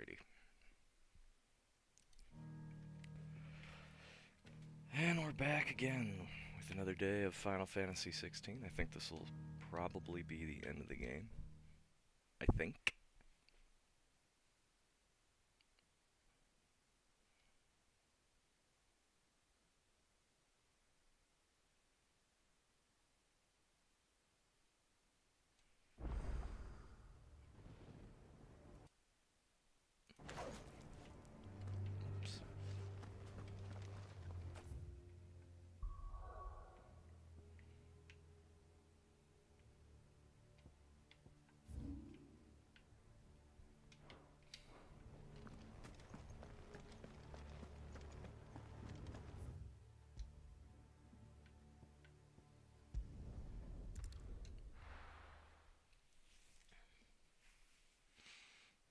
Alrighty. And we're back again with another day of Final Fantasy 16. I think this will probably be the end of the game. I think. Oops.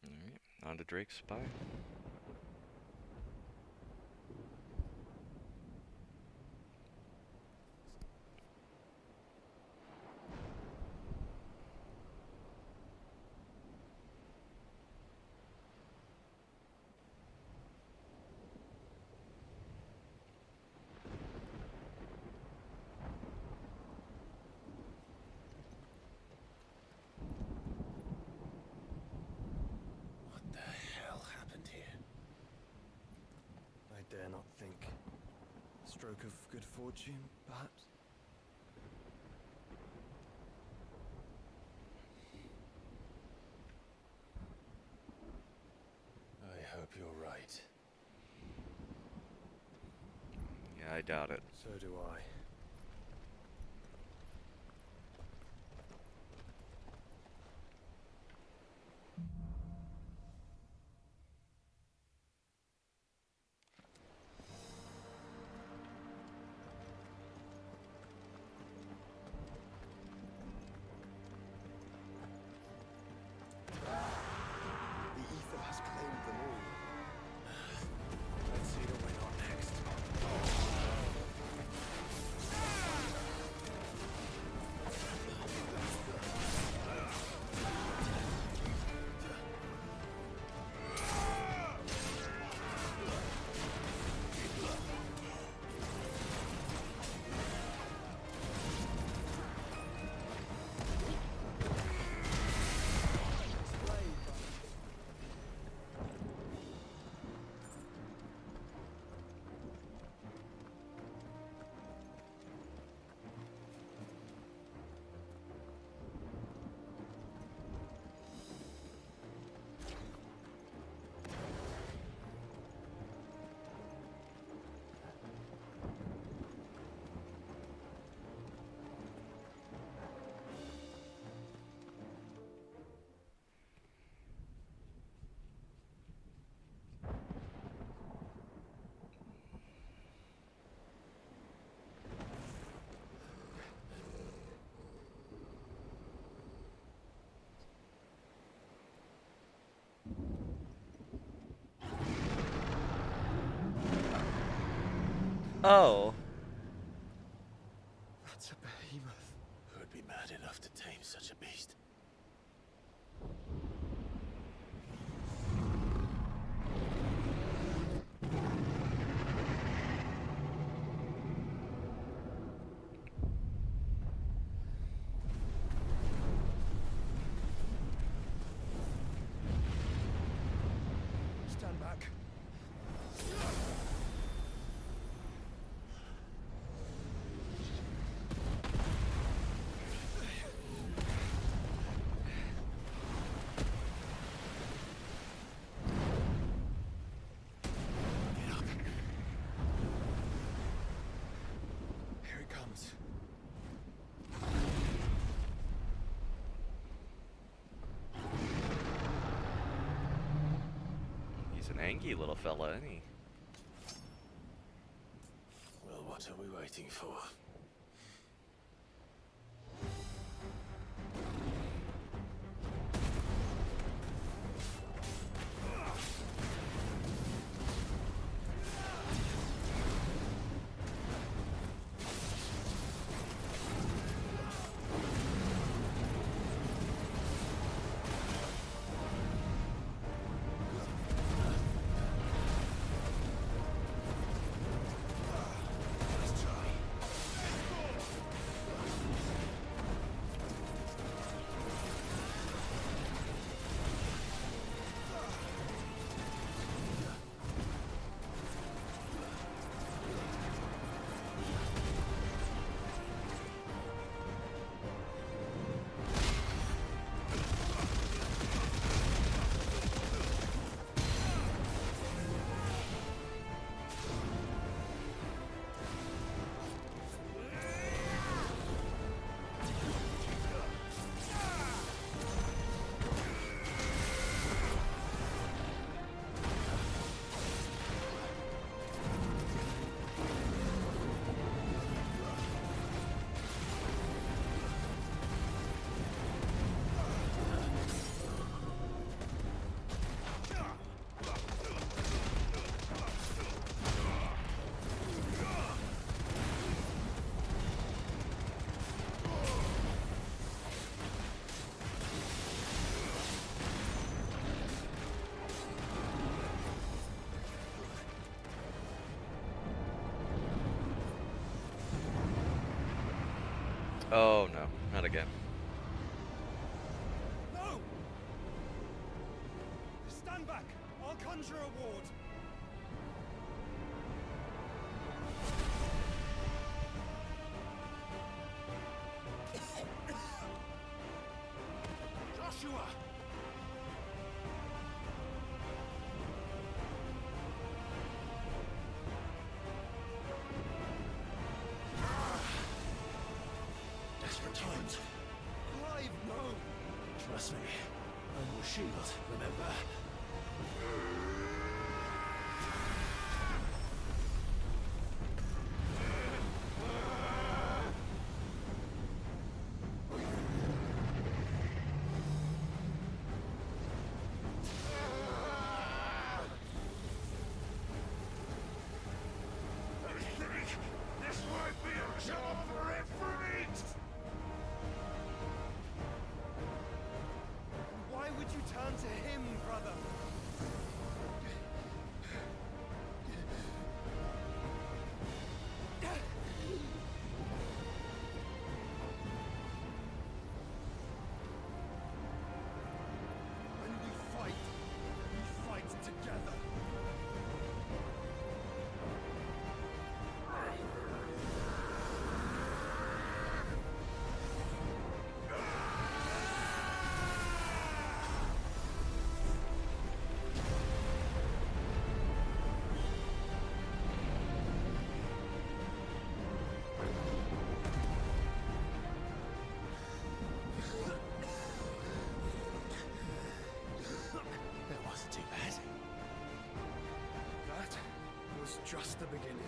Alright, on to Drake's Spy. What the hell happened here? I dare not think. Stroke of good fortune, perhaps? I hope you're right. Yeah, I doubt it. So do I. The ether has claimed them all. Let's see what went on next. Oh! That's a behemoth. Who'd be mad enough to tame such a beast? Stand back. Get up. Here it comes. He's an angry little fella, isn't he? Well, what are we waiting for? Oh no, not again. No! Stand back! I'll conjure a ward. Joshua! Desperate times. Clive, no! Trust me. I'm your shield, remember? This might be a job for Ifrit! Why would you turn to him, brother? When we fight together. That wasn't too bad. That was just the beginning.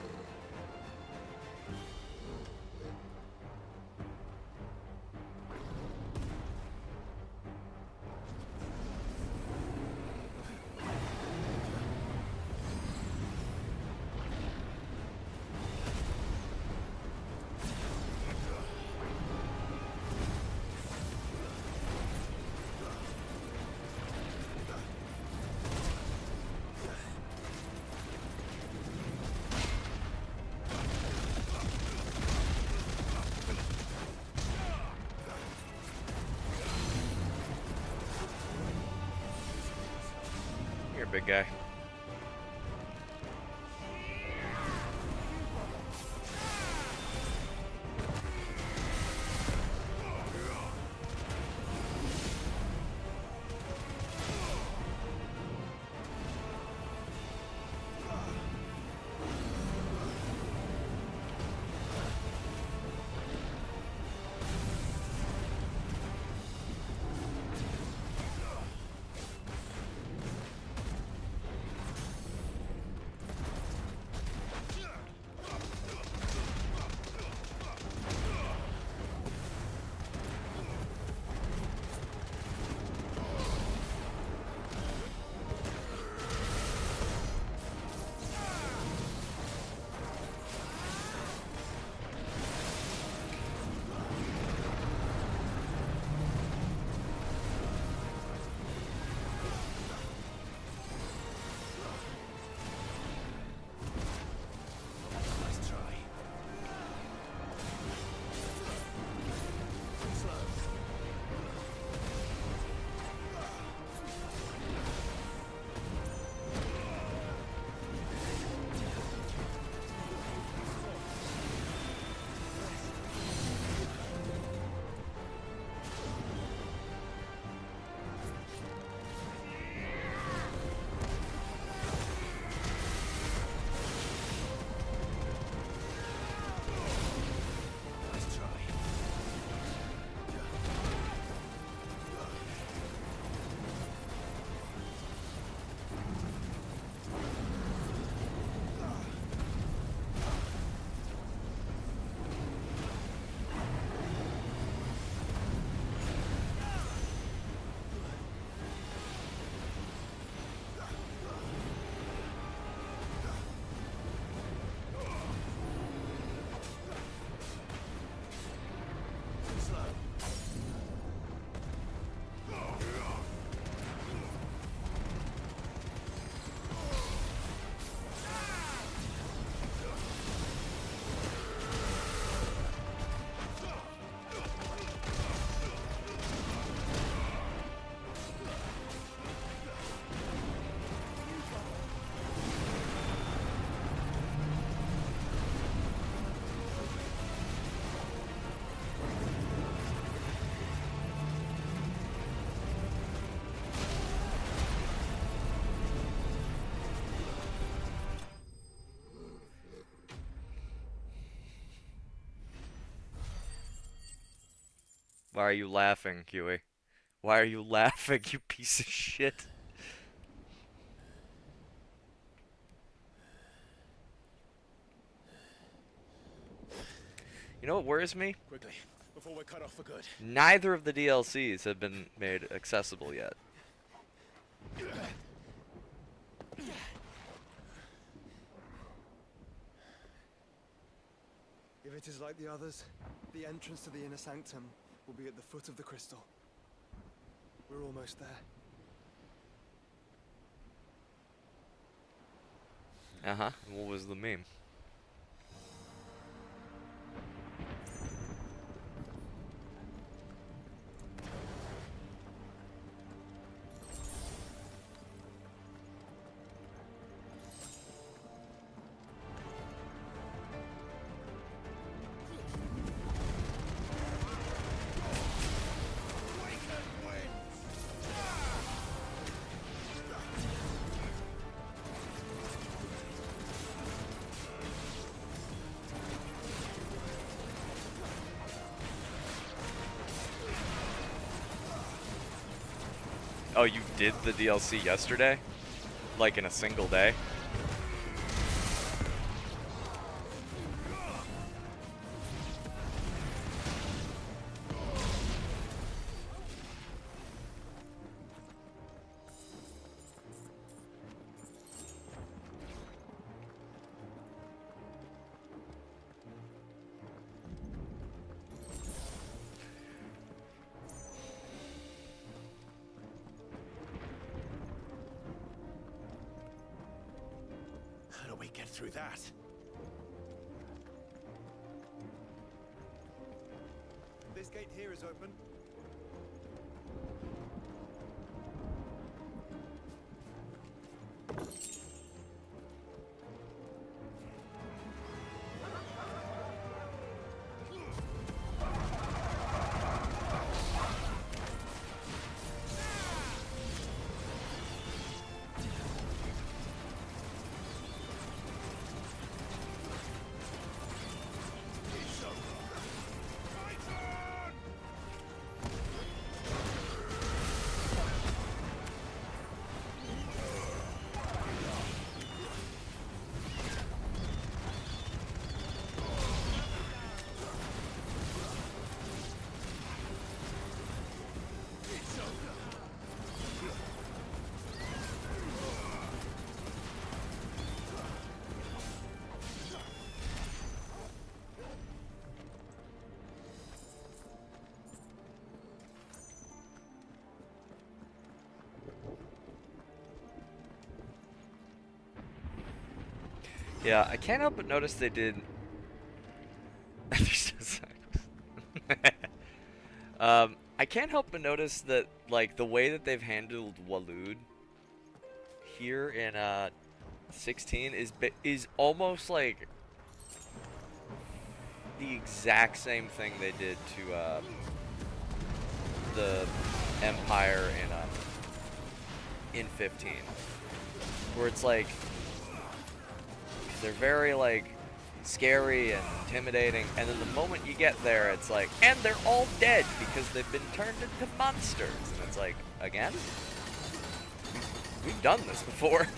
You're a big guy. Why are you laughing, Huey? Why are you laughing, you piece of shit? You know what worries me? Quickly, before we're cut off for good. Neither of the DLCs have been made accessible yet. If it is like the others, the entrance to the inner sanctum will be at the foot of the crystal. We're almost there. Uh-huh. What was the meme? Oh, you did the DLC yesterday? Like in a single day? How do we get through that? This gate here is open. Yeah, I can't help but notice they did. I can't help but notice that, like, the way that they've handled Waloed here in 16 is almost like the exact same thing they did to the Empire in 15, where it's like they're very, like, scary and intimidating, and then the moment you get there, it's like, and they're all dead because they've been turned into monsters, and it's like, again? We've done this before.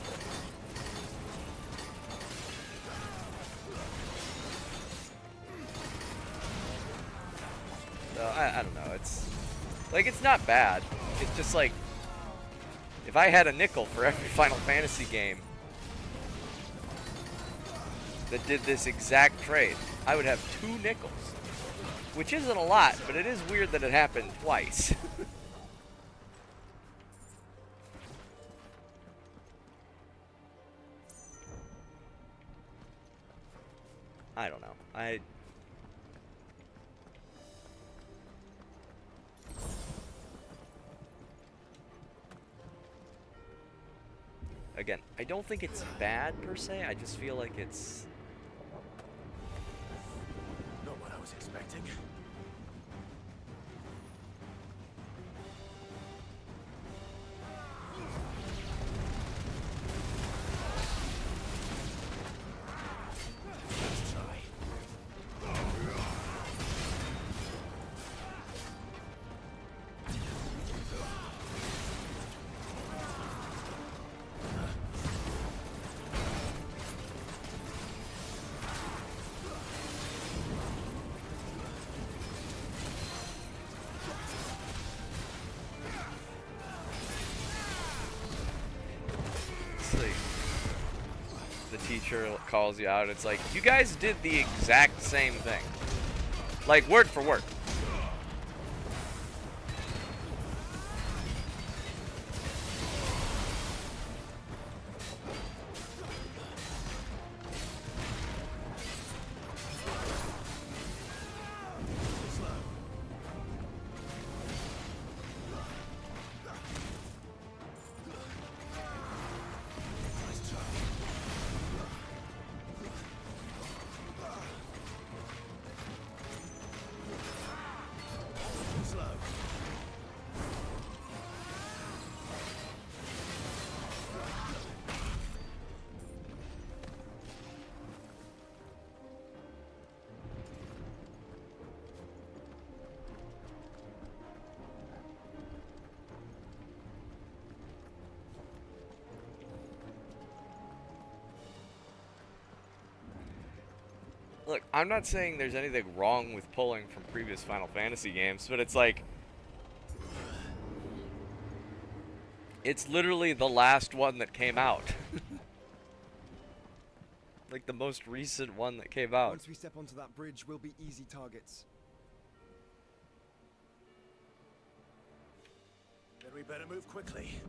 So, I don't know, it's, like, it's not bad. It's just like, if I had a nickel for every Final Fantasy game that did this exact trade, I would have 2 nickels. Which isn't a lot, but it is weird that it happened twice. I don't know. Again, I don't think it's bad per se, I just feel like it's Not what I was expecting. Let's try. teacher calls you out. It's like, you guys did the exact same thing. Like, word for word. Look, I'm not saying there's anything wrong with pulling from previous Final Fantasy games, but it's like, it's literally the last one that came out. Like the most recent one that came out. Once we step onto that bridge, we'll be easy targets. Then we better move quickly.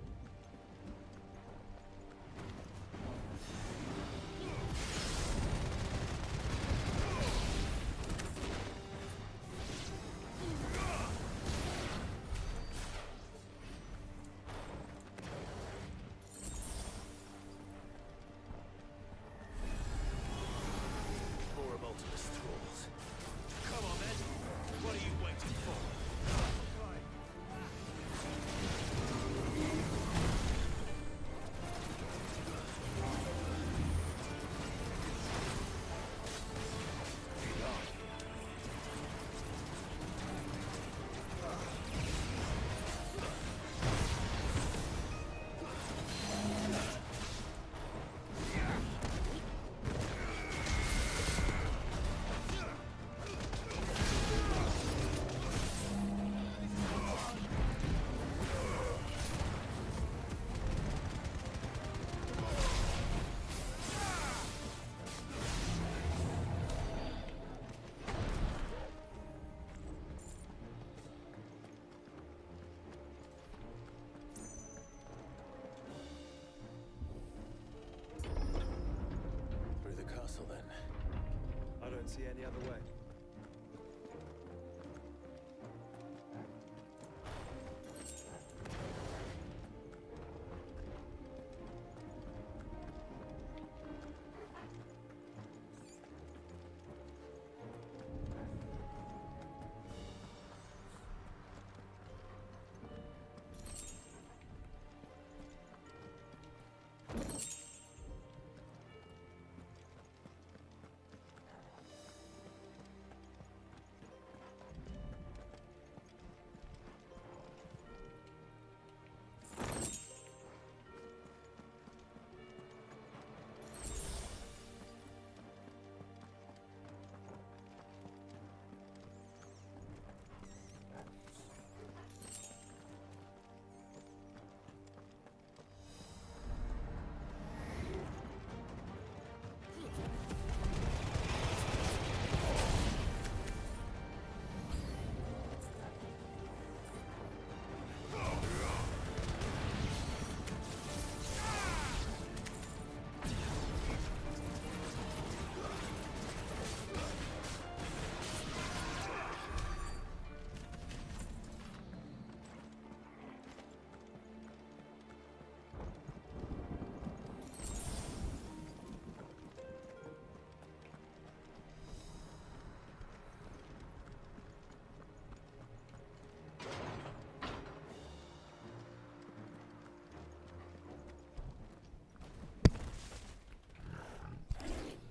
I don't see any other way.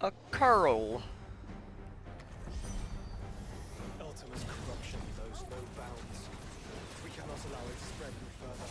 A curl. Ultima's corruption knows no bounds. We cannot allow it to spread any further.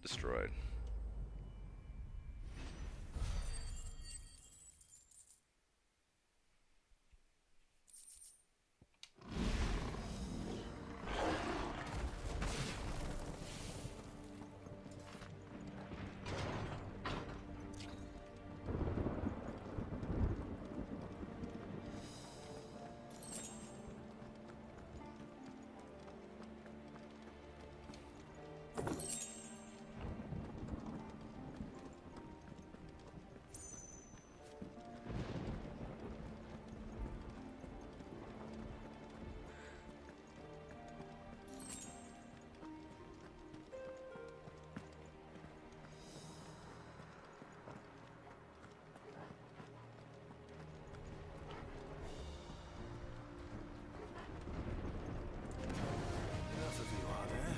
destroyed. Enough of you, are there?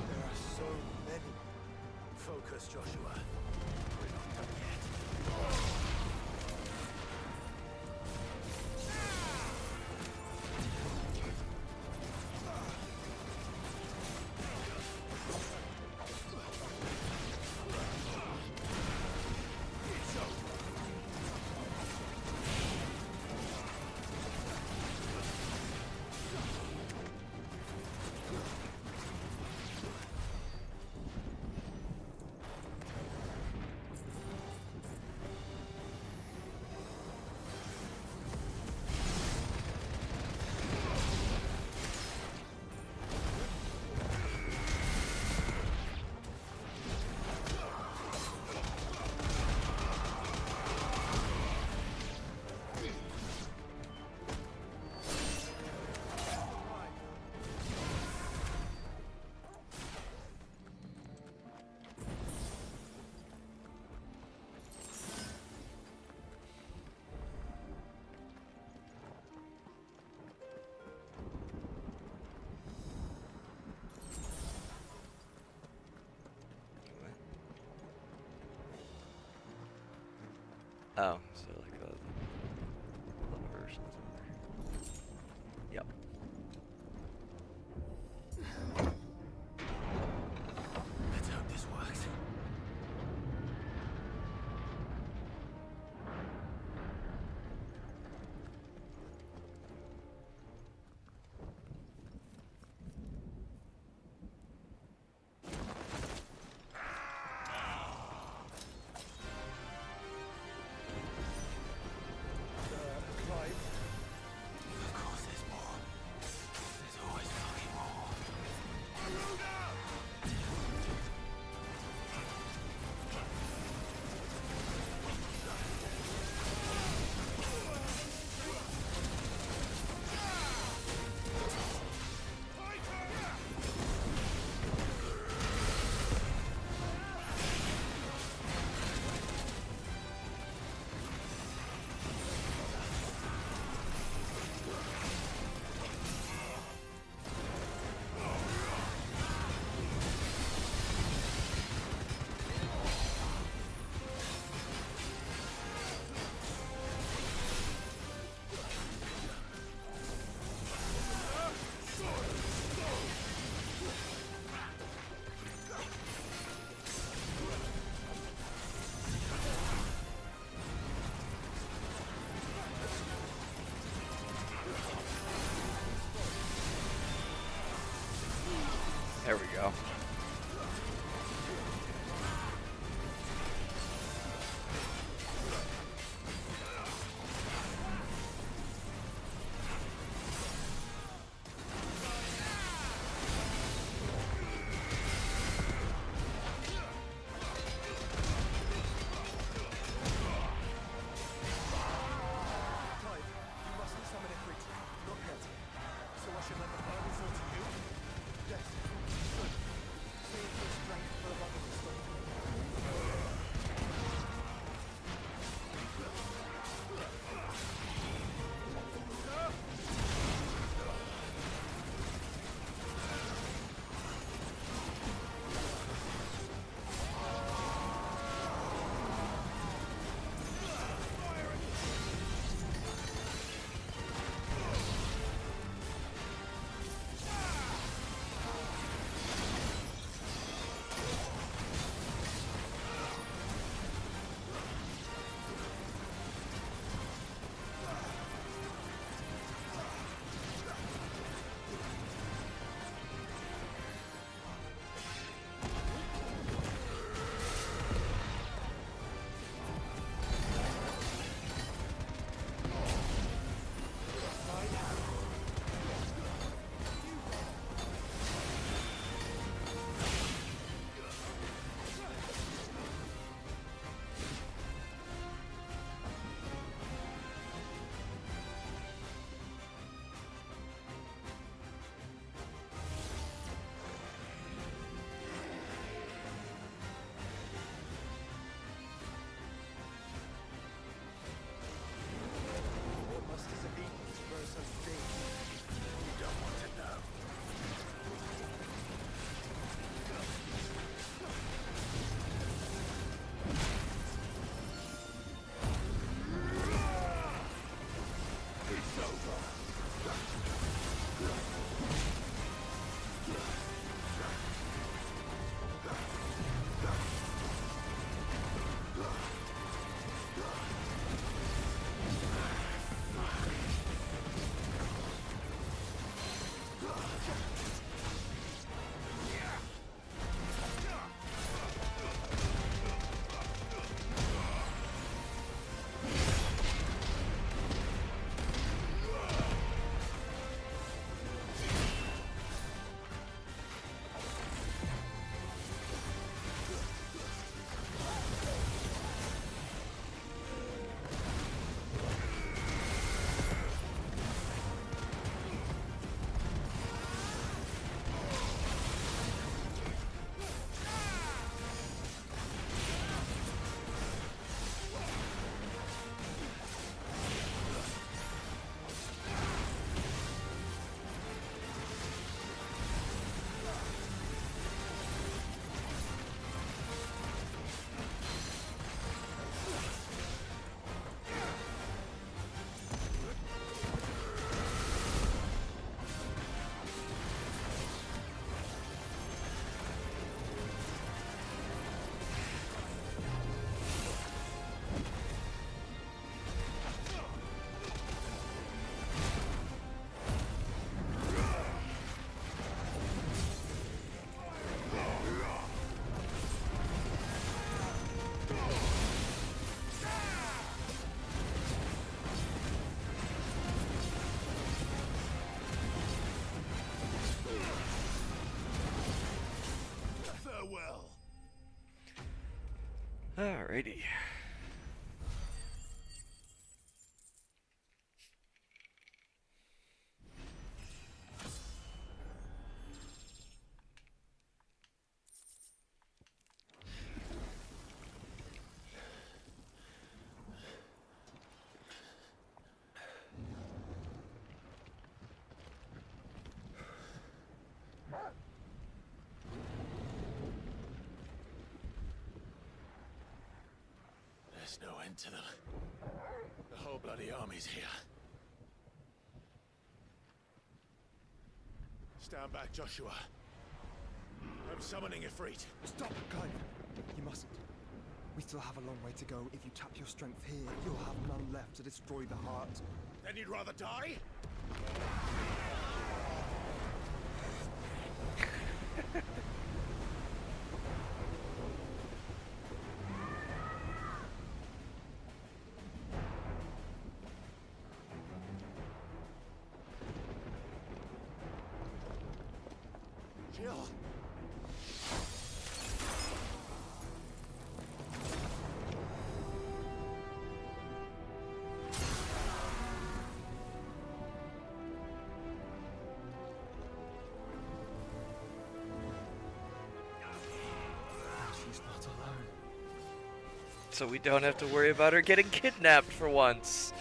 There are so many. Focus, Joshua. We're not done yet. Oh, so like the versions in there. Yep. Let's hope this works. Right. Of course there's more. There's always fucking more. There we go. Alrighty. There's no end to them. The whole bloody army's here. Stand back, Joshua. I'm summoning Ifrit. Stop, Clive! You mustn't. We still have a long way to go. If you tap your strength here, you'll have none left to destroy the heart. Then you'd rather die? Jill! She's not alone. So we don't have to worry about her getting kidnapped for once.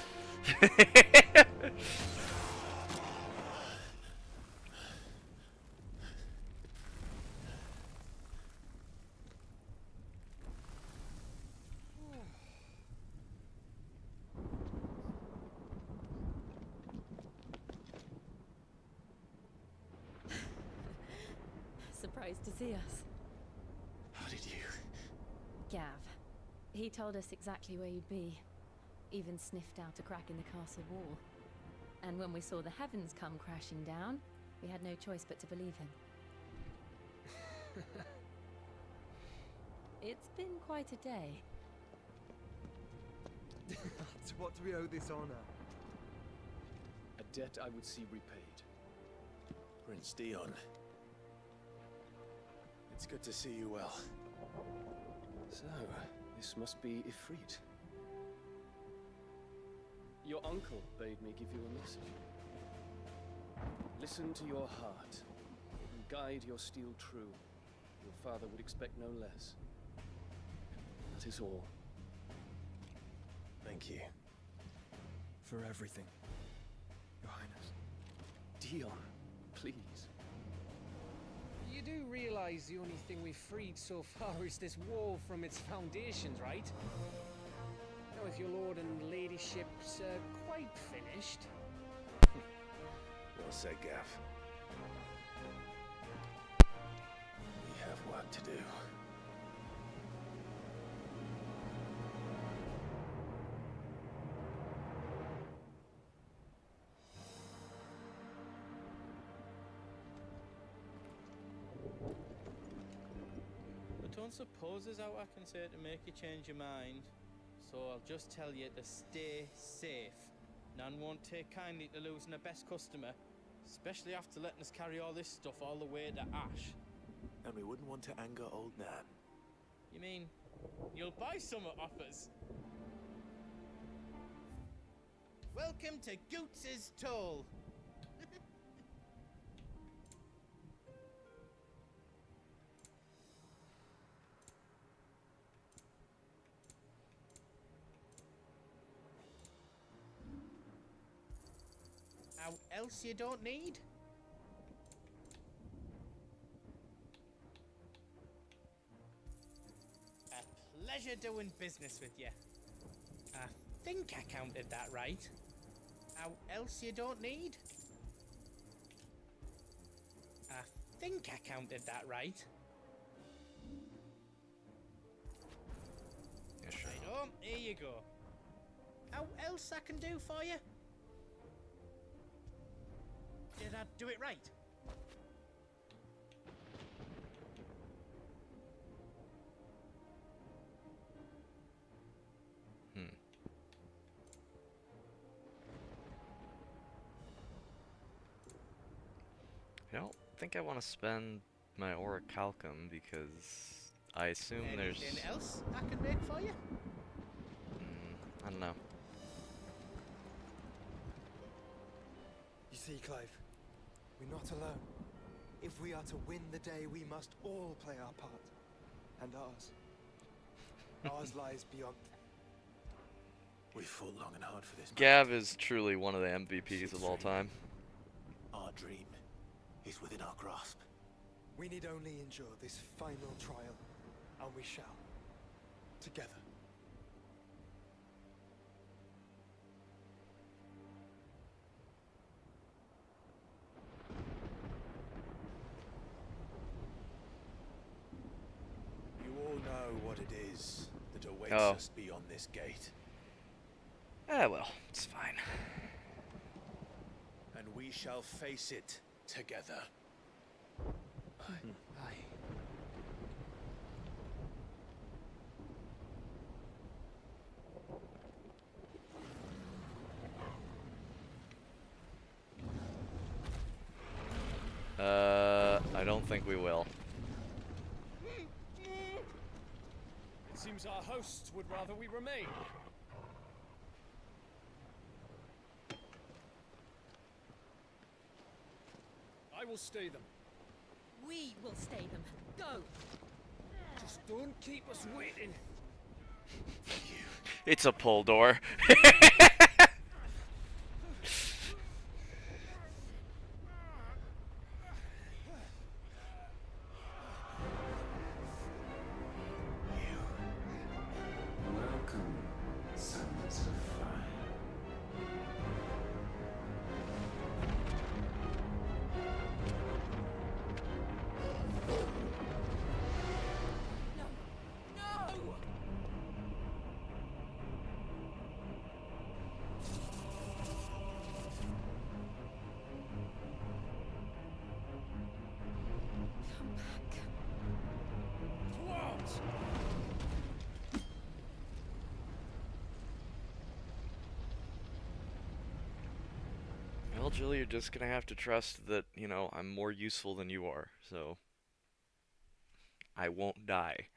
Surprised to see us. How did you? Gav. He told us exactly where you'd be. Even sniffed out a crack in the castle wall. And when we saw the heavens come crashing down, we had no choice but to believe him. It's been quite a day. To what do we owe this honor? A debt I would see repaid. Prince Dion. It's good to see you well. So, this must be Ifrit. Your uncle bade me give you a message. Listen to your heart, and guide your steel true. Your father would expect no less. That is all. Thank you. For everything, Your Highness. Dion, please. You do realize the only thing we've freed so far is this wall from its foundations, right? Now, if your lord and ladyship's quite finished... Well said, Gav. We have work to do. I don't suppose there's out I can say to make you change your mind. So I'll just tell you to stay safe. Nan won't take kindly to losing her best customer, especially after letting us carry all this stuff all the way to Ash. And we wouldn't want to anger old Nan. You mean you'll buy some off us? Welcome to Goots's Toll. How else you don't need? A pleasure doing business with you. I think I counted that right. How else you don't need? I think I counted that right. Yeah, sure. Right, here you go. How else I can do for you? Did I do it right? I don't think I want to spend my orichalcum because I assume there's... Anything else I can make for you? I don't know. You see, Clive, we're not alone. If we are to win the day, we must all play our part. And ours. Ours lies beyond. We fought long and hard for this. Gav is truly one of the MVPs of all time. Our dream is within our grasp. We need only endure this final trial, and we shall. Together. You all know what it is that awaits Oh. us beyond this gate. Ah, well, it's fine. And we shall face it together. Aye. I don't think we will. It seems our hosts would rather we remain. I will stay them. We will stay them. Go! Just don't keep us waiting. It's a pull door. Welcome, sons of fire. No! Come back. What? Well, Jill, you're just gonna have to trust that, you know, I'm more useful than you are, so... I won't die.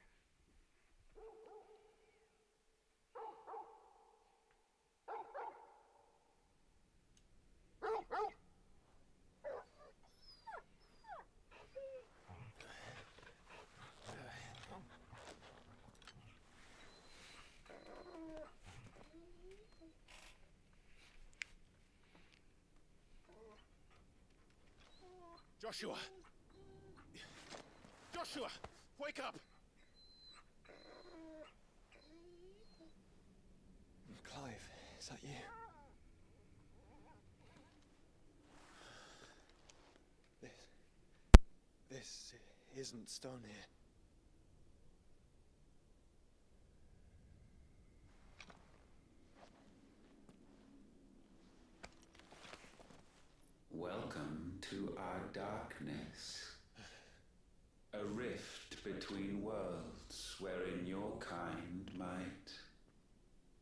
Joshua! Joshua! Wake up! Clive, is that you? This isn't stone here. Welcome to our darkness. A rift between worlds wherein your kind might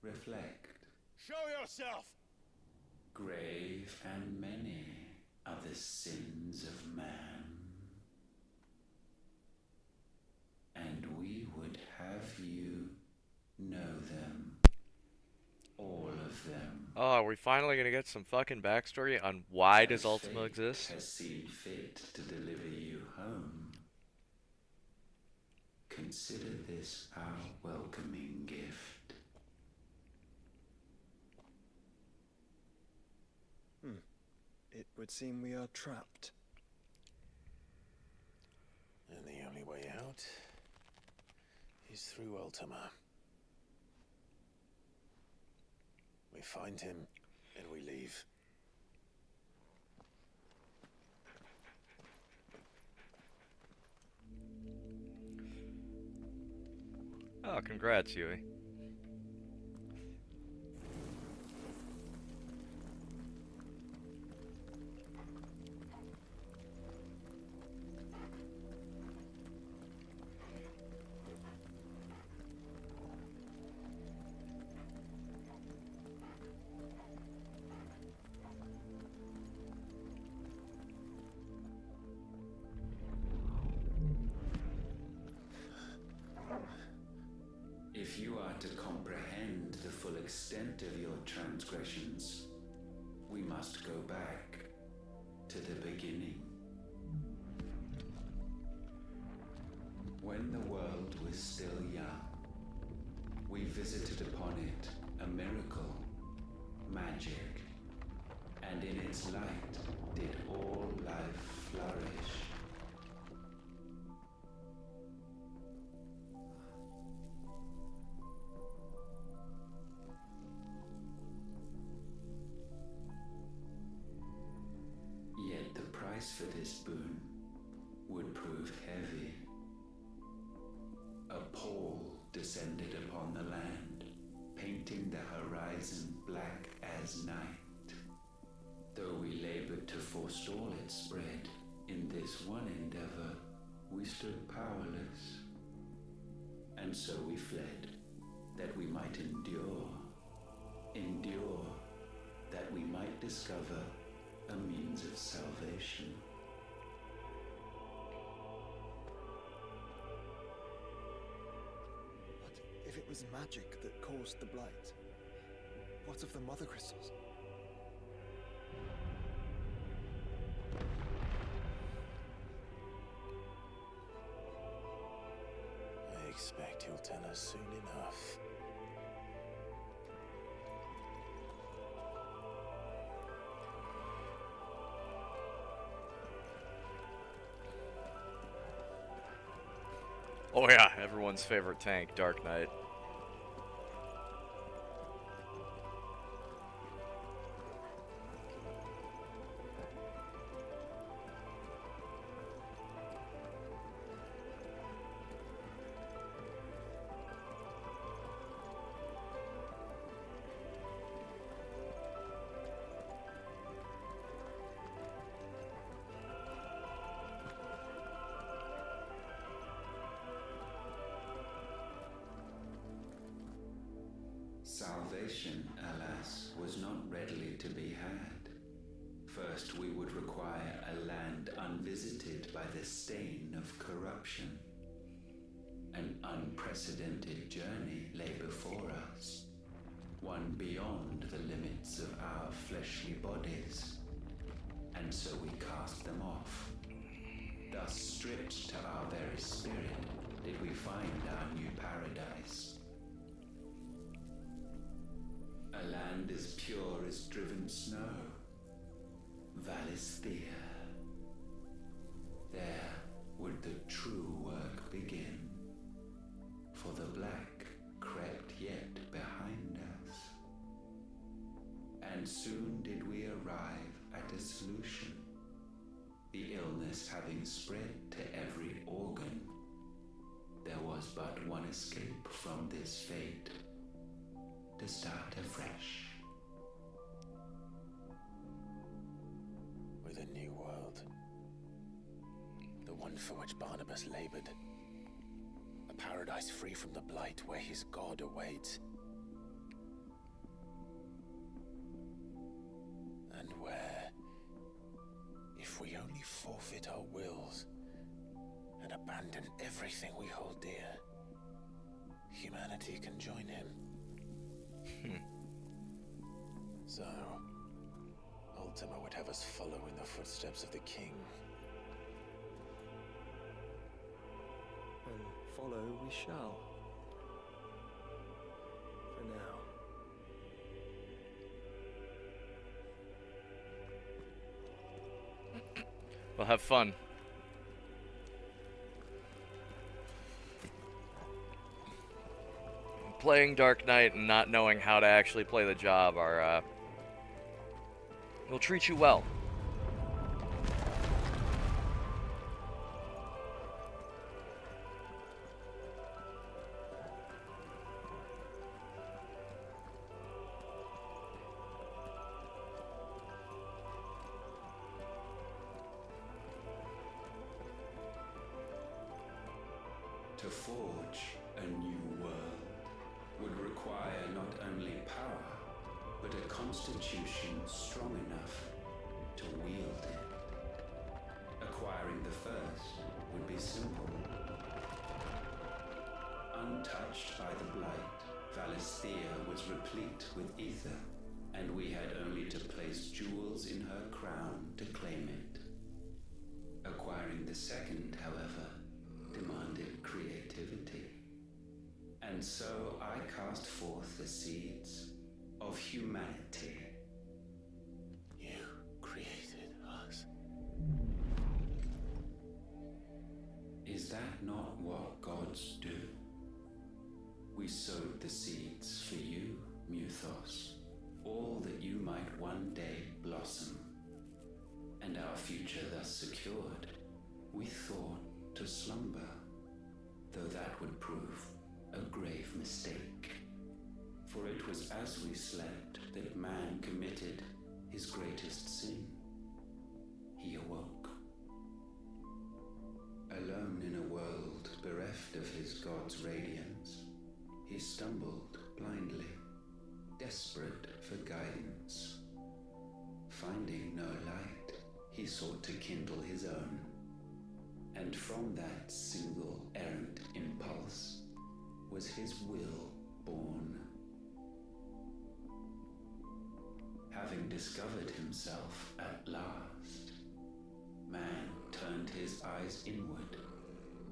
reflect. Show yourself! Grave and many are the sins of man. And we would have you know them. All of them. Oh, are we finally gonna get some fucking backstory on why does As Ultima fate exist? has seen fit to deliver you home. Consider this our welcoming gift. It would seem we are trapped. And the only way out is through Ultima. We find him and we leave. Oh, congrats, Yui. If you are to comprehend the full extent of your transgressions, we must go back to the beginning. When the world was still young, we visited upon it a miracle, magic, and in its light did all life flourish. Yet the price for this boon would prove heavy. A pall descended upon the land, painting the horizon black as night. Though we labored to forestall its spread, in this one endeavor we stood powerless. And so we fled, that we might endure, that we might discover a means of salvation. What if it was magic that caused the blight? What of the mother crystals? I expect he'll tell us soon enough. Oh yeah, everyone's favorite tank, Dark Knight. Salvation, alas, was not readily to be had. First, we would require a land unvisited by the stain of corruption. An unprecedented journey lay before us, one beyond the limits of our fleshly bodies. And so we cast them off. Thus, stripped to our very spirit, did we find our new paradise. A land as pure as driven snow, Valisthea. There would the true work begin, for the black crept yet behind us. And soon did we arrive at a solution, the illness having spread to every organ. There was but one escape from this fate, to start afresh. With a new world. The one for which Barnabas labored. A paradise free from the blight where his God awaits. And where, if we only forfeit our wills and abandon everything we hold dear, humanity can join him. So, Ultima would have us follow in the footsteps of the king. And follow we shall. For now. Well, have fun. Playing Dark Knight and not knowing how to actually play the job are, will treat you well. To forge a new world would require not only power, but a constitution strong enough to wield it. Acquiring the first would be simple. untouched by the blight, Valisthea was replete with ether, and we had only to place jewels in her crown to claim it. Acquiring the second, however, demanded creativity. And so I cast forth the seeds of humanity. You created us. Is that not what gods do? We sowed the seeds for you, Muthos, all that you might one day blossom. And our future thus secured, we thought to slumber, though that would prove a grave mistake. For it was as we slept that man committed his greatest sin. He awoke. Alone in a world bereft of his god's radiance, he stumbled blindly, desperate for guidance. Finding no light, he sought to kindle his own. And from that single errant impulse was his will born. Having discovered himself at last, man turned his eyes inward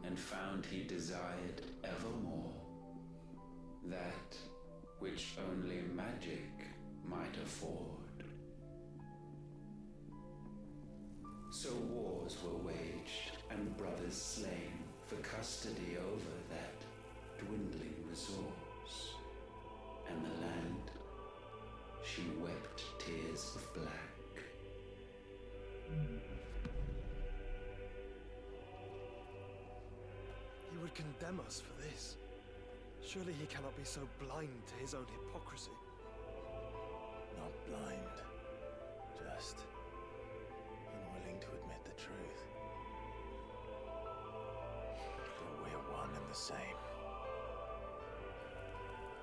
and found he desired evermore that which only magic might afford. So wars were waged and brothers slain for custody over that dwindling resource, and the land, she wept tears of black. He would condemn us for this. Surely he cannot be so blind to his own hypocrisy. Not blind, just unwilling to admit the truth. But we're one and the same.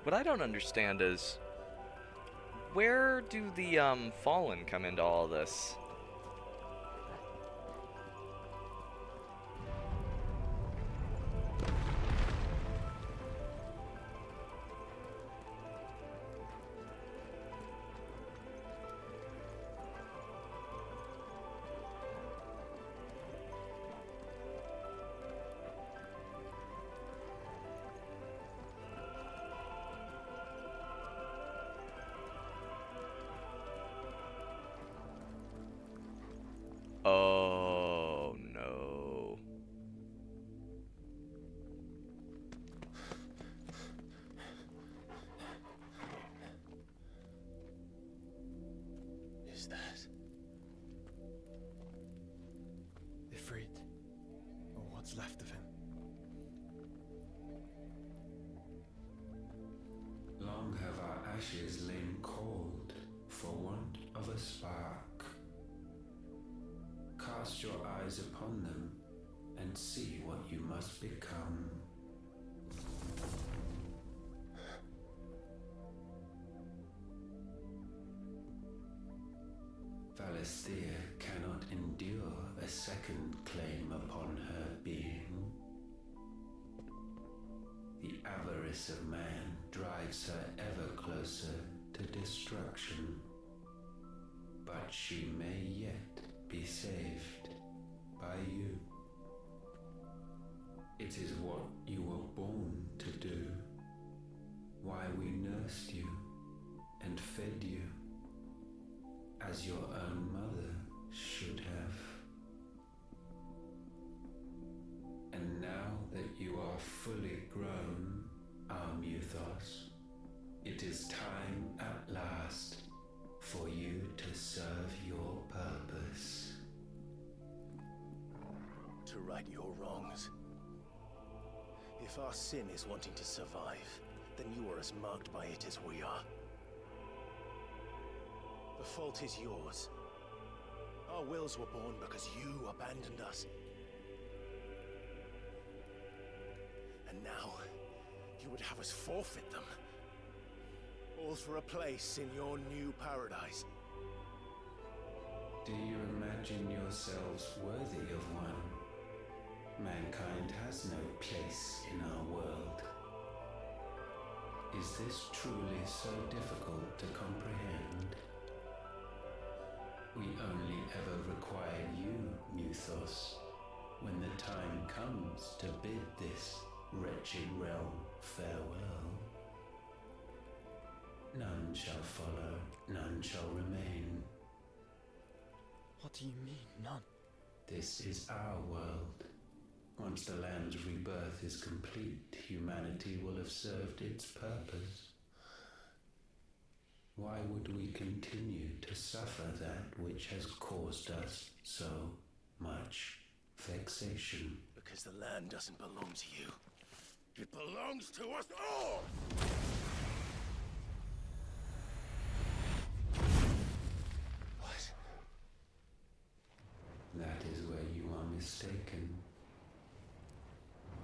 What I don't understand is, where do the Fallen come into all this? Oh no. Is that? Ifrit, or what's left of him. Long have our ashes lain cold for want of a spark. Cast your eyes upon them and see what you must become. Valisthea cannot endure a second claim upon her being. The avarice of man drives her ever closer to destruction. But she may yet be saved by you. It is what you were born to do, why we nursed you and fed you, as your own mother should have. And now that you are fully grown, our Muthos, it is time at last for you to serve your purpose. To right your wrongs. If our sin is wanting to survive, then you are as marked by it as we are. The fault is yours. Our wills were born because you abandoned us. And now, you would have us forfeit them. All for a place in your new paradise. Do you imagine yourselves worthy of one? Mankind has no place in our world. Is this truly so difficult to comprehend? We only ever require you, Muthos, when the time comes to bid this wretched realm farewell. None shall follow, none shall remain. What do you mean, none? This is our world. Once the land's rebirth is complete, humanity will have served its purpose. Why would we continue to suffer that which has caused us so much vexation? Because the land doesn't belong to you. It belongs to us all! What? That is where you are mistaken.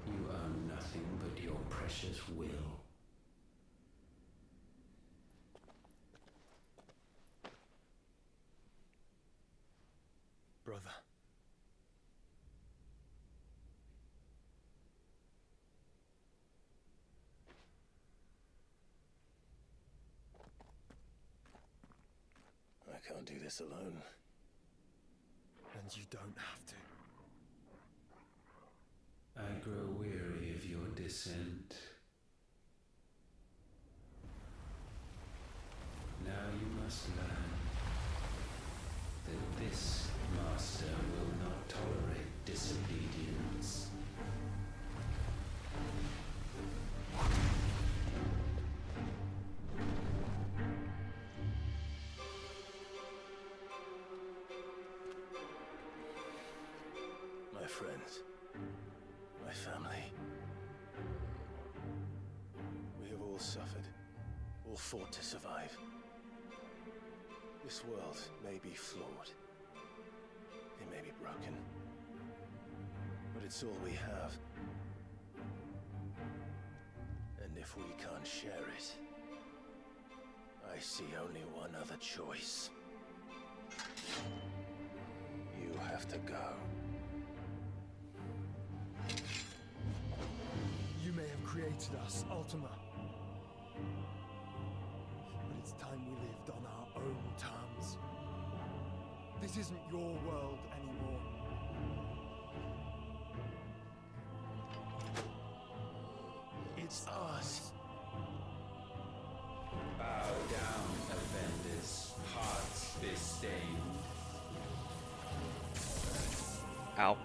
You own nothing but your precious will. Brother. I can't do this alone. And you don't have to. I grow weary of your dissent. Now you must learn that this master will not tolerate disobedience. My friends, my family. We have all suffered, all fought to survive. This world may be flawed. It may be broken. But it's all we have. And if we can't share it, I see only one other choice. You have to go. You may have created us, Ultima. But it's time we lived on our own terms. This isn't your world anymore. It's ours. Bow down, offenders, hearts disdained. Ow.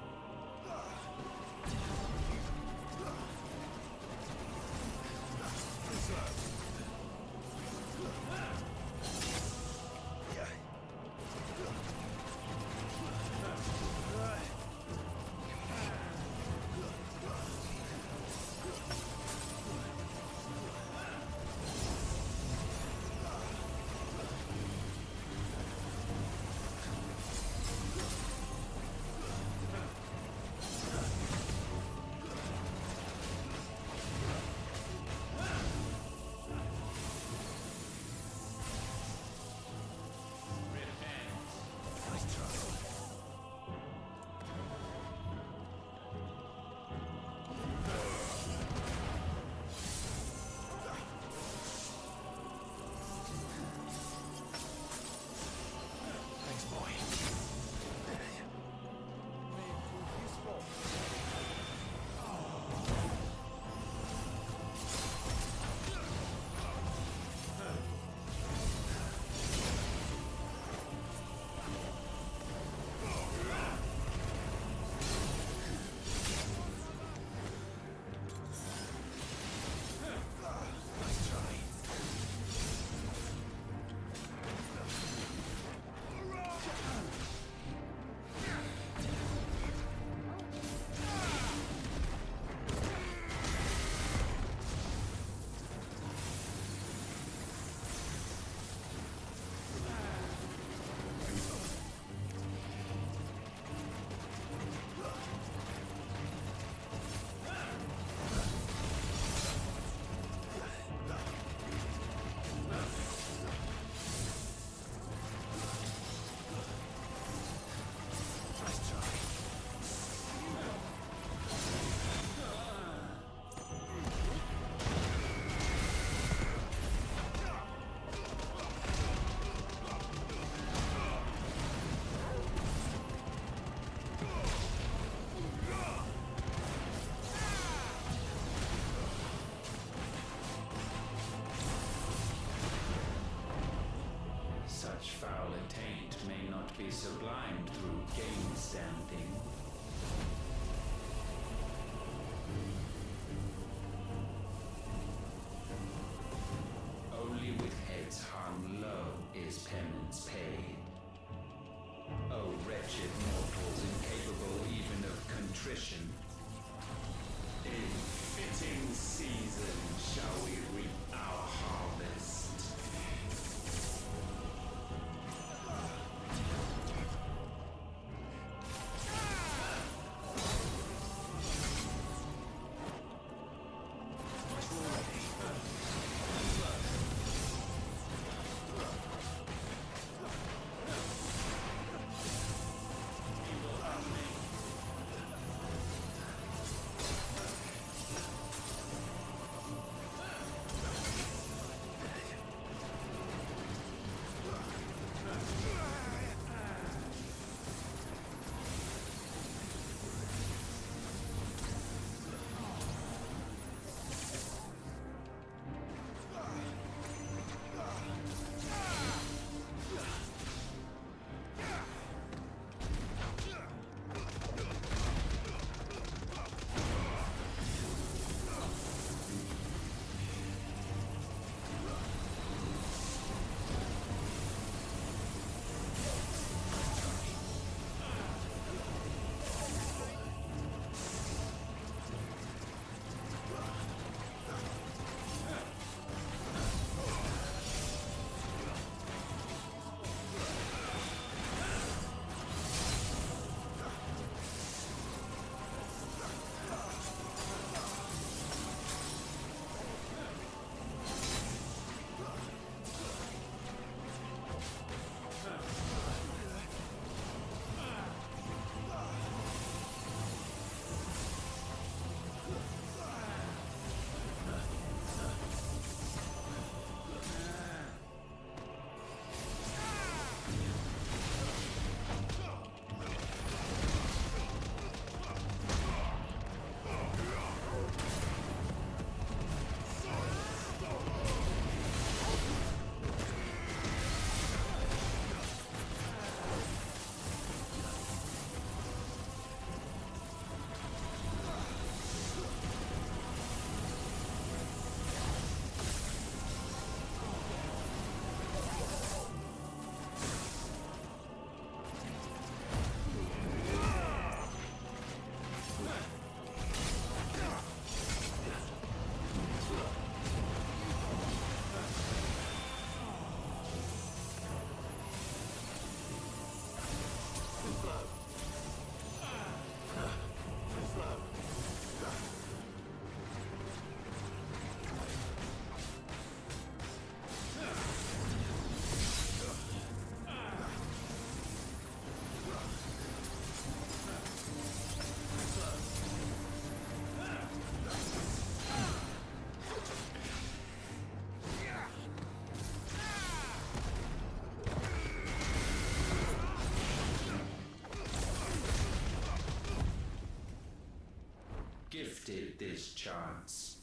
gifted this chance.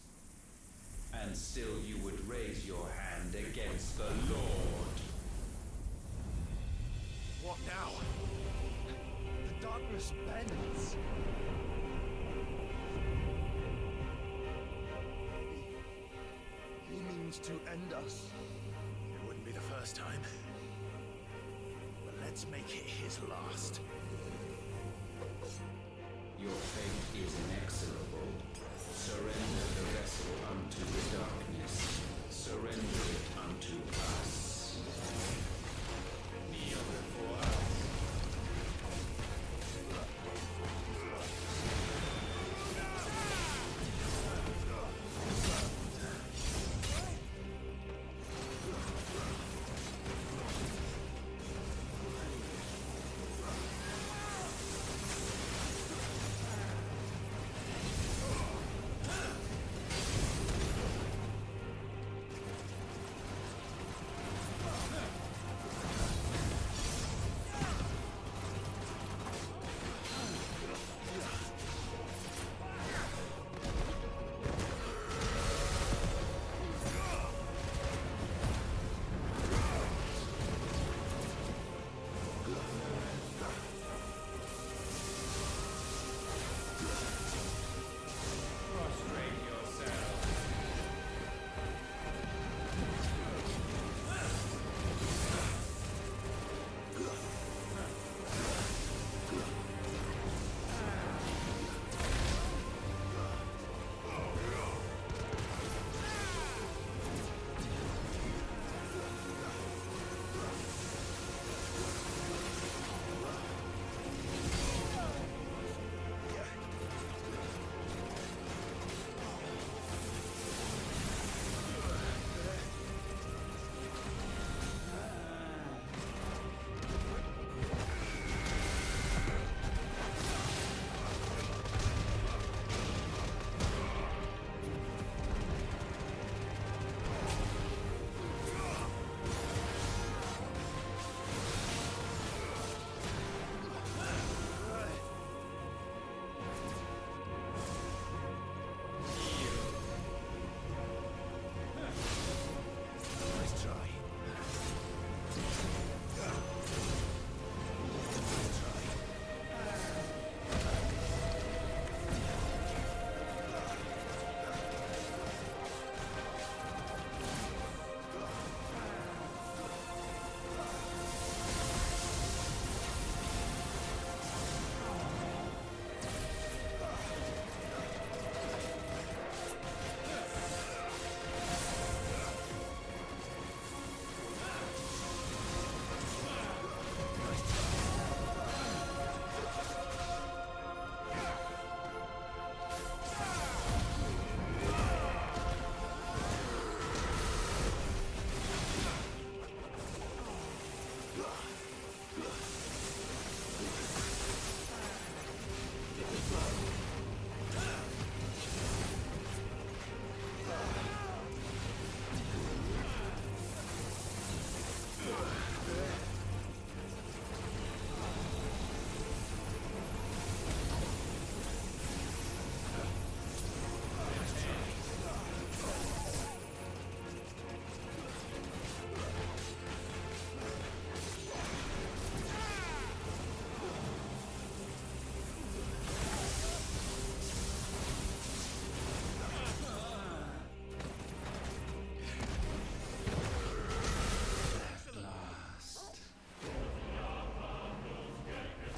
And still you would raise your hand against the Lord. What now? The darkness bends. He means to end us. It wouldn't be the first time. But let's make it his last. Your fate is inexorable. Surrender the vessel unto the darkness. Surrender it unto us. Kneel before us.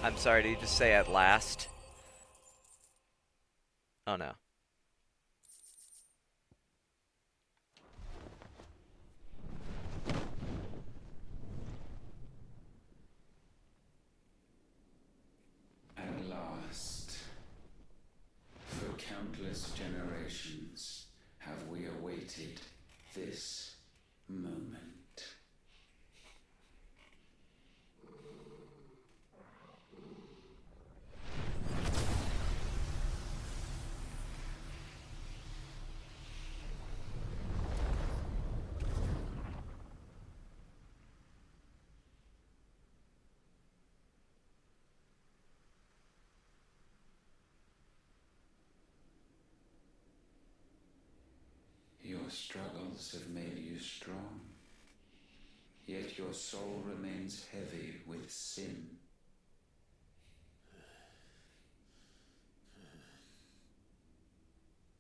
I'm sorry, did you just say at last? Oh no. At last, for countless generations, have we awaited this moment. struggles have made you strong, yet your soul remains heavy with sin.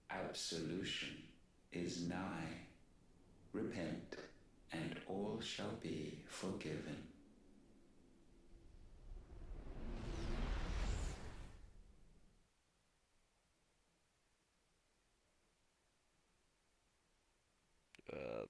Absolution is nigh. Repent, and all shall be forgiven. Uh,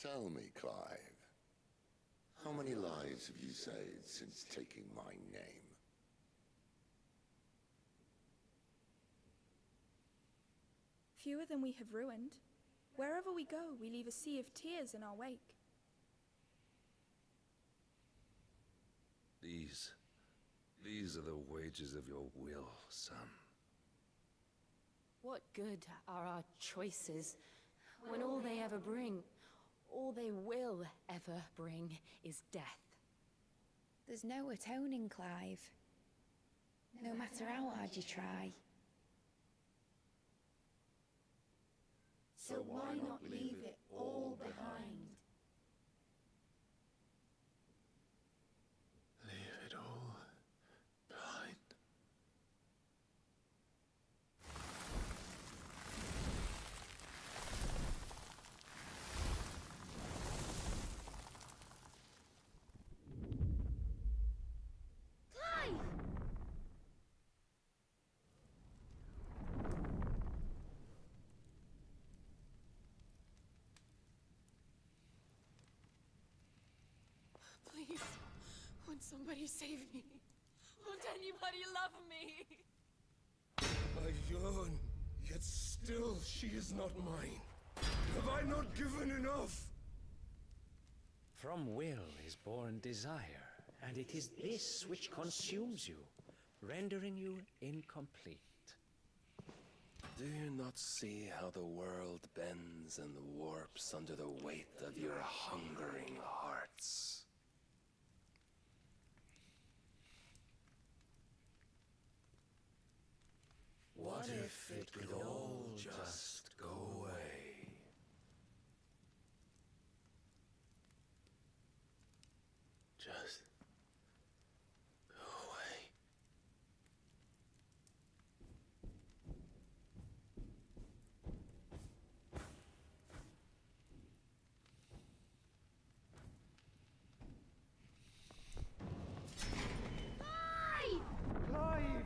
Tell me, Clive, how many lives have you saved since taking my name? Fewer than we have ruined. Wherever we go, we leave a sea of tears in our wake. These are the wages of your will, son. What good are our choices when all they ever bring, all they will ever bring, is death? There's no atoning, Clive. No matter how hard you try. So why not leave it all behind? Leave it all behind. Clive! Please, won't somebody save me? Won't anybody love me? I yearn, yet still she is not mine. Have I not given enough? From will is born desire, and it is this which consumes you, rendering you incomplete. Do you not see how the world bends and warps under the weight of your hungering hearts? What if it could all just go away? Just go away. Clive!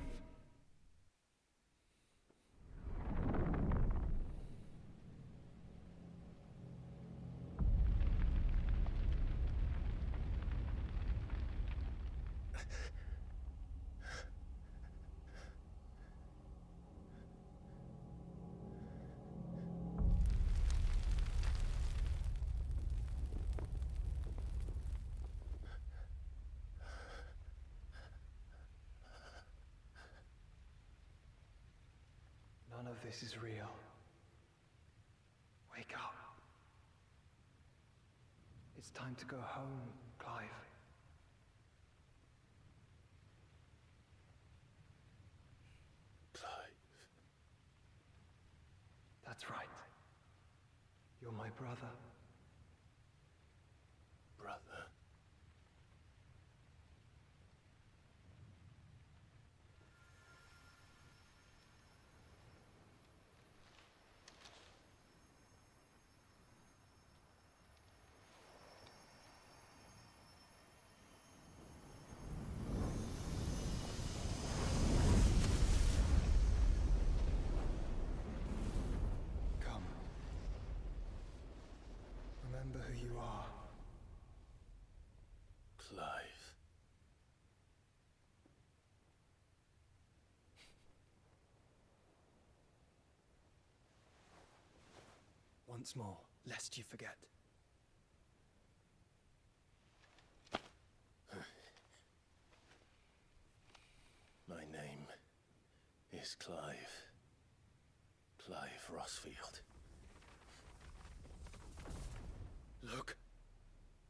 None of this is real. Wake up. It's time to go home, Clive. Clive. That's right. You're my brother. Brother. remember who you are. Clive. Once more, lest you forget. My name is Clive. Clive Rossfield. Look,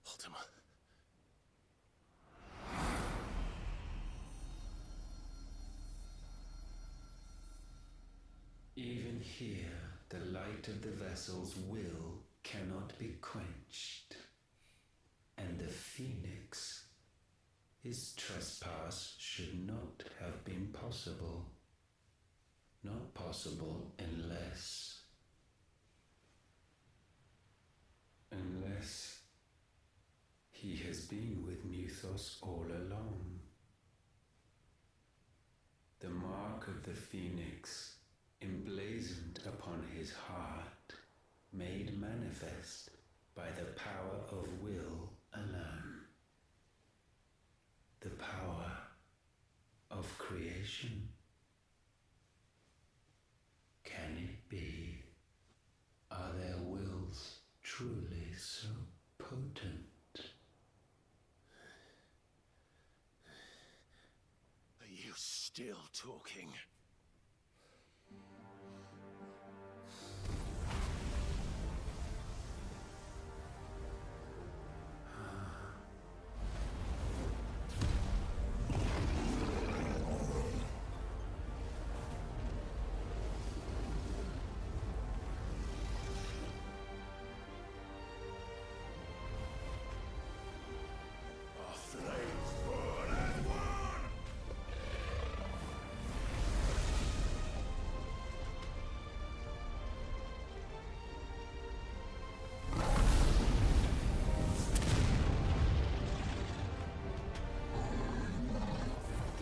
Ultima. Even here, the light of the vessel's will cannot be quenched. And the Phoenix, his trespass should not have been possible. Not possible unless he has been with Mythos all along. The mark of the Phoenix, emblazoned upon his heart, made manifest by the power of will alone. The power of creation. Can it be? Are their wills truly so potent? Are you still talking?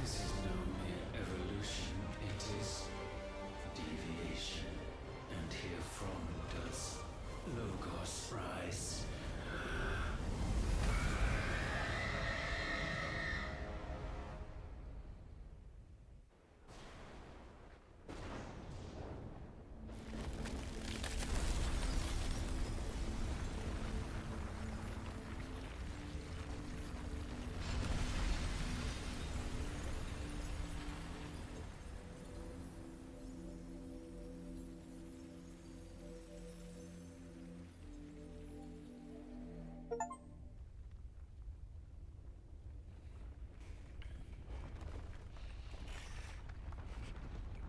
This is no mere evolution, it is deviation. And herefrom does Logos rise.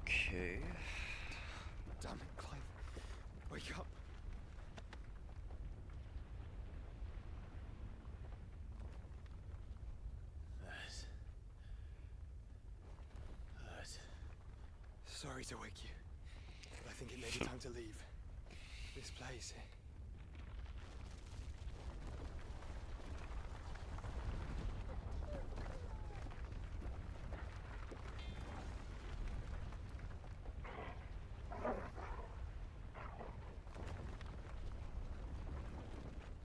Okay. Damn it, Clive. Wake up. That. Sorry to wake you. But I think it may be time to leave. This place.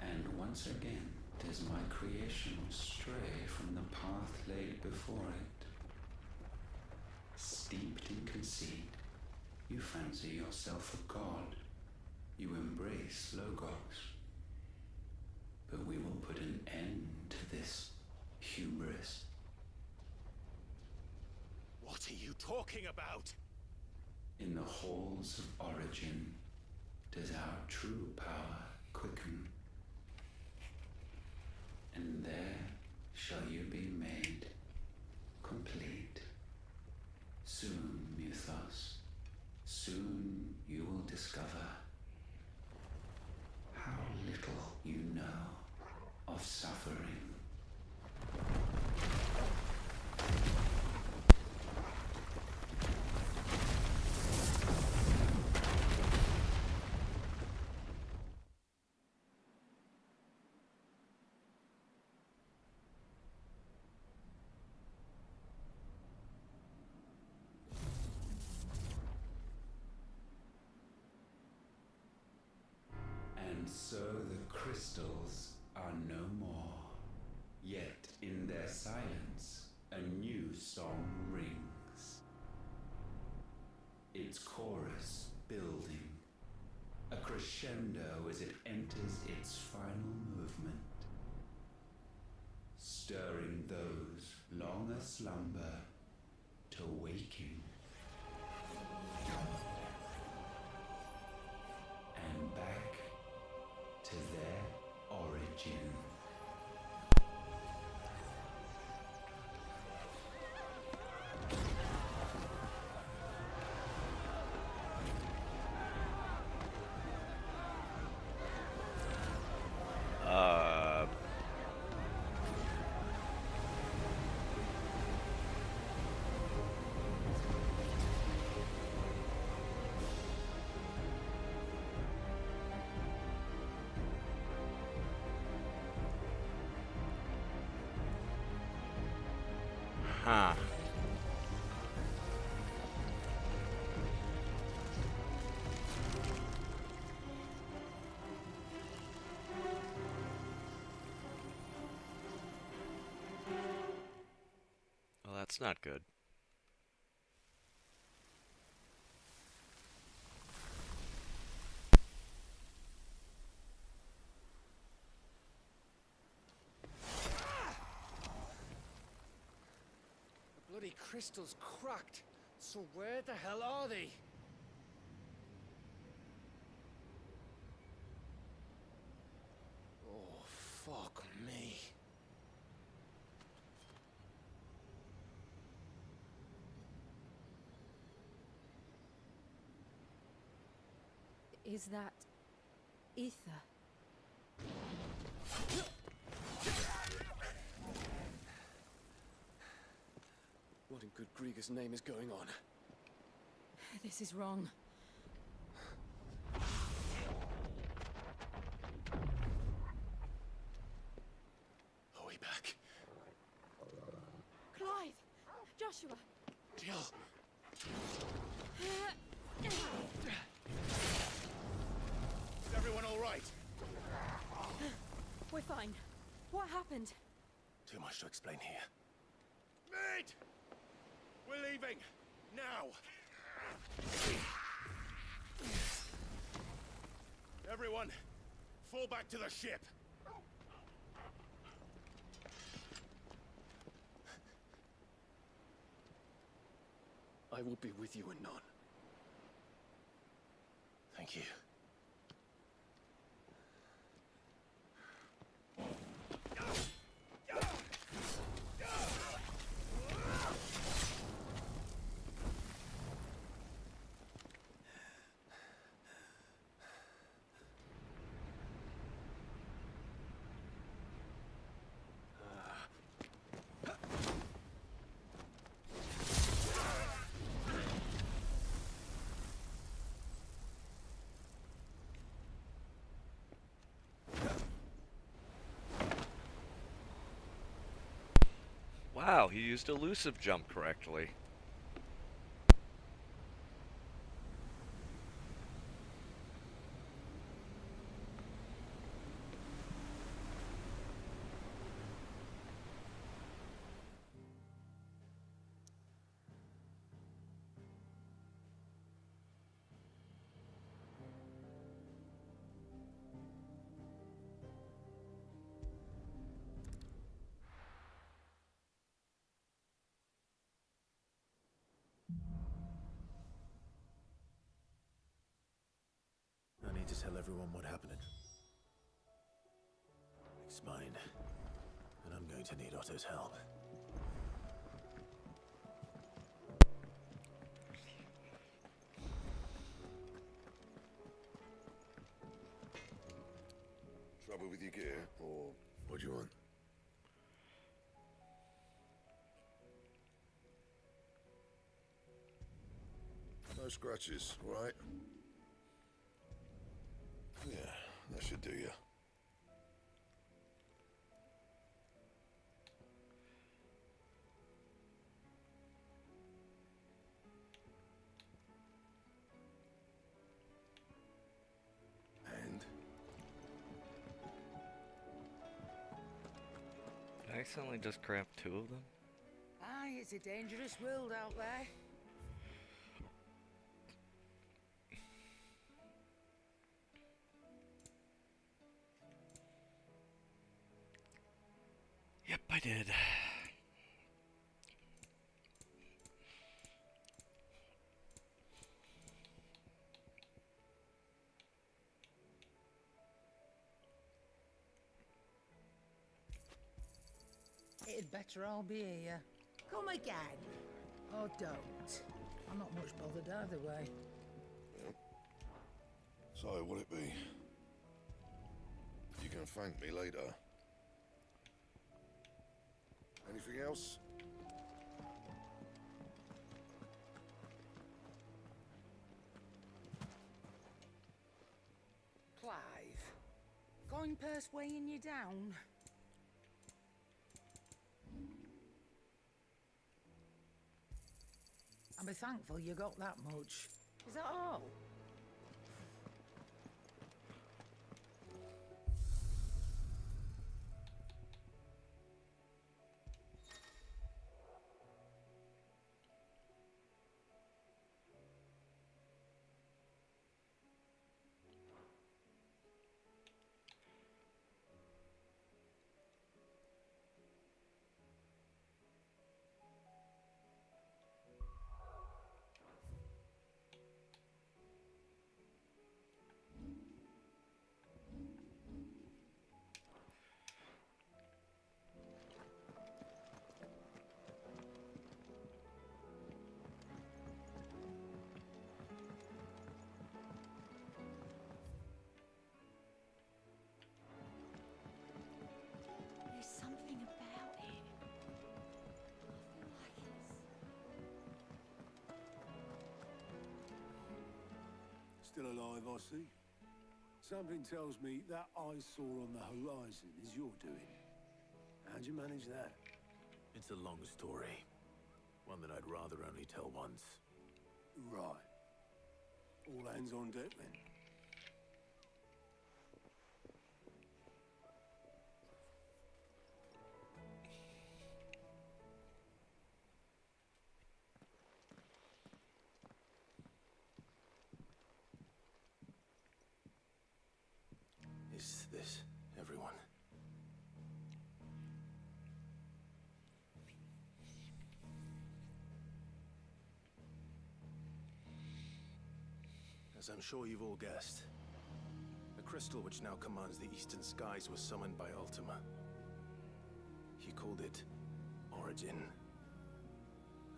And once again does my creation stray from the path laid before it. Steeped in conceit, you fancy yourself a god. You embrace Logos. But we will put an end to this hubris. What are you talking about? In the halls of origin does our true power quicken. And there shall you be made complete. Soon, Mythos, soon you will discover how little you know of suffering. And so the crystals are no more. Yet in their silence, a new song rings. Its chorus building, a crescendo as it enters its final movement, stirring those long aslumber to waking. And back to their origin. Huh. Well, that's not good. The bloody crystal's cracked. So where the hell are they? Oh, fuck me. Is that ether? What in good Grieger's name is going on? This is wrong. Are we back? Clive! Joshua! Jill! Is everyone all right? We're fine. What happened? Too much to explain here. Mate! We're leaving! Now! Everyone, fall back to the ship! I will be with you anon. Thank you. Wow, he used elusive jump correctly. I need to tell everyone what happened. It's mine, and I'm going to need Otto's help. Trouble with your gear, or what do you want? No scratches, right? Yeah, that should do you. And? I accidentally just craft 2 of them? Aye, it's a dangerous world out there. Yep, I did. It'd better all be here. Come again. Or don't. I'm not much bothered either way. So, will it be? You can thank me later. Anything else? Clive, going purse weighing you down? I'll be thankful you got that much. Is that all? There's something about it. I feel like it's... Still alive, I see. Something tells me that eyesore on the horizon is your doing. How'd you manage that? It's a long story. One that I'd rather only tell once. Right. All hands on deck then. Is this everyone? As I'm sure you've all guessed, the crystal which now commands the eastern skies was summoned by Ultima. He called it Origin.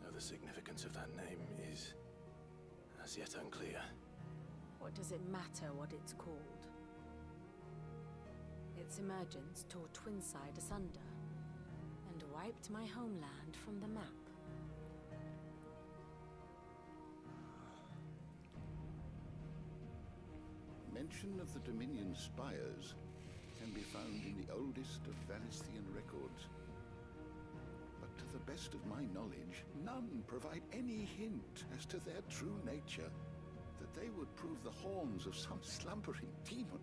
Though the significance of that name is as yet unclear. What does it matter what it's called? Its emergence tore Twinside asunder and wiped my homeland from the map. Mention of the Dominion spires can be found in the oldest of Valisthian records. But to the best of my knowledge, none provide any hint as to their true nature. That they would prove the horns of some slumbering demon.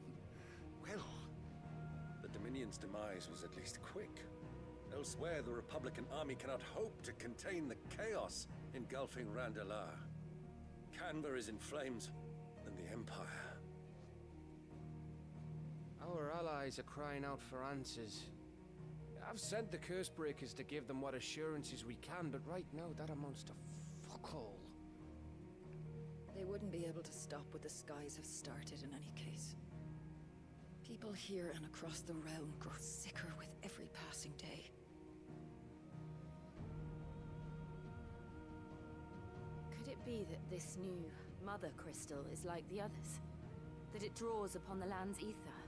Well, The Dominion's demise was at least quick. Elsewhere, the Republican army cannot hope to contain the chaos engulfing Randalar. Canva is in flames, and the Empire. Our allies are crying out for answers. I've sent the Cursebreakers to give them what assurances we can, but right now that amounts to fuck all. They wouldn't be able to stop what the skies have started in any case. People here and across the realm grow sicker with every passing day. Could it be that this new Mother Crystal is like the others? That it draws upon the land's ether?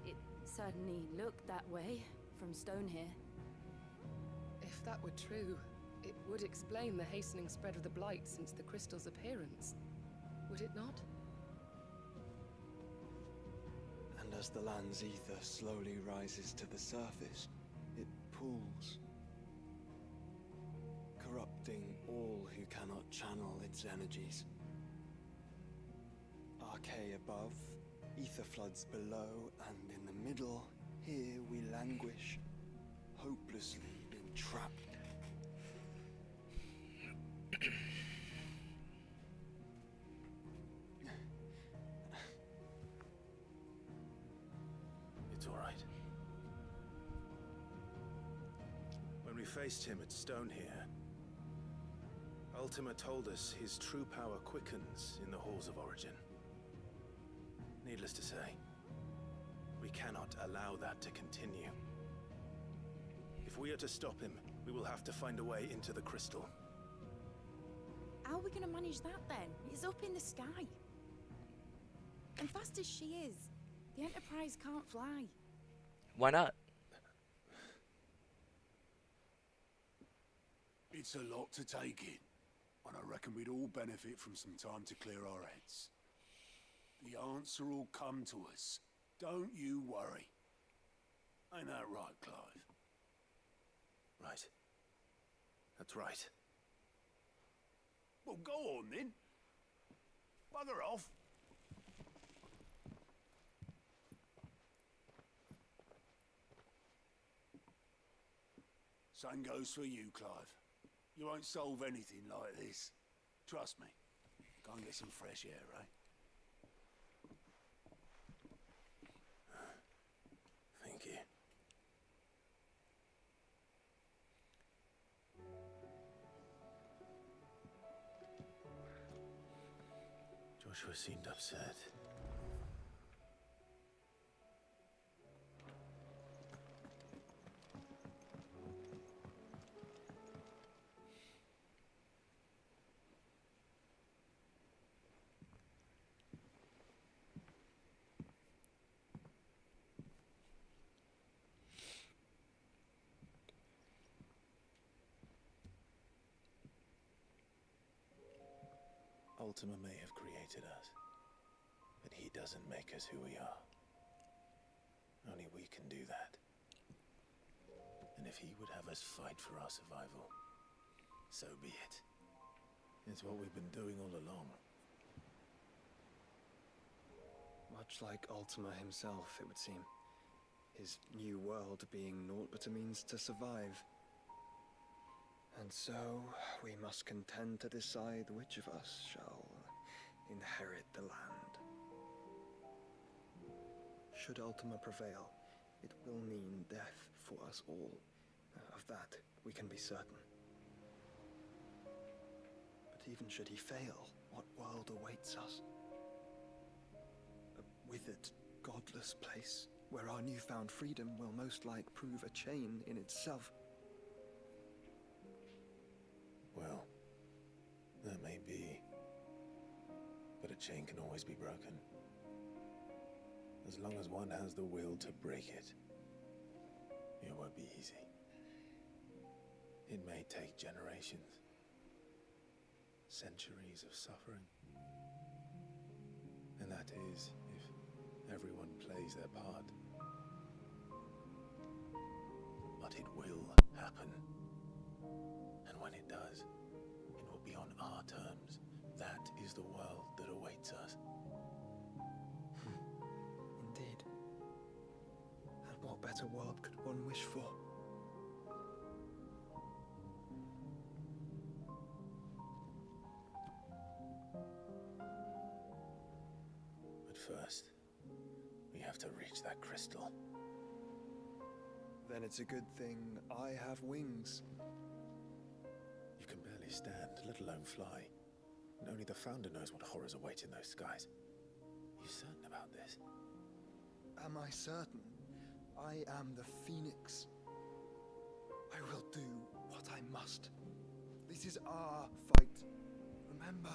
It certainly looked that way from stone here. If that were true, it would explain the hastening spread of the Blight since the crystal's appearance. Would it not? And as the land's ether slowly rises to the surface, it pools, corrupting all who cannot channel its energies. Archay above, ether floods below, and in the middle, here we languish, hopelessly been trapped. It's all right. When we faced him at Stonehere, Ultima told us his true power quickens in the halls of Origin. Needless to say, we cannot allow that to continue. If we are to stop him, we will have to find a way into the crystal. How are we going to manage that then? It's up in the sky. And fast as she is, the Enterprise can't fly. Why not? It's a lot to take in, and I reckon we'd all benefit from some time to clear our heads. The answer will come to us. Don't you worry. Ain't that right, Clive? Right. That's right. Well, go on then. Bugger off. Same goes for you, Clive. You won't solve anything like this. Trust me. Go and get some fresh air, eh? Thank you. Joshua seemed upset. Ultima may have created us, but he doesn't make us who we are. Only we can do that. And if he would have us fight for our survival, so be it. It's what we've been doing all along. Much like Ultima himself, it would seem. His new world being naught but a means to survive. And so, we must contend to decide which of us shall inherit the land. Should Ultima prevail, it will mean death for us all. Of that, we can be certain. But even should he fail, what world awaits us? A withered, godless place, where our newfound freedom will most like prove a chain in itself. Well, that may be, but a chain can always be broken. As long as one has the will to break it, it won't be easy. It may take generations, centuries of suffering. And that is, if everyone plays their part. But it will happen. And when it does, it will be on our terms. That is the world that awaits us. Indeed. And what better world could one wish for? But first, we have to reach that crystal. Then it's a good thing I have wings. You can barely stand, let alone fly. And only the Founder knows what horrors await in those skies. Are you certain about this? Am I certain? I am the Phoenix. I will do what I must. This is our fight. Remember?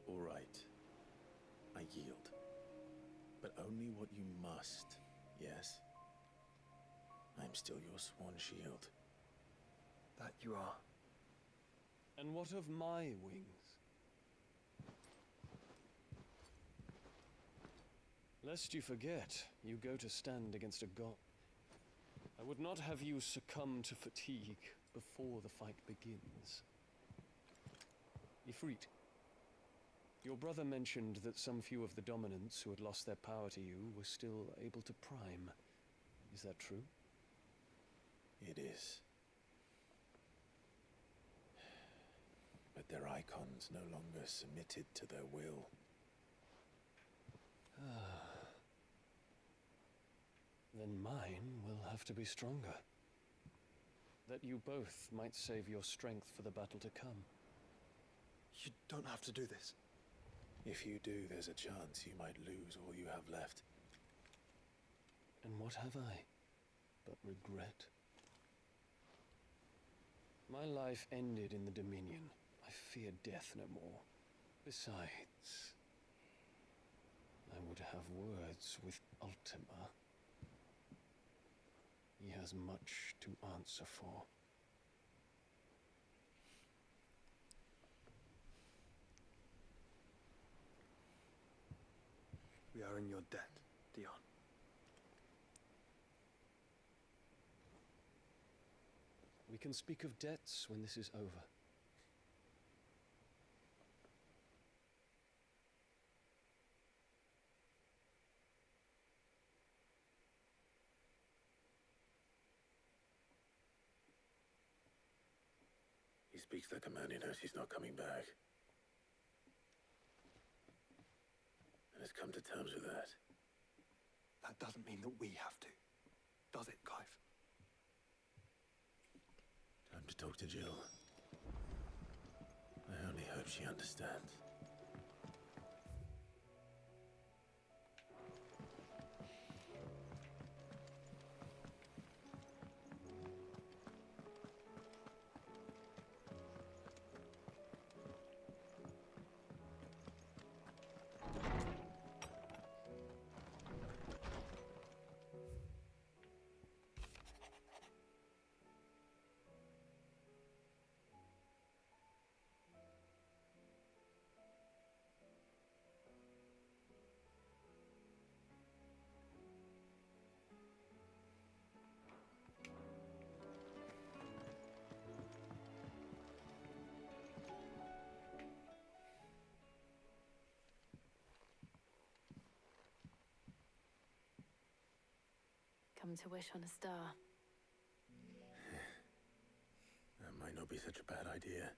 All right. I yield. But only what you must, yes? I'm still your swan shield. That you are. And what of my wings? Lest you forget, you go to stand against a god. I would not have you succumb to fatigue before the fight begins. Ifrit, Your brother mentioned that some few of the dominants who had lost their power to you were still able to prime. Is that true? It is. But their icons no longer submitted to their will. Then mine will have to be stronger. That you both might save your strength for the battle to come. You don't have to do this. If you do, there's a chance you might lose all you have left. And what have I but regret? My life ended in the Dominion. I fear death no more. Besides, I would have words with Ultima. He has much to answer for. We are in your debt, Dion. We can speak of debts when this is over. He speaks like a man who knows he's not coming back. And has come to terms with that. That doesn't mean that we have to, does it, Clive? Time to talk to Jill. I only hope she understands. Come to wish on a star. That might not be such a bad idea.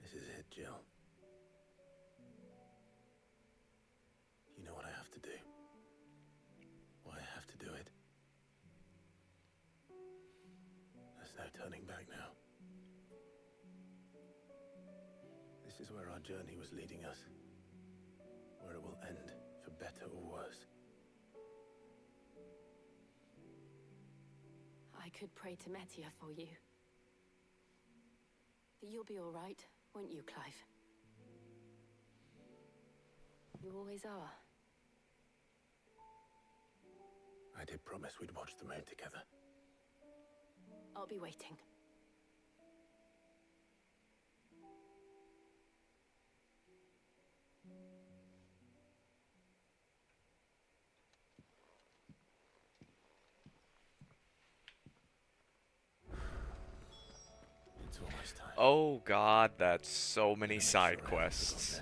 This is it, Jill. You know what I have to do. Why I have to do it. There's no turning back now. This is where our journey was leading us. Where it will end, for better or worse. I could pray to Metia for you. But you'll be all right, won't you, Clive? You always are. I did promise we'd watch the moon together. I'll be waiting. It's almost time. Oh god, that's so many side quests.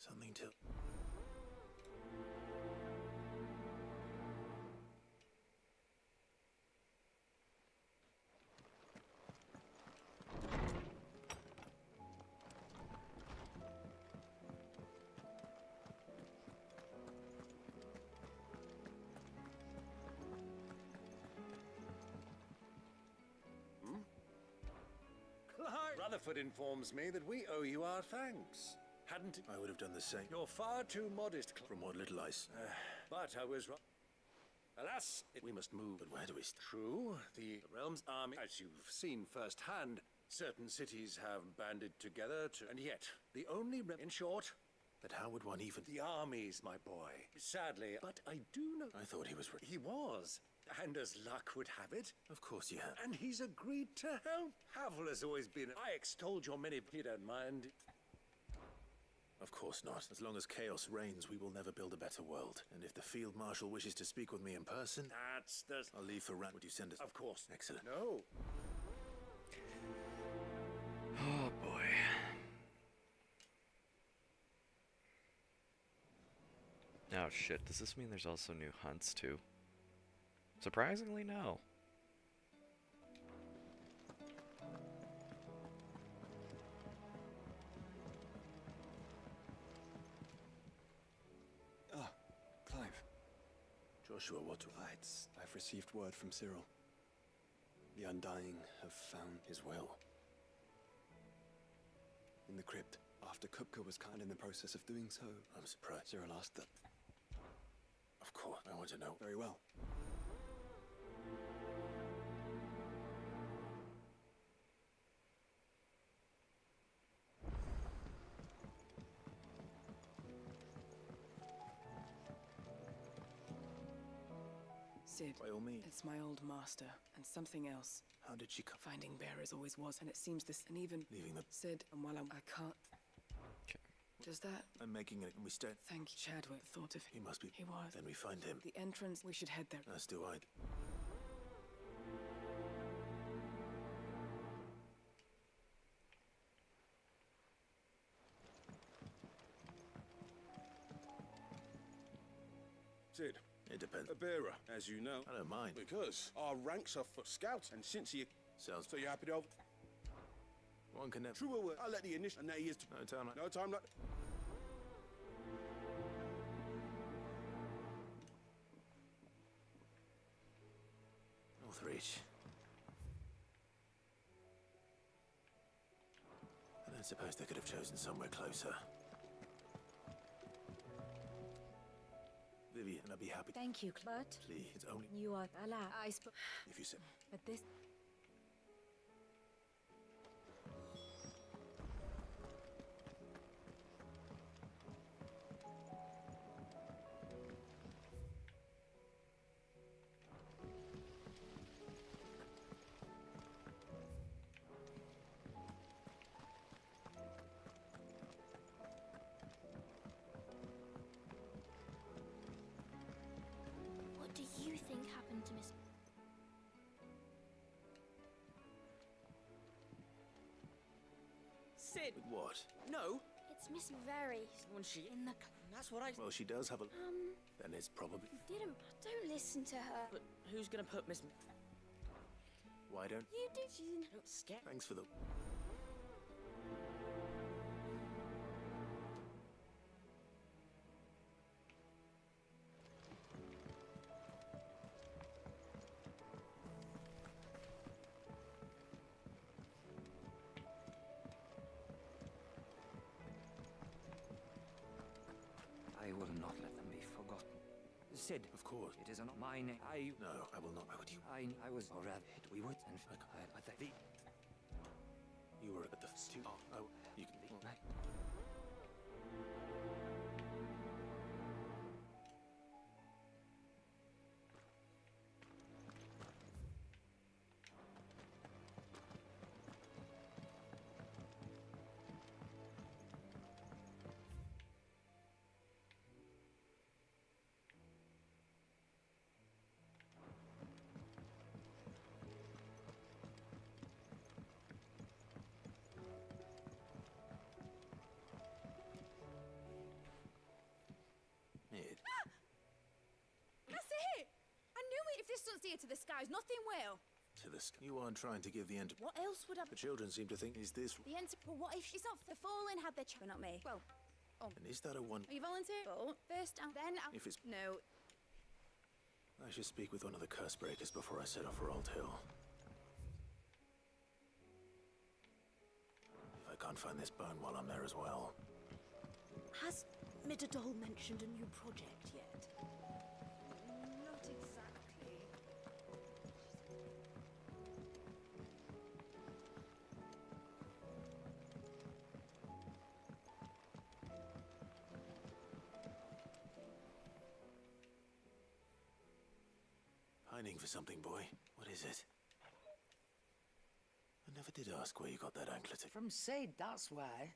Something to... Clive! Rutherford informs me that we owe you our thanks. Hadn't it? I would have done the same. You're far too modest, From what little I... but I was wrong. Alas, we must move. But where do we start? True, the realm's army, as you've seen firsthand, Certain cities have banded together to... And yet, the only... In short... But how would one even... The armies, my boy. Sadly, but I do know... I thought he was... He was. And as luck would have it... Of course you have. And he's agreed to help. Havel has always been... I extolled your many... You don't mind... Of course not. As long as chaos reigns, we will never build a better world. And if the Field Marshal wishes to speak with me in person... That's the... I'll leave for Would you send us... Of course. Excellent. No. Oh, boy. Oh, shit. Does this mean there's also new hunts, too? Surprisingly, no. Clive. Joshua, what? I've received word from Cyril. The Undying have found his will. In the crypt, after Kupka was kind in the process of doing so. I'm surprised. Cyril asked that. Of course, I want to know. Very well. Cid, by all means. It's my old master, and something else. How did she come? Finding bearers always was, and it seems this, and even leaving the Cid. And while I can't. Does that? I'm making it, and we stay. Thank you, Chadwick. Thought of He must be. He was. Then we find him. The entrance. We should head there. As do I. Cid. It depends. A bearer, as you know. I don't mind. Because our ranks are for scouts, and since he... Sounds... So you happy to... One can never... True, I'll let the initial... And there he is... No time like... No time like... Northreach. I don't suppose they could have chosen somewhere closer. Vivian, I'd be happy. Thank you, but Please, it's only... you are allowed. I suppose. If you said... But this... What do you think happened to Miss... Cid! With what? No! It's Miss Very. When she... In the... That's what I... Well, she does have a... Then it's probably... Didn't... Don't listen to her. But who's gonna put Miss... Why don't... You did. She's... Don't scare... Thanks for the... I will not let them be forgotten. Cid. Of course. It is not my name. No, I will not. Why would you? I was... Or rather, we would... And... You were at the... Oh, you can... That's it! I knew it! If this doesn't steer to the skies, nothing will. To the sky. You aren't trying to give the end... What else would I... The children seem to think, is this... The enter... But what if she's not... The Fallen had their but not me. Well... Oh. And is that a one... Are you volunteer? But first, then... If it's... No. I should speak with one of the curse breakers before I set off for Old Hill. If I can't find this bone while I'm there as well. Has Midadol mentioned a new project yet? Not exactly. pining for something, boy. What is it? I never did ask where you got that anklet. From Sid, that's why.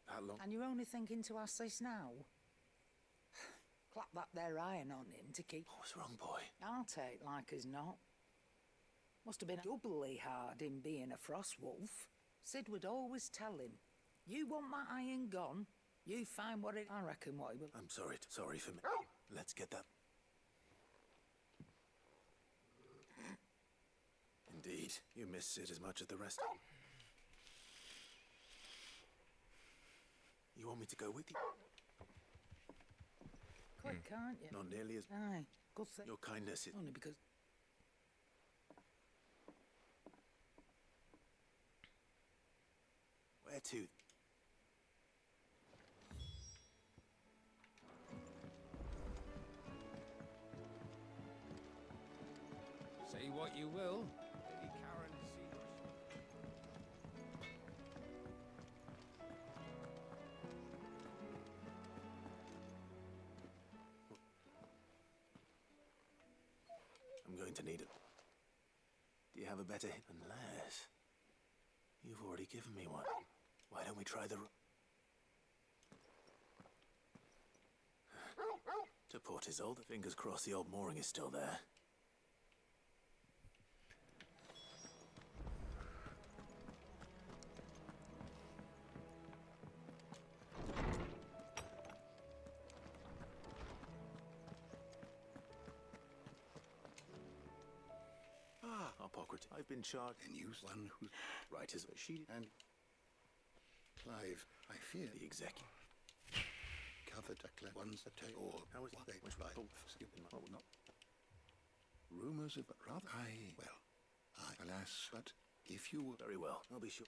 That long? And you're only thinking to ask this now? Clap that there iron on him to keep... What was wrong, boy? I'll take like as not. Must have been doubly hard in being a frost wolf. Sid would always tell him, you want that iron gone, you find what it... I reckon what he will... I'm sorry. Sorry for me. Let's get that. Indeed, you miss Sid as much as the rest. You want me to go with you? Quick, can't you? Not nearly as... Aye, good thing. Your kindness is... Only because... Where to? Say what you will. Lady Karen I'm going to need it. Do you have a better hit? Unless... You've already given me one. Why don't we try the... To Port Isolde. Fingers crossed the old mooring is still there. Ah, Hippocrates. I've been charged. Then use one who's Right as she and Clive, I fear the executive. covered a clear ones that take all. How is they which right? Not rumors of, but rather alas, but if you will, Very well. I'll be sure.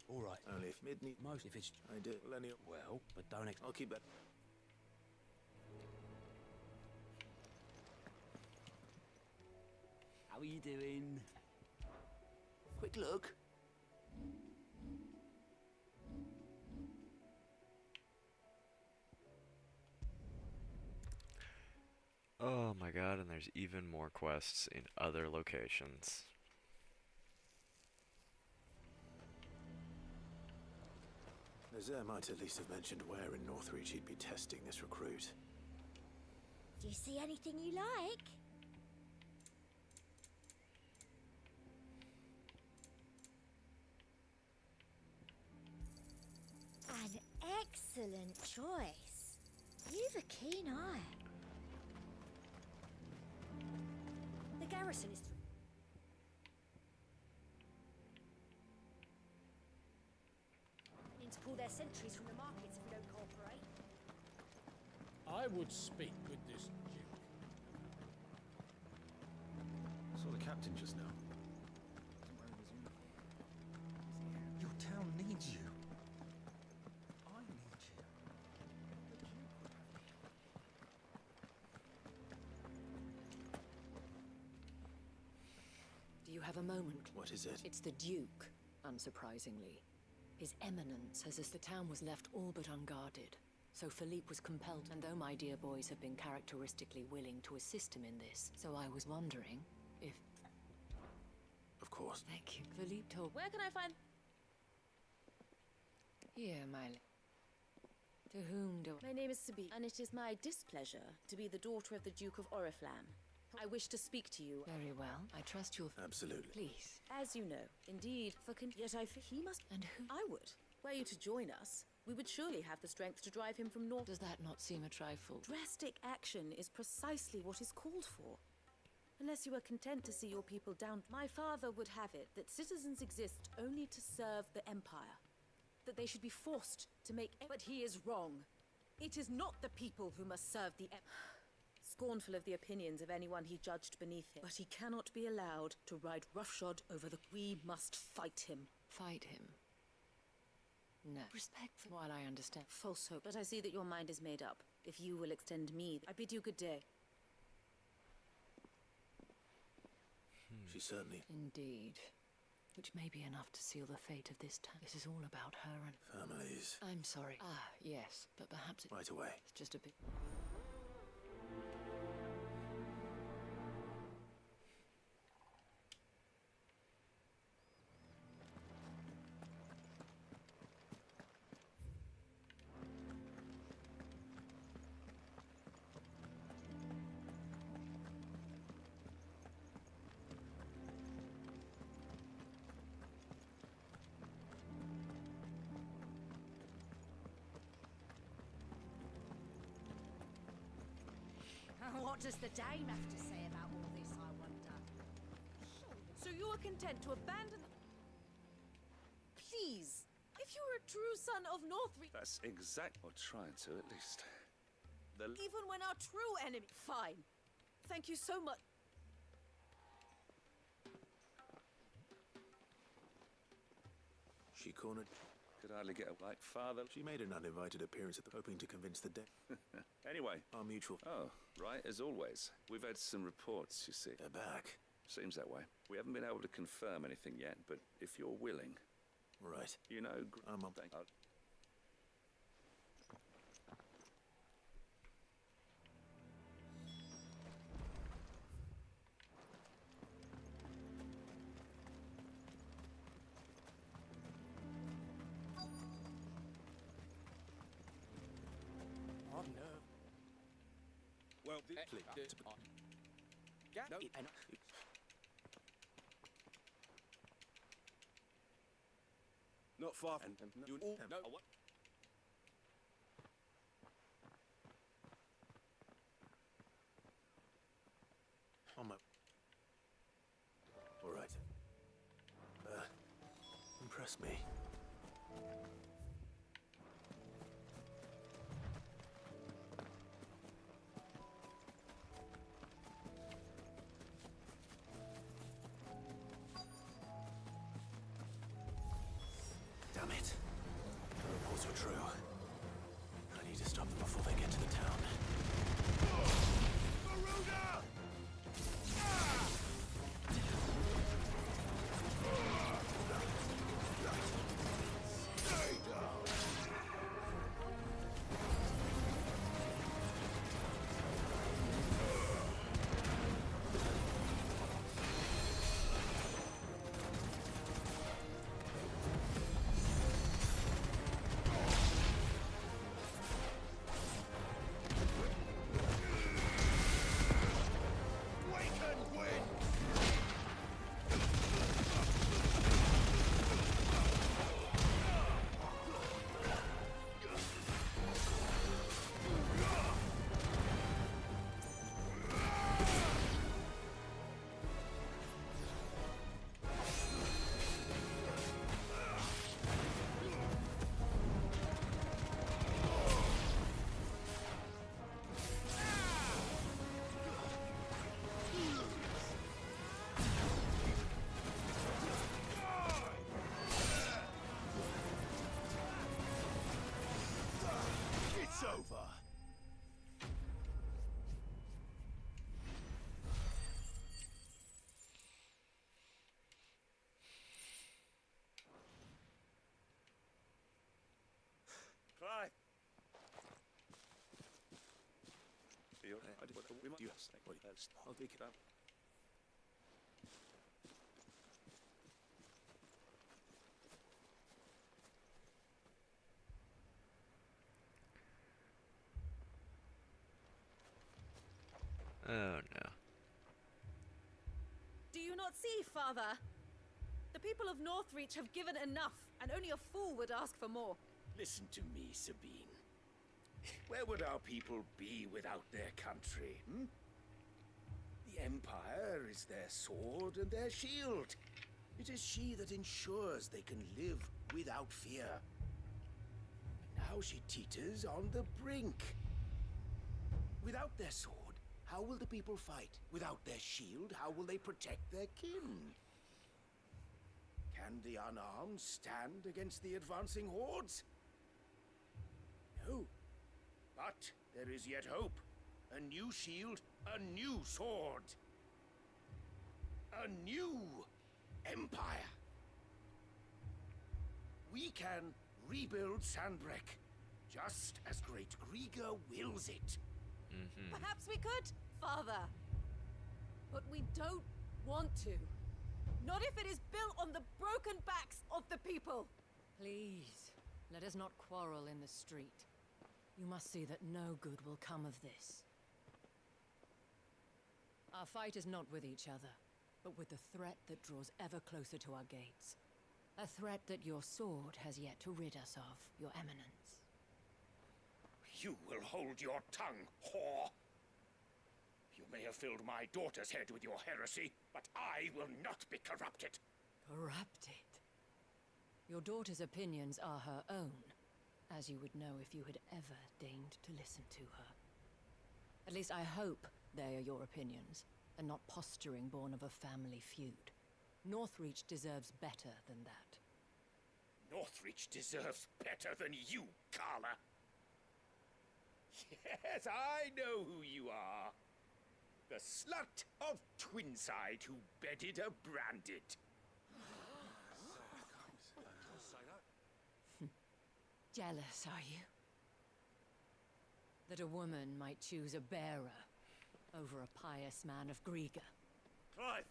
All right. Only if midnight. Most if it's... I do. Well, Well, but don't... I'll keep that. How are you doing? Quick look. Oh my god, and there's even more quests in other locations. Nazaire might at least have mentioned where in Northreach he'd be testing this recruit. Do you see anything you like? An excellent choice. You've a keen eye. The garrison is... to pull their sentries from the markets if we don't cooperate. I would speak with this Duke. Saw the captain just now. Your town needs you. I need you. Do you have a moment? What is it? It's the Duke, unsurprisingly. His Eminence says as the town was left all but unguarded, so Philippe was compelled, and though my dear boys have been characteristically willing to assist him in this, so I was wondering if... Of course. Thank you. Philippe told... Where can I find... Here, my... To whom do... My name is Sabine, and it is my displeasure to be the daughter of the Duke of Oriflamme. I wish to speak to you. Very well. I trust you'll... Absolutely. Please. As you know, indeed, yet I fear he must... And who... I would. Were you to join us, we would surely have the strength to drive him from north... Does that not seem a trifle? Drastic action is precisely what is called for. Unless you are content to see your people down... My father would have it that citizens exist only to serve the Empire. That they should be forced to make... But he is wrong. It is not the people who must serve the scornful of the opinions of anyone he judged beneath him. But he cannot be allowed to ride roughshod over the... We must fight him. Fight him? No. Respect while I understand. False hope. But I see that your mind is made up. If you will extend me, I bid you good day. She certainly... Indeed. Which may be enough to seal the fate of this town. This is all about her and... Families. I'm sorry. Ah, yes. But perhaps Right away. It's just a bit... What does the dame have to say about all this, I wonder? So you are content to abandon... Please, if you are a true son of Northreach... That's exact... Or trying to, at least. Even when our true enemy... Fine. Thank you so much. She cornered... Could hardly get a white father. She made an uninvited appearance at the... hoping to convince the dead. Anyway. Our mutual... Oh, right, as always. We've had some reports, you see. They're back. Seems that way. We haven't been able to confirm anything yet, but if you're willing... Right. You know... I'm on... Oh no. Well, No, not far. And you all no. on my... All right. Impress me. Damn it. The reports were true. I need to stop them before they get to the town. Garuda! Stay down! It's over. Clive! We might... I'll take it out. Oh no. Do you not see, Father? The people of Northreach have given enough, and only a fool would ask for more. Listen to me, Sabine. Where would our people be without their country, hmm? The Empire is their sword and their shield. It is she that ensures they can live without fear. Now how she teeters on the brink. Without their sword, how will the people fight? Without their shield, how will they protect their kin? Can the unarmed stand against the advancing hordes? No. But there is yet hope. A new shield, a new sword. A new empire. We can rebuild Sandbreck, just as Great Grieger wills it. Perhaps we could, Father. But we don't want to. Not if it is built on the broken backs of the people. Please, let us not quarrel in the street. You must see that no good will come of this. Our fight is not with each other, but with the threat that draws ever closer to our gates. A threat that your sword has yet to rid us of, Your Eminence. You will hold your tongue, whore. You may have filled my daughter's head with your heresy, but I will not be corrupted. Corrupted? Your daughter's opinions are her own, as you would know if you had ever deigned to listen to her. At least I hope they are your opinions, and not posturing born of a family feud. Northreach deserves better than that. Northreach deserves better than you, Carla. Yes, I know who you are. The slut of Twinside who bedded a Branded. Jealous, are you? That a woman might choose a bearer over a pious man of Grieger. Clive!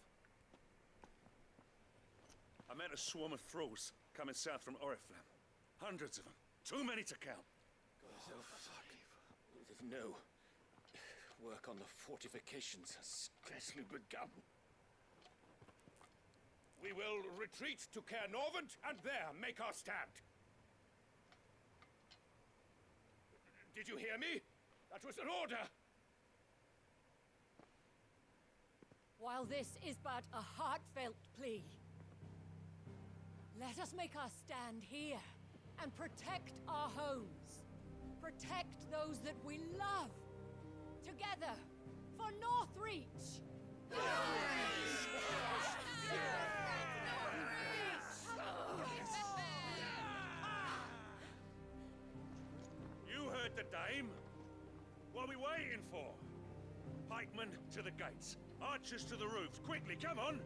I met a swarm of thralls coming south from Oriflamme. Hundreds of them. Too many to count. No. Work on the fortifications has scarcely begun. We will retreat to Caernarvon and there make our stand. Did you hear me? That was an order. While this is but a heartfelt plea, let us make our stand here and protect our homes. Protect those that we love. Together, for Northreach! You heard the dame. What are we waiting for? Pikemen to the gates. Archers to the roofs. Quickly, come on!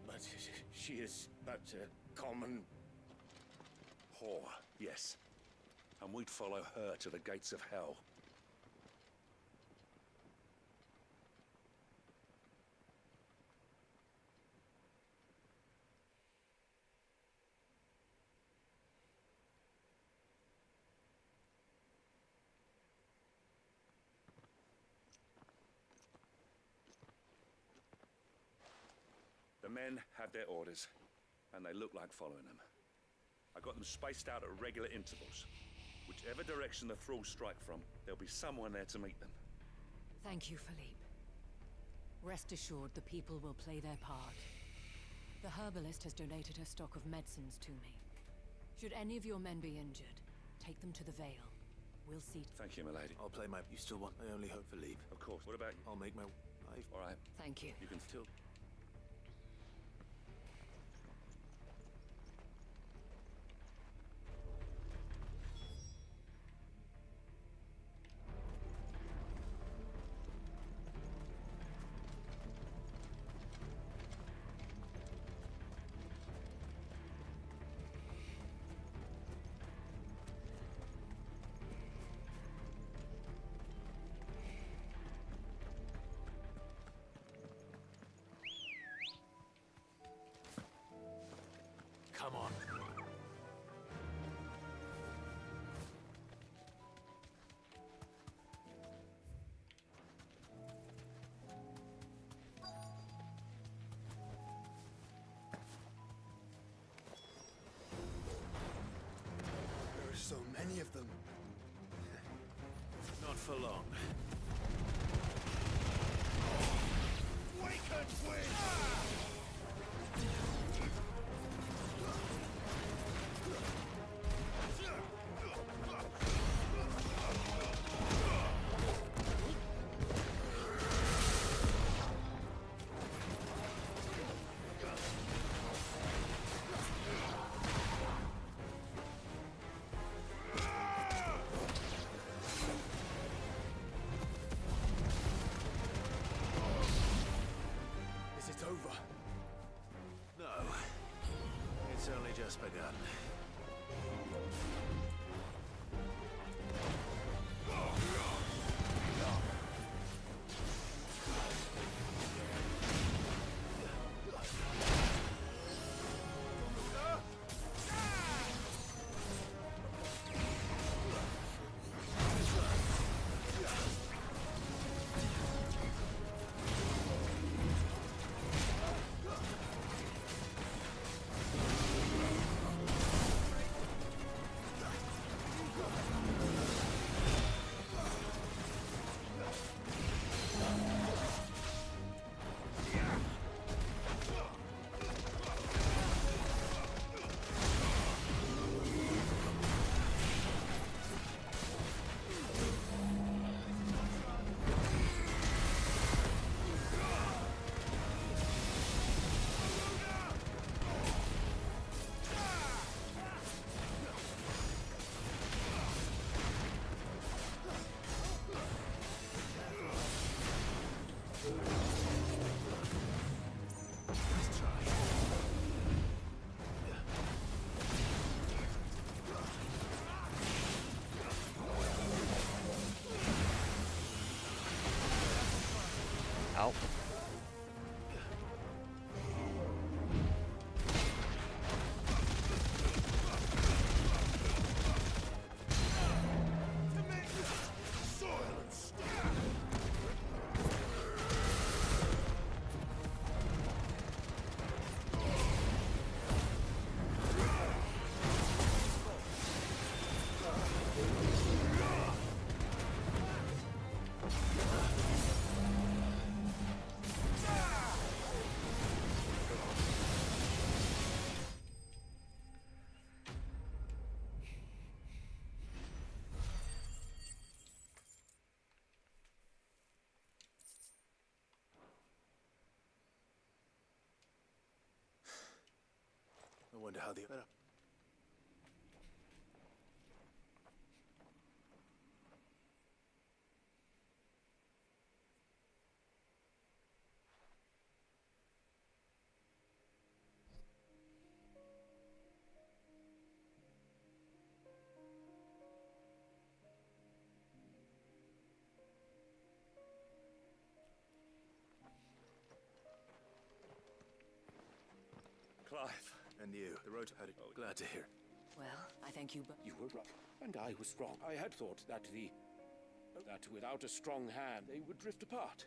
But she is but a common whore, yes. And we'd follow her to the gates of hell. The men have their orders, and they look like following them. I got them spaced out at regular intervals. Whichever direction the thralls strike from, there'll be someone there to meet them. Thank you, Philippe. Rest assured, the people will play their part. The herbalist has donated her stock of medicines to me. Should any of your men be injured, take them to the Vale. We'll see. Thank you, milady. I'll play my... You still want my only hope for leave? Of course. What about you? I'll make my life. All right. Thank you. You can still... Come on. There are so many of them. Not for long. Waken wind! just begun. Ow. I wonder how the... Clive. And you, the road to Harry. Oh, glad to hear. Well, I thank you, but You were right, and I was wrong. I had thought that that without a strong hand, they would drift apart.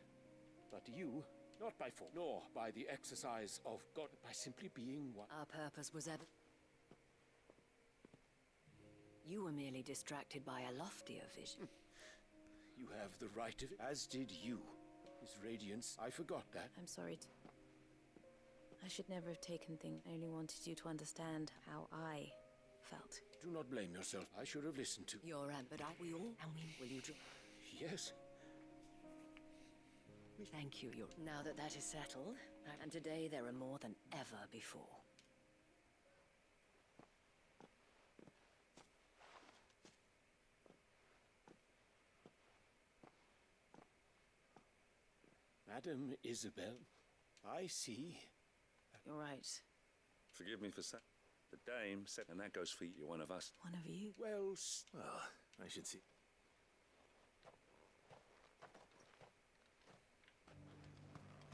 But you, not by force, nor by the exercise of God, by simply being one. our purpose was ever. You were merely distracted by a loftier vision. You have the right of it, as did you. His radiance, I forgot that. I'm sorry. I should never have taken things. I only wanted you to understand how I felt. Do not blame yourself. I should have listened to Your aunt, but we all, and we will you. Yes. Thank you. Now that that is settled, and today there are more than ever before. Madam Isabel, I see. You're right. Forgive me for saying. The dame said, and that goes for you, one of us. One of you? Well, I should see.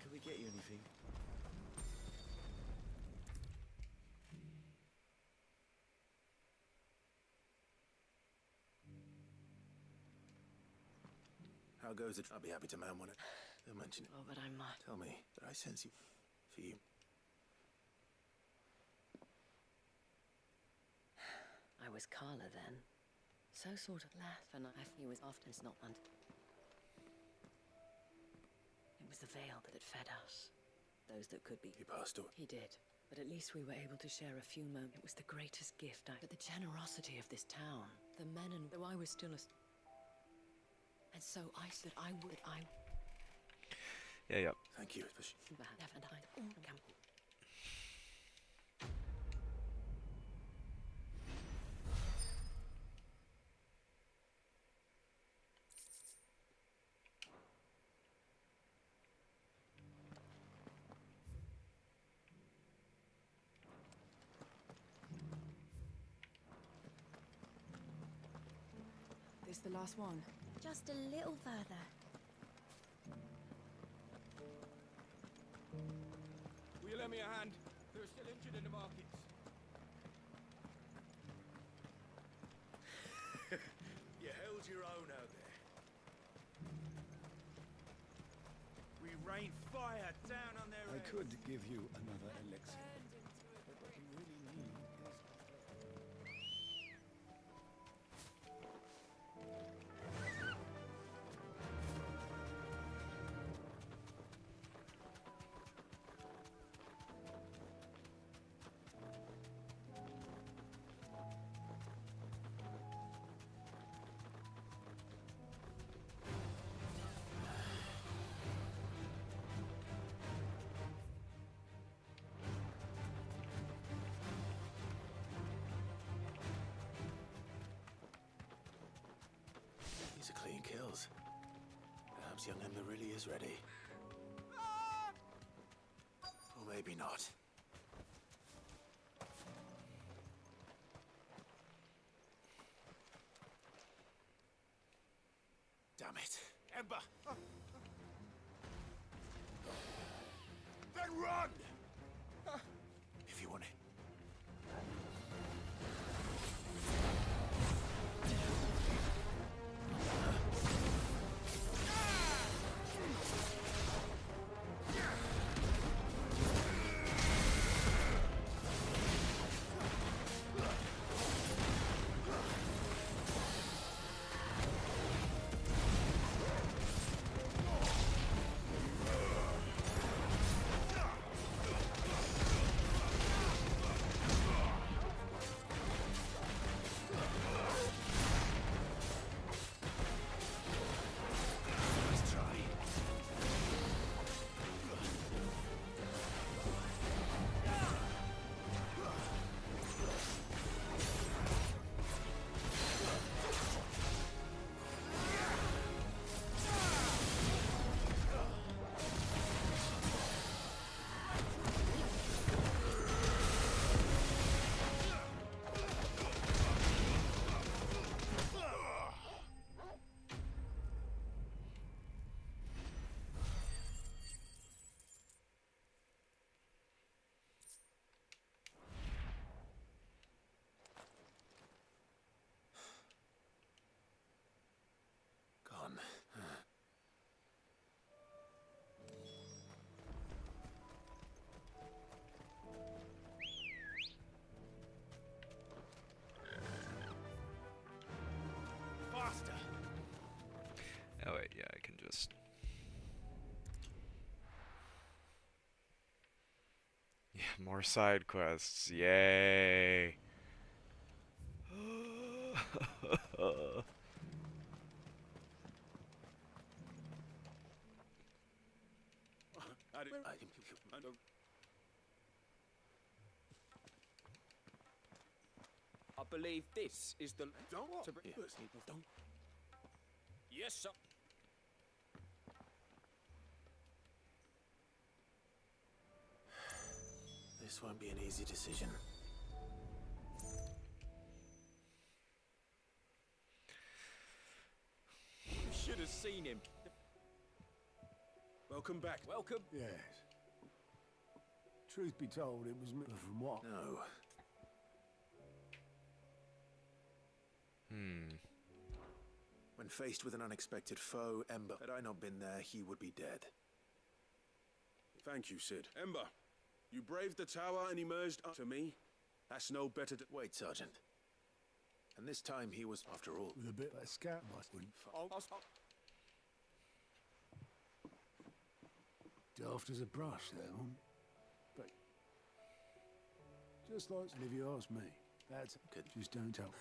Can we get you anything? How goes it? I'll be happy to man one. They'll mention it. Oh, but I might. Tell me that I sense you. For you. I was Carla then. So sort of laugh, and he was often not one. It was the veil that fed us. Those that could be. He passed away. He did. But at least we were able to share a few moments. It was the greatest gift But the generosity of this town. The men and... Though I was still a... And so I said I would... Yeah. Thank you. And I... the last one? Just a little further. Will you lend me a hand? They're still injured in the markets. You held your own out there. We rained fire down on their I heads. could give you another elixir. But what you really need is... These are clean kills. Perhaps young Ember really is ready. Or maybe not. Damn it. Ember! Then run! If you want it. Gone. Faster! Oh wait, yeah, I can just... Yeah, more side quests. Yay! I believe this is the... Don't what? To bring... Yes, don't. Yes, sir. This won't be an easy decision. You should have seen him. Welcome back. Welcome. Yes. Truth be told, it was from what? No. When faced with an unexpected foe, Ember, had I not been there, he would be dead. Thank you, Cid. Ember, you braved the tower and emerged up to me. That's no better than... Wait, Sergeant. And this time he was, after all... With a bit like a scout, wouldn't. Daft as a brush, that one. But just like, and if you ask me, that's good. Just don't tell.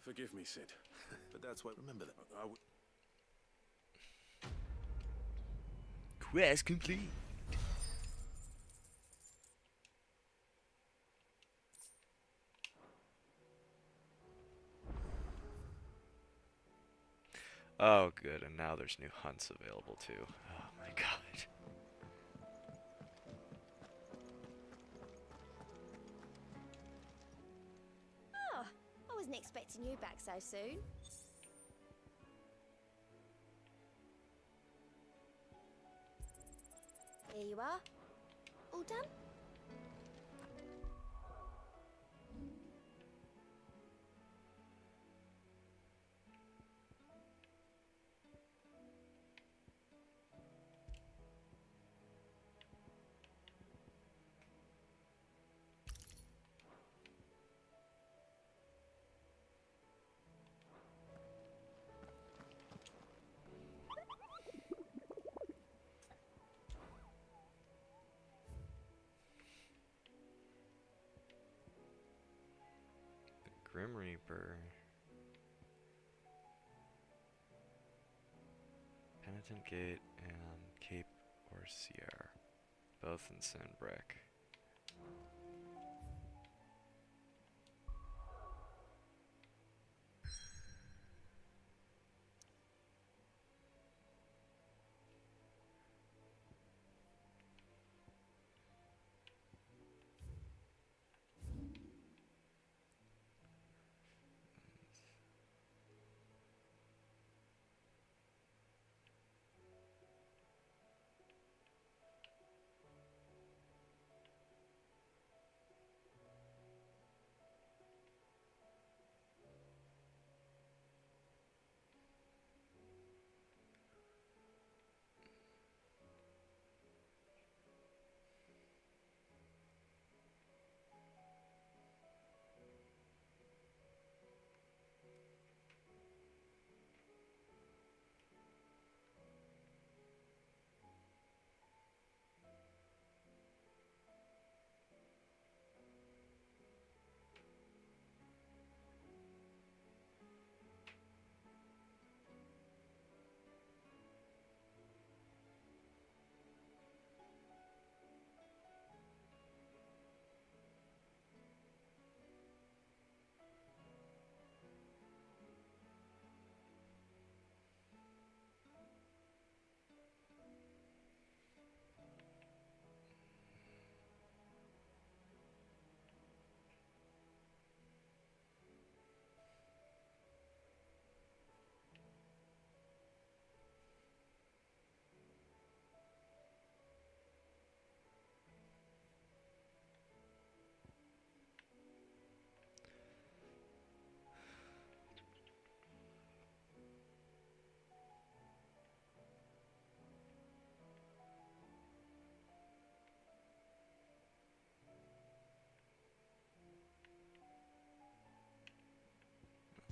Forgive me, Cid. But that's what... Remember that. Quest complete. Oh, good. And now there's new hunts available too. Oh my god. Wasn't expecting you back so soon. Here you are. All done? Grim Reaper. Penitent Gate and Cape Orsier. Both in Sinbrick.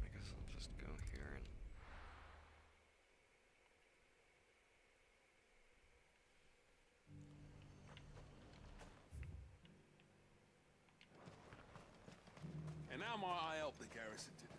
I guess I'll just go here and And how might I help the garrison today?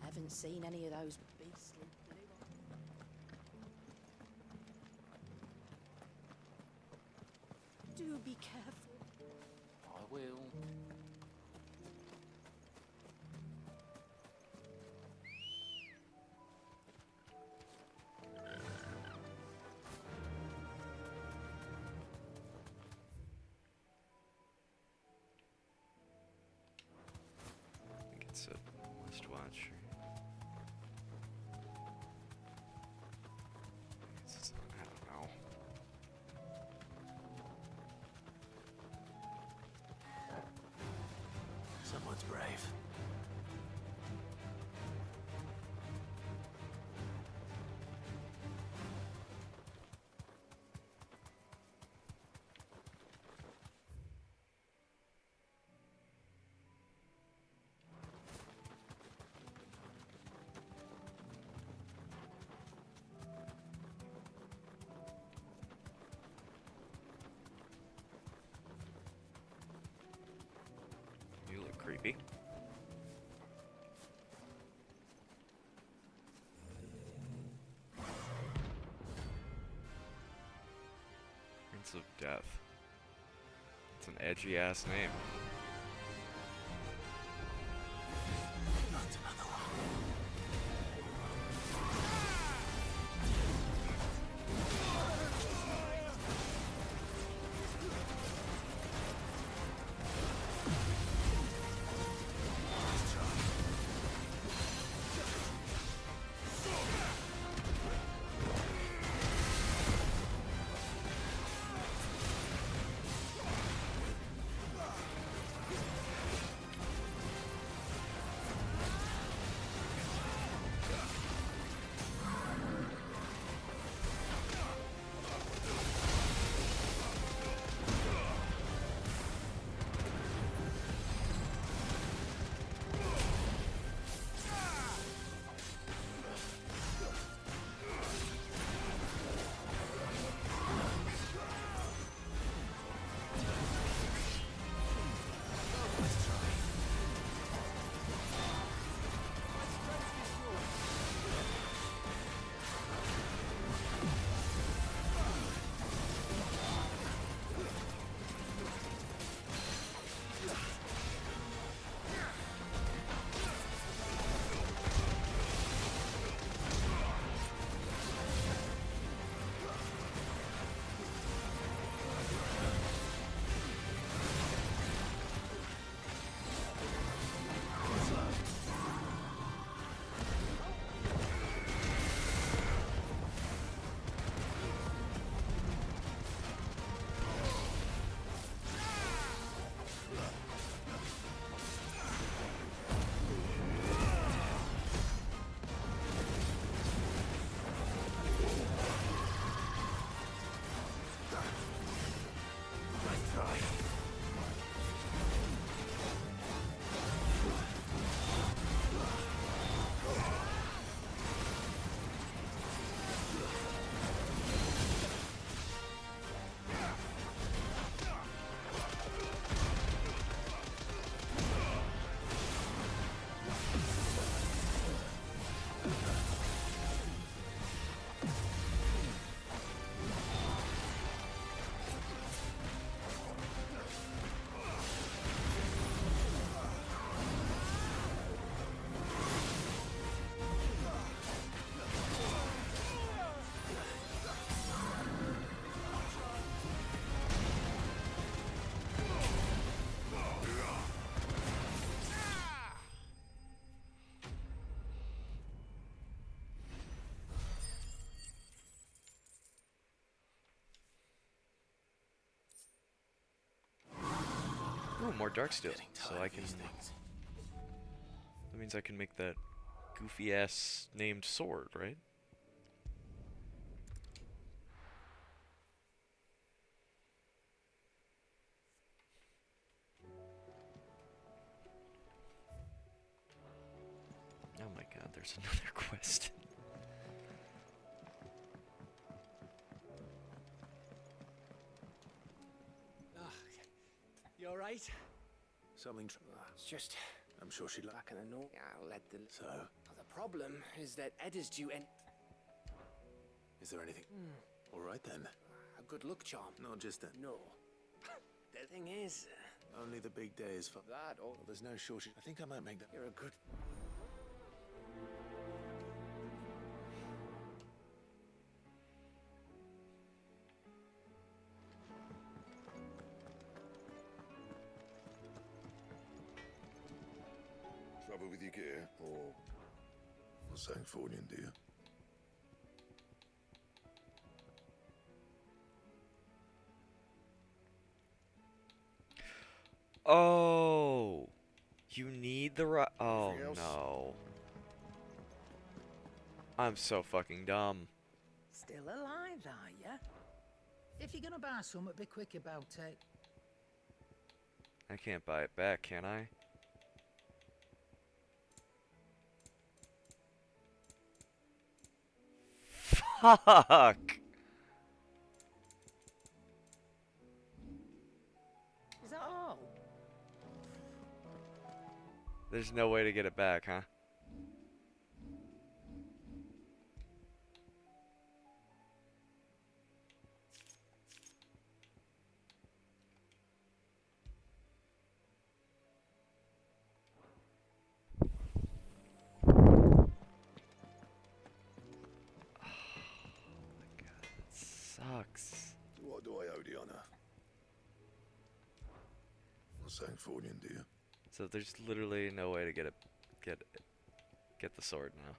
Haven't seen any of those beastly blue eyes. Do be careful. I will. I think it's a Westwatch. I don't know. Someone's brave. You look creepy. Prince of Death. It's an edgy ass name. Oh, more Darksteel, so I can... That means I can make that goofy-ass named sword, right? Oh my god, there's another quest. You alright? Something. It's just. I'm sure she'd back in the north. I'll let the. So. The problem is that Ed is due and. Is there anything? All right then. A good luck charm. Not just that. No. The thing is. Only the big day is for that or. Well, there's no shortage. I think I might make that. You're a good. Trouble with your gear, or Sanfordnian, do you? Oh, you need the oh no. I'm so fucking dumb. Still alive, are ya? If you're gonna buy something, be quick about it. I can't buy it back, can I? Fuck! Is that all? There's no way to get it back, huh? Sanktfordian, do you? So there's literally no way to get the sword now.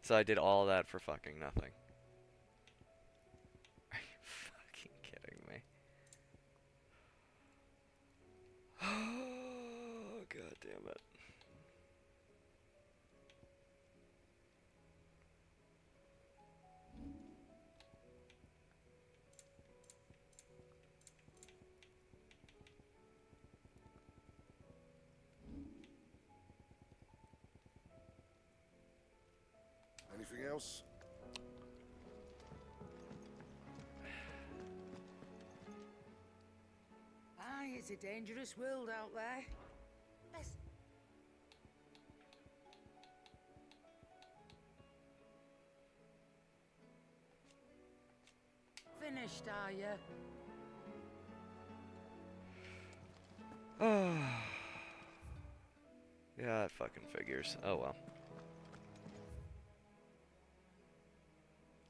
So I did all that for fucking nothing. Are you fucking kidding me? Oh, god damn it. Anything else? Aye, it's a dangerous world out there. Finished, are you? Yeah, that fucking figures. Oh well.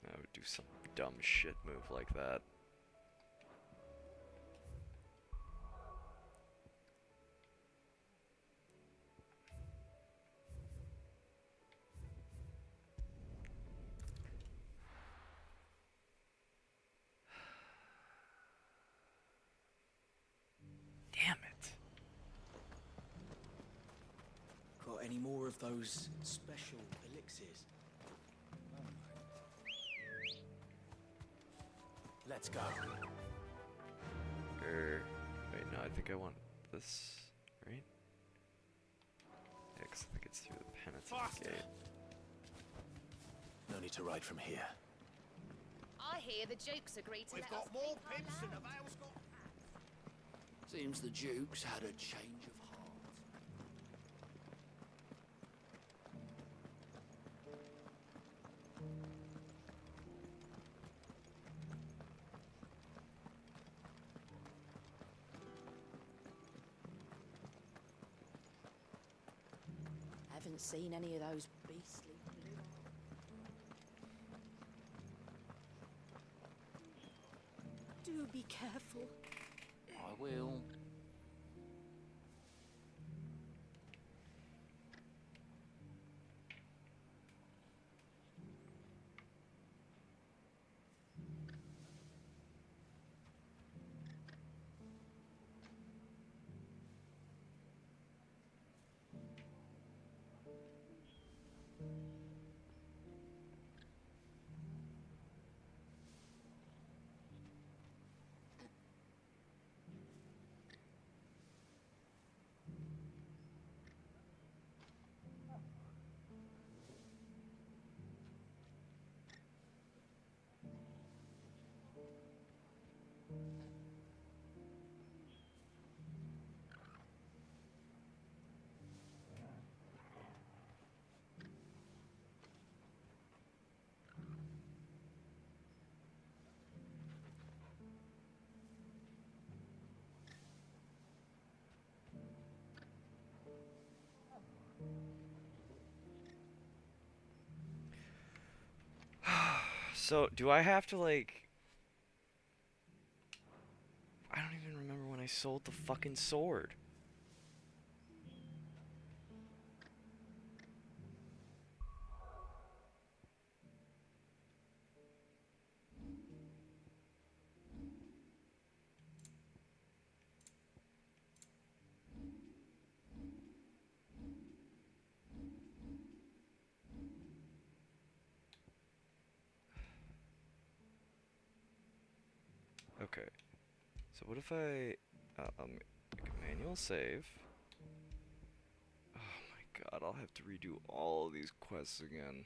I would do some dumb shit move like that. Damn it. Got any more of those special elixirs? Let's go. Wait, no, I think I want this, right? Yeah, 'cause I think it's through the Penitent Gate. No need to ride from here. I hear the Dukes agreed to We've let got us more keep our pimps than land. the Vale's got. Seems the Duke's had a change of heart. Haven't seen any of those beastly blue. Do be careful. I will. So, do I have to, like... I don't even remember when I sold the fucking sword. Okay, so what if I make a manual save? Oh my god, I'll have to redo all of these quests again.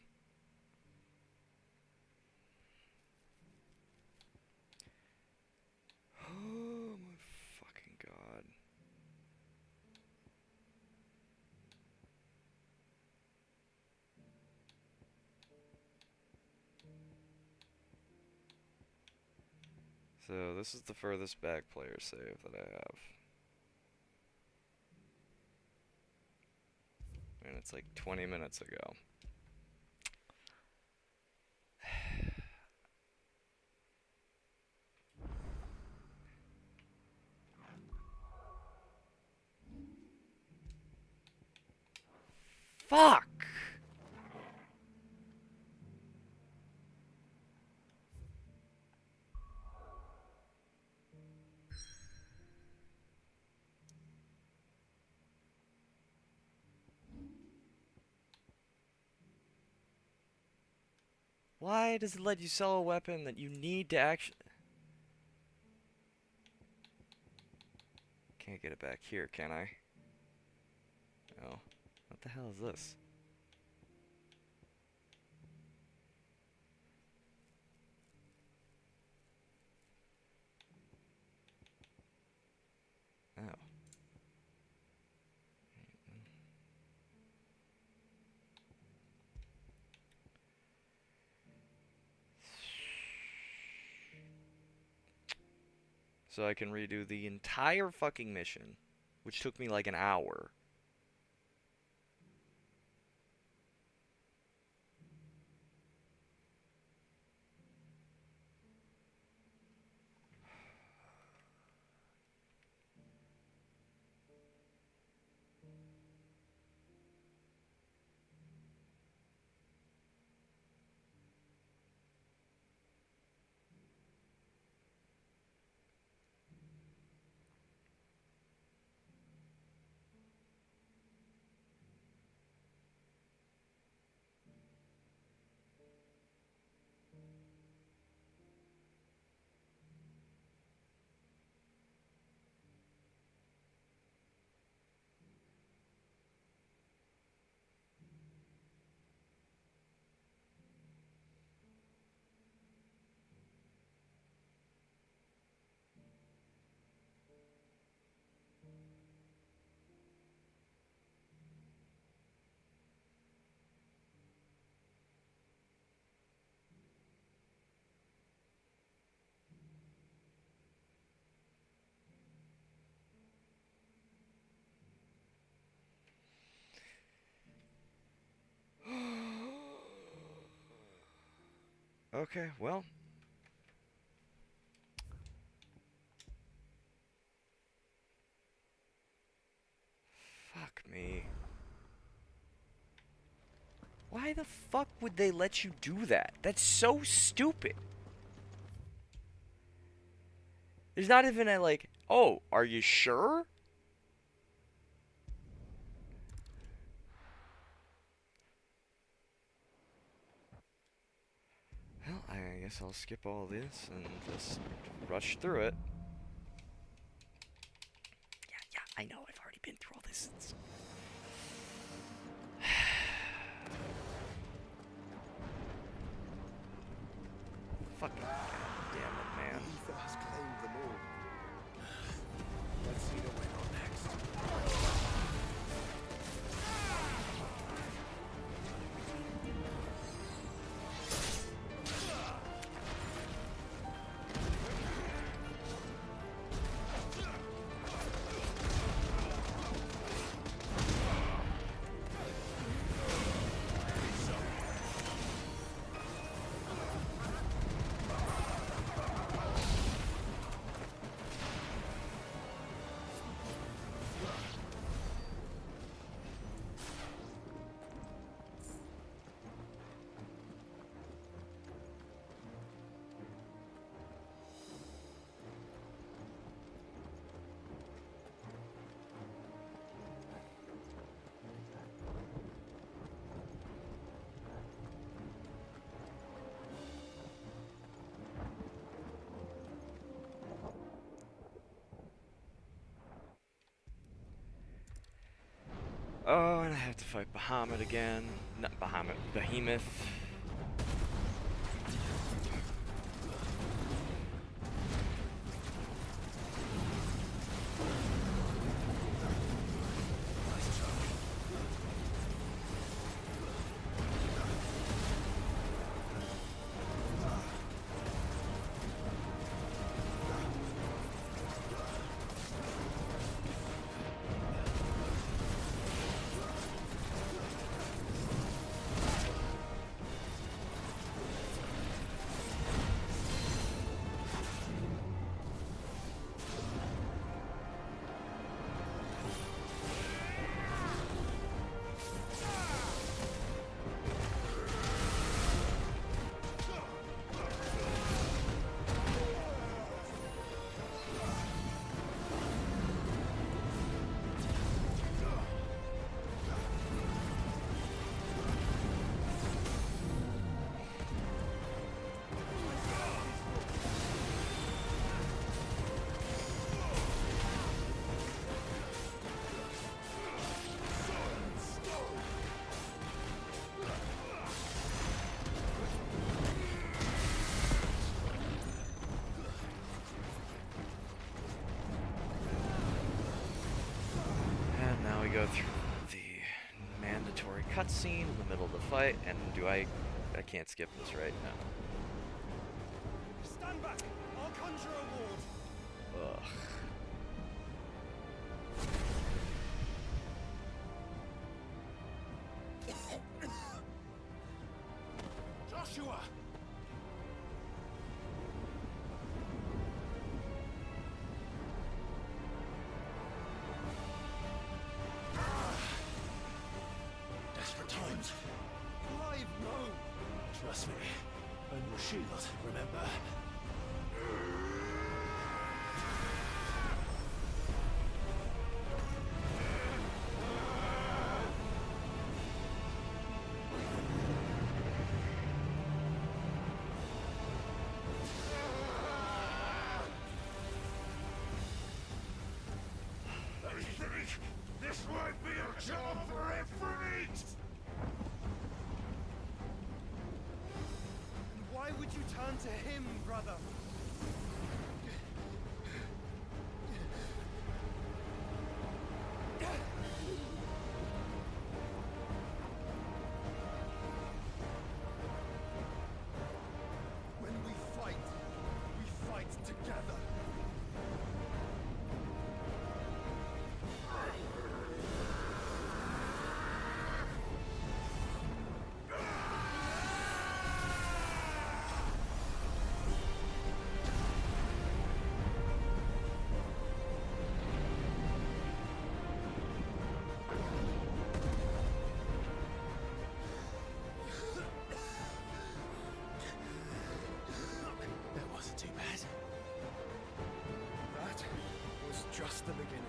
Oh my fucking god. So this is the furthest back player save that I have. And it's like 20 minutes ago. Fuck! Why does it let you sell a weapon that you need to actually... Can't get it back here, can I? No. What the hell is this? Oh. So I can redo the entire fucking mission, which took me like an hour. Okay, well. Fuck me. Why the fuck would they let you do that? That's so stupid. There's not even a like, oh, are you sure? Well, I guess I'll skip all this and just rush through it. Yeah, I know. I've already been through all this. Fucking goddamn it, man. Ether has claimed them all. Let's see the went on next. Oh, and I have to fight Bahamut again. Not Bahamut, Behemoth. cutscene in the middle of the fight, and do I can't skip this, right? No. Stand back! I'll conjure a ward! Ugh. Joshua! Desperate times. Clive, no! Trust me. Earn your shield, remember? I think this might be a job for Ifrit! Why would you turn to him, brother? When we fight together. That wasn't too bad. That was just the beginning.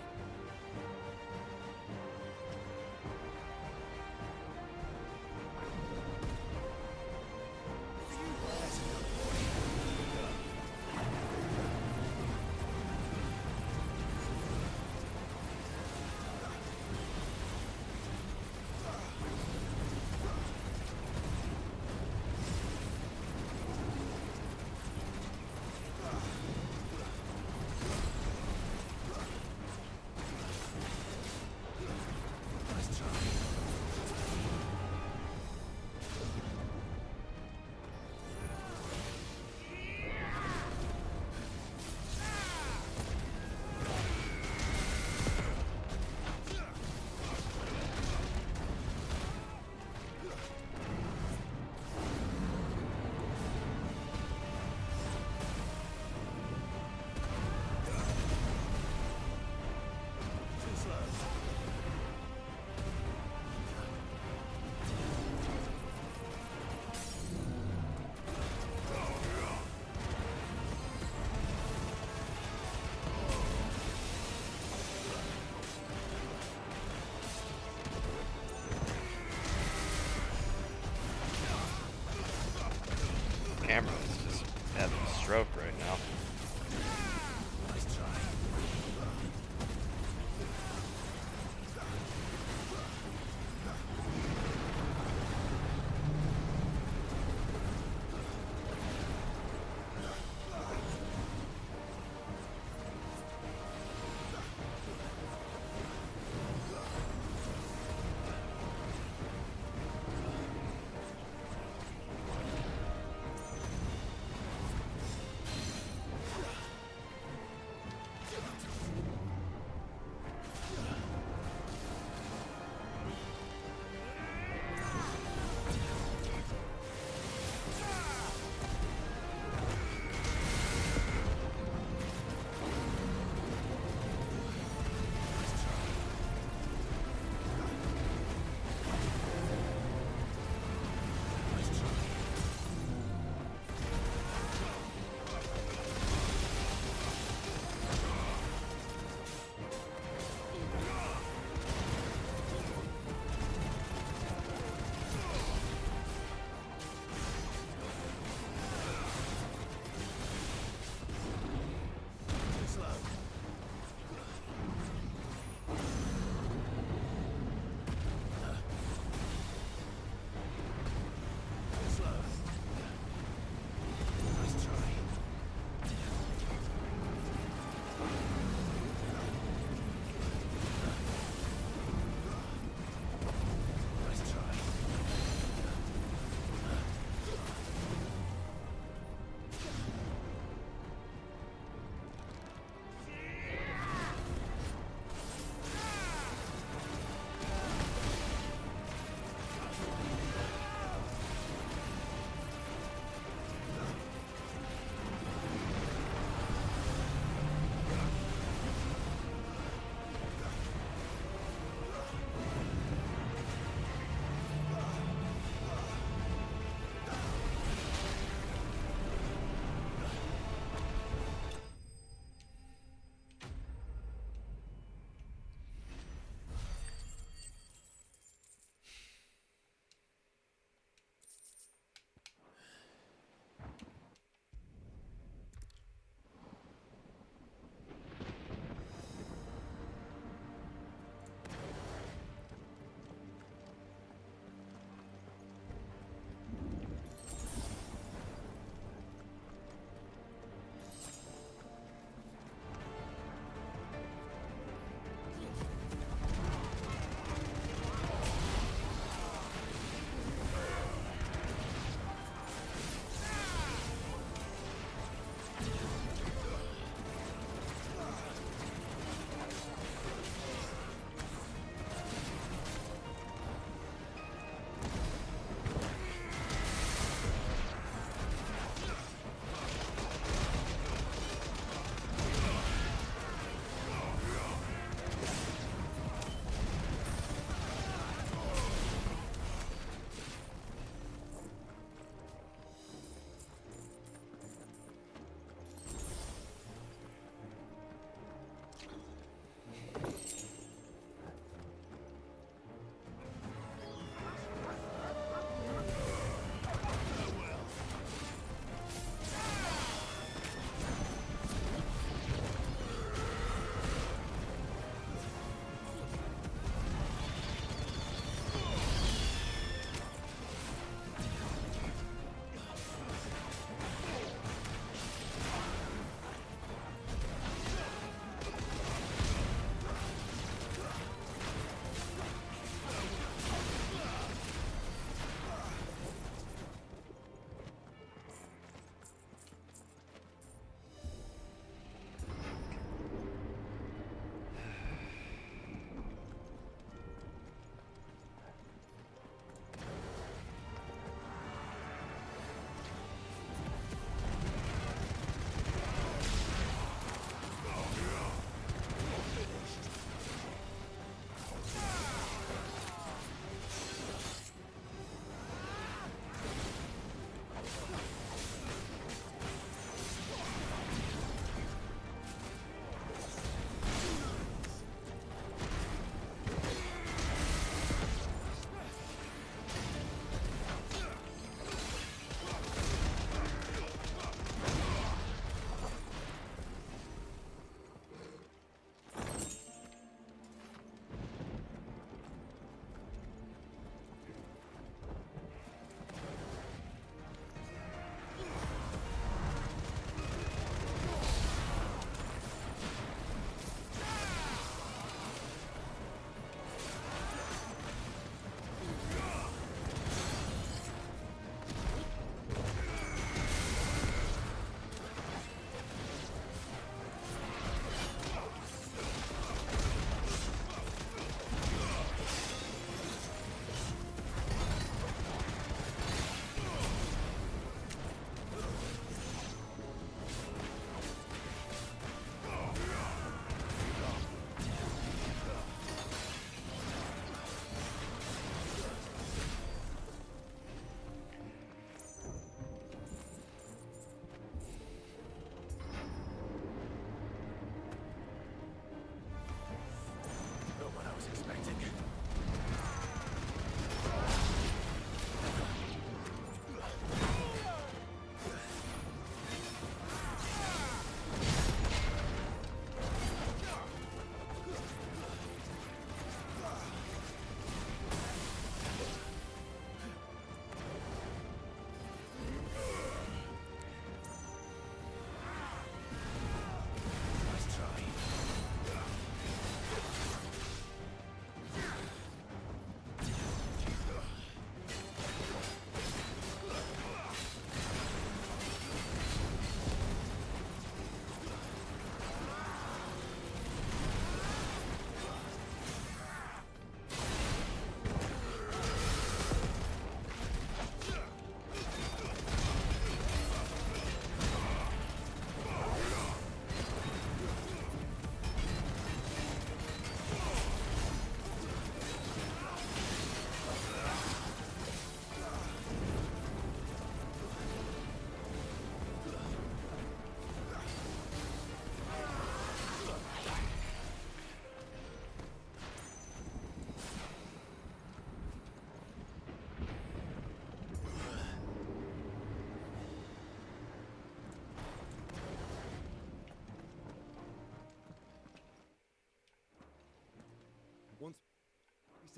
Camera is just having a stroke right now. Nice try.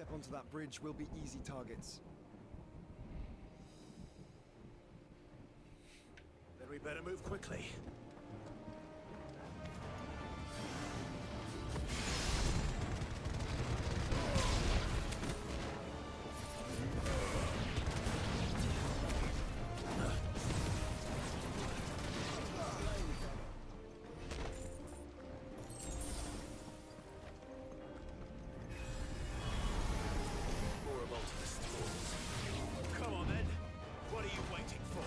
step onto that bridge, we'll be easy targets. Then we better move quickly. More of Ultimus tools. Come on then. What are you waiting for?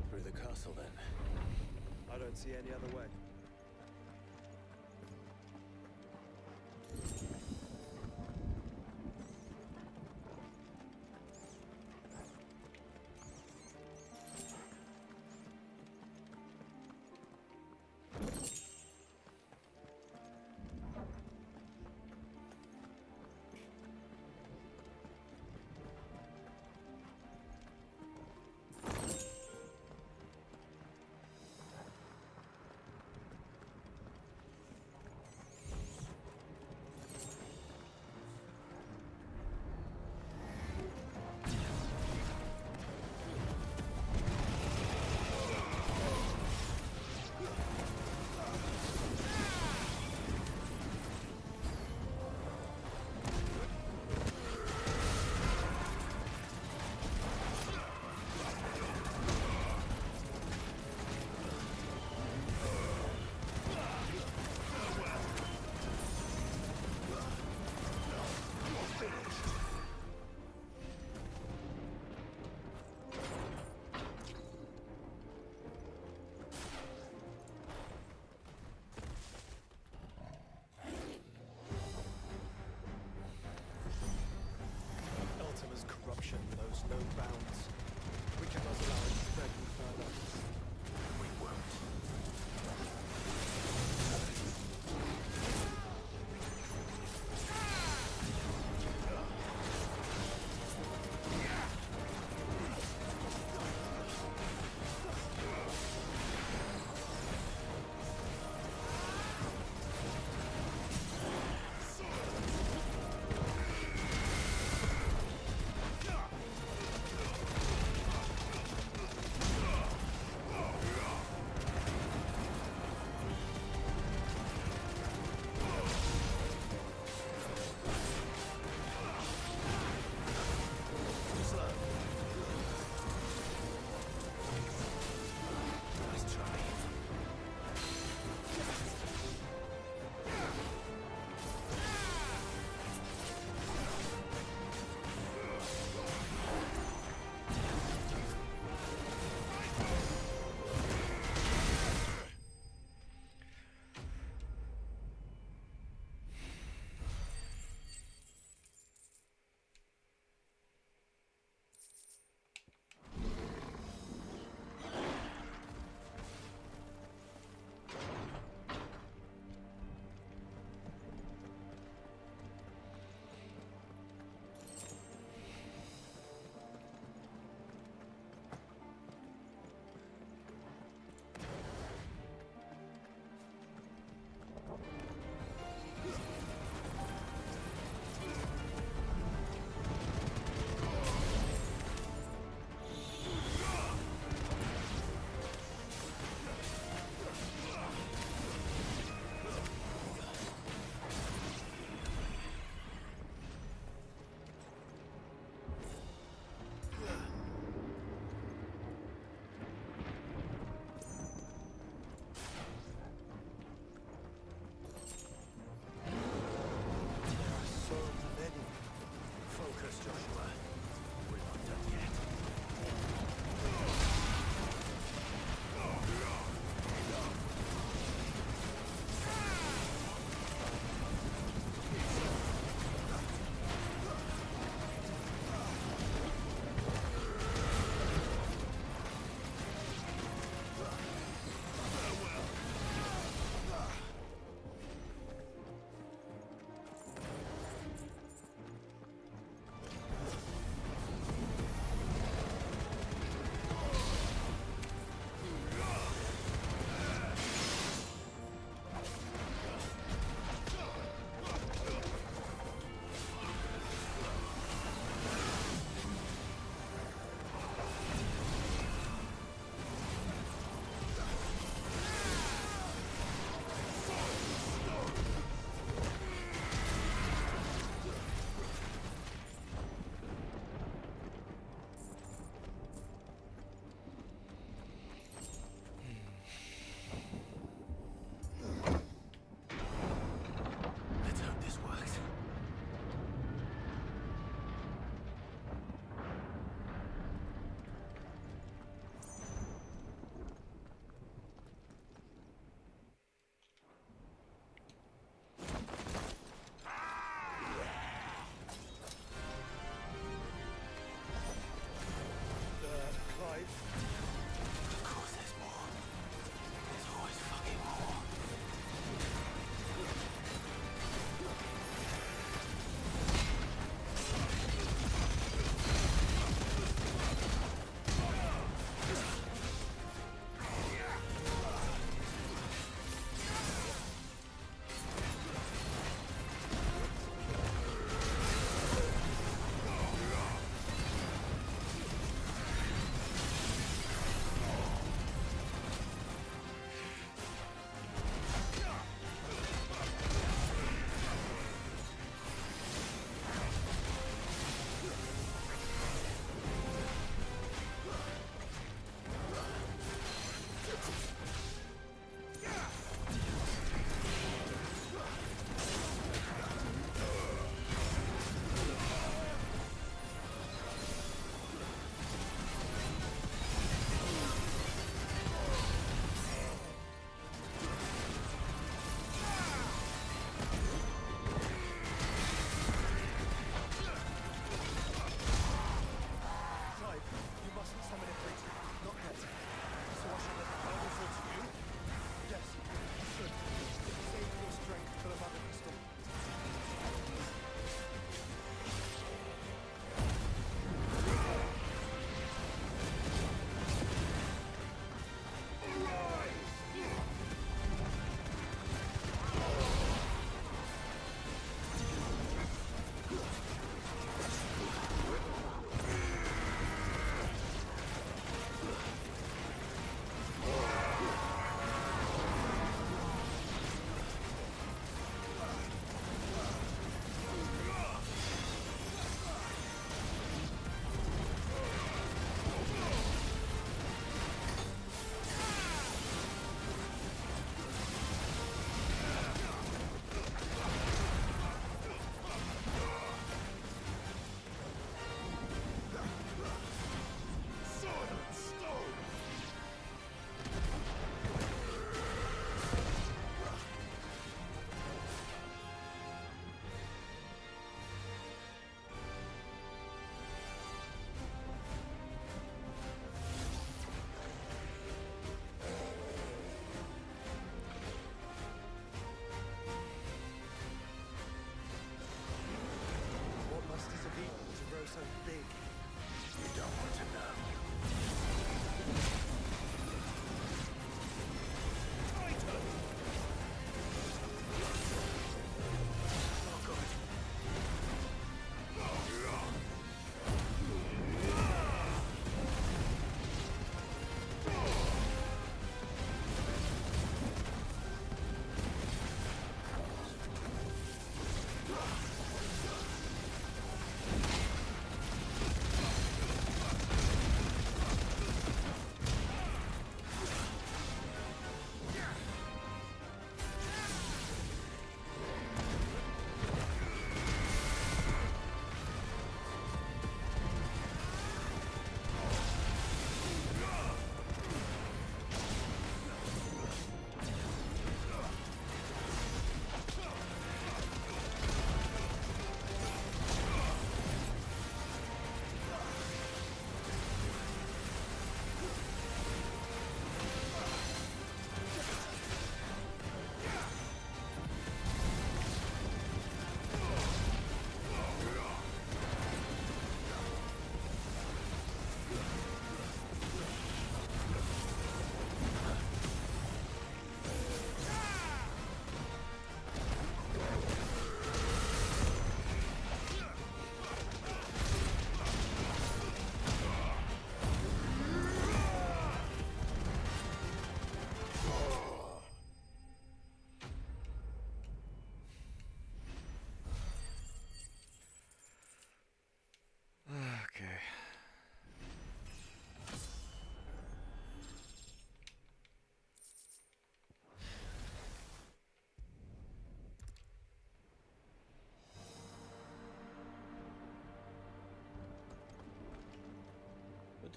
Through the castle then. I don't see any other way.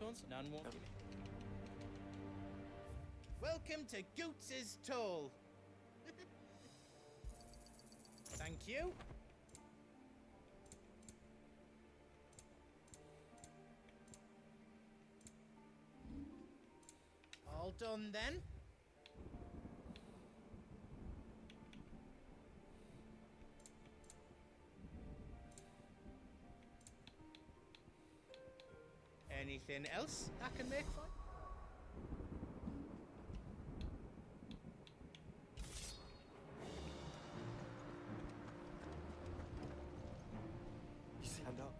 tones, none won't be. Welcome to Goots' Toll. Thank you. All done then. Anything else I can make for you? Stand up.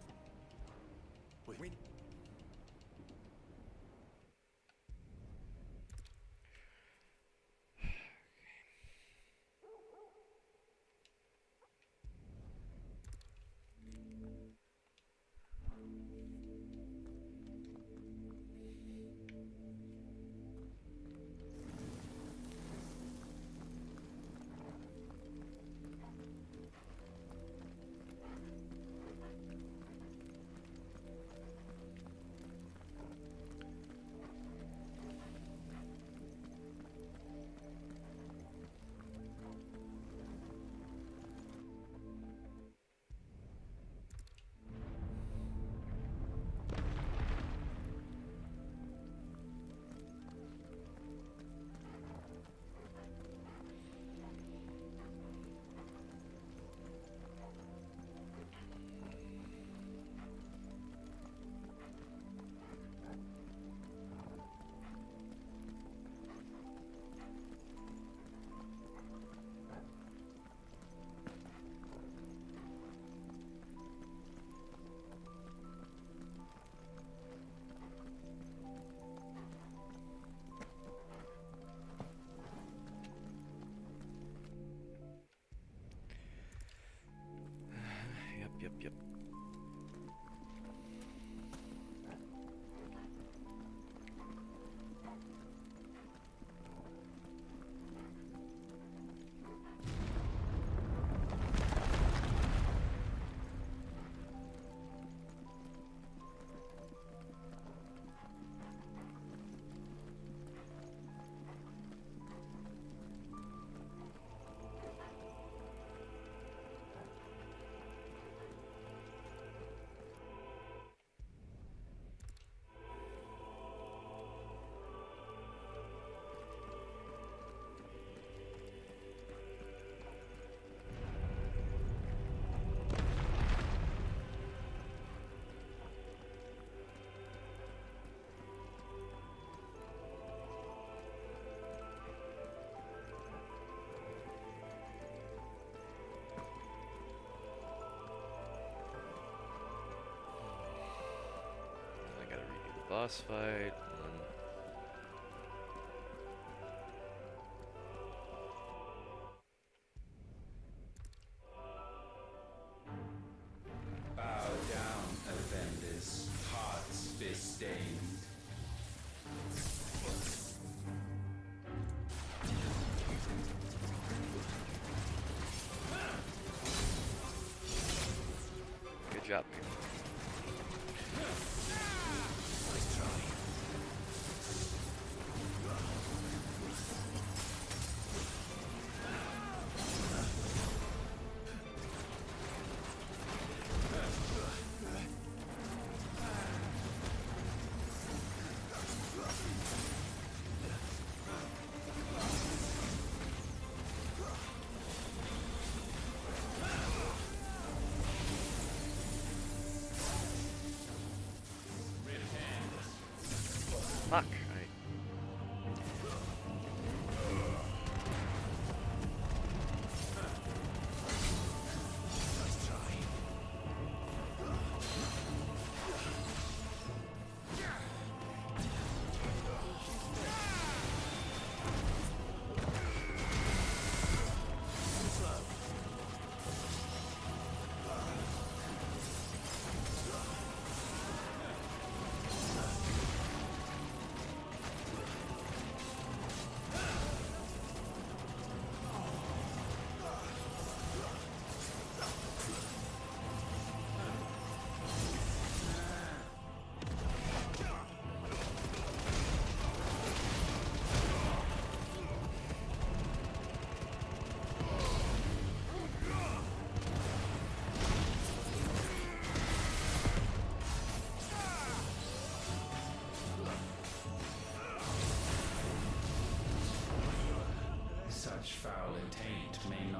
Wait. Yep. I gotta redo the boss fight. And then Bow down, offenders, hearts disdained. good job, people. Fuck.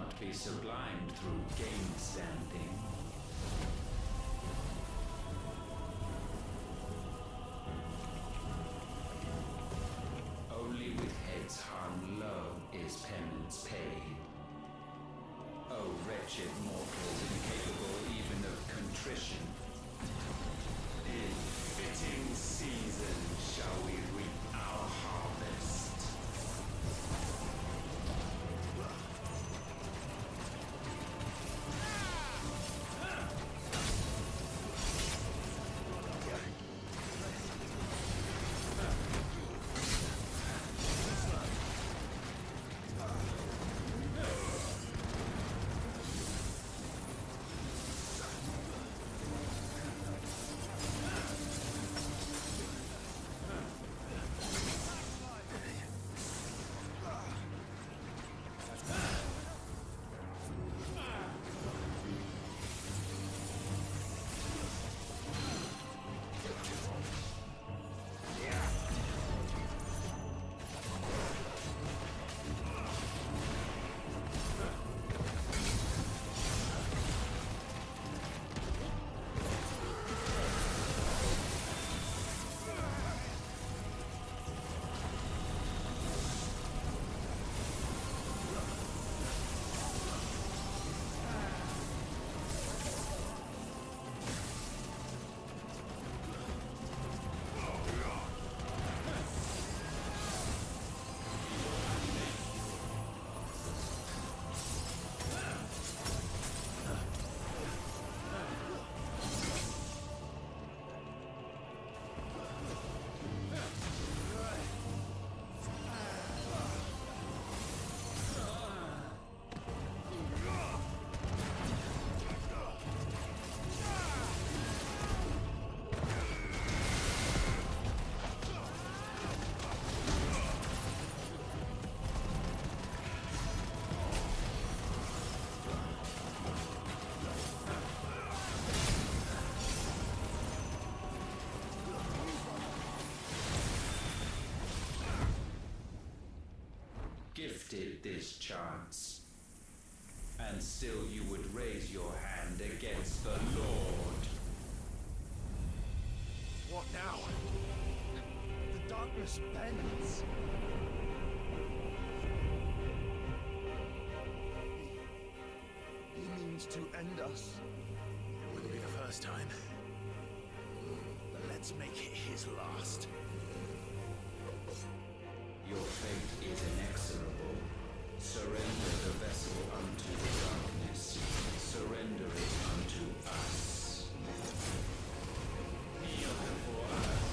cannot be sublimed through game standing. Only with heads hung low is penance paid. O wretched mortals, incapable even of contrition. In fitting season shall we reap our harvest. Gifted this chance, and still you would raise your hand against the Lord. What now? The darkness bends. He means to end us. It wouldn't be the first time. But let's make it his last. Your fate is inexorable. Surrender the vessel unto the darkness. Surrender it unto us. Kneel before us.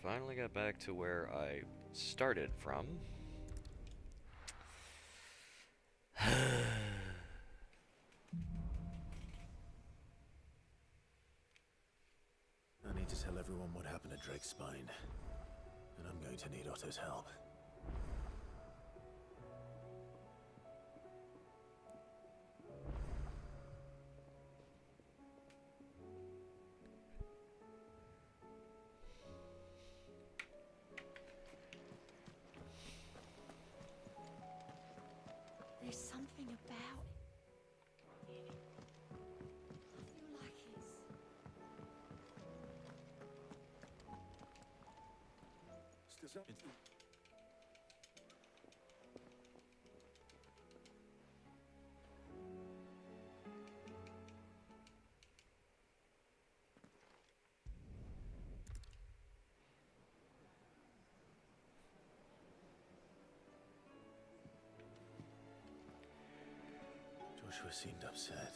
finally got back to where I started from. I need to tell everyone what happened at Drake's Spine, and I'm going to need Otto's help. There's something about it. I feel like it's... Joshua seemed upset.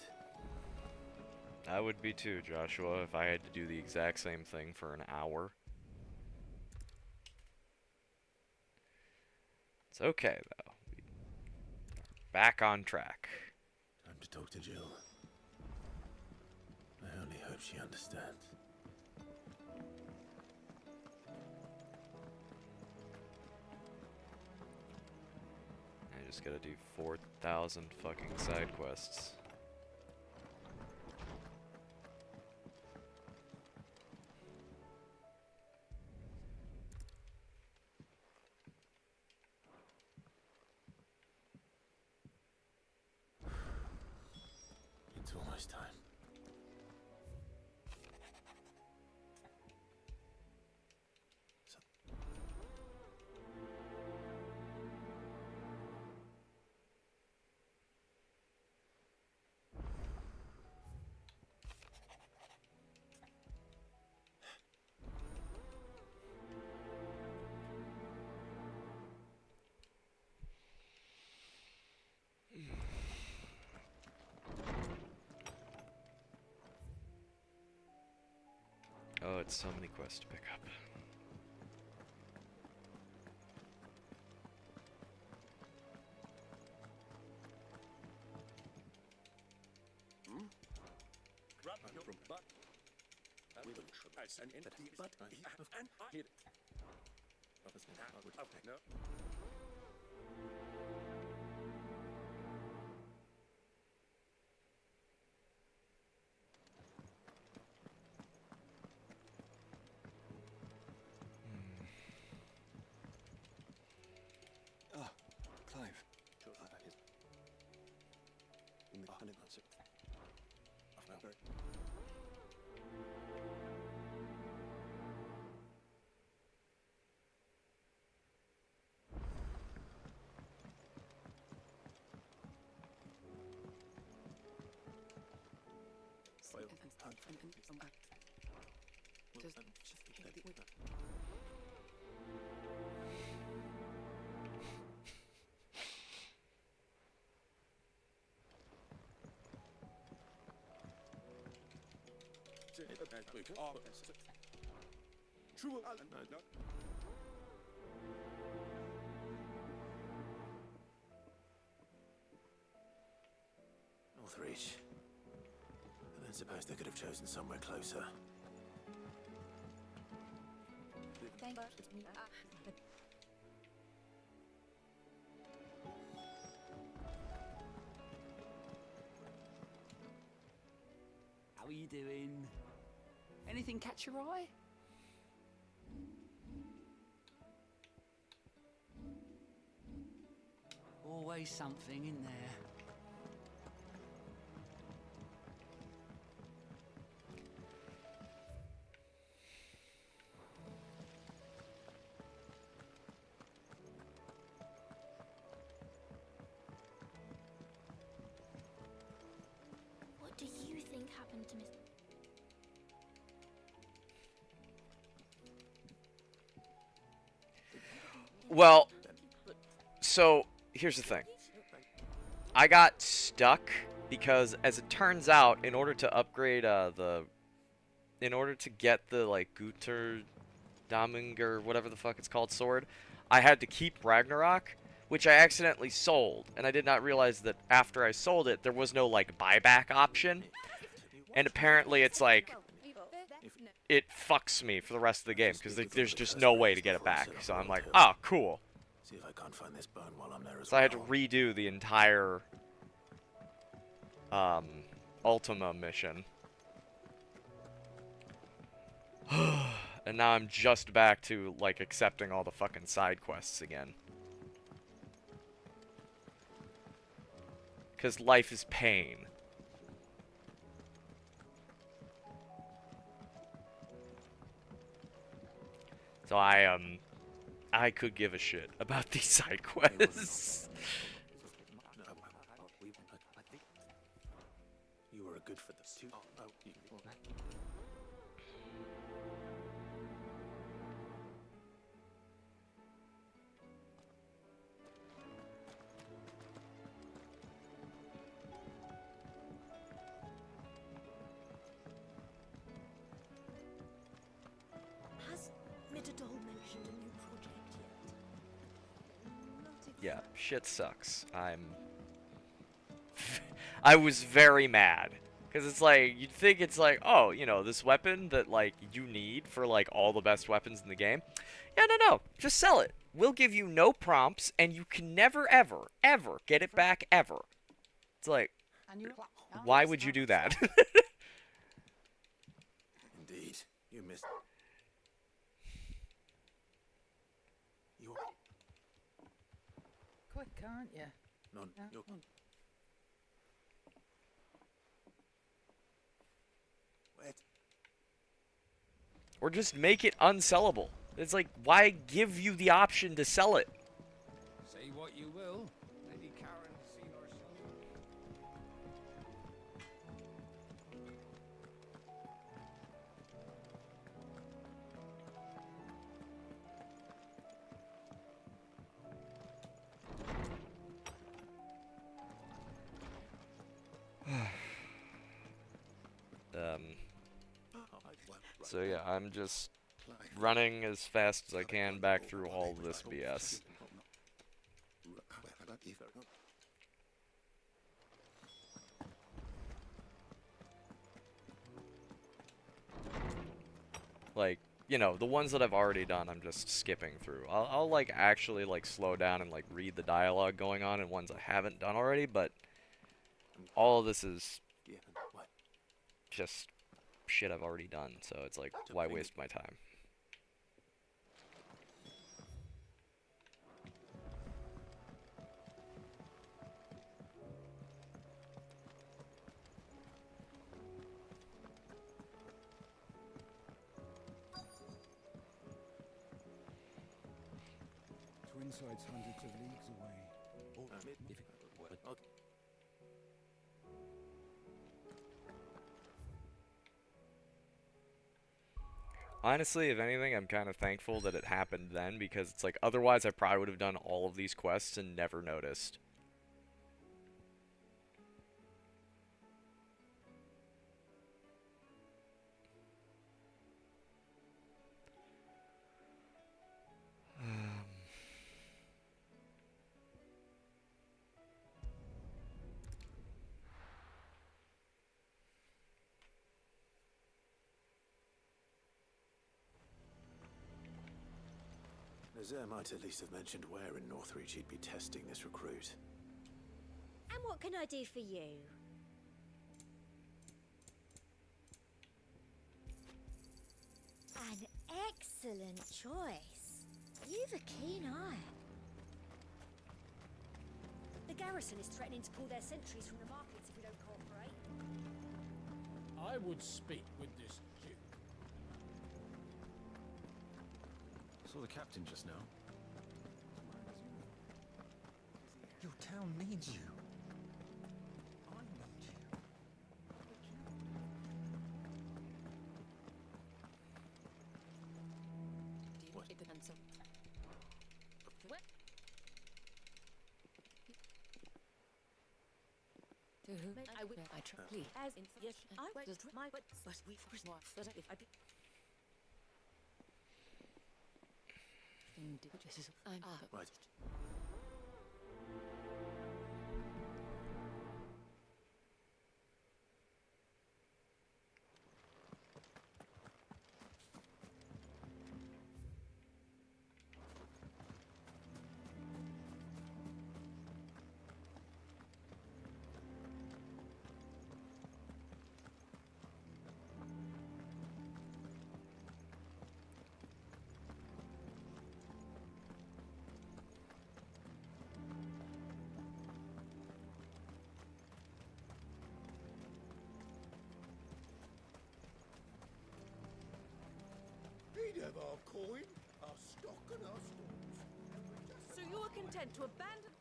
I would be too, Joshua, if I had to do the exact same thing for an hour. It's okay, though. We're back on track. Time to talk to Jill. I only hope she understands. I just gotta do 4,000 fucking side quests. It's almost time. Oh, it's so many quests to pick up. From but we will and in the but and here. Okay, no. Ah, Clive. True. Northreach. I don't suppose they could have chosen somewhere closer. Thank you. How are you doing? Anything catch your eye? Always something in there. What do you think happened to Miss... Well, so here's the thing. I got stuck because, as it turns out, in order to upgrade in order to get the like Guter Dominger, whatever the fuck it's called, sword, I had to keep Ragnarok, which I accidentally sold, and I did not realize that after I sold it, there was no, like, buyback option, and apparently it's like, it fucks me for the rest of the game, because there's just no way to get it back, so I'm like, oh, cool. See if I can't find this bone while I'm there as So I had to redo the entire, Ultima mission. And now I'm just back to, like, accepting all the fucking side quests again. Because life is pain. So I could give a shit about these side quests. You were a good for the two. Has Mitadol mentioned a new project yet? Yeah, shit sucks. I was very mad. Because it's like, you'd think it's like, oh, you know, this weapon that, like, you need for, like, all the best weapons in the game. Yeah, no, just sell it. We'll give you no prompts, and you can never, ever, ever get it back, ever. It's like, why would you do that? Indeed, you missed. You. Quick, aren't you? No, you're. Wait. Or just make it unsellable. It's like, why give you the option to sell it? Say what you will. Lady Karen has seen our son. So yeah, I'm just running as fast as I can back through all of this BS. Like, you know, the ones that I've already done, I'm just skipping through. I'll like actually like slow down and like read the dialogue going on in ones I haven't done already, but all of this is just shit I've already done, so it's like, why waste my time? Twinside's hundreds of leagues away. Honestly, if anything, I'm kind of thankful that it happened then, because it's like, otherwise I probably would have done all of these quests and never noticed. Nazaire might at least have mentioned where in Northreach he'd be testing this recruit. And what can I do for you? An excellent choice. You've a keen eye. The garrison is threatening to pull their sentries from the markets if we don't cooperate. I would speak with this Duke. Saw the captain just now. Your town needs you. I need you. What? The pencil. What? To whom? I would. I try. Please. As in, yes, I does my but we first if I Indeed. I'm Right. We'd have our coin, our stock, and our stores. So you are content to abandon...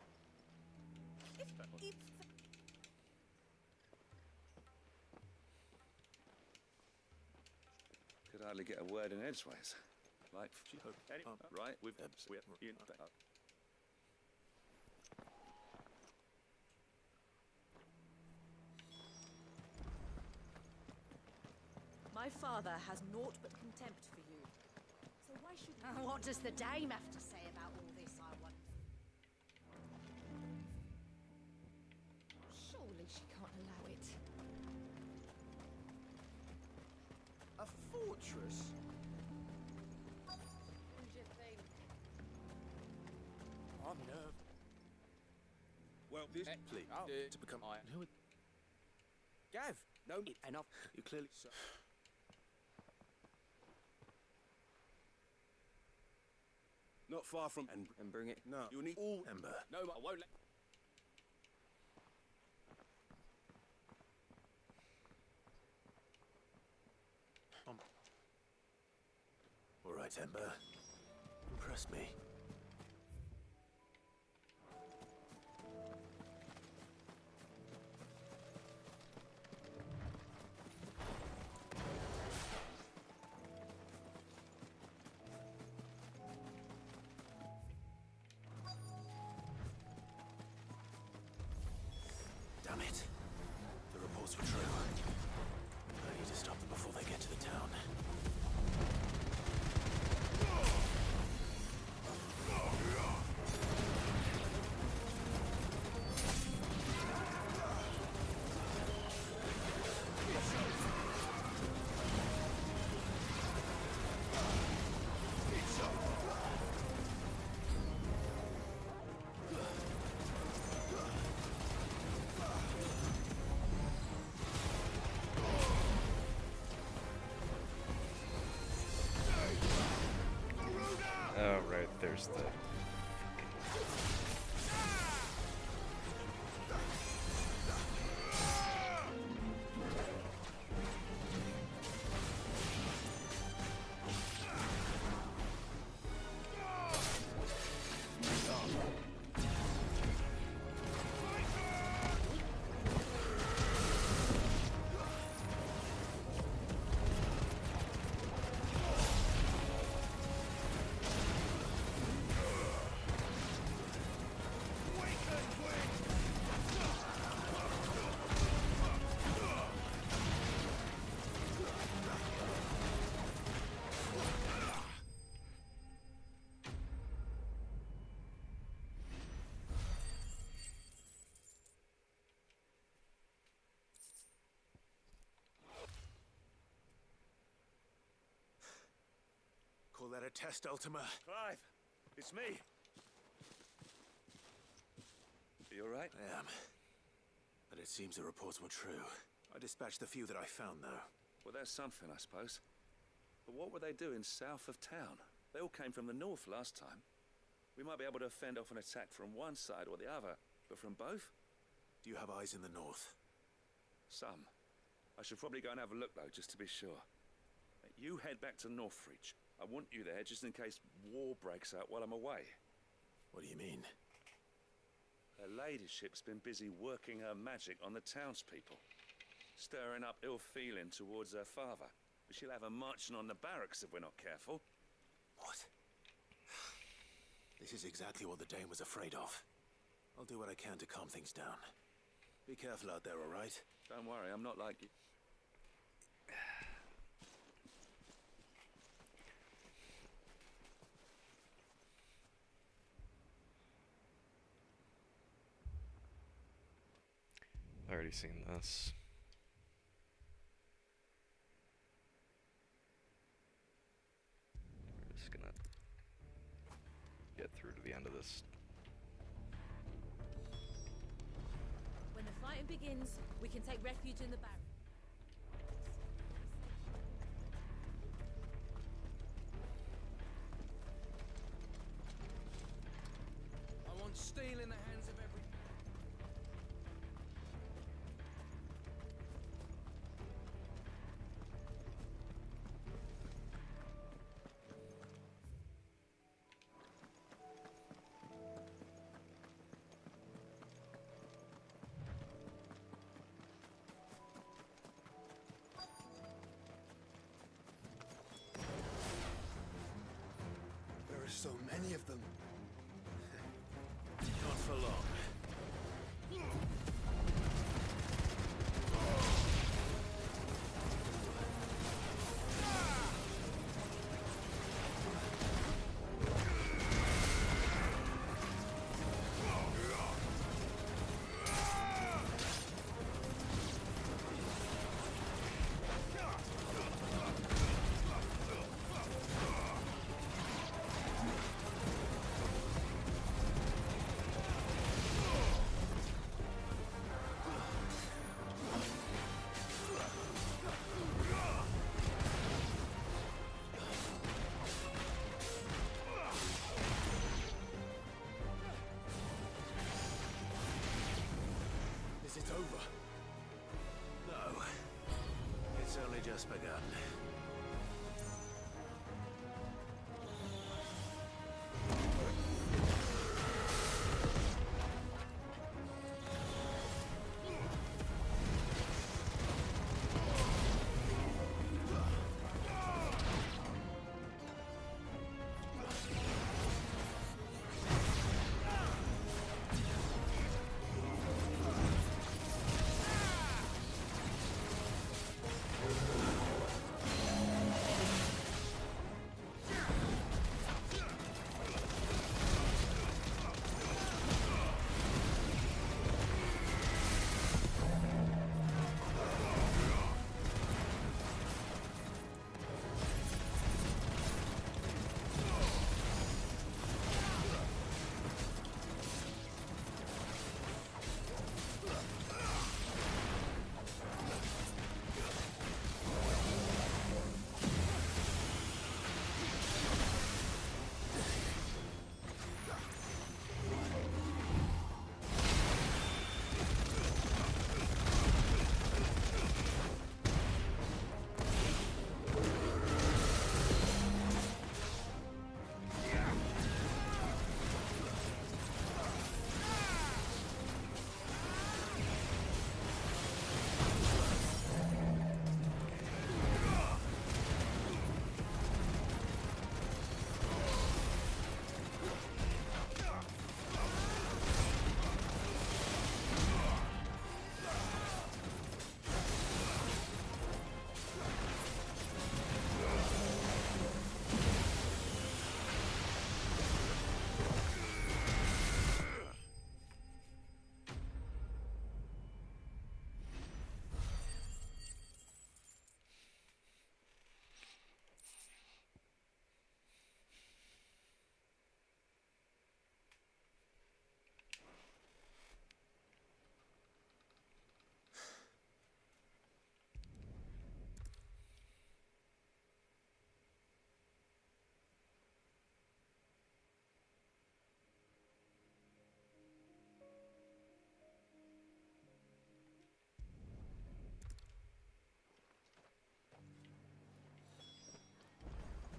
If... Could hardly get a word in edgeways. Like, right? We're in. My father has naught but contempt for you. So why should... What does the dame have to say about all this, I wonder? Surely she can't allow it. A fortress? What do you think? I'm nervous. Well, this please to become who? Gav, no, enough. You clearly. Not far from and bring it. No, you'll need all Ember. No, I won't let. All right, Ember. Impress me. Damn it. The reports were true. I need to stop them before they get to the town. Oh, right, there's the... Call that a test, Ultima? Clive, it's me. Are you all right? I am. But it seems the reports were true. I dispatched the few that I found, though. Well, that's something, I suppose. But what were they doing south of town? They all came from the north last time. We might be able to fend off an attack from one side or the other, but from both? Do you have eyes in the north? Some. I should probably go and have a look, though, just to be sure. You head back to Northreach. I want you there just in case war breaks out while I'm away. What do you mean? Her ladyship's been busy working her magic on the townspeople, stirring up ill feeling towards her father. But she'll have her marching on the barracks if we're not careful. What? This is exactly what the Dame was afraid of. I'll do what I can to calm things down. Be careful out there, all right? Don't worry, I'm not like you. already seen this. We're just gonna get through to the end of this. When the fighting begins, we can take refuge in the barracks. I want steel in the hands of every... There are so many of them. Not for long. Is it over? No. It's only just begun.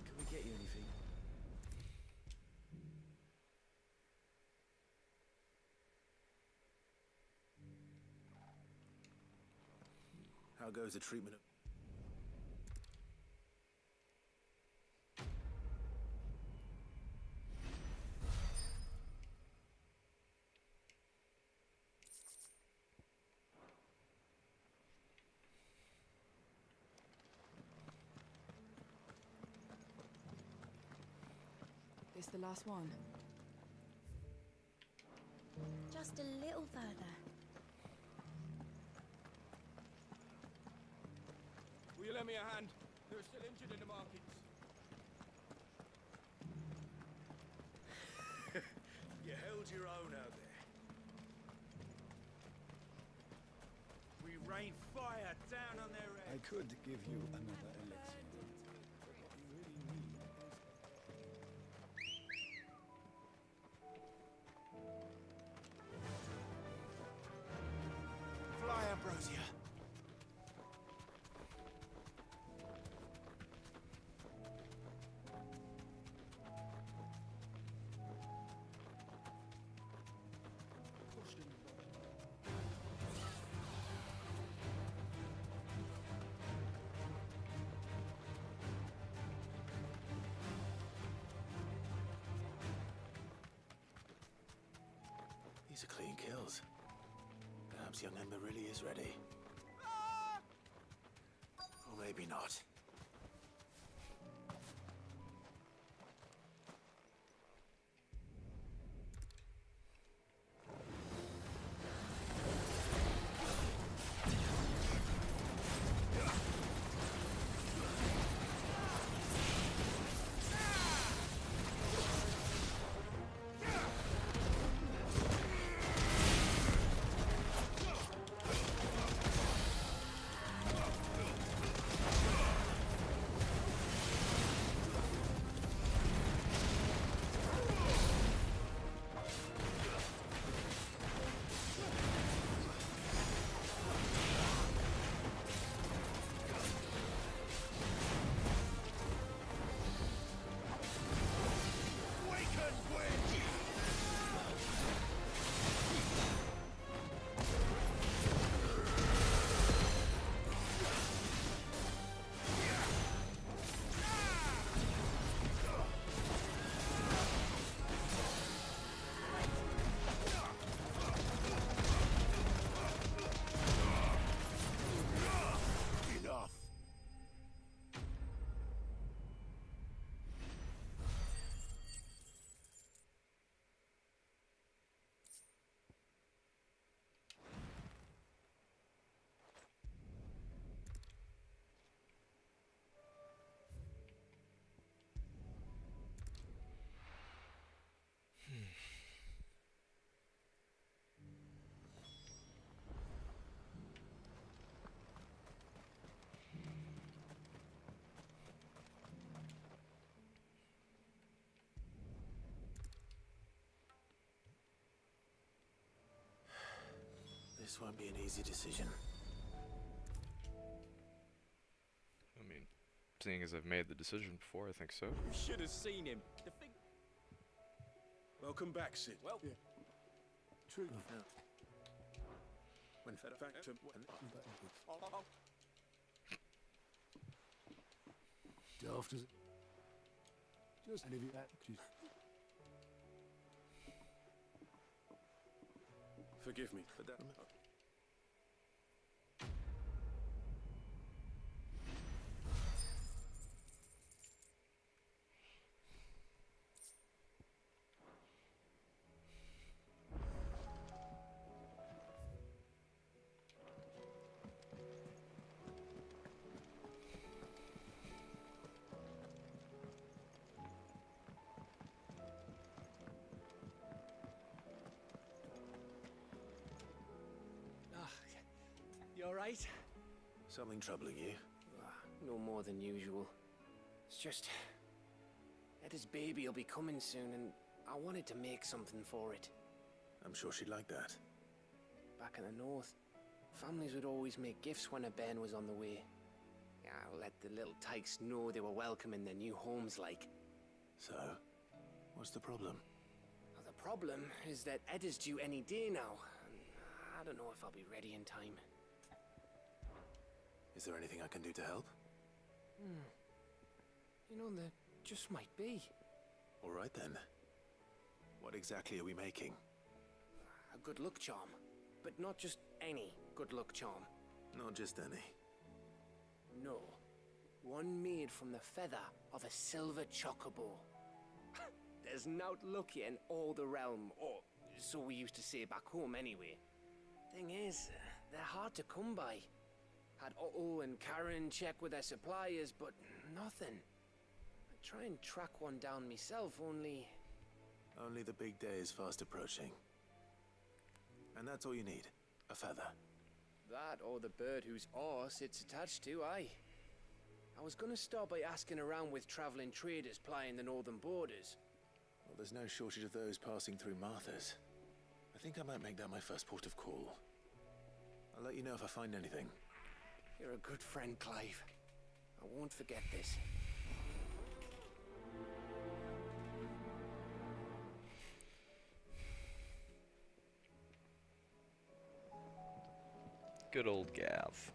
Can we get you anything? How goes the treatment of... This the last one? Just a little further. Will you lend me a hand? They're still injured in the markets. You held your own out there. We rain fire down on their heads. I could give you another elixir, but what you really need is... Fly, Ambrosia. These are clean kills. Perhaps young Ember really is ready. Or maybe not. This won't be an easy decision. I mean, seeing as I've made the decision before, I think so. You should have seen him. The thing. Welcome back, Sid. Well, yeah. True. When fed back to... Daft as... Just leave it at... Forgive me for that. You alright? Something troubling you? No more than usual. It's just... Eda's baby will be coming soon, and I wanted to make something for it. I'm sure she'd like that. Back in the north, families would always make gifts when a bairn was on the way. Yeah, let the little tykes know they were welcome in their new homes, like. So, what's the problem? Well, the problem is that Eda's due any day now, and I don't know if I'll be ready in time. Is there anything I can do to help? You know, there just might be. All right then. What exactly are we making? A good luck charm. But not just any good luck charm. Not just any. No. One made from the feather of a silver chocobo. There's naught luckier in all the realm, or so we used to say back home anyway. Thing is, they're hard to come by. Had Otto and Karen check with their suppliers, but nothing. I try and track one down myself, only... Only the big day is fast approaching. And that's all you need. A feather. That or the bird whose arse it's attached to, aye. I was gonna start by asking around with traveling traders plying the northern borders. Well, there's no shortage of those passing through Martha's. I think I might make that my first port of call. I'll let you know if I find anything. You're a good friend, Clive. I won't forget this. Good old Gav.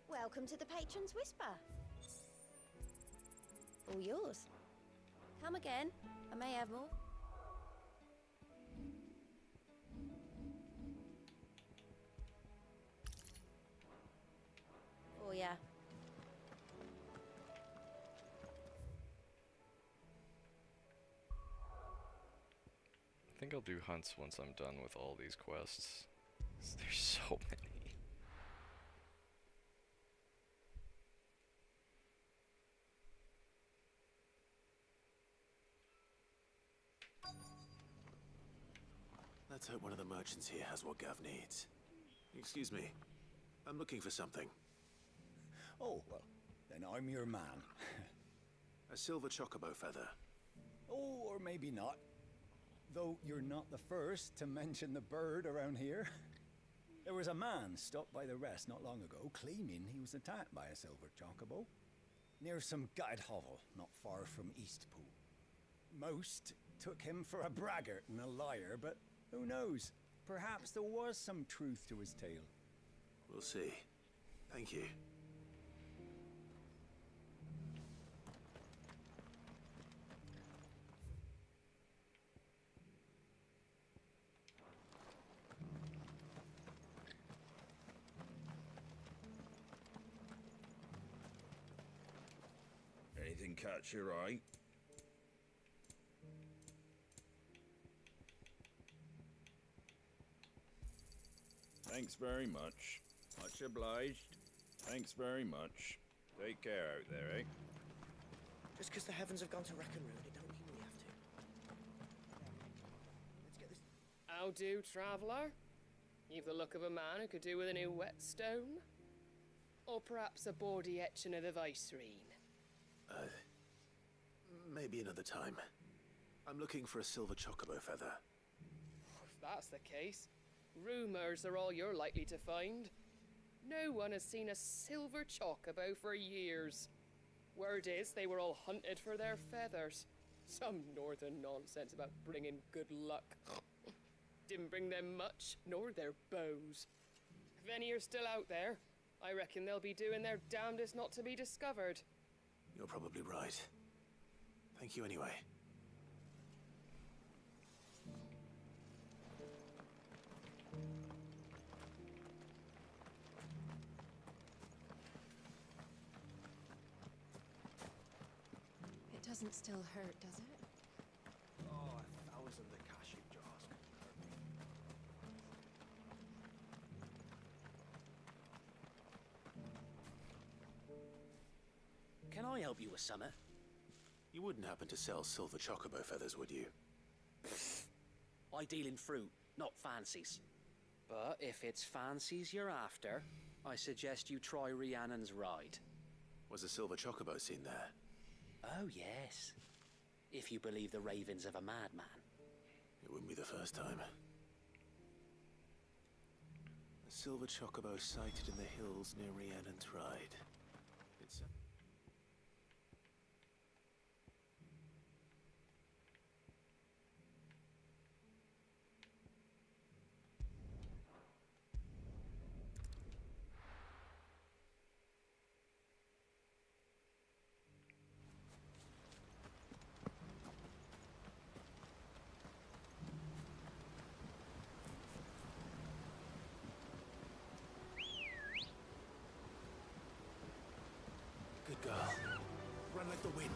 Welcome to the Patron's Whisper. All yours. Come again. I may have more. Oh, yeah. I think I'll do hunts once I'm done with all these quests. 'Cause there's so many. Let's hope one of the merchants here has what Gav needs. Excuse me. I'm looking for something. Oh, well, then I'm your man. A silver chocobo feather. Oh, or maybe not. Though you're not the first to mention the bird around here. There was a man stopped by the rest not long ago, claiming he was attacked by a silver chocobo. Near some gutted hovel, not far from Eastpool. Most took him for a braggart and a liar, but who knows? Perhaps there was some truth to his tale. We'll see. Thank you. Anything catch your eye? Thanks very much. Much obliged. Thanks very much. Take care out there, eh? Just because the heavens have gone to wreck and ruin, it don't mean we have to. Let's get this. How do, traveller? You've the look of a man who could do with a new whetstone. Or perhaps a bawdy etching of the Viceroy. Maybe another time. I'm looking for a silver chocobo feather. If that's the case, rumours are all you're likely to find. No one has seen a silver chocobo for years. Word is they were all hunted for their feathers. Some northern nonsense about bringing good luck. Didn't bring them much, nor their bows. If any are still out there, I reckon they'll be doing their damnedest not to be discovered. You're probably right. Thank you anyway. It doesn't still hurt, does it? Oh, 1,000 the cashew jars. Can I help you with something? You wouldn't happen to sell silver chocobo feathers, would you? I deal in fruit, not fancies. But if it's fancies you're after, I suggest you try Rhiannon's ride. Was a silver chocobo seen there? Oh, yes. If you believe the ravings of a madman. It wouldn't be the first time. A silver chocobo sighted in the hills near Rhiannon's Ride. It's... the wind.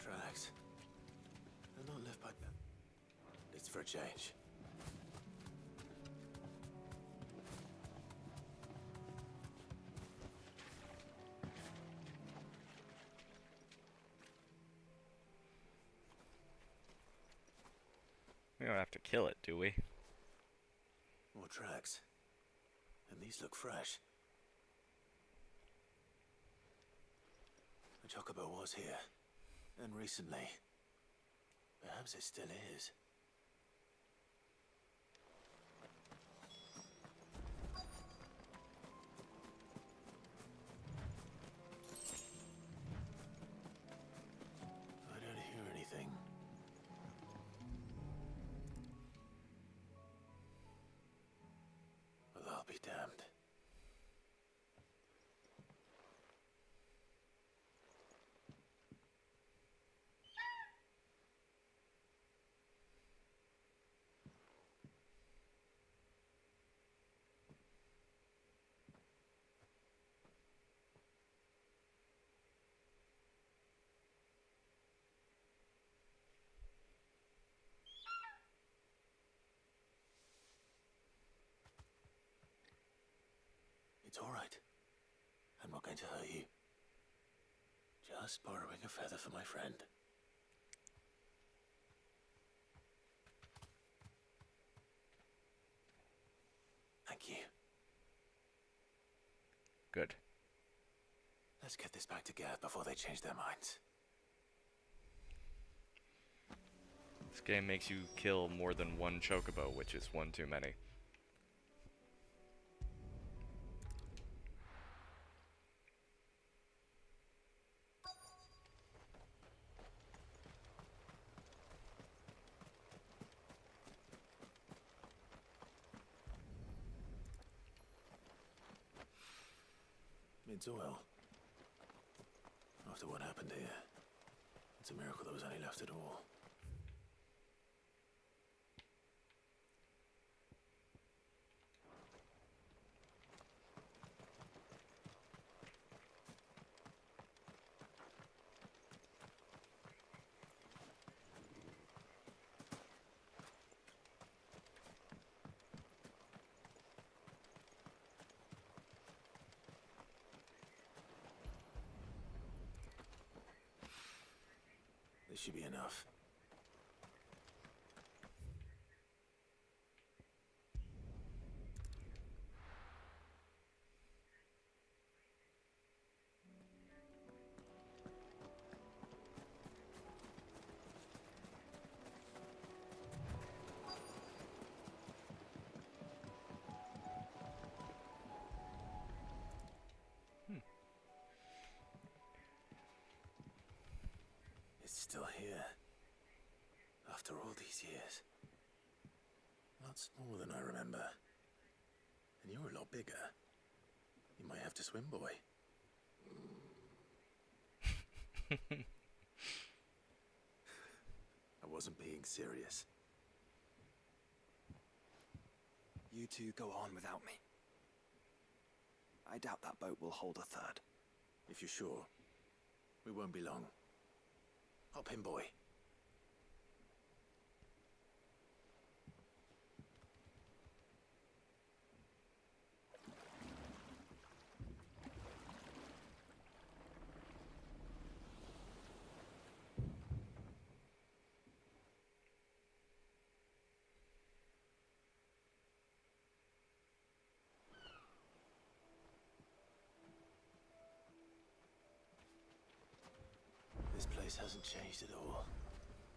Tracks. They're not left by... It's for a change. We don't have to kill it, do we? More tracks. And these look fresh. The Chocobo was here. And recently. Perhaps it still is. I don't hear anything. Well, I'll be damned. It's all right. I'm not going to hurt you. Just borrowing a feather for my friend. Thank you. Good. Let's get this back to Gav before they change their minds. This game makes you kill more than one chocobo, which is one too many. It's oil. After what happened here, it's a miracle there was any left at all. This should be enough. It's still here. After all these years. A lot smaller than I remember. And you're a lot bigger. You might have to swim, boy. I wasn't being serious. You two go on without me. I doubt that boat will hold a third. If you're sure, we won't be long. Hop in, boy. This place hasn't changed at all.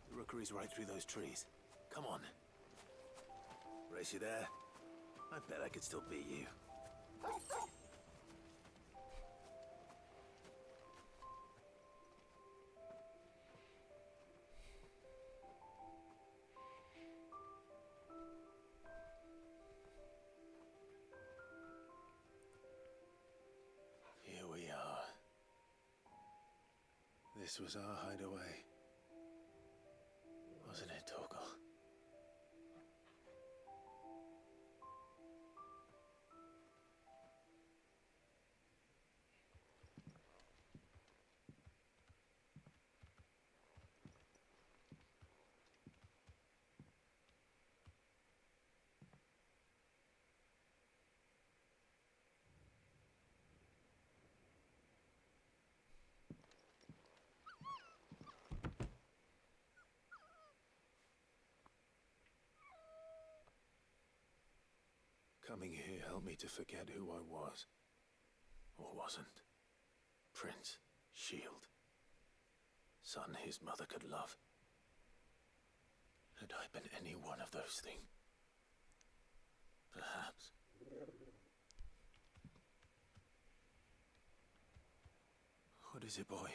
The rookery's right through those trees. Come on. Race you there? I bet I could still beat you. This was our hideaway. Wasn't it, Torgal? Coming here helped me to forget who I was. Or wasn't. Prince, shield. Son his mother could love. Had I been any one of those things? Perhaps. What is it, boy?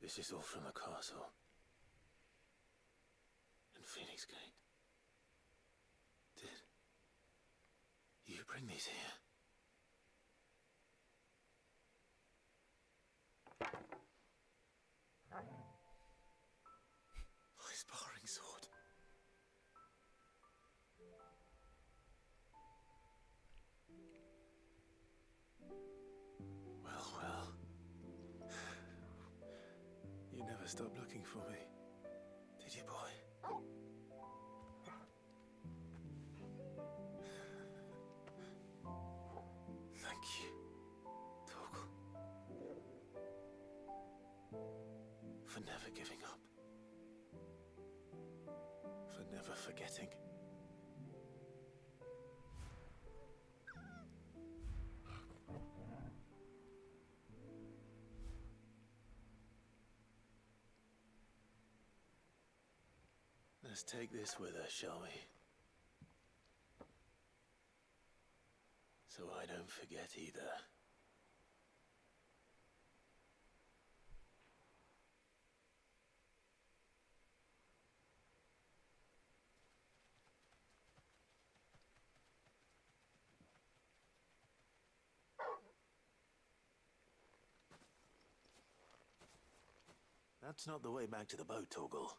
This is all from the castle. And Phoenix Gate. Did you bring these here? My sparring sword. Well, well. You never stopped looking for me, did you, boy? Thank you, Torgal. For never giving up. For never forgetting. Let's take this with us, shall we? So I don't forget either. That's not the way back to the boat, Torgal.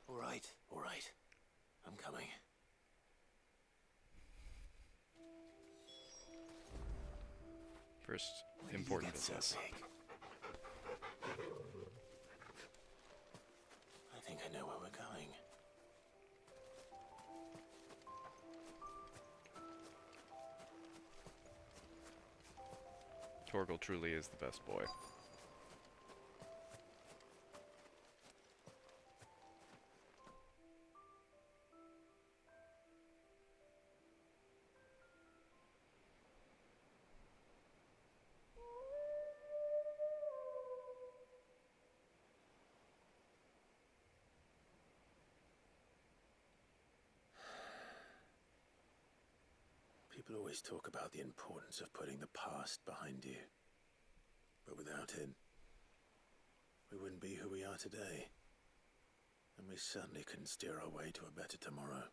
All right. I'm coming. First important business. I think I know where we're going. Torgal truly is the best boy. People always talk about the importance of putting the past behind you. But without it, we wouldn't be who we are today. And we certainly couldn't steer our way to a better tomorrow.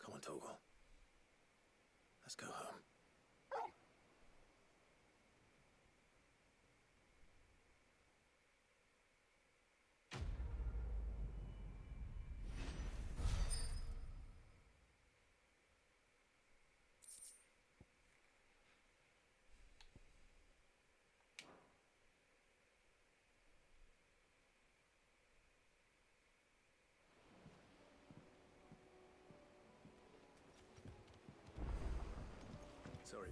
Come on, Torgal. Let's go home. Sorry.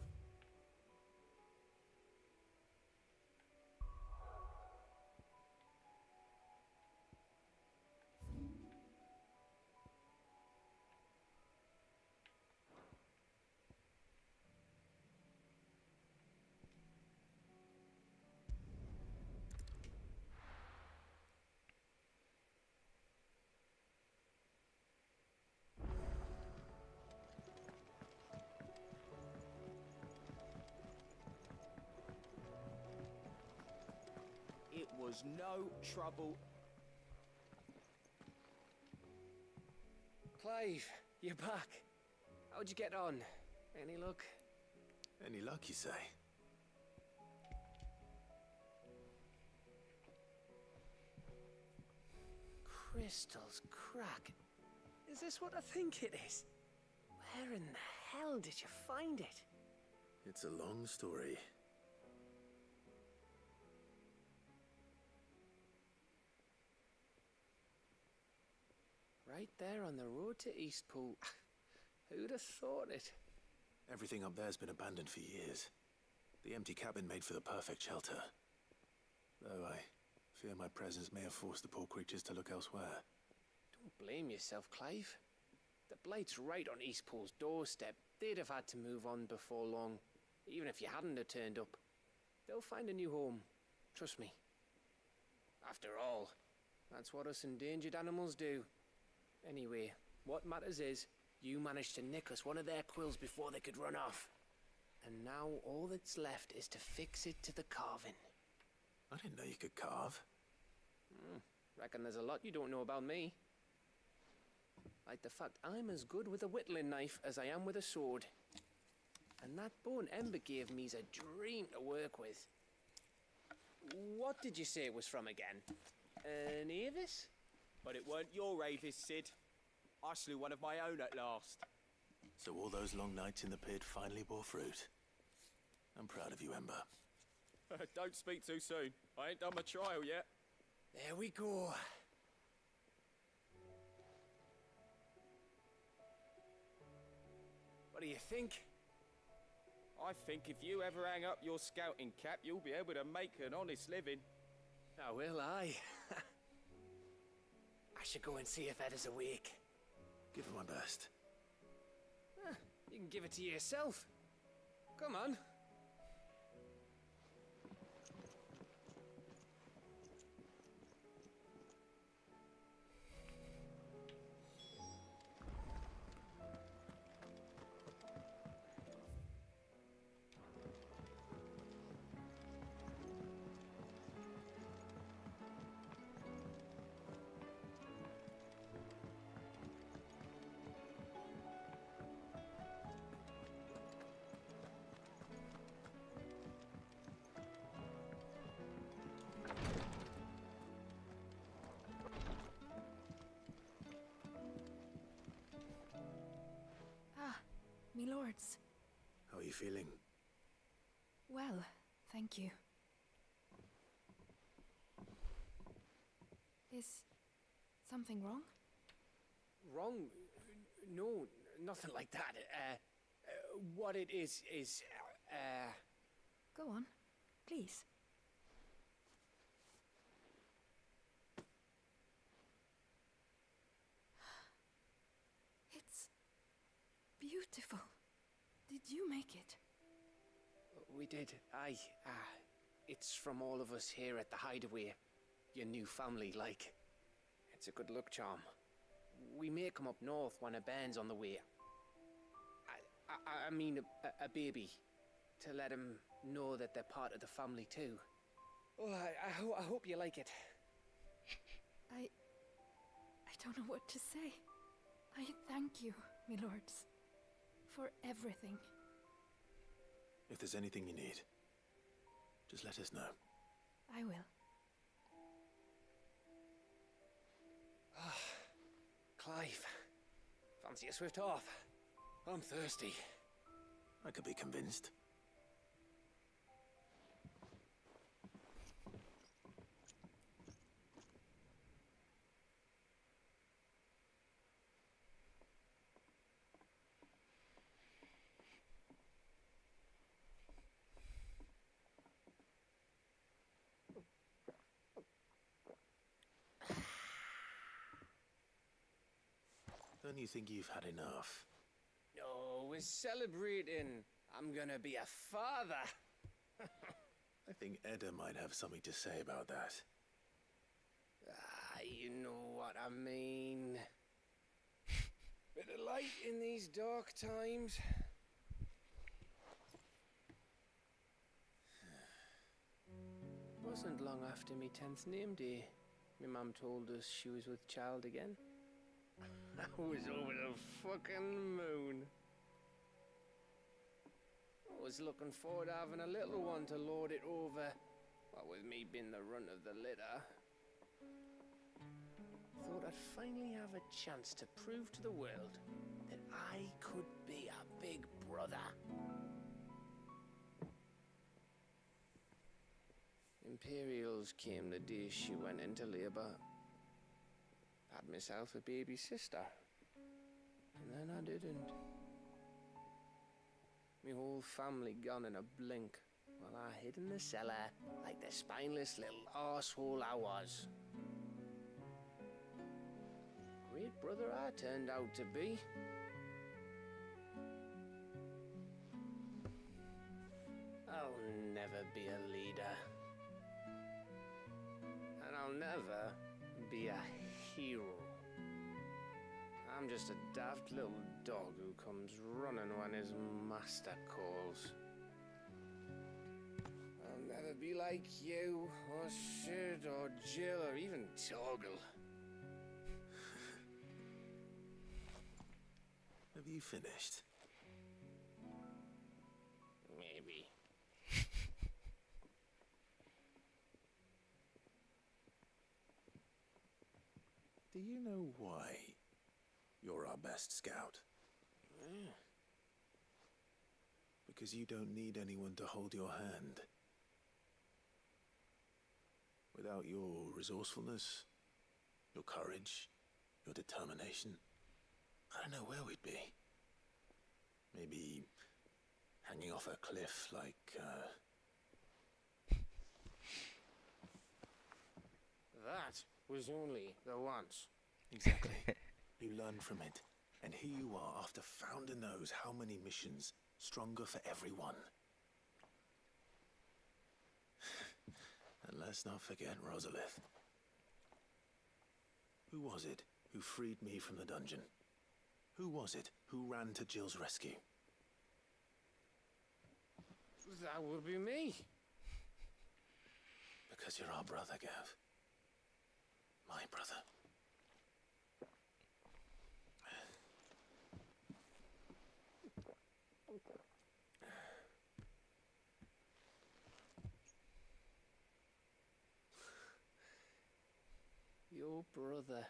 It was no trouble. Clive, you're back. How'd you get on? Any luck? Any luck, you say? Crystal's crack. Is this what I think it is? Where in the hell did you find it? It's a long story. Right there on the road to Eastpool. Who'd have thought it? Everything up there's been abandoned for years. The empty cabin made for the perfect shelter. Though I fear my presence may have forced the poor creatures to look elsewhere. Don't blame yourself, Clive. The Blight's right on Eastpool's doorstep. They'd have had to move on before long, even if you hadn't have turned up. They'll find a new home. Trust me. After all, that's what us endangered animals do. Anyway, what matters is, you managed to nick us one of their quills before they could run off. And now all that's left is to fix it to the carving. I didn't know you could carve. Reckon there's a lot you don't know about me. Like the fact I'm as good with a whittling knife as I am with a sword. And that bone Ember gave me's a dream to work with. What did you say it was from again? An Avis? But it weren't your Avis, Sid. I slew one of my own at last. So all those long nights in the pit finally bore fruit. I'm proud of you, Ember. Don't speak too soon. I ain't done my trial yet. There we go. What do you think? I think if you ever hang up your scouting cap, you'll be able to make an honest living. Now will I? I should go and see if Ed is awake. Give it my best. You can give it to yourself. Come on. Me lords. How are you feeling? Well, thank you. Is something wrong? Wrong? No, nothing like that. What it is, Go on, please. It's beautiful. Did you make it? We did. Aye. It's from all of us here at the Hideaway. Your new family, like. It's a good luck charm. We may come up north when a band's on the way. I mean a baby. To let him know that they're part of the family too. Oh, I hope you like it. I don't know what to say. I thank you, my lords, for everything. If there's anything you need, just let us know. I will. Clive, fancy a swift off? I'm thirsty. I could be convinced. Don't you think you've had enough? No, we're celebrating. I'm gonna be a father. I think Edda might have something to say about that. You know what I mean. Bit of light in these dark times. Wasn't long after me 10th name day. My mum told us she was with child again. I was over the fucking moon. I was looking forward to having a little one to lord it over. What with me being the runt of the litter. Thought I'd finally have a chance to prove to the world that I could be a big brother. Imperials came the day she went into labour. Had myself a baby sister. And then I didn't. My whole family gone in a blink, while I hid in the cellar like the spineless little arsehole I was. Great brother I turned out to be. I'll never be a leader. And I'll never be a hero. I'm just a daft little dog who comes running when his master calls. I'll never be like you, or Sid, or Jill, or even Torgal. Have you finished? Maybe. Do you know why you're our best scout? Yeah. Because you don't need anyone to hold your hand. Without your resourcefulness, your courage, your determination, I don't know where we'd be. Maybe hanging off a cliff like, That was only the once. Exactly. You learn from it. And here you are, after Founder knows how many missions, stronger for everyone. And let's not forget Rosalith. Who was it who freed me from the dungeon? Who was it who ran to Jill's rescue? That would be me. Because you're our brother, Gav. My brother. Your brother.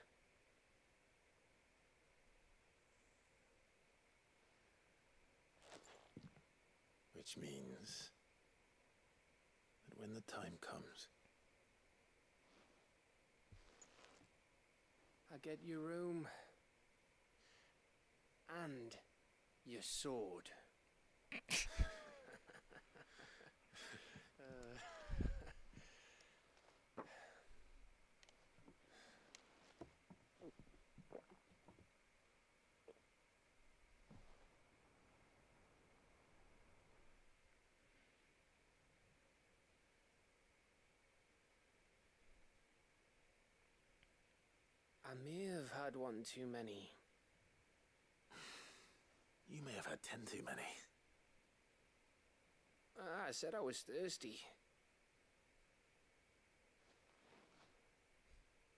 Which means that when the time comes, I get your room. And your sword. I may have had one too many. you may have had 10 too many. I said I was thirsty.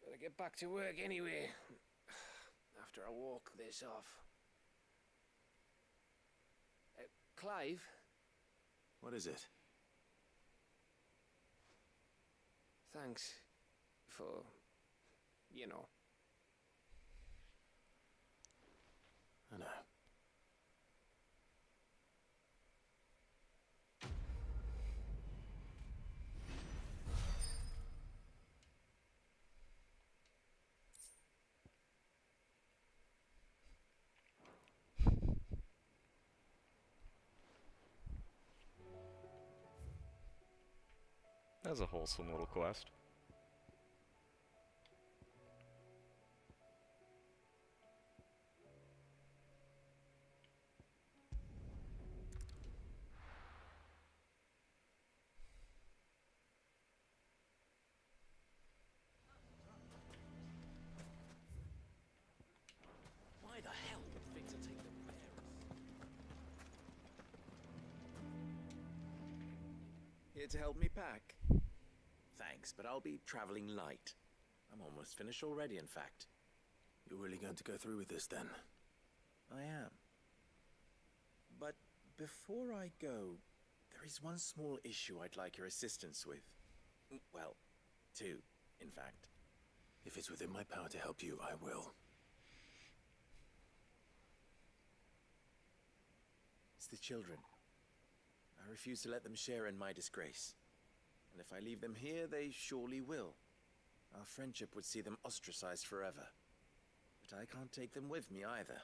Better get back to work anyway. After I walk this off. Clive? What is it? Thanks for, you know. I know. That's a wholesome little quest. Why the hell would Victor take the bearers? Here to help me pack? Thanks, but I'll be traveling light. I'm almost finished already, in fact. You're really going to go through with this then? I am. But before I go, there is one small issue I'd like your assistance with. Well, two, in fact. If it's within my power to help you, I will. It's the children. I refuse to let them share in my disgrace. And if I leave them here, they surely will. Our friendship would see them ostracized forever. But I can't take them with me either.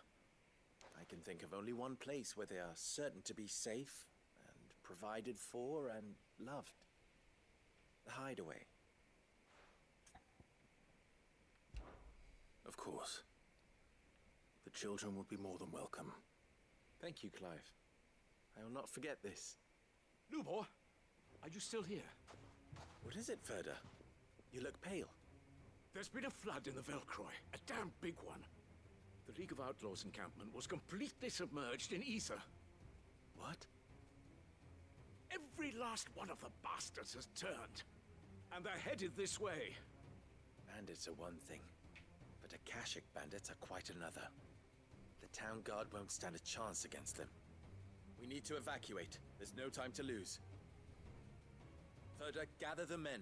I can think of only one place where they are certain to be safe, and provided for, and loved. The Hideaway. Of course. The children would be more than welcome. Thank you, Clive. I will not forget this. Lubor, are you still here? What is it, Ferda? You look pale. There's been a flood in the Velcroy, a damn big one. The League of Outlaws encampment was completely submerged in ether. What? Every last one of the bastards has turned, and they're headed this way. Bandits are one thing, but Akashic bandits are quite another. The town guard won't stand a chance against them. We need to evacuate. There's no time to lose. Ferda, gather the men.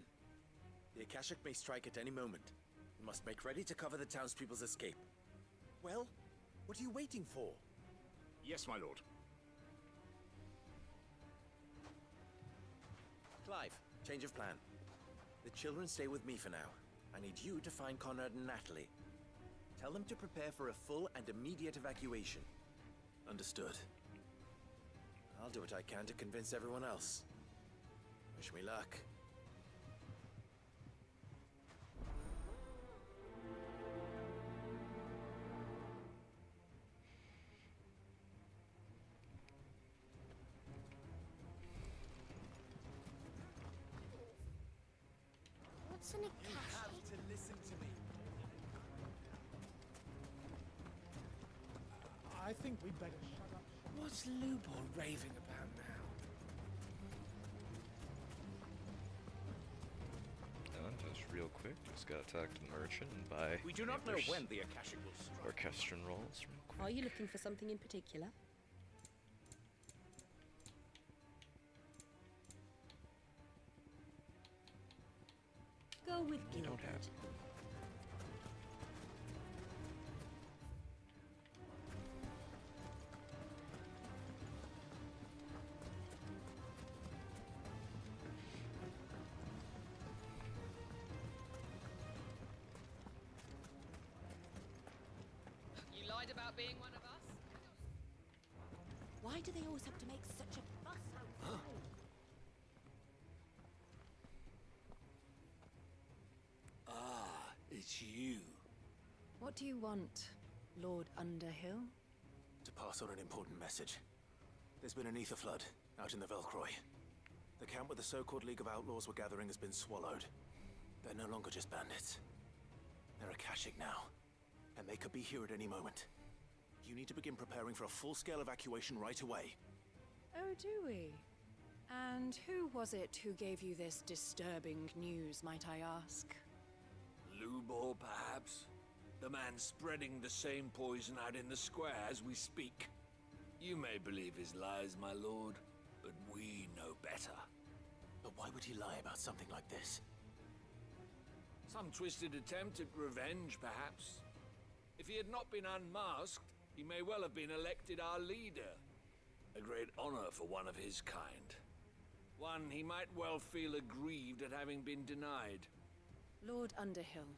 The Akashic may strike at any moment. We must make ready to cover the townspeople's escape. Well, what are you waiting for? Yes, my lord. Clive, change of plan. The children stay with me for now. I need you to find Conrad and Natalie. Tell them to prepare for a full and immediate evacuation. Understood. I'll do what I can to convince everyone else. Wish me luck. What's an Akashic? You have to listen to me. I think we'd better shut up. What's Lubor raving about now? Just real quick, just gotta talk to the merchant and buy. We do not know neighbors' when the Akashic will strike. orchestral rolls real quick. Are you looking for something in particular? Go with You don't Gilbert. have. You lied about being one of us? Why do they always have to make such a fuss outside? Ah, it's you. What do you want, Lord Underhill? To pass on an important message. There's been an ether flood out in the Velcroy. The camp where the so-called League of Outlaws were gathering has been swallowed. They're no longer just bandits. They're Akashic now, and they could be here at any moment. You need to begin preparing for a full-scale evacuation right away. Oh, do we? And who was it who gave you this disturbing news, might I ask? Lubor, perhaps? The man spreading the same poison out in the square as we speak. You may believe his lies, my lord, but we know better. But why would he lie about something like this? Some twisted attempt at revenge, perhaps. If he had not been unmasked, he may well have been elected our leader. A great honor for one of his kind. One he might well feel aggrieved at having been denied. Lord Underhill,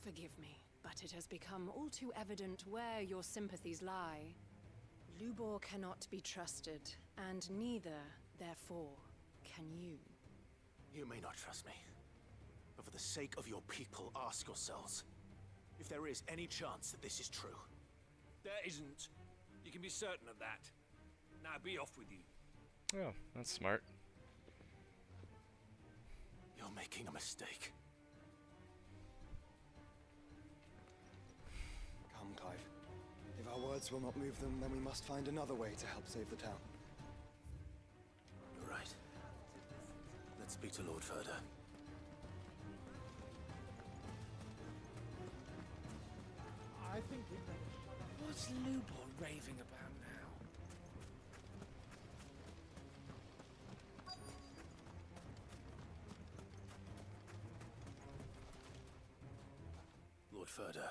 forgive me, but it has become all too evident where your sympathies lie. Lubor cannot be trusted, and neither, therefore, can you. You may not trust me, but for the sake of your people, ask yourselves if there is any chance that this is true. There isn't. You can be certain of that. Now be off with you. Oh, that's smart. You're making a mistake. Come, Clive. If our words will not move them, then we must find another way to help save the town. You're right. Let's speak to Lord Ferda. I What's Lubor raving about now? Lord Ferda.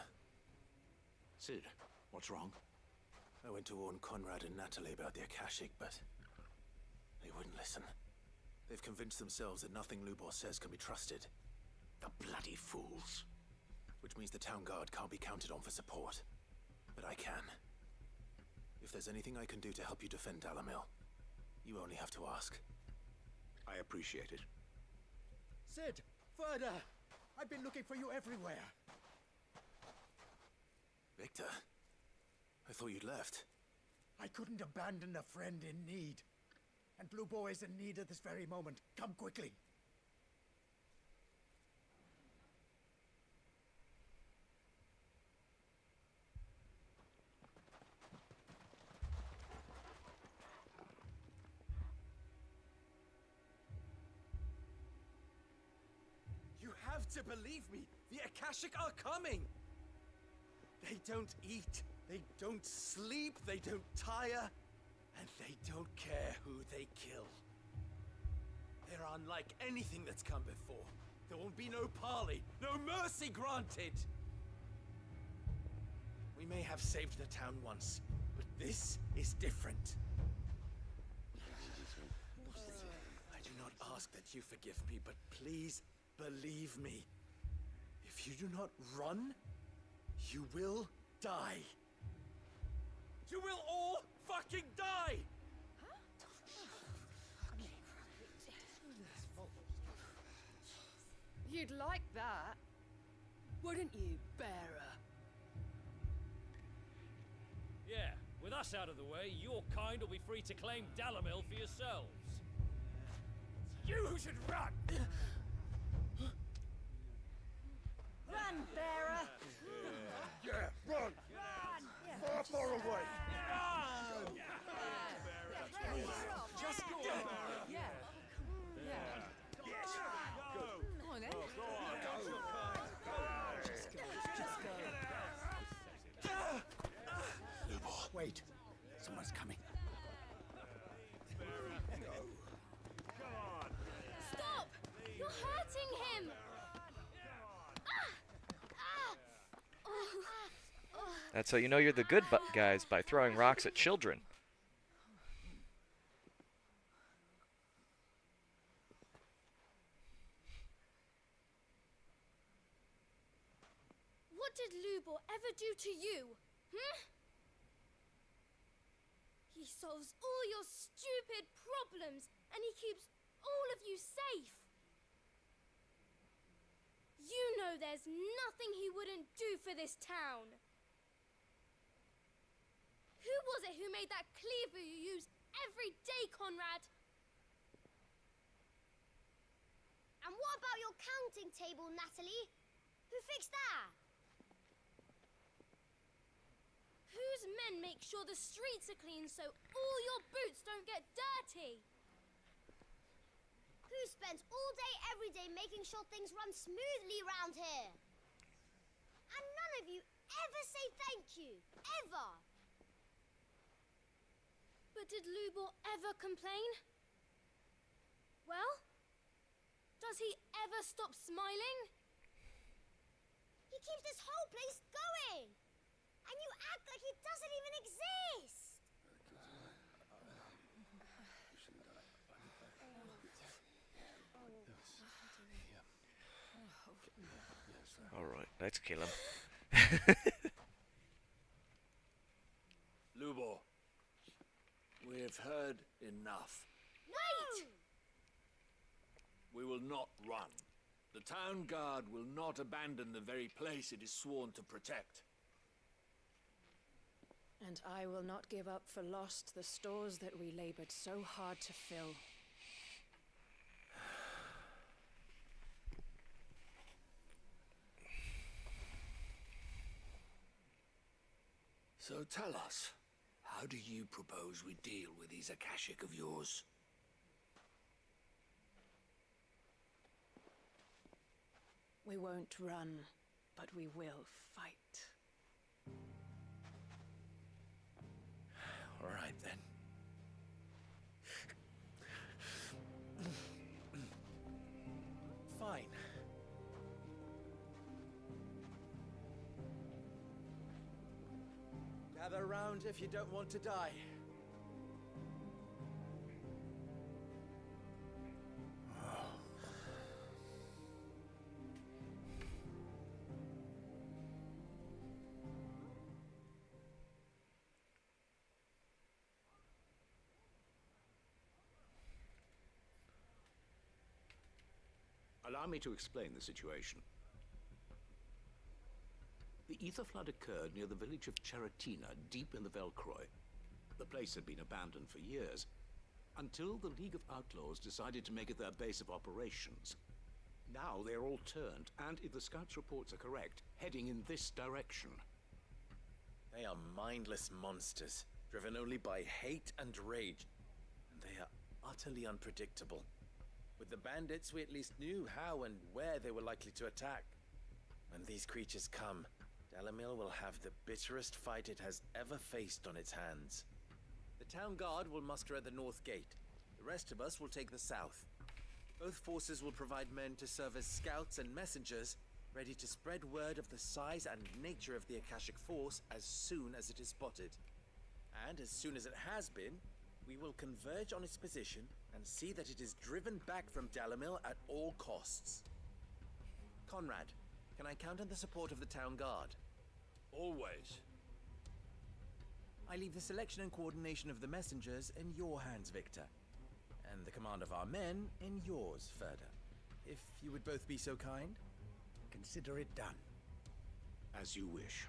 Cid, what's wrong? I went to warn Conrad and Natalie about the Akashic, but they wouldn't listen. They've convinced themselves that nothing Lubor says can be trusted. The bloody fools. Which means the town guard can't be counted on for support. But I can. If there's anything I can do to help you defend Dalamil, you only have to ask. I appreciate it. Cid! Ferda! I've been looking for you everywhere. Victor? I thought you'd left. I couldn't abandon a friend in need. And Blue Boy is in need at this very moment. Come quickly. You have to believe me. The Akashic are coming. They don't eat, they don't sleep, they don't tire, and they don't care who they kill. They're unlike anything that's come before. There won't be no parley, no mercy granted. We may have saved the town once, but this is different. I do not ask that you forgive me, but please believe me. If you do not run, you will die. You will all fucking die! You'd like that, wouldn't you, bearer? Yeah, with us out of the way, your kind will be free to claim Dalamil for yourselves. You should run! Run, bearer! Yeah, run! Far, far away! Run! Just go, bearer! Yeah. Yes! Go! Come on, then. Go on! Just go. Lubor, wait. Someone's coming. Stop! You're hurting him! That's how you know you're the good guys, by throwing rocks at children. What did Lubor ever do to you? He solves all your stupid problems, and he keeps all of you safe. You know there's nothing he wouldn't do for this town. Who was it who made that cleaver you use every day, Conrad? And what about your counting table, Natalie? Who fixed that? Whose men make sure the streets are clean so all your boots don't get dirty? Who spends all day, every day making sure things run smoothly round here? And none of you ever say thank you. Ever. But did Lubor ever complain? Well, does he ever stop smiling? He keeps this whole place going. And you act like he doesn't even exist. Alright, let's kill him. Lubor, we have heard enough. Wait! We will not run. The town guard will not abandon the very place it is sworn to protect. And I will not give up for lost the stores that we labored so hard to fill. So tell us, how do you propose we deal with these Akashic of yours? We won't run, but we will fight. All right, then. Fine. Gather round if you don't want to die. Allow me to explain the situation. The ether flood occurred near the village of Cheratina, deep in the Velcroy. The place had been abandoned for years, until the League of Outlaws decided to make it their base of operations. Now they're all turned, and if the scouts' reports are correct, heading in this direction. They are mindless monsters, driven only by hate and rage. And they are utterly unpredictable. With the bandits, we at least knew how and where they were likely to attack. When these creatures come, Dalimil will have the bitterest fight it has ever faced on its hands. The town guard will muster at the north gate. The rest of us will take the south. Both forces will provide men to serve as scouts and messengers, ready to spread word of the size and nature of the Akashic force as soon as it is spotted. And as soon as it has been, we will converge on its position and see that it is driven back from Dalimil at all costs. Conrad, can I count on the support of the town guard? Always. I leave the selection and coordination of the messengers in your hands, Victor. And the command of our men in yours, Ferda. If you would both be so kind. Consider it done. As you wish.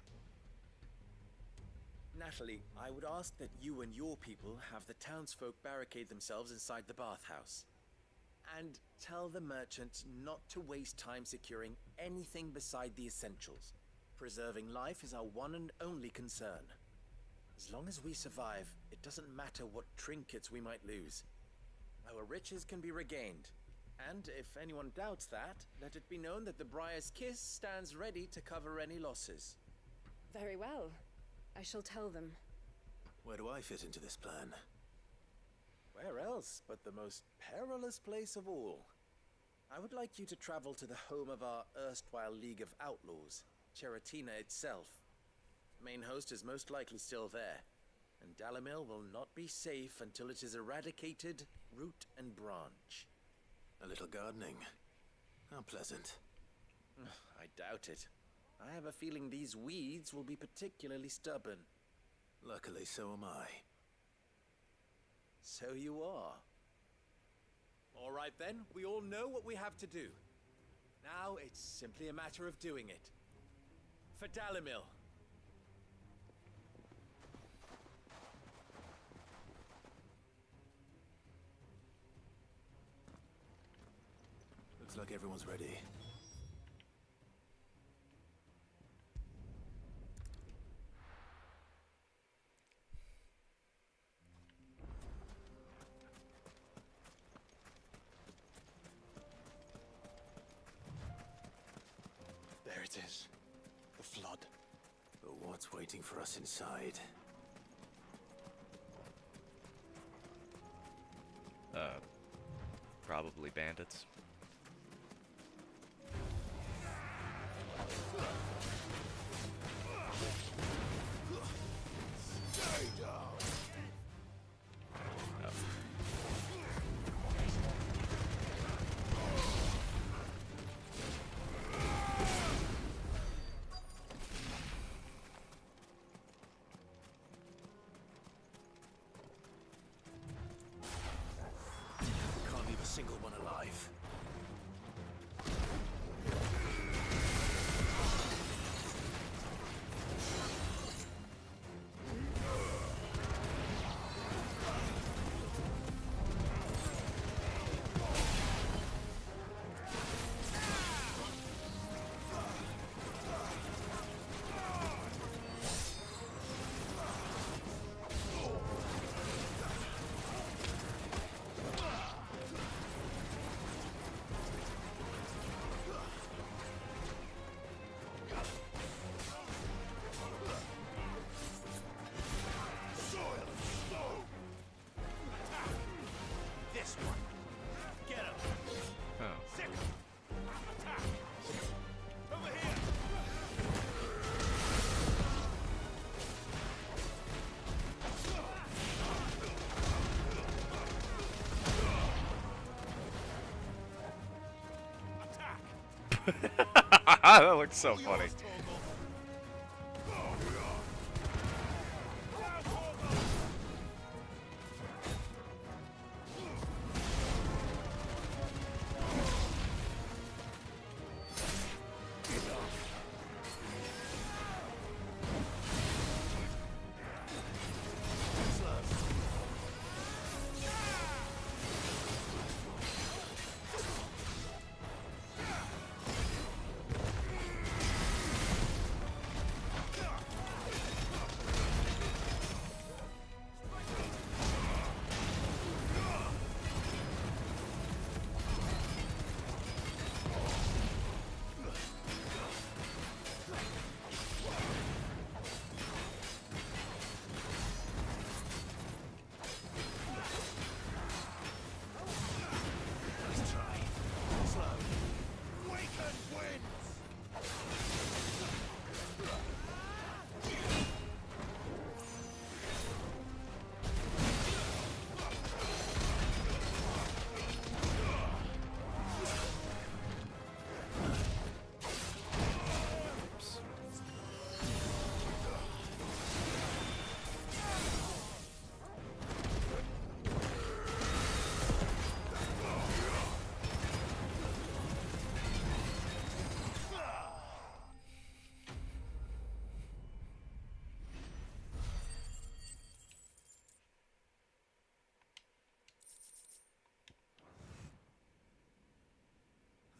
Natalie, I would ask that you and your people have the townsfolk barricade themselves inside the bathhouse. And tell the merchants not to waste time securing anything beside the essentials. Preserving life is our one and only concern. As long as we survive, it doesn't matter what trinkets we might lose. Our riches can be regained. And if anyone doubts that, let it be known that the Briar's Kiss stands ready to cover any losses. Very well. I shall tell them. Where do I fit into this plan? Where else but the most perilous place of all? I would like you to travel to the home of our erstwhile League of Outlaws, Cheratina itself. The main host is most likely still there, and Dalimil will not be safe until it is eradicated root and branch. A little gardening. How pleasant. I doubt it. I have a feeling these weeds will be particularly stubborn. Luckily, so am I. So you are. All right then, we all know what we have to do. Now it's simply a matter of doing it. For Dalimil. Looks like everyone's ready. There it is. The flood. But what's waiting for us inside? Probably bandits. Stay down. Can't leave a single one alive. That looks so funny.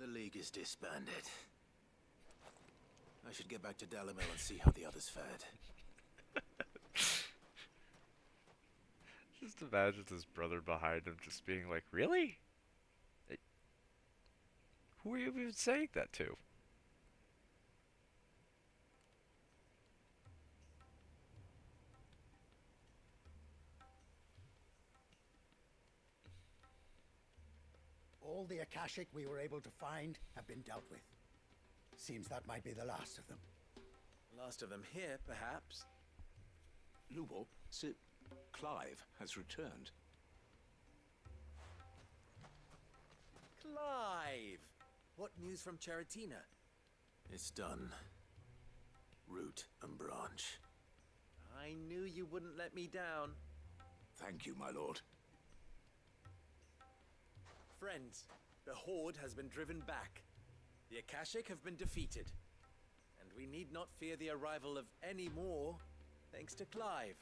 The League is disbanded. I should get back to Dalimil and see how the others fared. Just imagine his brother behind him just being like, really? Who are you even saying that to? All the Akashic we were able to find have been dealt with. Seems that might be the last of them. Last of them here, perhaps. Lubor, Sir Clive has returned. Clive! What news from Charatina? It's done. Root and branch. I knew you wouldn't let me down. Thank you, my lord. Friends, the Horde has been driven back. The Akashic have been defeated. And we need not fear the arrival of any more, thanks to Clive.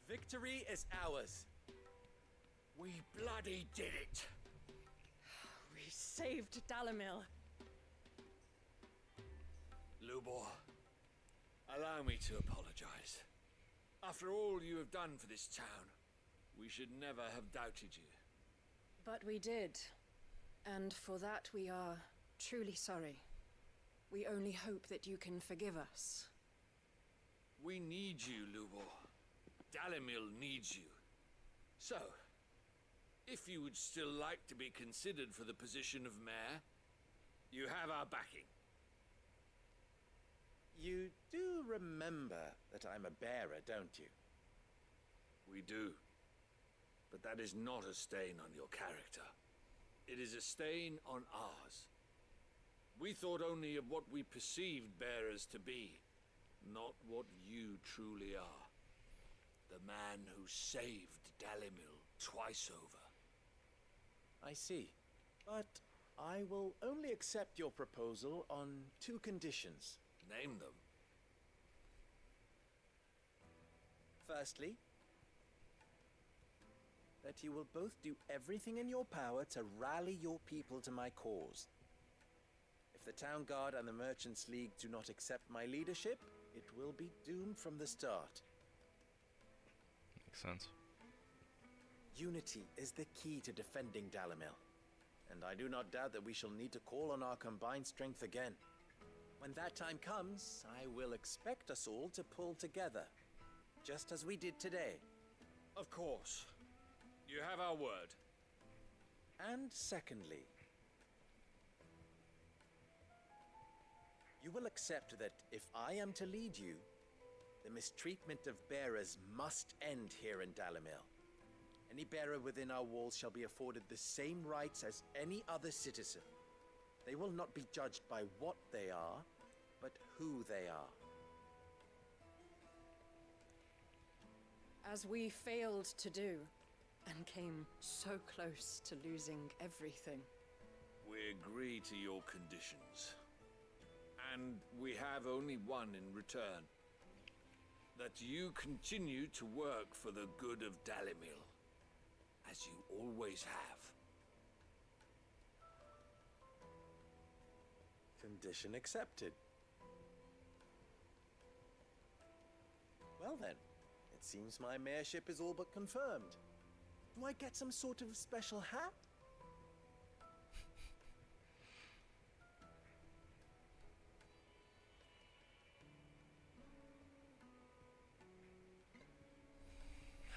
Victory is ours. We bloody did it! We saved Dalimil. Lubor, allow me to apologize. After all you have done for this town, we should never have doubted you. But we did. And for that we are truly sorry. We only hope that you can forgive us. We need you, Lubor. Dalimil needs you. So, if you would still like to be considered for the position of mayor, you have our backing. You do remember that I'm a bearer, don't you? We do. But that is not a stain on your character. It is a stain on ours. We thought only of what we perceived bearers to be, not what you truly are. The man who saved Dalimil twice over. I see. But I will only accept your proposal on 2 conditions. Name them. Firstly, that you will both do everything in your power to rally your people to my cause. If the Town Guard and the Merchants League do not accept my leadership, it will be doomed from the start. Makes sense. Unity is the key to defending Dalimil, and I do not doubt that we shall need to call on our combined strength again. When that time comes, I will expect us all to pull together, just as we did today. Of course. You have our word. And secondly, you will accept that if I am to lead you, the mistreatment of bearers must end here in Dalimil. Any bearer within our walls shall be afforded the same rights as any other citizen. They will not be judged by what they are, but who they are. As we failed to do, and came so close to losing everything. We agree to your conditions. And we have only one in return. That you continue to work for the good of Dalimil, as you always have. Condition accepted. Well then, it seems my mayorship is all but confirmed. Do I get some sort of special hat?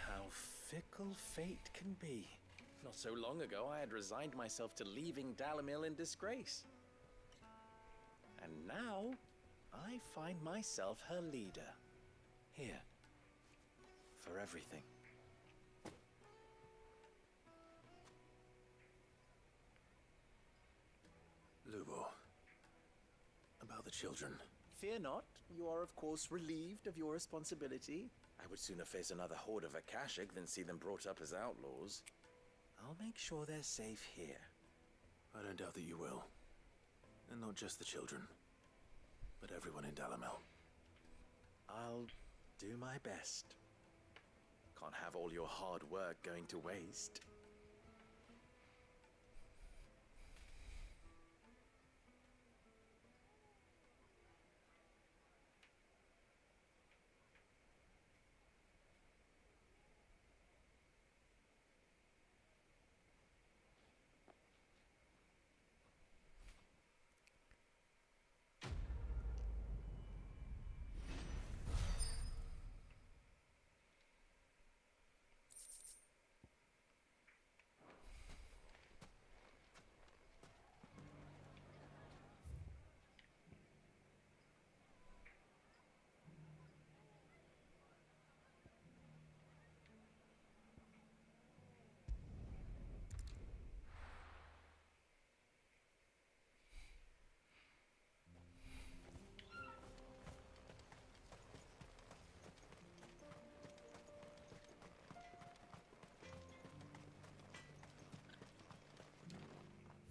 How fickle fate can be. Not so long ago, I had resigned myself to leaving Dalimil in disgrace. And now, I find myself her leader. Here. For everything. Lubo. About the children. Fear not. You are, of course, relieved of your responsibility. I would sooner face another horde of Akashic than see them brought up as outlaws. I'll make sure they're safe here. I don't doubt that you will. And not just the children, but everyone in Dalimil. I'll do my best. Can't have all your hard work going to waste.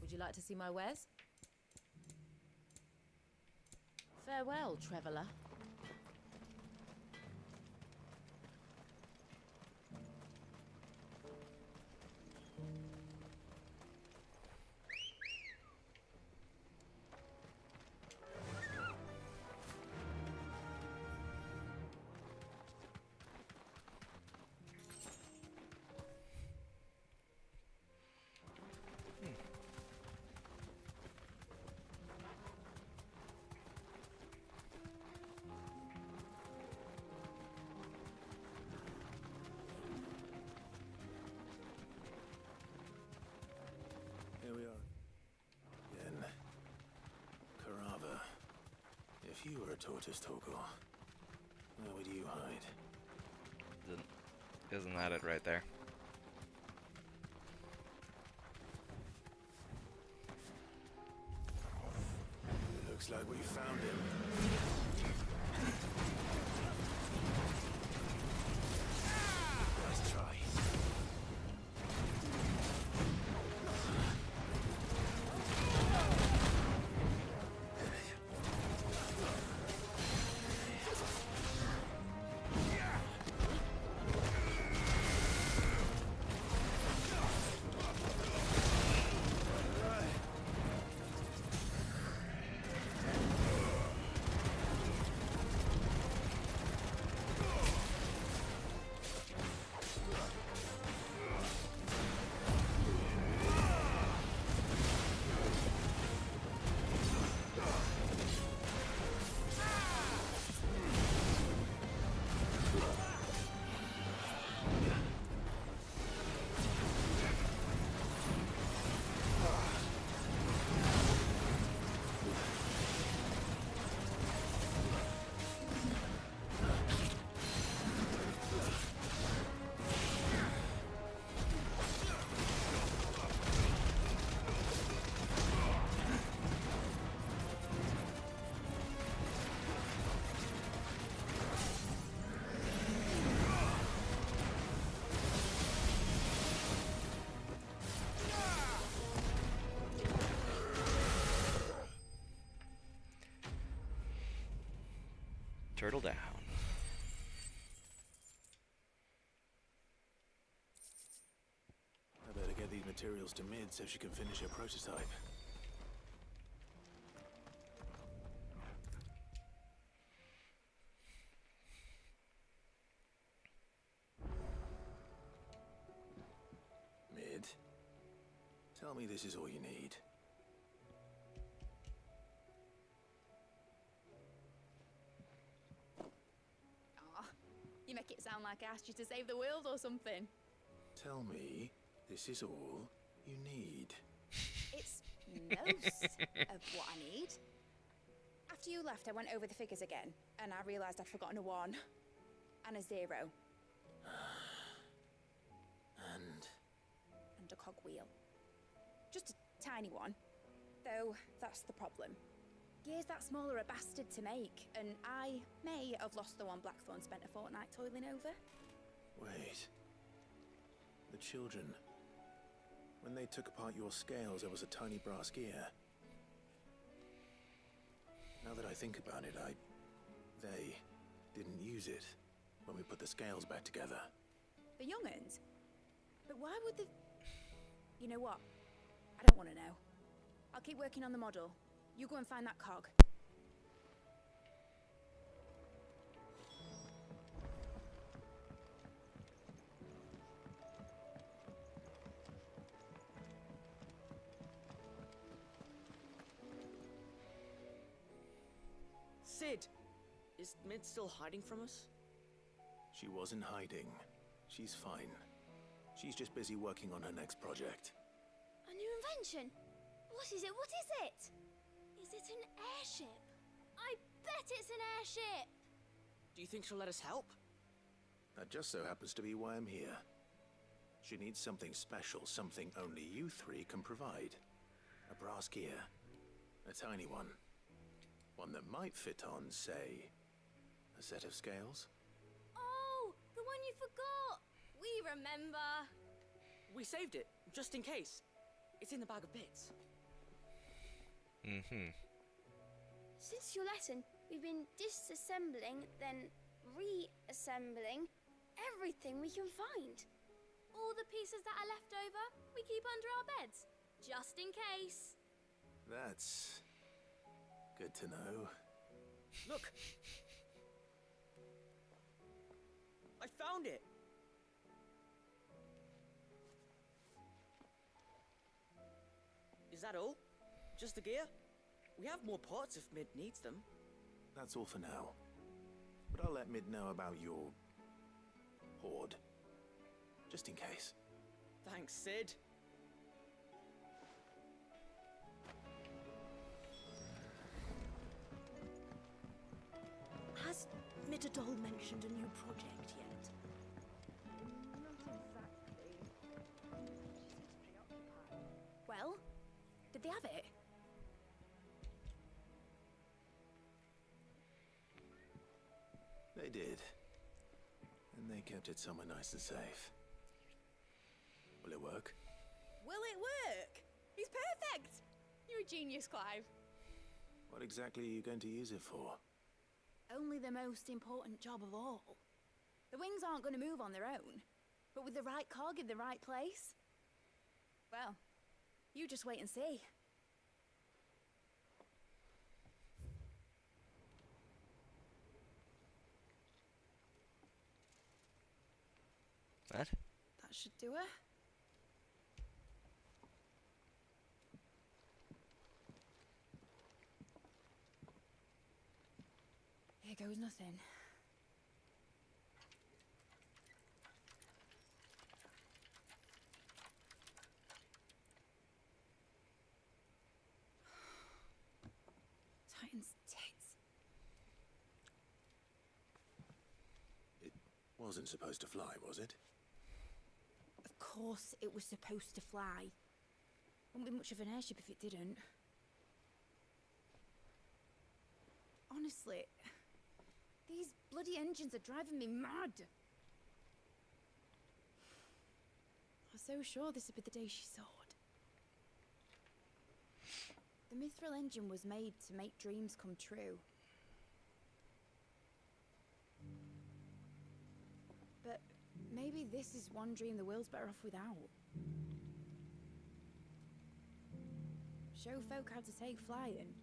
Would you like to see my wares? Farewell, traveller. Here we are. Again. Karava. If you were a tortoise, Torgal, where would you hide? Isn't that it right there? It looks like we found him. Nice try. Turtle down. I better get these materials to Mid so she can finish her prototype. Mid, tell me this is all you need. Aw, you make it sound like I asked you to save the world or something. Tell me this is all you need. It's most of what I need. After you left, I went over the figures again, and I realised I'd forgotten a 1 and a 0. And a cogwheel. Just a tiny one. Though, that's the problem. Gears that small are a bastard to make, and I may have lost the one Blackthorn spent a fortnight toiling over. Wait. The children. When they took apart your scales, there was a tiny brass gear. Now that I think about it, they didn't use it when we put the scales back together. The young'uns? But why would the... You know what? I don't want to know. I'll keep working on the model. You go and find that cog. Sid! Is Mid still hiding from us? She wasn't hiding. She's fine. She's just busy working on her next project. A new invention? What is it? What is it? Is it an airship? I bet it's an airship! Do you think she'll let us help? That just so happens to be why I'm here. She needs something special, something only you three can provide. A brass gear. A tiny one. One that might fit on, say, a set of scales. Oh, the one you forgot! We remember! We saved it, just in case. It's in the bag of bits. Since your lesson, we've been disassembling, then reassembling everything we can find. All the pieces that are left over, we keep under our beds, just in case. That's good to know. Look! I found it! Is that all? Just the gear? We have more parts if Mid needs them. That's all for now. But I'll let Mid know about your hoard. Just in case. Thanks, Sid. Has Midadol mentioned a new project yet? Well, did they have it? They did. And they kept it somewhere nice and safe. Will it work? Will it work? He's perfect! You're a genius, Clive. What exactly are you going to use it for? Only the most important job of all. The wings aren't going to move on their own. But with the right cog in the right place... Well, you just wait and see. What? That should do it. Here goes nothing. Titan's tits. It wasn't supposed to fly, was it? Of course it was supposed to fly. Wouldn't be much of an airship if it didn't. Honestly, these bloody engines are driving me mad. I was so sure this would be the day she soared. The Mithril engine was made to make dreams come true. Maybe this is one dream the world's better off without. Show folk how to take flying.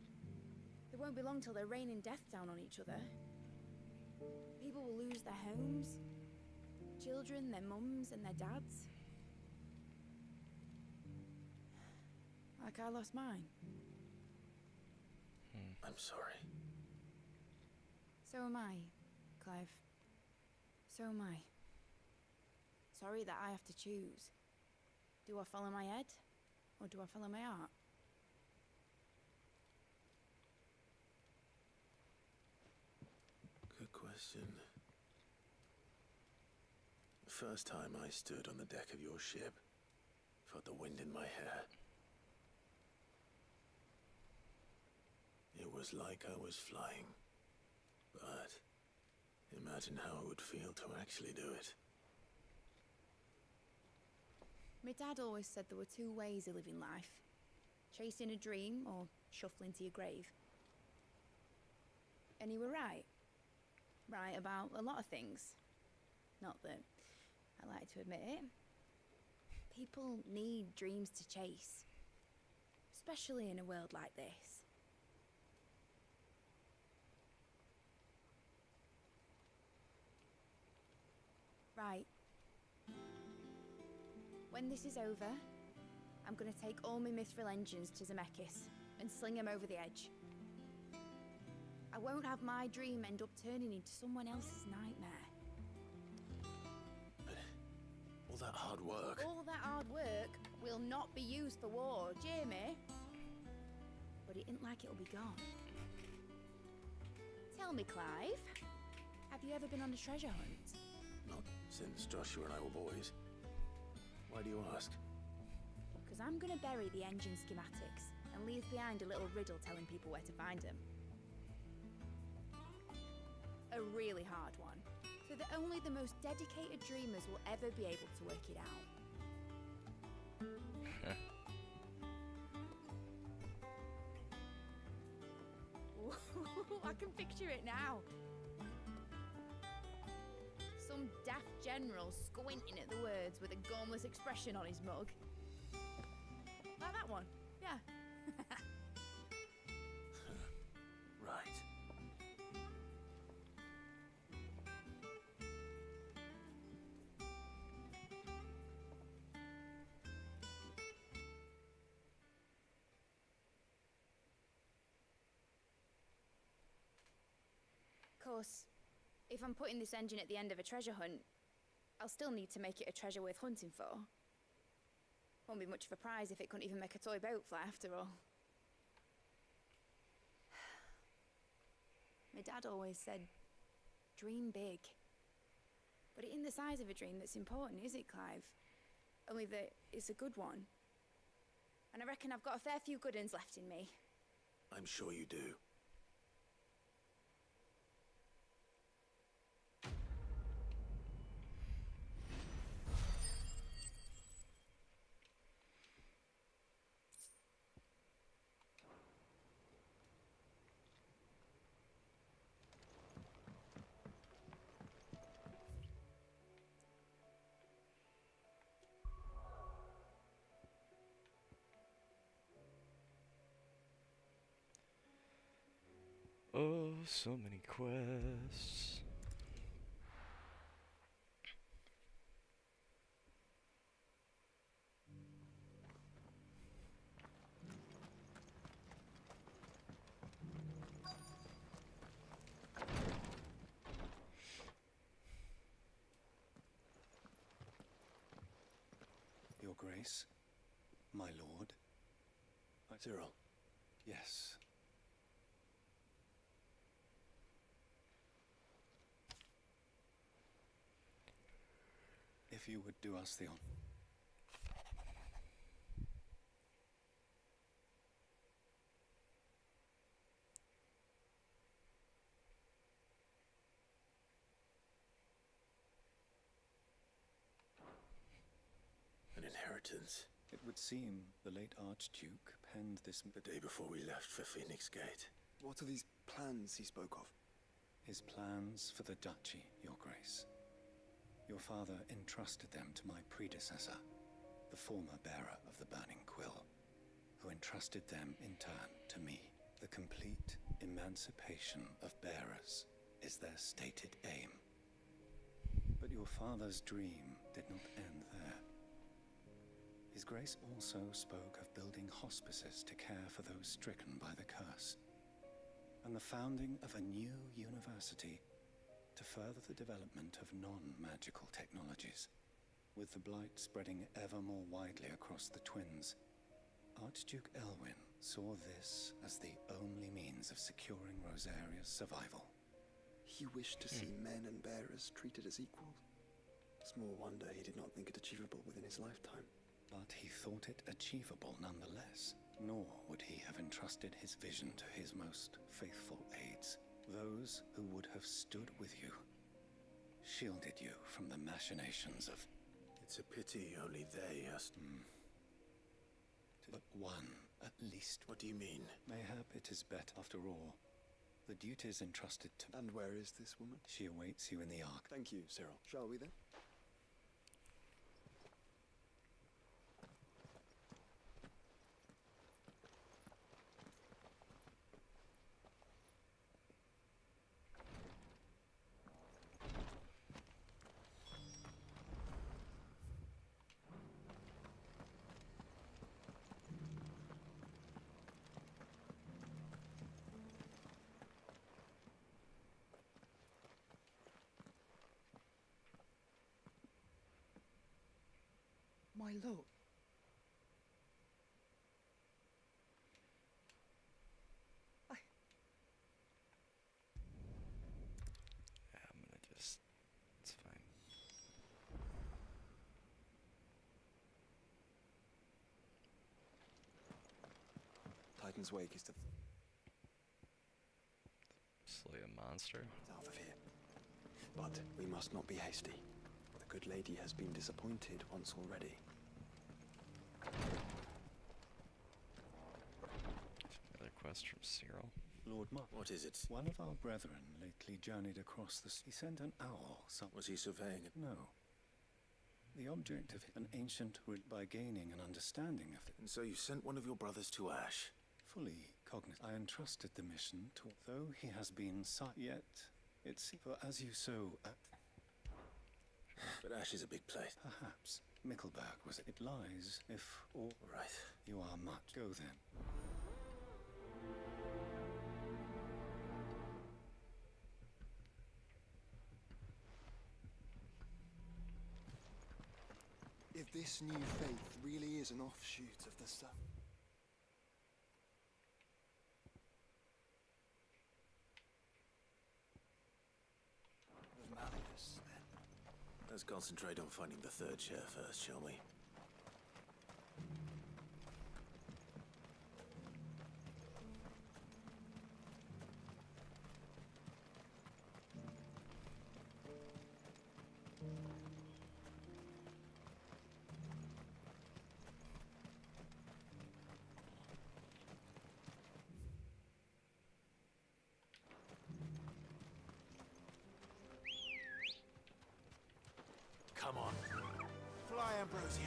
It won't be long till they're raining death down on each other. People will lose their homes, children, their mums and their dads. Like I lost mine. I'm sorry. So am I, Clive. So am I. Sorry that I have to choose. Do I follow my head, or do I follow my heart? Good question. The first time I stood on the deck of your ship, felt the wind in my hair. It was like I was flying. But imagine how it would feel to actually do it. My dad always said there were two ways of living life. Chasing a dream or shuffling to your grave. And he were right. Right about a lot of things. Not that I like to admit it. People need dreams to chase. Especially in a world like this. Right. When this is over, I'm gonna take all my mithril engines to Zemeckis and sling them over the edge. I won't have my dream end up turning into someone else's nightmare. But all that hard work... All that hard work will not be used for war, Jamie. But it ain't like it'll be gone. Tell me, Clive, have you ever been on a treasure hunt? Not since Joshua and I were boys. Why do you ask? Because I'm gonna bury the engine schematics and leave behind a little riddle telling people where to find them. A really hard one, so that only the most dedicated dreamers will ever be able to work it out. I can picture it now. Some daft general squinting at the words with a gormless expression on his mug. Like that one, yeah. Right. Of course, if I'm putting this engine at the end of a treasure hunt, I'll still need to make it a treasure worth hunting for. Won't be much of a prize if it couldn't even make a toy boat fly after all. My dad always said, dream big. But it ain't the size of a dream that's important, is it, Clive? Only that it's a good one. And I reckon I've got a fair few good uns left in me. I'm sure you do. Oh, so many quests. Your Grace, my lord. Cyril. Yes. If you would do us the honor. An inheritance. It would seem the late Archduke penned this the day before we left for Phoenix Gate. What are these plans he spoke of? His plans for the duchy, Your Grace. Your father entrusted them to my predecessor, the former bearer of the Burning Quill, who entrusted them in turn to me. The complete emancipation of bearers is their stated aim. But your father's dream did not end there. His Grace also spoke of building hospices to care for those stricken by the curse, and the founding of a new university to further the development of non-magical technologies. With the blight spreading ever more widely across the Twins, Archduke Elwyn saw this as the only means of securing Rosaria's survival. He wished to see men and bearers treated as equals. Small wonder he did not think it achievable within his lifetime. But he thought it achievable nonetheless, nor would he have entrusted his vision to his most faithful aides, those who would have stood with you, shielded you from the machinations of... It's a pity only they asked. But one, at least. What do you mean? Mayhap it is better, after all. The duties entrusted to... And where is this woman? She awaits you in the Ark. Thank you, Cyril. Shall we then? My lord. Yeah, I'm gonna just... It's fine. Titan's Wake is to... Slay a monster? South of here. But we must not be hasty. The good lady has been disappointed once already. Another quest from Cyril. Lord Mark. What is it? One of our brethren lately journeyed across the sea. He sent an owl. Was he surveying it? No. The object of an ancient route by gaining an understanding of it. And so you sent one of your brothers to Ash? Fully cognizant. I entrusted the mission to... Though he has been yet, it's... For as you so... But Ash is a big place. Perhaps. Mickleburg was it. It lies, if all... Right. You are much. Go then. If this new faith really is an offshoot of the sun... of Malleus, then... Let's concentrate on finding the third chair first, shall we? Come on. Fly, Ambrosia.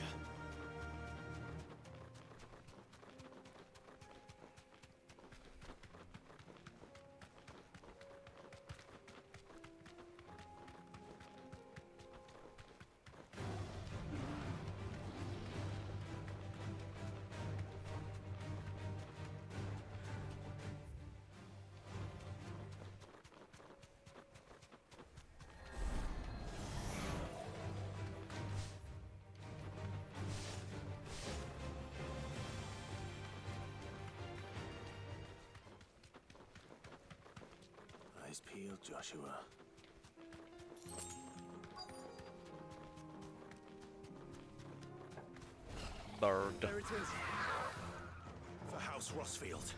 Eyes peeled, Joshua. Bird. There it is. For House Rossfield.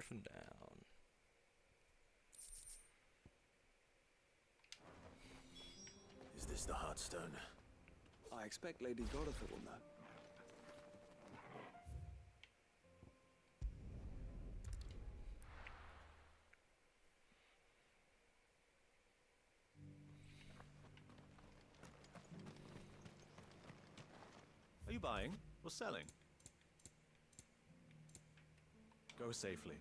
Griffin down. Is this the Heartstone? I expect Lady Godotha will know. Are you buying or selling? Go safely.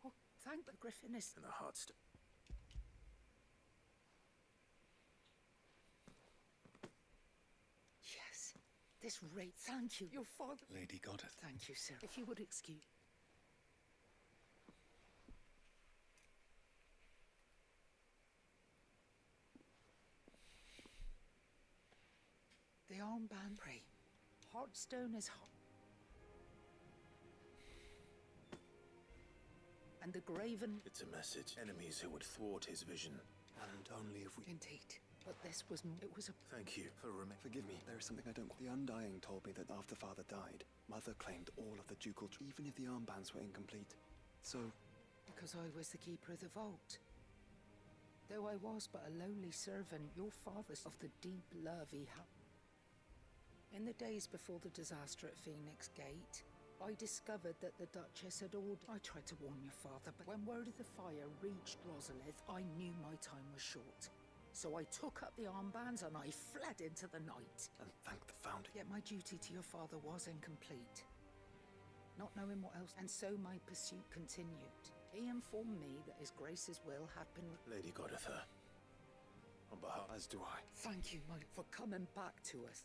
Oh, thank the Griffiness. And the Heartstone. Yes, this rate. Thank you. Your father. Lady Godotha. Thank you, sir. If you would excuse. The armband, pray. Heartstone is hot. And the graven. It's a message. Enemies who would thwart his vision. And only if we... Indeed. But this was... It was a... Thank you for Forgive me, there is something I don't... The Undying told me that after Father died, Mother claimed all of the ducal... even if the armbands were incomplete. So... Because I was the keeper of the vault. Though I was but a lowly servant, your father's of the deep love he had. In the days before the disaster at Phoenix Gate, I discovered that the Duchess had ordered... I tried to warn your father, but when word of the fire reached Rosalith, I knew my time was short. So I took up the armbands and I fled into the night. And thank the Founder. Yet my duty to your father was incomplete. Not knowing what else, and so my pursuit continued. He informed me that His Grace's will had been... Lady Godotha. On behalf... As do I. Thank you, my... for coming back to us.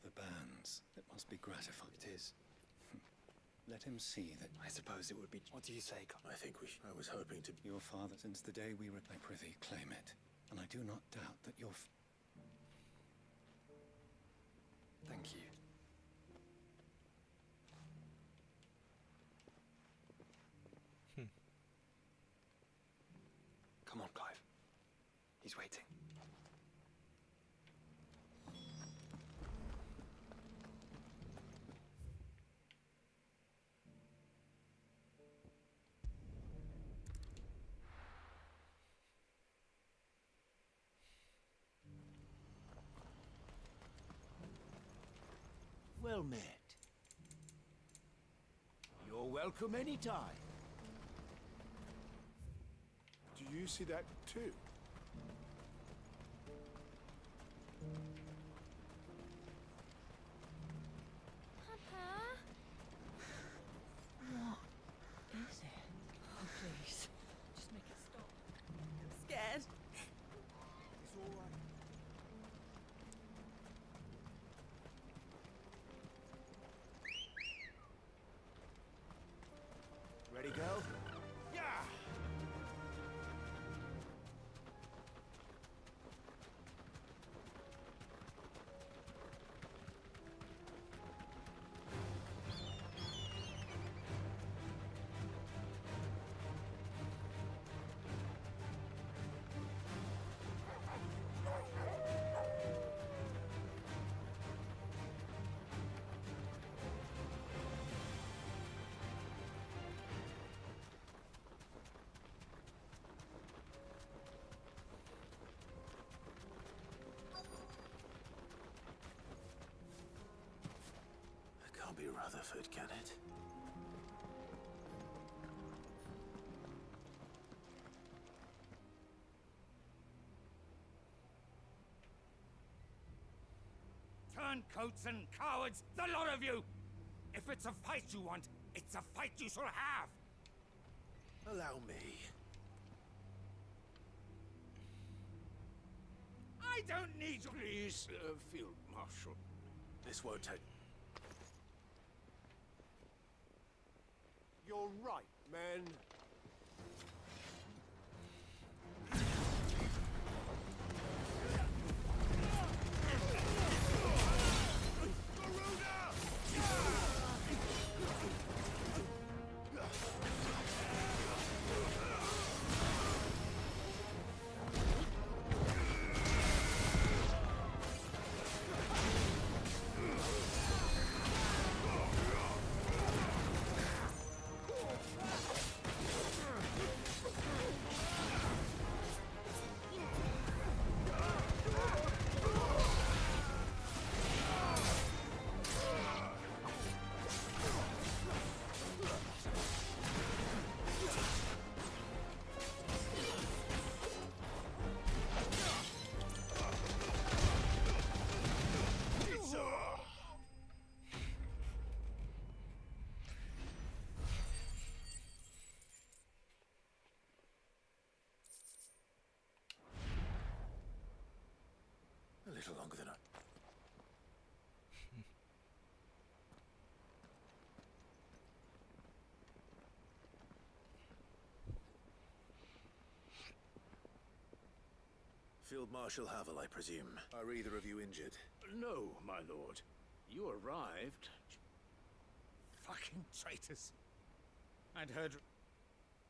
The bands. It must be gratifying. It is. Let him see that... I suppose it would be... What do you say, I think I was hoping to... Your father, since the day we... I prithee, claim it. And I do not doubt that your... Thank you. Come on, Clive. He's waiting. Well met. You're welcome anytime. Do you see that too? Papa? What is it? Oh, please. Just make it stop. I'm scared. It's all right. Ready, go? Yeah! Can't be Rutherford, can it? Turncoats and cowards, the lot of you! If it's a fight you want, it's a fight you shall have! Allow me. I I don't need your... Please, Field Marshal. This won't take... You're right, men. A little longer than I... Field Marshal Havel, I presume. Are either of you injured? No, my lord. You arrived. Fucking traitors. I'd heard...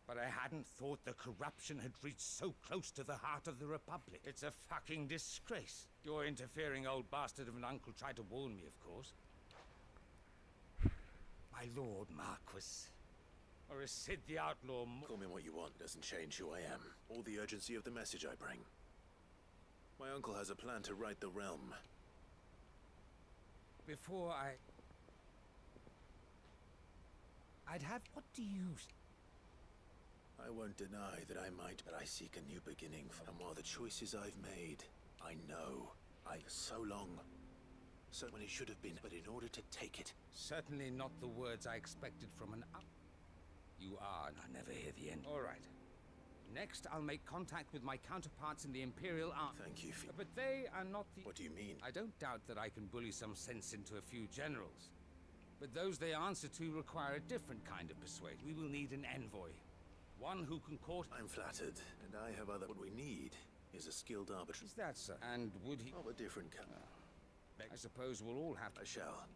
But I hadn't thought the corruption had reached so close to the heart of the Republic. It's a fucking disgrace. Your interfering old bastard of an uncle tried to warn me, of course. My lord Marquis. Or is Sid the Outlaw... Call me what you want, doesn't change who I am. Or the urgency of the message I bring. My uncle has a plan to right the realm. Before I'd have... What do you... I won't deny that I might, but I seek a new beginning. And while the choices I've made, I know. So long. So when it should have been, but in order to take it... Certainly not the words I expected from an up. You are, and I never hear the end. All right. Next, I'll make contact with my counterparts in the Imperial Army. Thank you, But they are not the... What do you mean? I don't doubt that I can bully some sense into a few generals. But those they answer to require a different kind of persuasion. We will need an envoy. One who can court... I'm flattered, and I have other... What we need is a skilled arbiter. Is that so? And would he... Of a different kind. I suppose we'll all have to... I shall.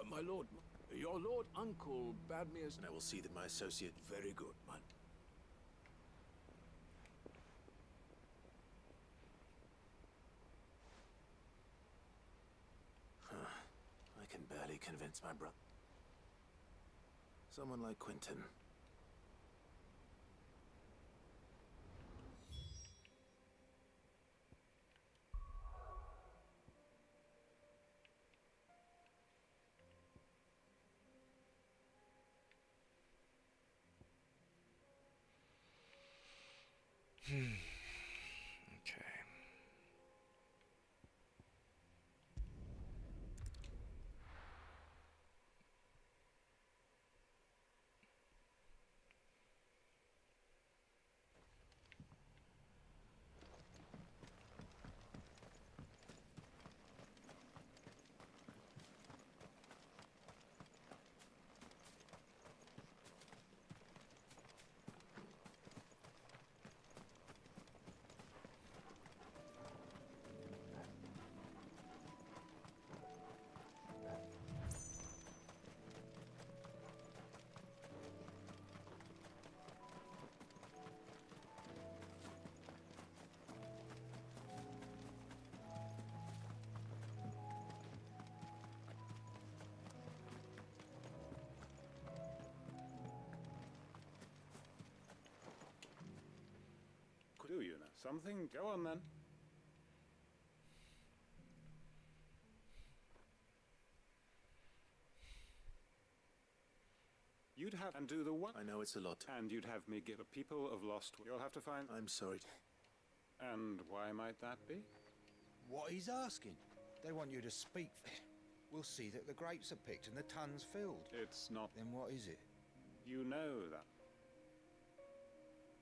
My lord, your lord uncle bade me as... And I will see that my associate... Very good, man. I can barely convince my brother. Someone like Quentin. Okay. Do you know something? Go on then. You'd have and do the one. I know it's a lot. And you'd have me give the people of Lost. You'll have to find. I'm sorry. And why might that be? What he's asking. They want you to speak. We'll see that the grapes are picked and the tons filled. It's not. Then what is it? You know that.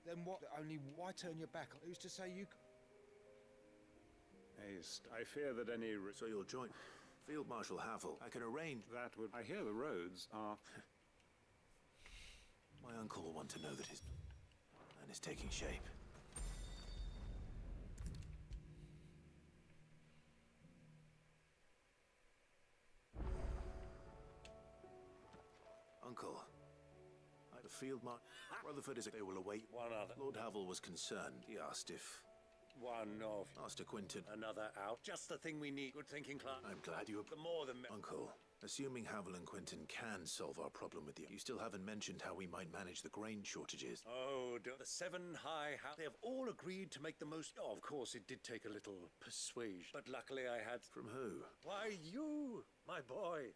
Then what? Only why turn your back on? Who's to say you? Haste. I fear that any. So you'll join Field Marshal Havel. I can arrange. That would. I hear the roads are. My uncle will want to know that his plan is taking shape. Uncle, the Field Marshal Rutherford is. They will await one other. Lord Havel was concerned. He asked if. One of. Master Quinton. Another out. Just the thing we need. Good thinking, Clark. I'm glad you. The more than. Uncle, assuming Havel and Quinton can solve our problem with you still haven't mentioned how we might manage the grain shortages. Oh, the Seven High House. They have all agreed to make the most. Oh, of course, it did take a little persuasion. But luckily I had. From who? Why, you, my boy.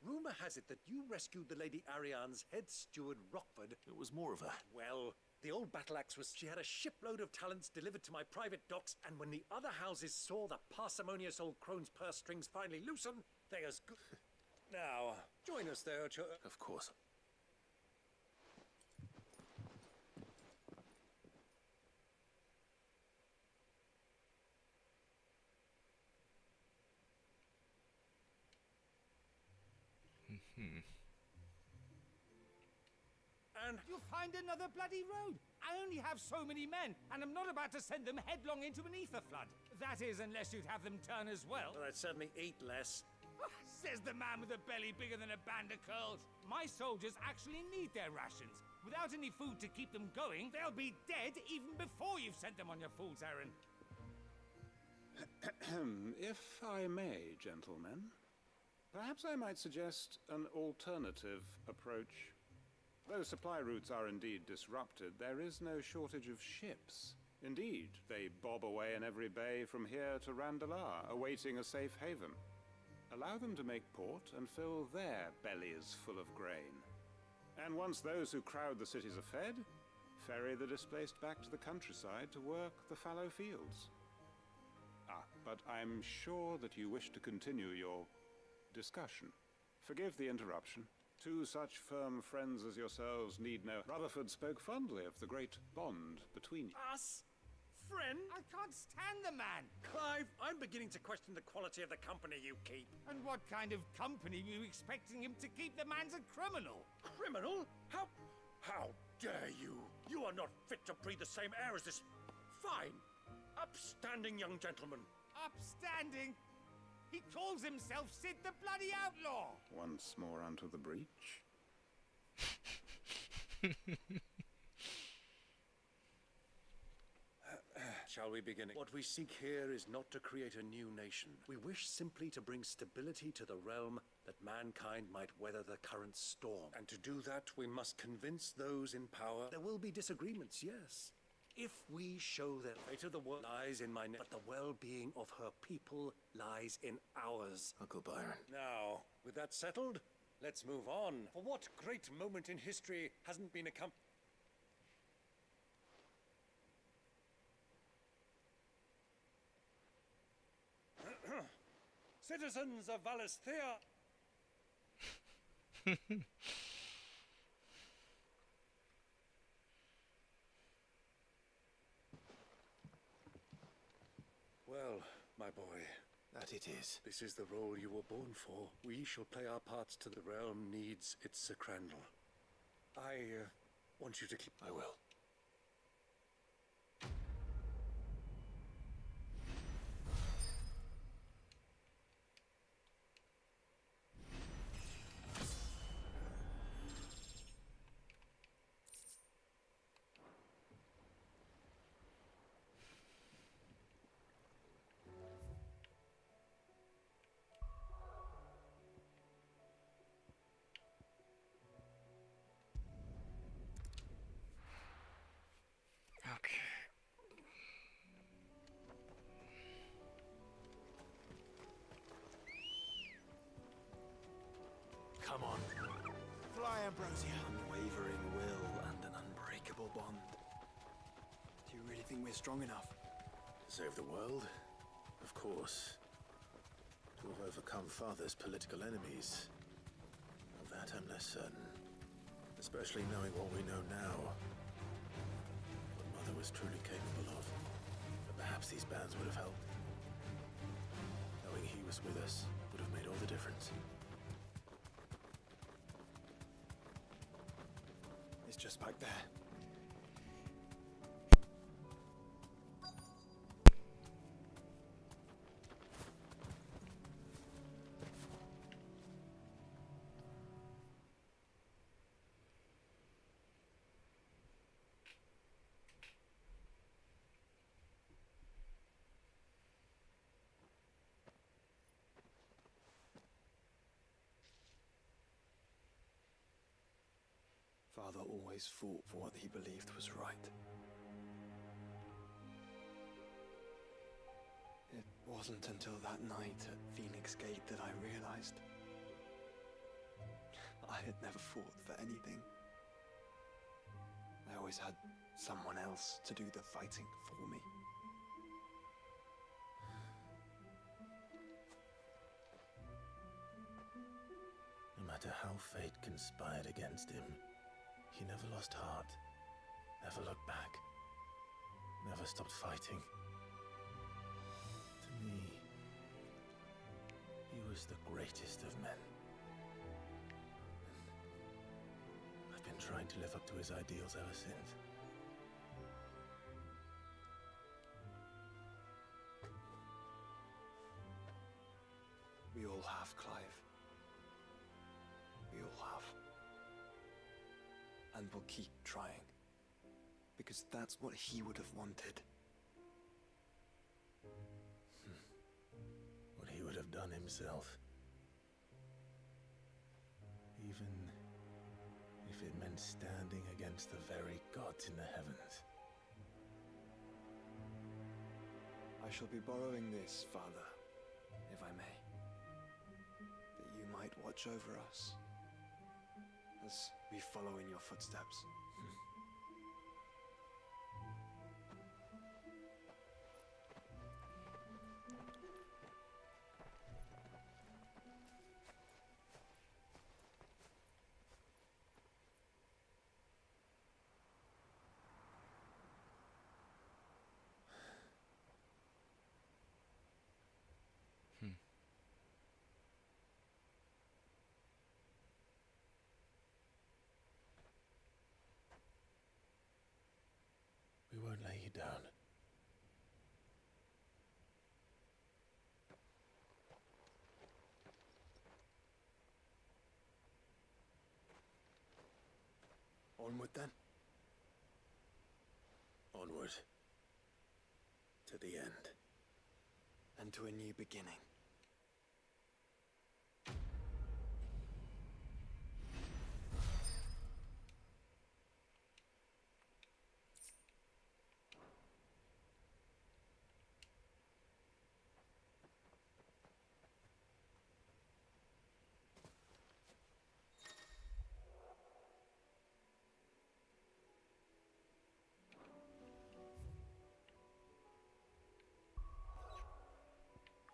Rumor has it that you rescued the Lady Ariane's head steward, Rockford. It was more of a... Well, the old battle axe was... She had a shipload of talents delivered to my private docks, and when the other houses saw the parsimonious old crone's purse strings finally loosen, they as good... Now, join us there, Of course. And you'll find another bloody road. I only have so many men, and I'm not about to send them headlong into an ether flood. That is, unless you'd have them turn as well. Well, I'd certainly eat less. Says the man with a belly bigger than a band of curls. My soldiers actually need their rations. Without any food to keep them going, they'll be dead even before you've sent them on your fool's errand. If I may, gentlemen, perhaps I might suggest an alternative approach. Though supply routes are indeed disrupted, there is no shortage of ships. Indeed, they bob away in every bay from here to Randalar, awaiting a safe haven. Allow them to make port and fill their bellies full of grain. And once those who crowd the cities are fed, ferry the displaced back to the countryside to work the fallow fields. But I'm sure that you wish to continue your discussion. Forgive the interruption. Two such firm friends as yourselves need no... Rutherford spoke fondly of the great bond between you. Us? Friend? I can't stand the man! Clive, I'm beginning to question the quality of the company you keep. And what kind of company were you expecting him to keep? The man's a criminal! Criminal? How dare you? You are not fit to breathe the same air as this fine, upstanding young gentleman. Upstanding? He calls himself Sid the Bloody Outlaw! Once more onto the breach. Shall we begin? What we seek here is not to create a new nation. We wish simply to bring stability to the realm that mankind might weather the current storm. And to do that, we must convince those in power. There will be disagreements, yes. If we show that the fate of the world lies in my net, but the well-being of her people lies in ours. Uncle Byron. Now, with that settled, let's move on. For what great moment in history hasn't been accomplished? Citizens of Valisthea! Well, my boy. That it is. This is the role you were born for. We shall play our parts till the realm needs its Sir Crandall. I want you to keep... I will. Come on. Fly, Ambrosia. Unwavering will and an unbreakable bond. Do you really think we're strong enough? To save the world? Of course. To have overcome Father's political enemies? Of that I'm less certain. Especially knowing what we know now. was truly capable of. But perhaps these bands would have helped. Knowing he was with us would have made all the difference. It's just back there. Father always fought for what he believed was right. It wasn't until that night at Phoenix Gate that I realized I had never fought for anything. I always had someone else to do the fighting for me. No matter how fate conspired against him, he never lost heart, never looked back, never stopped fighting. To me, he was the greatest of men. I've been trying to live up to his ideals ever since. We all have, Clive. We all have. And we'll keep trying. Because that's what he would have wanted. What he would have done himself. Even if it meant standing against the very gods in the heavens. I shall be borrowing this, Father, if I may. That you might watch over us as we follow in your footsteps. We won't lay you down. Onward then. Onward. To the end. And to a new beginning.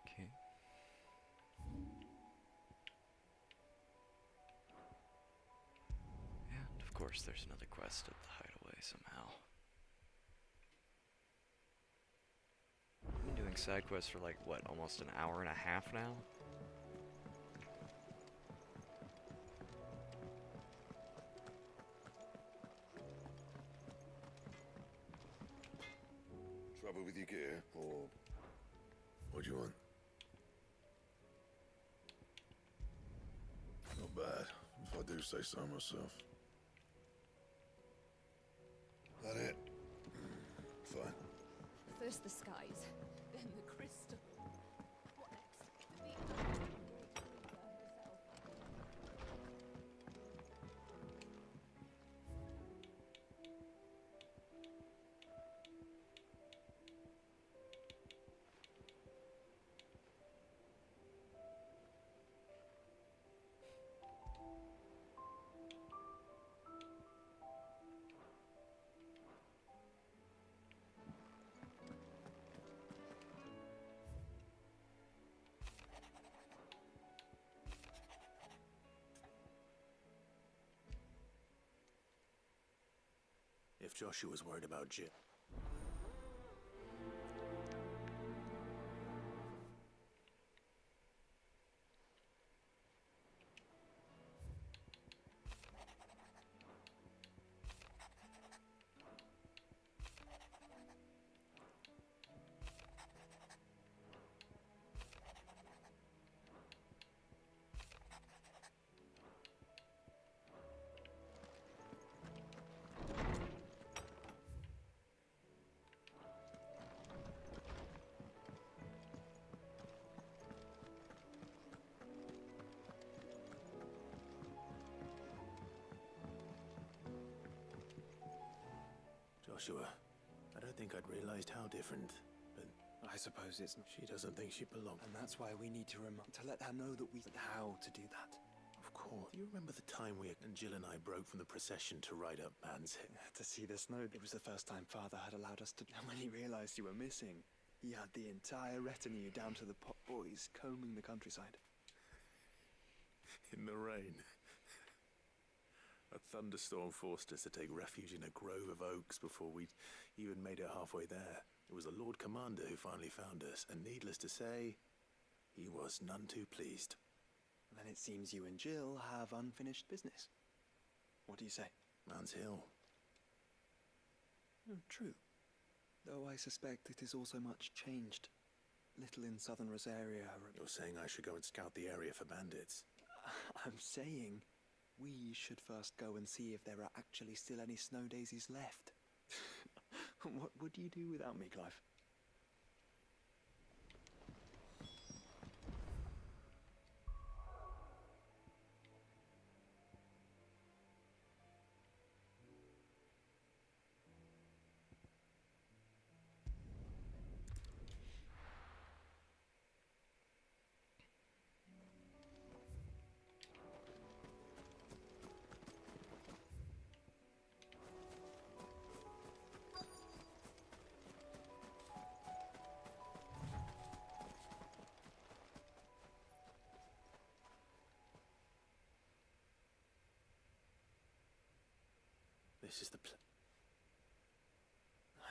Okay. And of course there's another quest at the hideaway somehow. I've been doing side quests for like, what, almost an hour and a half now? Trouble with your gear, or what do you want? Not bad, if I do say so myself. That it? Fine. First the skies, then the crystal. What next? If Joshua's worried about Jim, Joshua. I don't think I'd realized how different, but I suppose it's... she doesn't think she belongs. And that's why we need to let her know that how to do that. Of course. Do you remember the time and Jill and I broke from the procession to ride up Man's Hill? To see the snow. It was the first time Father had allowed us to... And when he realized you were missing, he had the entire retinue down to the pot boys combing the countryside. In the rain. A thunderstorm forced us to take refuge in a grove of oaks before we'd even made it halfway there. It was the Lord Commander who finally found us, and needless to say, he was none too pleased. And then it seems you and Jill have unfinished business. What do you say? Man's Hill. True. Though I suspect it is also much changed. Little in southern Rosaria. You're saying I should go and scout the area for bandits? I'm saying we should first go and see if there are actually still any snow daisies left. What would you do without me, Clive? This is the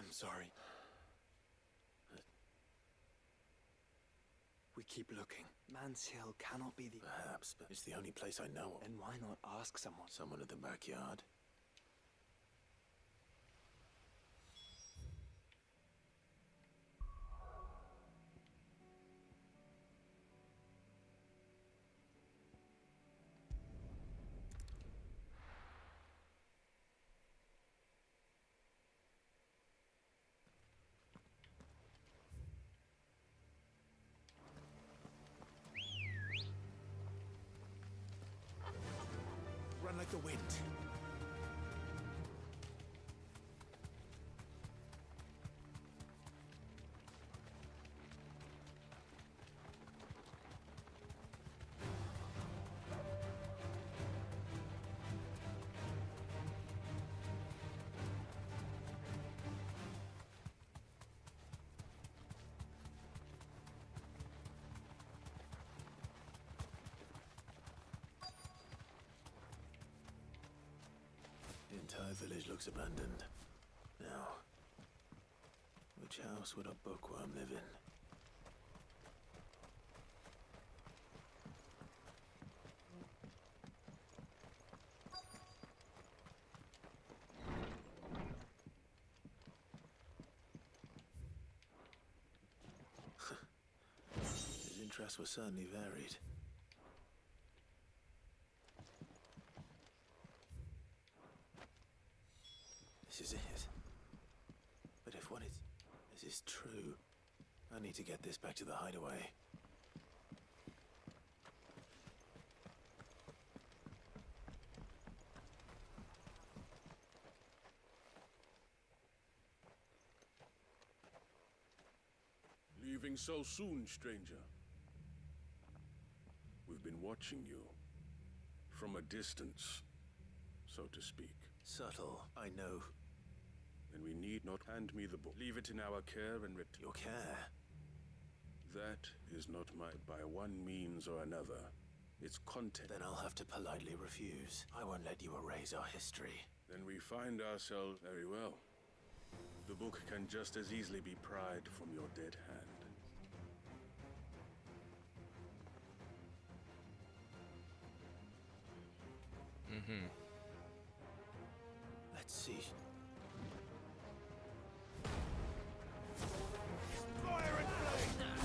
I'm sorry. We keep looking. Man's Hill cannot be the... Perhaps, but it's the only place I know of. Then why not ask someone? Someone at the backyard. Run like the wind. The entire village looks abandoned. Now, which house would a bookworm live in? His interests were certainly varied. This is it. But if what this is true, I need to get this back to the hideaway. Leaving so soon, stranger? We've been watching you. From a distance, so to speak. Subtle, I know. Then we need not hand me the book. Leave it in our care and Your care? That is not by one means or another. Its content. Then I'll have to politely refuse. I won't let you erase our history. Then we find ourselves very well. The book can just as easily be pried from your dead hand. Let's see. Fire and flame!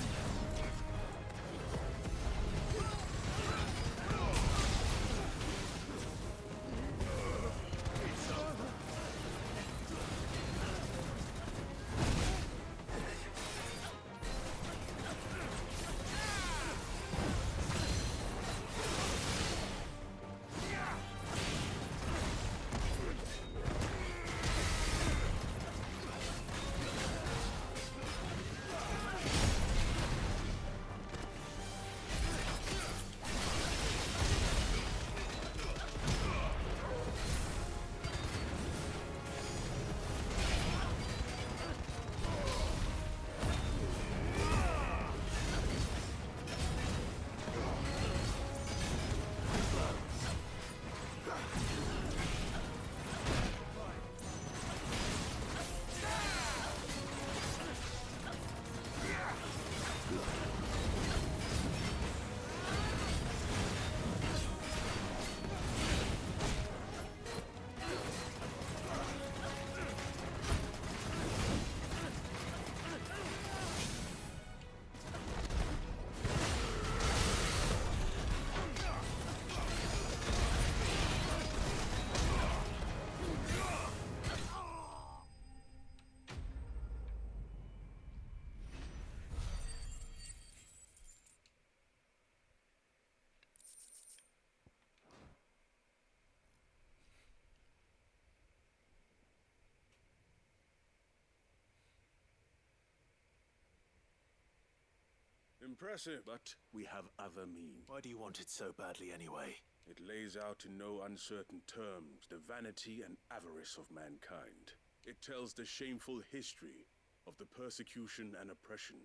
Impressive, but we have other means. Why do you want it so badly anyway? It lays out in no uncertain terms the vanity and avarice of mankind. It tells the shameful history of the persecution and oppression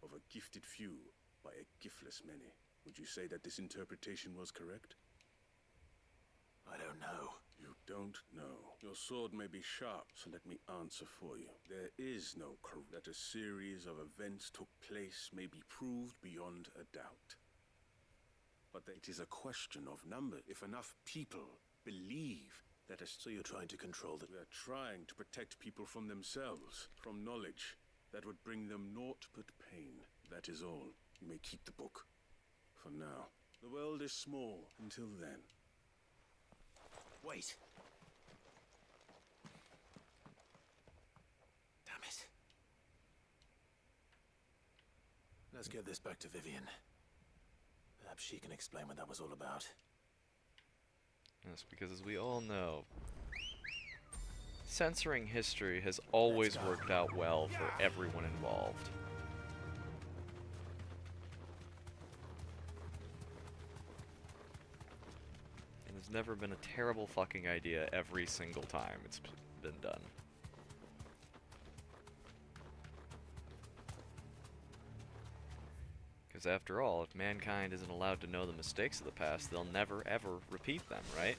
of a gifted few by a giftless many. Would you say that this interpretation was correct? I don't know. You don't know. Your sword may be sharp, so let me answer for you. There is no that a series of events took place may be proved beyond a doubt. But it is a question of number. If enough people believe that so you're trying to control the... We are trying to protect people from themselves, from knowledge that would bring them naught but pain. That is all. You may keep the book. For now. The world is small until then. Wait. Damn it. Let's get this back to Vivian. Perhaps she can explain what that was all about. Yes, because as we all know, censoring history has always worked out well for everyone involved. And it's never been a terrible fucking idea every single time it's been done. Because after all, if mankind isn't allowed to know the mistakes of the past, they'll never ever repeat them, right?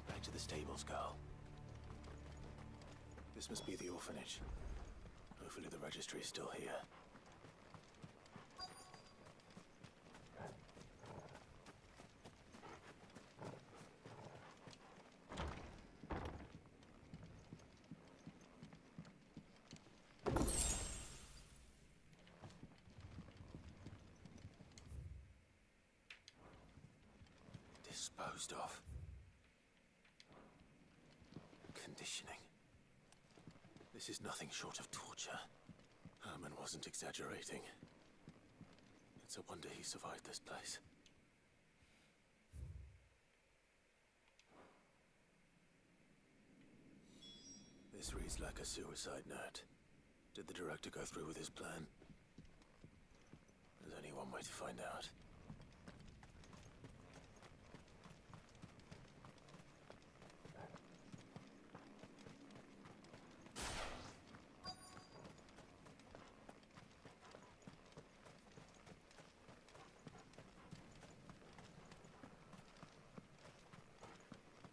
Back to the stables, girl. This must be the orphanage. Hopefully the registry is still here. Disposed of. Conditioning. This is nothing short of torture. Herman wasn't exaggerating. It's a wonder he survived this place. This reads like a suicide note. Did the director go through with his plan? There's only one way to find out.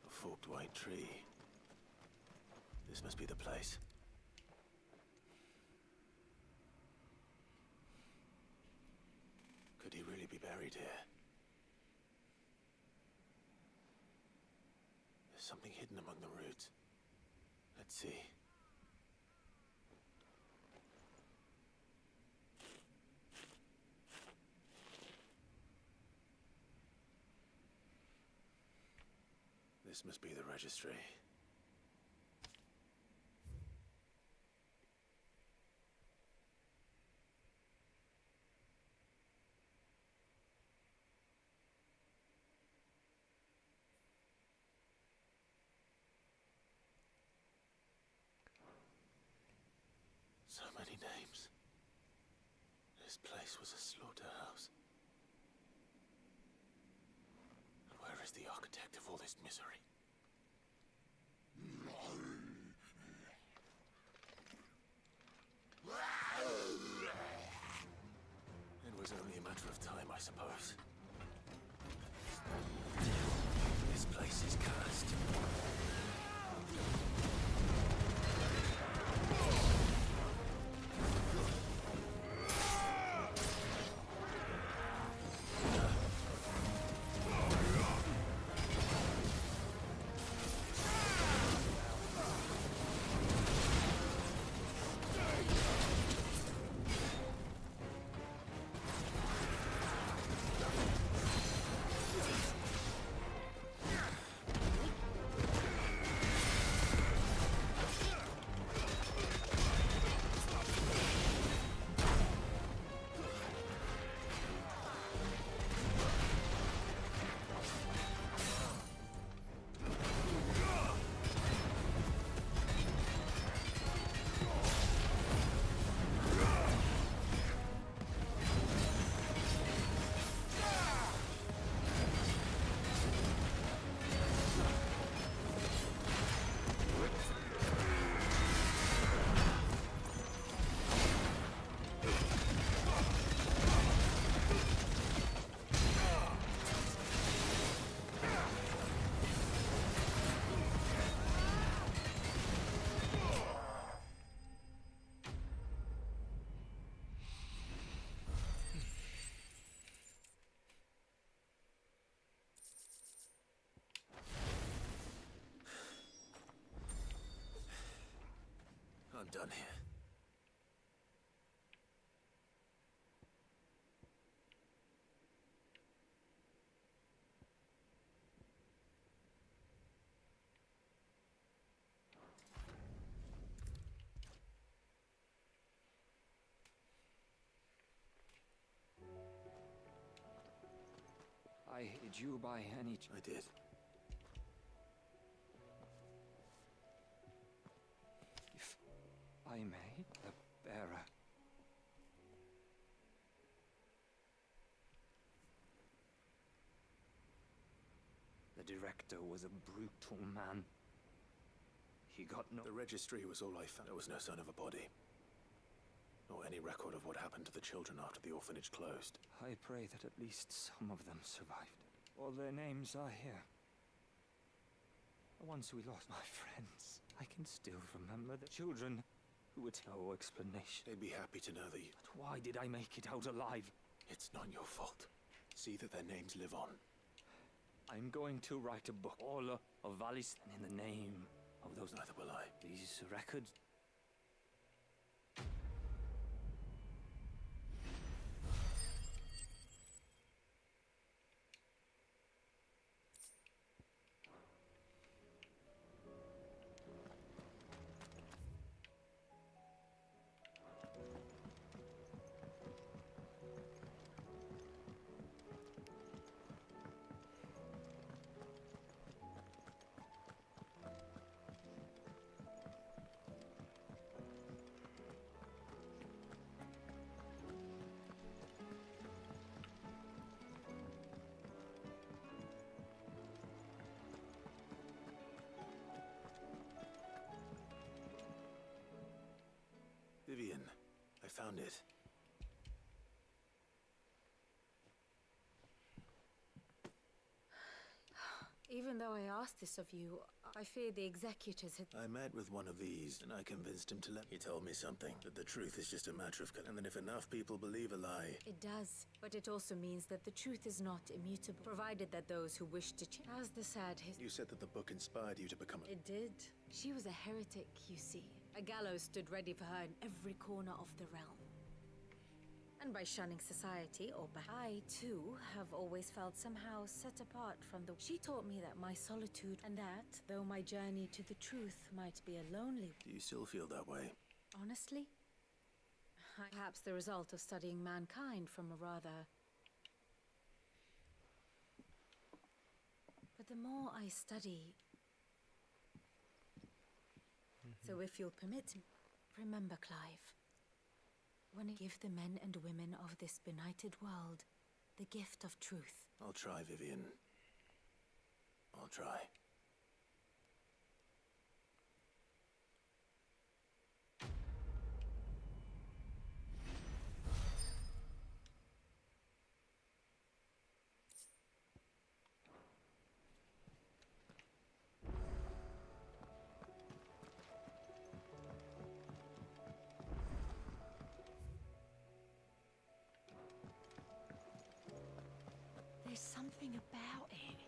Forked white tree. This must be the place. Could he really be buried here? There's something hidden among the roots. Let's see. This must be the registry. So many names. This place was a slaughterhouse. And where is the architect of all this misery? It was only a matter of time, I suppose. This place is cursed. done here? Did you by any... I did. If I may, the bearer... The director was a brutal man. He got no... The registry was all I found. There was no sign of a body. Nor any record of what happened to the children after the orphanage closed. I pray that at least some of them survived. All their names are here. The ones we lost, my friends. I can still remember the children who would no explanation. They'd be happy to know that you... But why did I make it out alive? It's not your fault. See that their names live on. I'm going to write a book, all of Valis, and in the name of those... Neither will I. These records... Vivian, I found it. Even though I asked this of you, I fear the executors had... I met with one of these, and I convinced him to let... He told me something, that the truth is just a matter of... And that if enough people believe a lie... It does, but it also means that the truth is not immutable, provided that those who wish to change... As the sad You said that the book inspired you to become a... It did. She was a heretic, you see. A gallows stood ready for her in every corner of the realm. And by shunning society, or I, too, have always felt somehow set apart from the... She taught me that my solitude, and that, though my journey to the truth might be a lonely... Do you still feel that way? Honestly? Perhaps the result of studying mankind from a rather... But the more I study... So if you'll permit me, remember, Clive. When I give the men and women of this benighted world the gift of truth. I'll try, Vivian. I'll try. There's something about it.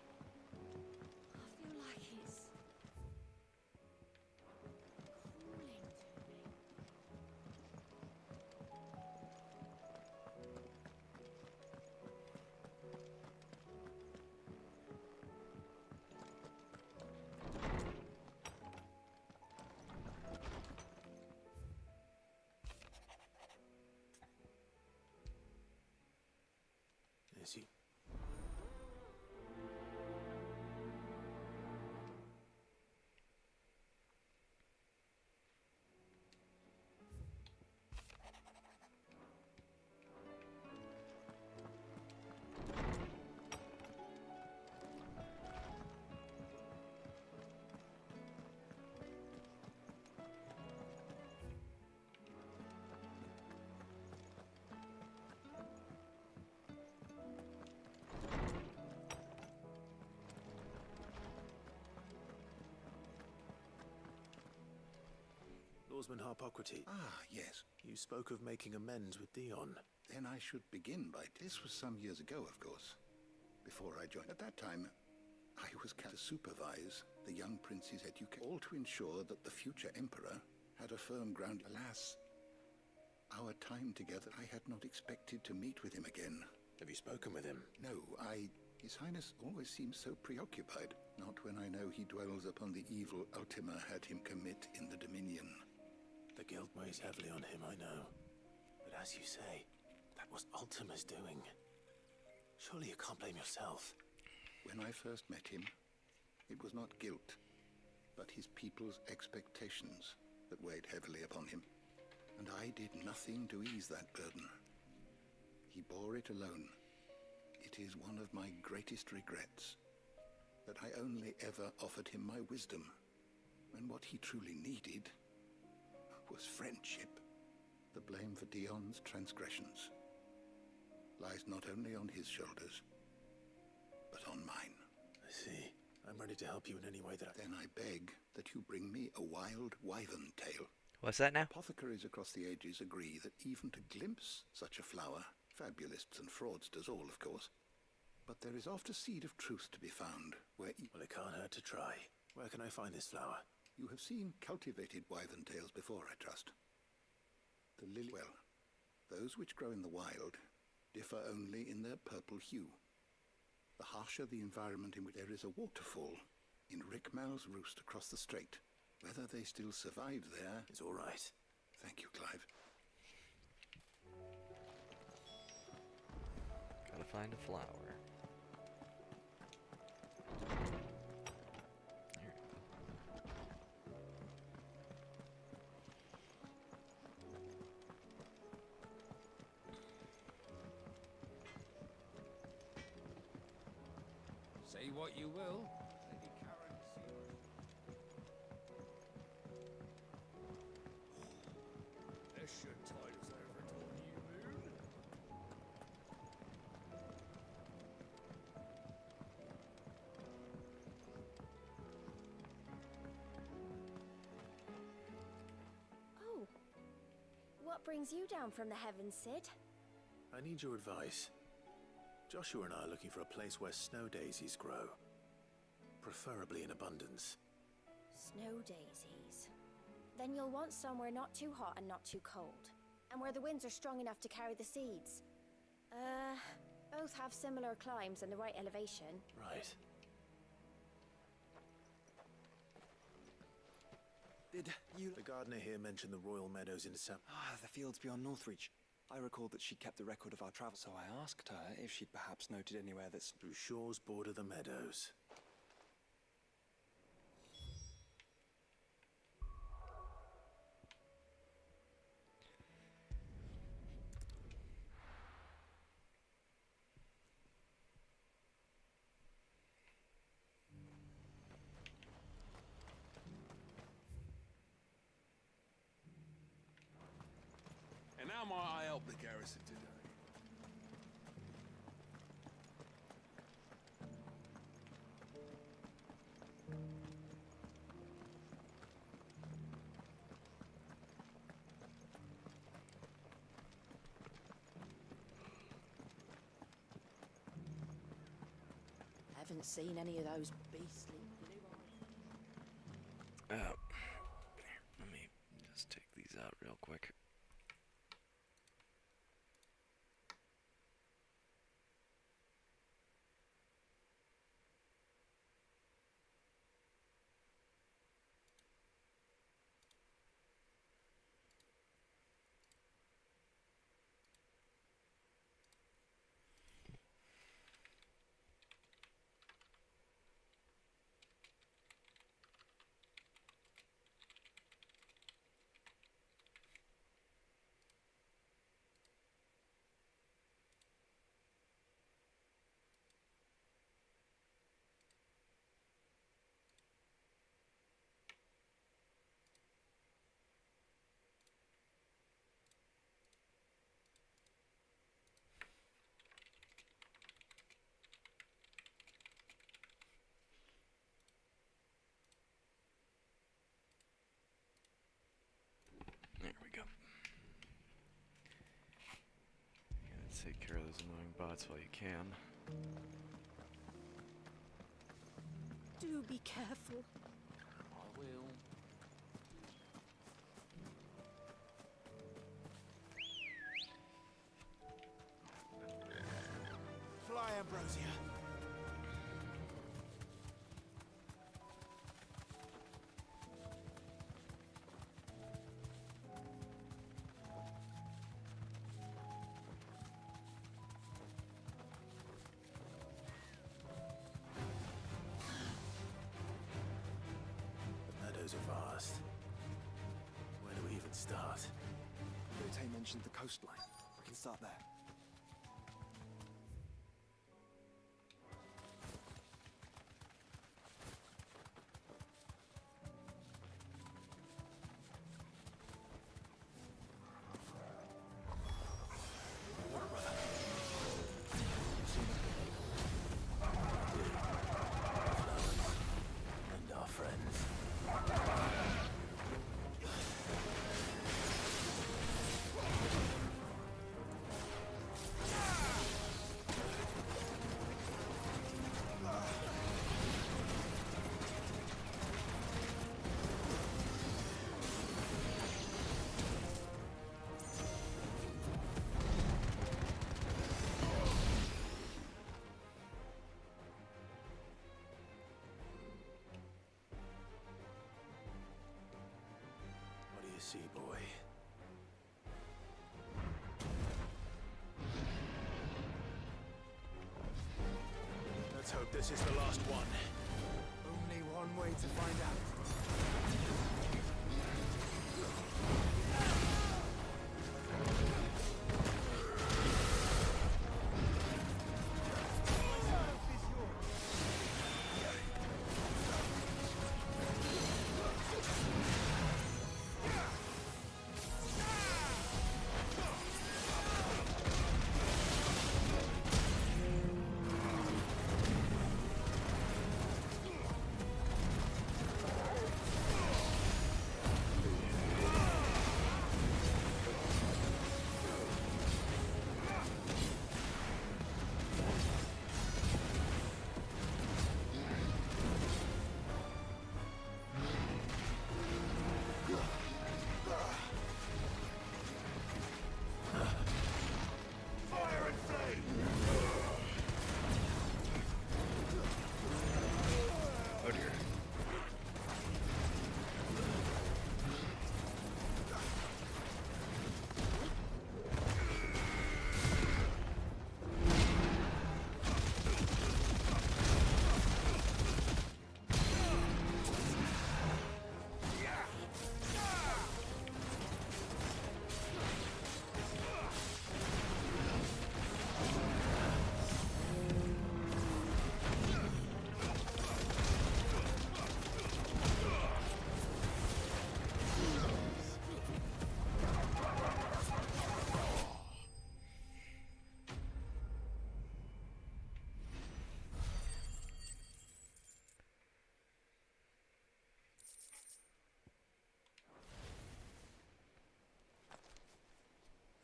I feel like it's calling to me. Is he? Lawsman Harpocrates. Ah, yes. You spoke of making amends with Dion. Then I should begin by... This was some years ago, of course. Before I joined. At that time, I was to supervise the young prince's education, all to ensure that the future emperor had a firm ground. Alas, our time together, I had not expected to meet with him again. Have you spoken with him? No, His Highness always seems so preoccupied, not when I know he dwells upon the evil Ultima had him commit in the Dominion. The guild weighs heavily on him, I know. But as you say, that was Ultima's doing. Surely you can't blame yourself. When I first met him, it was not guilt, but his people's expectations that weighed heavily upon him. And I did nothing to ease that burden. He bore it alone. It is one of my greatest regrets that I only ever offered him my wisdom, when what he truly needed was friendship. The blame for Dion's transgressions lies not only on his shoulders, but on mine. I see. I'm ready to help you in any way that I... Then I beg that you bring me a wild wyvern tail. What's that now? Apothecaries across the ages agree that even to glimpse such a flower, fabulists and fraudsters all, of course, but there is oft a seed of truth to be found where... Well, it can't hurt to try. Where can I find this flower? You have seen cultivated wyvern tails before, I trust. The lily... Well, those which grow in the wild differ only in their purple hue. The harsher the environment in which there is a waterfall in Rickmal's roost across the strait. Whether they still survive there is all right. Thank you, Clive. Gotta find a flower. Say what you will, Lady Karen Seward. This should tide us over to a new moon. Oh. What brings you down from the heavens, Cid? I need your advice. Joshua and I are looking for a place where snow daisies grow. Preferably in abundance. Snow daisies. Then you'll want somewhere not too hot and not too cold. And where the winds are strong enough to carry the seeds. Both have similar climes and the right elevation. Right. Did you... The gardener here mentioned the royal meadows in December. The fields beyond Northreach. I recalled that she kept the record of our travel, so I asked her if she'd perhaps noted anywhere that's... Whose shores border the meadows. And how might I help the garrison today? Haven't seen any of those beastly blue eyes. Let me just take these out real quick. There we go. You gotta take care of those annoying bots while you can. Do be careful. I will. Ambrosia. The meadows are vast. Where do we even start? Lute mentioned the coastline. We can start there. And our friends. What do you see, boy? Let's hope this is the last one. Only one way to find out. Oh dear.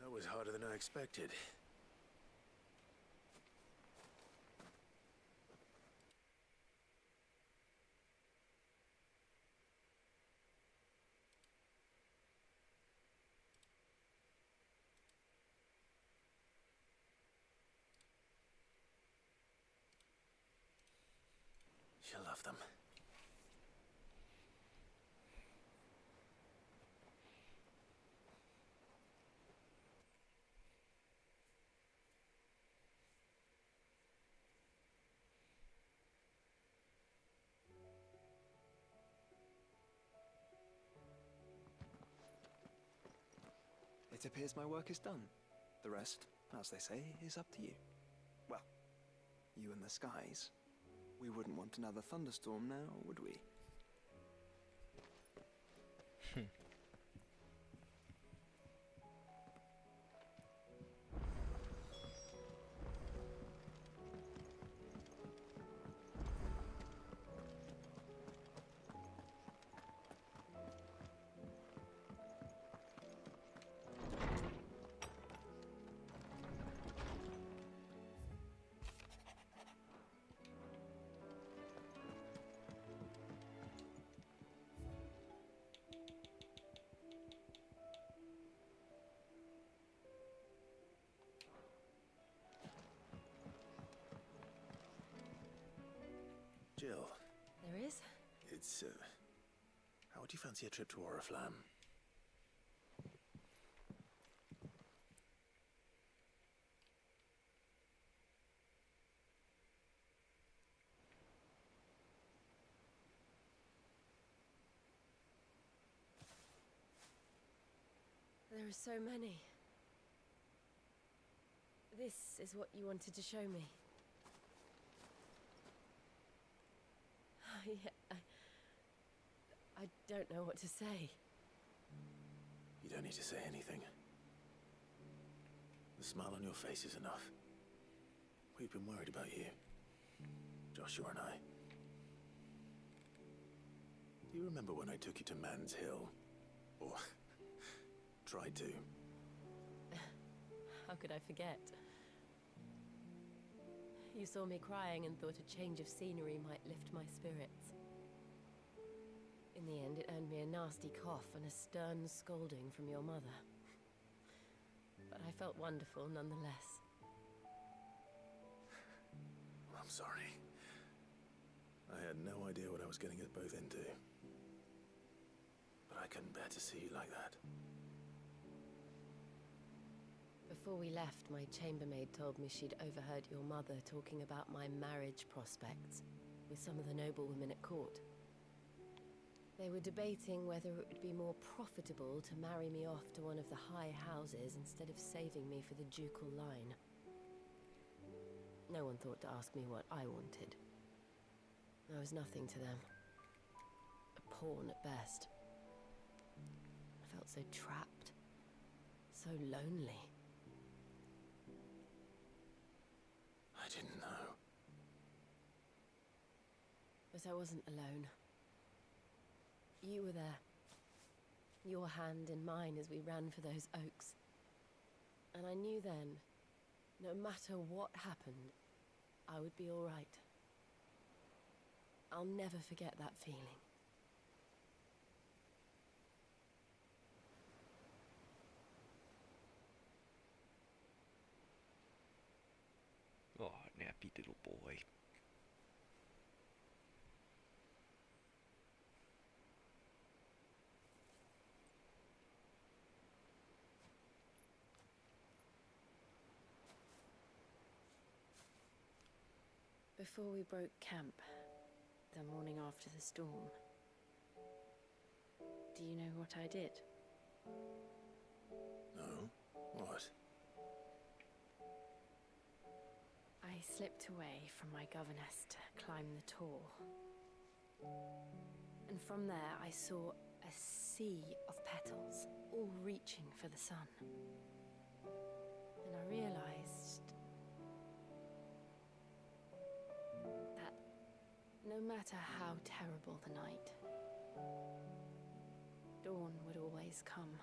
That was harder than I expected. She'll love them. It appears my work is done. The rest, as they say, is up to you. Well, you and the skies. We wouldn't want another thunderstorm now, would we? Jill. There is? It's, how would you fancy a trip to Oriflamme? There are so many. This is what you wanted to show me. Yeah, I don't know what to say. You don't need to say anything. The smile on your face is enough. We've been worried about you, Joshua and I. Do you remember when I took you to Man's Hill? Or tried to? How could I forget? You saw me crying and thought a change of scenery might lift my spirits. In the end, it earned me a nasty cough and a stern scolding from your mother. But I felt wonderful nonetheless. I'm sorry. I had no idea what I was getting us both into. But I couldn't bear to see you like that. Before we left, my chambermaid told me she'd overheard your mother talking about my marriage prospects with some of the noblewomen at court. They were debating whether it would be more profitable to marry me off to one of the high houses instead of saving me for the ducal line. No one thought to ask me what I wanted. I was nothing to them. A pawn at best. I felt so trapped, so lonely. I didn't know. But I wasn't alone. You were there. Your hand in mine as we ran for those oaks. And I knew then, no matter what happened, I would be all right. I'll never forget that feeling. Oh, nappy little boy. Before we broke camp, the morning after the storm, do you know what I did? No? What? I slipped away from my governess to climb the Tor. And from there I saw a sea of petals, all reaching for the sun. And I realized that no matter how terrible the night, dawn would always come.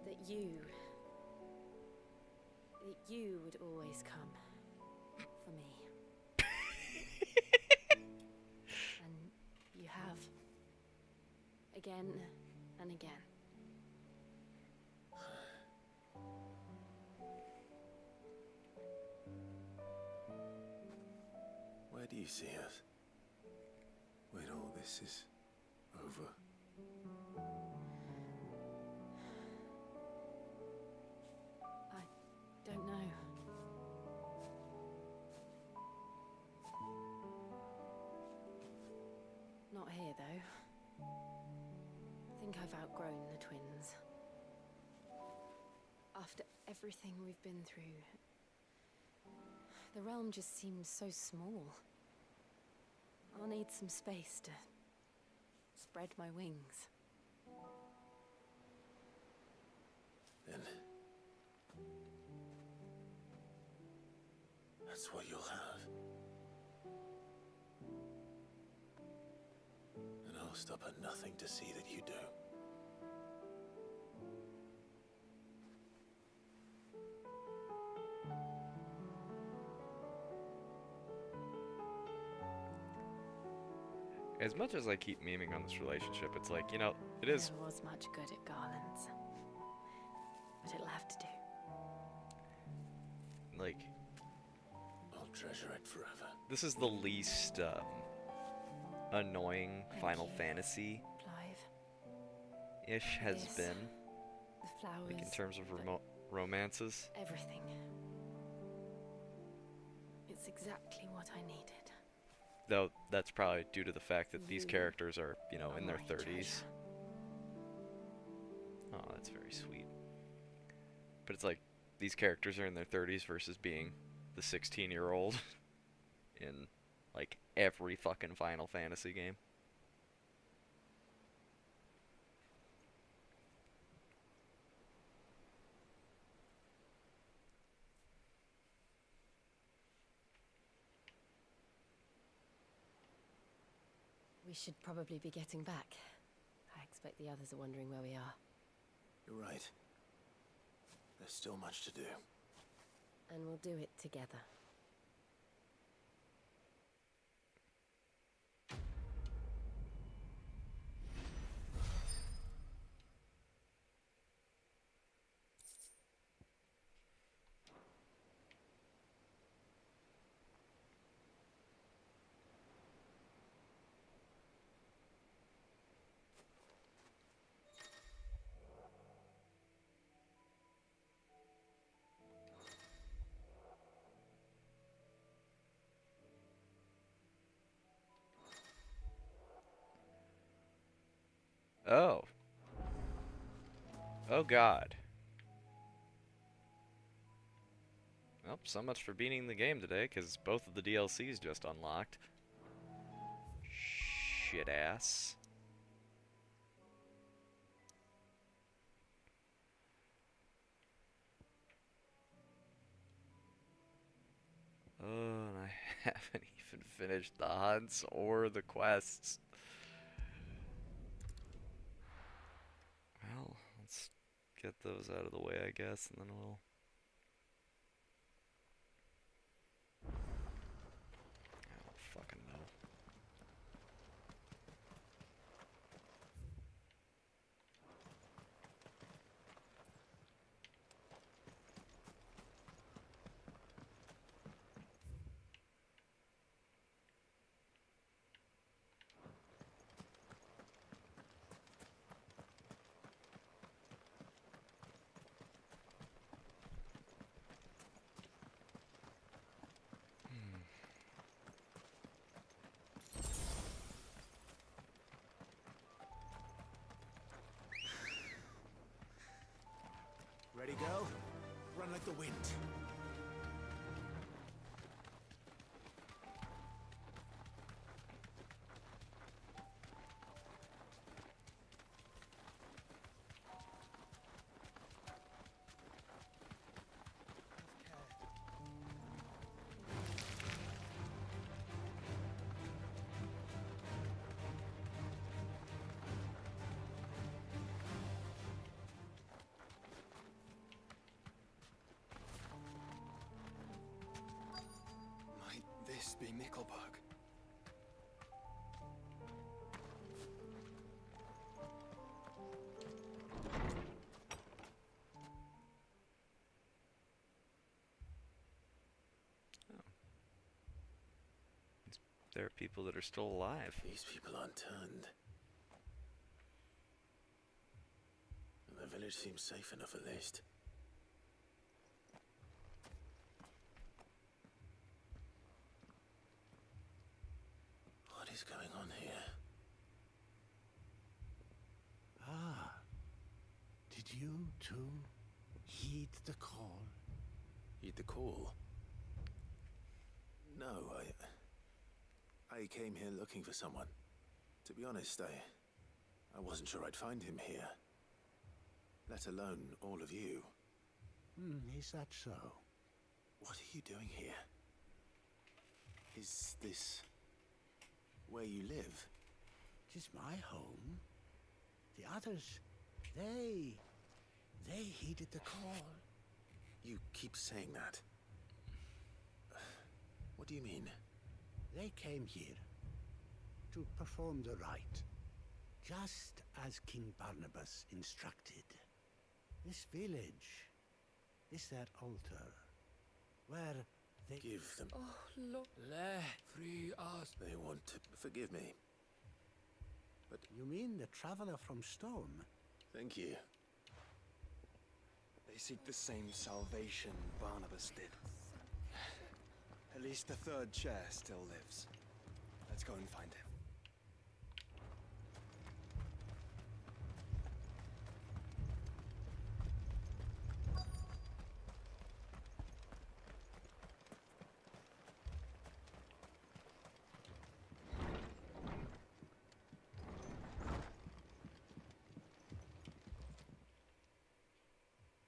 That you would always come for me. And you have. Again and again. Where do you see us? When all this is over? Don't know. Not here, though. I think I've outgrown the twins. After everything we've been through, the realm just seems so small. I'll need some space to spread my wings. Then that's what you'll have. And I'll stop at nothing to see that you do. As much as I keep memeing on this relationship, it's like, you know, it is... Never was much good at garlands. But it'll have to do. Like, I'll treasure it forever. this is the least annoying Final Fantasy ish has This, been. The flowers. Like in terms of romances. Everything. It's exactly what I needed. Though that's probably due to the fact that these You characters are, you know, in their my 30s. treasure. Oh, that's very sweet. But it's like these characters are in their 30s versus being the 16-year-old in like every fucking Final Fantasy game. We should probably be getting back. I expect the others are wondering where we are. You're right. There's still much to do. And we'll do it together. Oh. Oh god. Well, so much for beating the game today, because both of the DLCs just unlocked. Shit ass. Oh, and I haven't even finished the hunts or the quests. Well, let's get those out of the way, I guess, and then we'll... I don't fucking know. Ready, go? Run like the wind. Might this be Mickelberg? There are people that are still alive. These people aren't turned. And the village seems safe enough at least. What is going on here? Ah. Did you, too, heed the call? Heed the call? No, I came here looking for someone. To be honest, I wasn't sure I'd find him here. Let alone all of you. Is that so? What are you doing here? Is this where you live? 'Tis my home. The others, they heeded the call. You keep saying that. What do you mean? They came here to perform the rite, just as King Barnabas instructed. This village, this their altar, where they... Give them. Oh, Lord. Let free us. They want to forgive me. But you mean the traveler from Stone? Thank you. They seek the same salvation Barnabas did. At least the third chair still lives. Let's go and find him.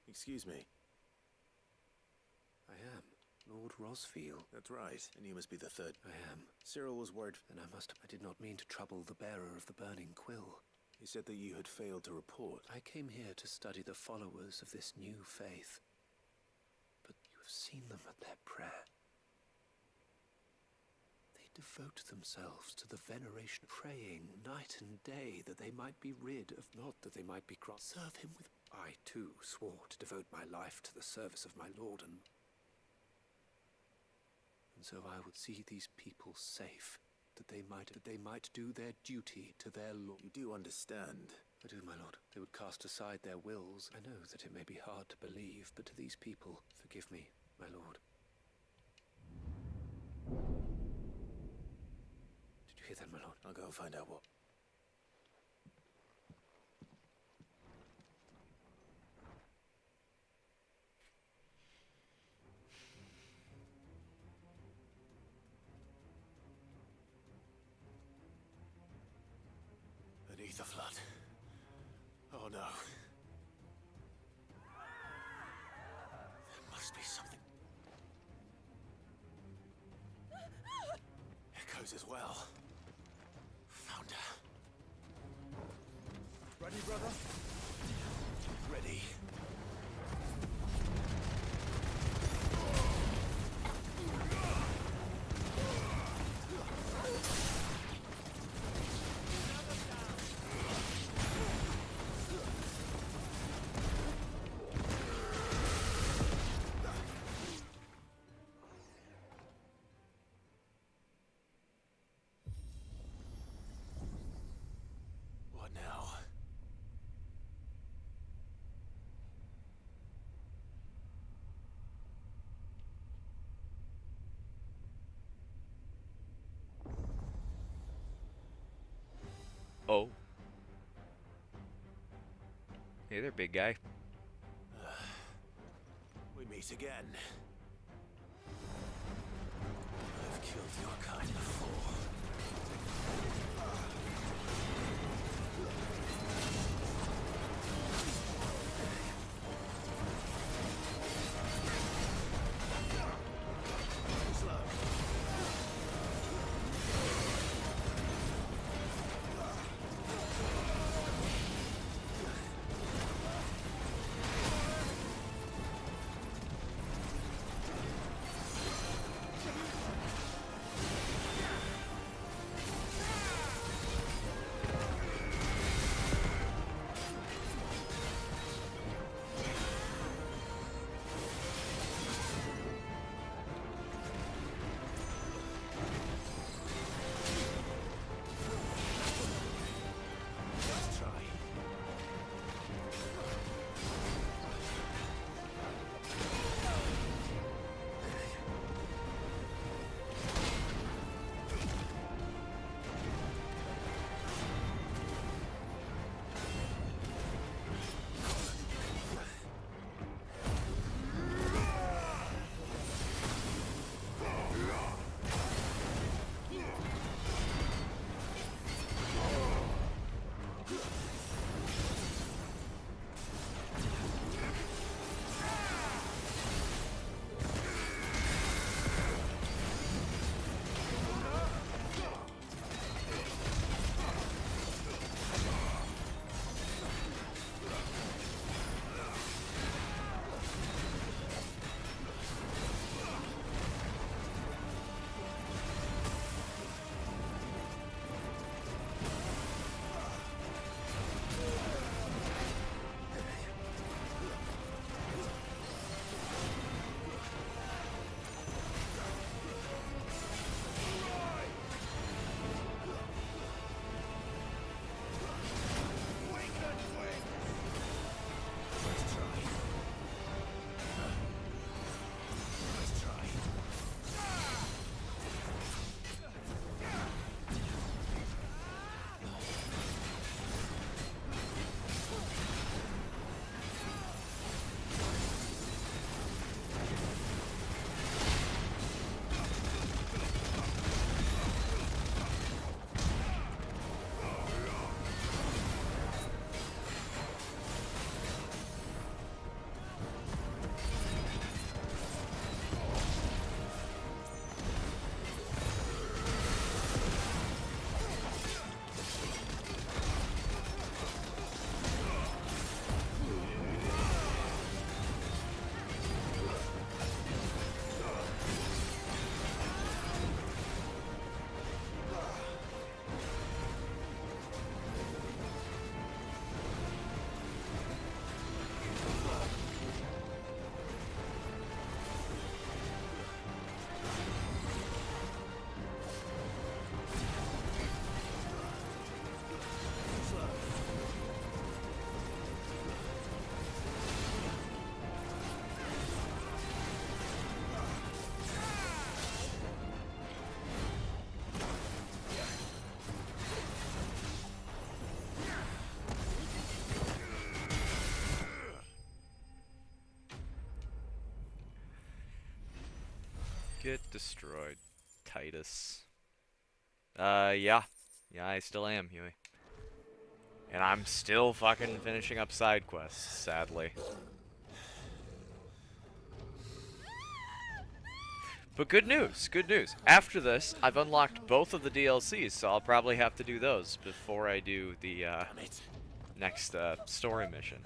Excuse me. I am. Lord Rosfield. That's right, and you must be the third. I am. Cyril was worried. Then I did not mean to trouble the bearer of the burning quill. He said that you had failed to report. I came here to study the followers of this new faith. But you have seen them at their prayer. They devote themselves to the veneration, praying night and day that they might be rid of, not that they might be crossed. Serve him with... I, too, swore to devote my life to the service of my lord, and so I would see these people safe, that they might do their duty to their lord. You do understand? I do, my lord. They would cast aside their wills. I know that it may be hard to believe, but to these people, forgive me, my lord. Did you hear that, my lord? I'll go and find out what. Beneath the flood. Oh no. There must be something. Echoes as well. Found her. Ready, brother? Ready. What now? Oh. Hey there, big guy. We meet again. I've killed your kind before. Get destroyed, Titus. Yeah. Yeah, I still am, Huey. And I'm still fucking finishing up side quests, sadly. But good news, good news. After this, I've unlocked both of the DLCs, so I'll probably have to do those before I do the next story mission.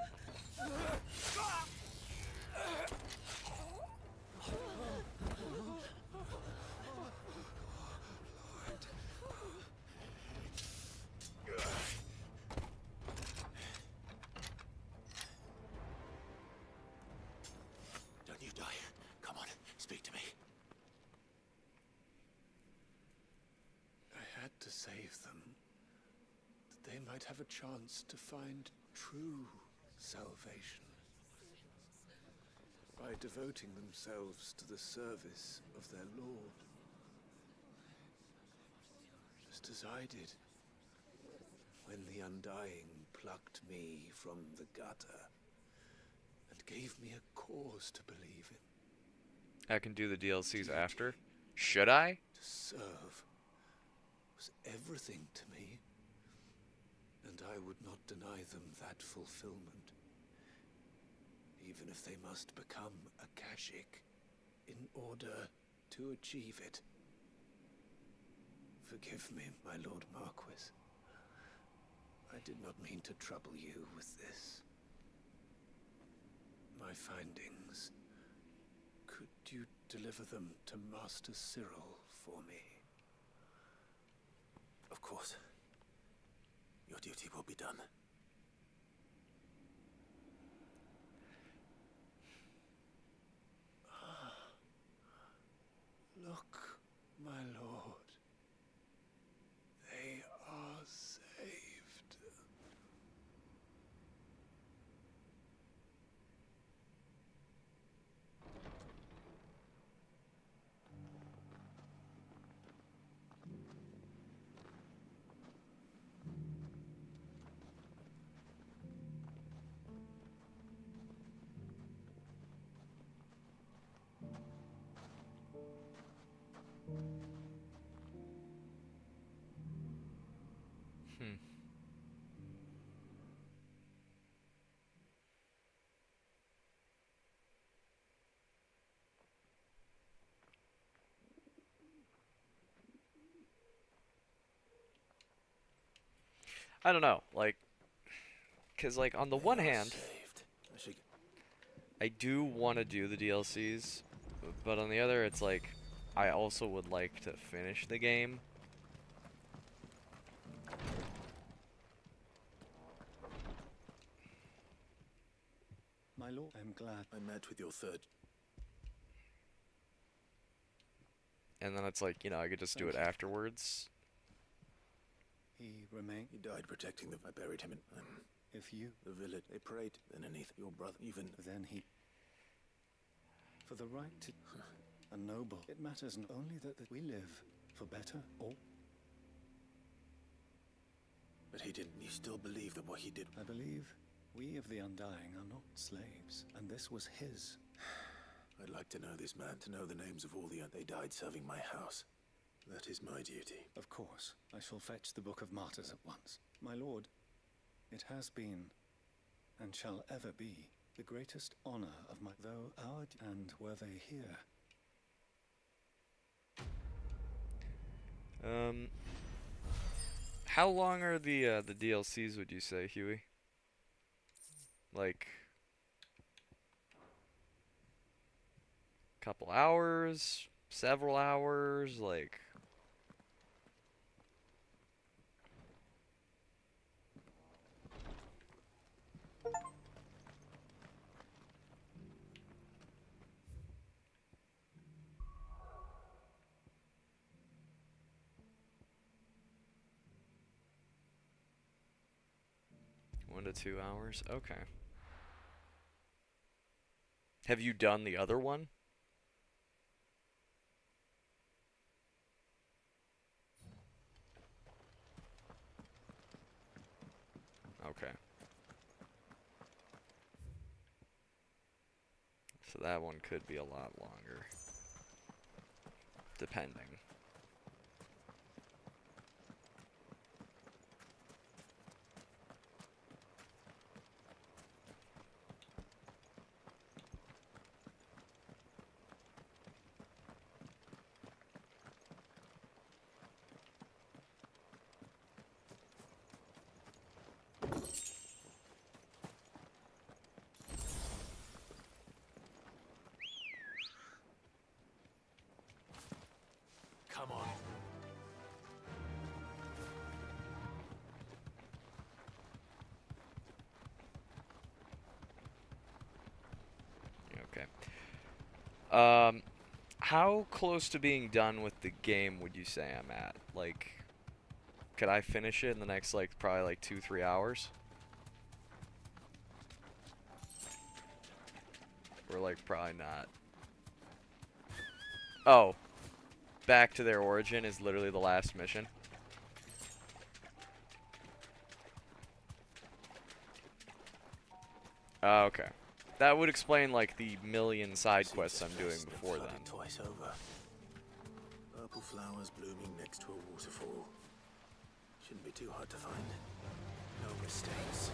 Don't you die. Come on, speak to me. I had to save them, that they might have a chance to find true salvation by devoting themselves to the service of their Lord, just as I did when the Undying plucked me from the gutter and gave me a cause to believe in. I can do the DLCs after? Should I? To serve was everything to me, and I would not deny them that fulfillment, even if they must become Akashic in order to achieve it. Forgive me, my Lord Marquis. I did not mean to trouble you with this. My findings. Could you deliver them to Master Cyril for me? Of course. Your duty will be done. Look, my lord. They are saved. I don't know, like, because, like, on the one hand, I do want to do the DLCs, but on the other, it's like, I also would like to finish the game. My lord, I'm glad. I met with your third. And then it's like, you know, I could just do it afterwards. He remained. He died protecting them. I buried him in. If you. The village. They prayed. Then Anith, your brother, even. Then he. For the right to. A noble. It matters not only that we live, for better or. But he didn't. You still believe that what he did. I believe we of the Undying are not slaves, and this was his. I'd like to know this man, to know the names of all the. They died serving my house. That is my duty. Of course. I shall fetch the Book of Martyrs at once. My lord, it has been, and shall ever be, the greatest honor of my... Though our... And were they here? How long are the DLCs, would you say, Huey? Like... couple hours? Several hours? Like... One to 2 hours? Okay. Have you done the other one? Okay. So that one could be a lot longer. depending. Come on. Okay. How close to being done with the game would you say I'm at? Like, could I finish it in the next, like, probably like 2-3 hours? Or like, probably not. Oh. Back to their origin is literally the last mission. Okay. That would explain, like, the million side quests I'm doing before then. Twice over. Purple flowers blooming next to a waterfall. Shouldn't be too hard to find. No mistakes.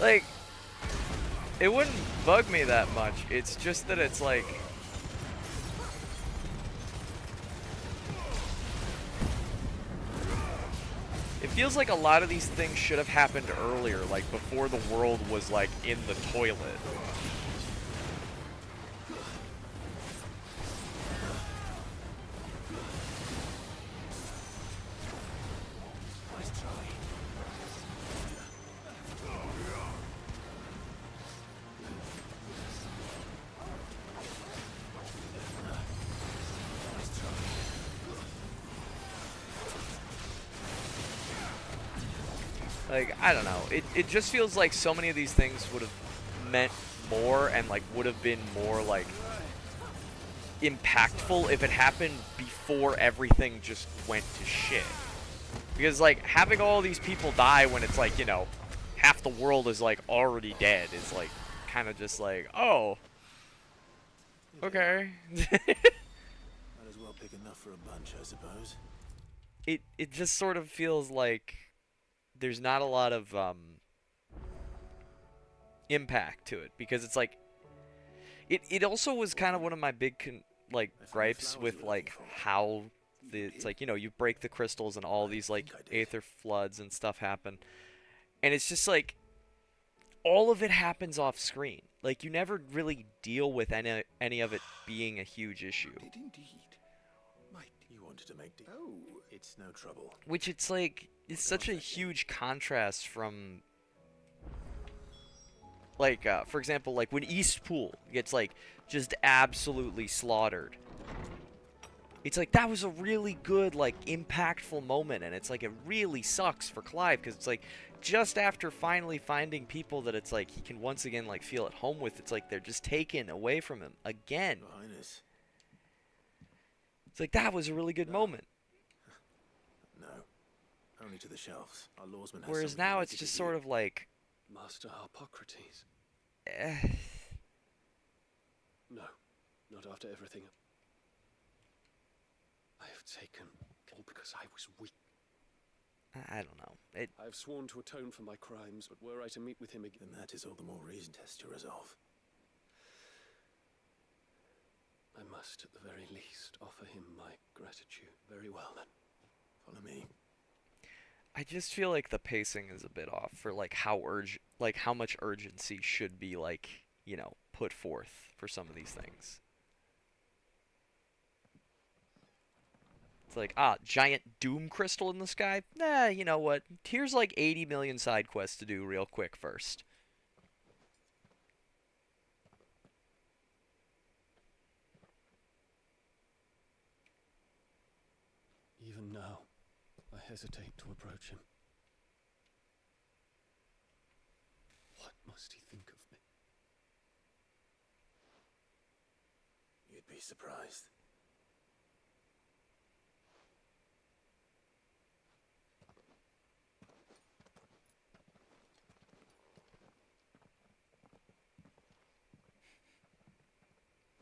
Like, it wouldn't bug me that much. It's just that it's like... It feels like a lot of these things should have happened earlier, like before the world was like in the toilet. Like, I don't know. It just feels like so many of these things would have meant more and, like, would have been more, like, impactful if it happened before everything just went to shit. Because, like, having all these people die when it's, like, you know, half the world is, like, already dead is, like, kind of just like, oh. Okay. Might as well pick enough for a bunch, I suppose. It just sort of feels like there's not a lot of impact to it, because it's like it also was kind of one of my big gripes with like how it's like, you know, you break the crystals and all these like aether floods and stuff happen, and it's just like all of it happens off screen. Like, you never really deal with any of it being a huge issue. Did indeed. You wanted to make it's no trouble. Which it's like, it's such a huge contrast from, like, for example, like when Eastpool gets like just absolutely slaughtered. It's like, that was a really good, like, impactful moment, and it's like, it really sucks for Clive, because it's like, just after finally finding people that it's like he can once again like feel at home with, it's like they're just taken away from him again. Highness. It's like, that was a really good moment. No. Only to the shelves. Our lawsman has Whereas now it's just sort of like, Master Harpocrates. No, not after everything I have taken, all because I was weak. I don't know. I have sworn to atone for my crimes, but were I to meet with him again, then that is all the more reason test to resolve. I must, at the very least, offer him my gratitude. Very well, then. Follow me. I just feel like the pacing is a bit off for like how much urgency should be, like, you know, put forth for some of these things. It's like, giant doom crystal in the sky? Nah, you know what? Here's like 80 million side quests to do real quick first. Even now, I hesitate to approach him. What must he think of me? surprised.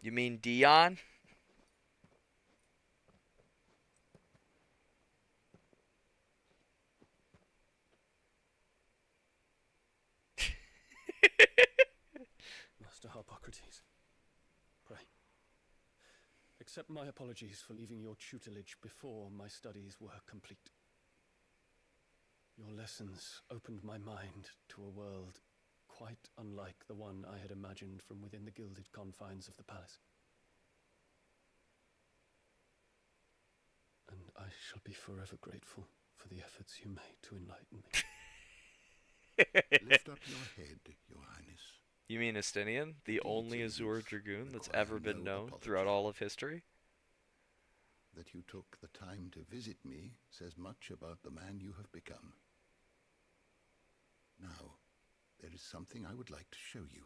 You mean Dion? Master Harpocrates, pray, accept my apologies for leaving your tutelage before my studies were complete. Your lessons opened my mind to a world quite unlike the one I had imagined from within the gilded confines of the palace. And I shall be forever grateful for the efforts you made to enlighten me. Lift up your head, Your Highness. You mean Estinian, the only Azure Dragoon that's ever been known throughout all of history? That you took the time to visit me says much about the man you have become. Now, there is something I would like to show you.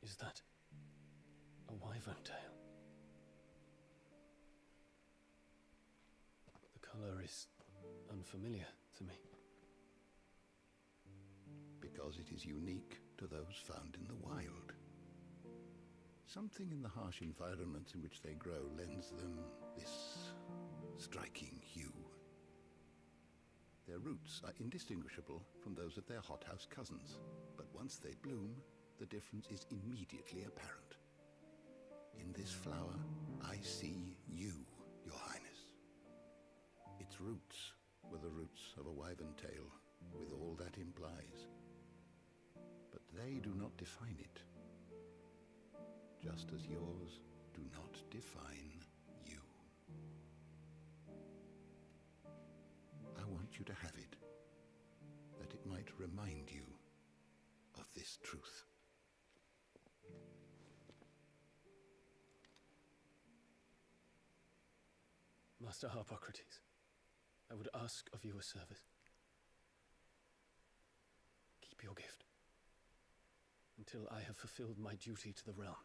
Is that a wyvern tail? The color is unfamiliar to me. Because it is unique to those found in the wild. Something in the harsh environment in which they grow lends them this striking hue. Their roots are indistinguishable from those of their hothouse cousins, but once they bloom, the difference is immediately apparent. In this flower, I see you, Your Highness. Its roots were the roots of a wyvern tail, with all that implies. But they do not define it, just as yours do not define you. I want you to have it, that it might remind you of this truth. Master Harpocrates, I would ask of you a service. Keep your gift until I have fulfilled my duty to the realm,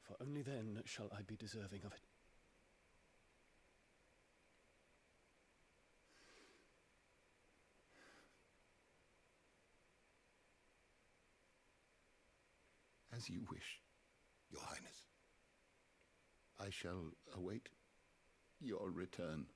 for only then shall I be deserving of it. As you wish, Your Highness. I shall await your return.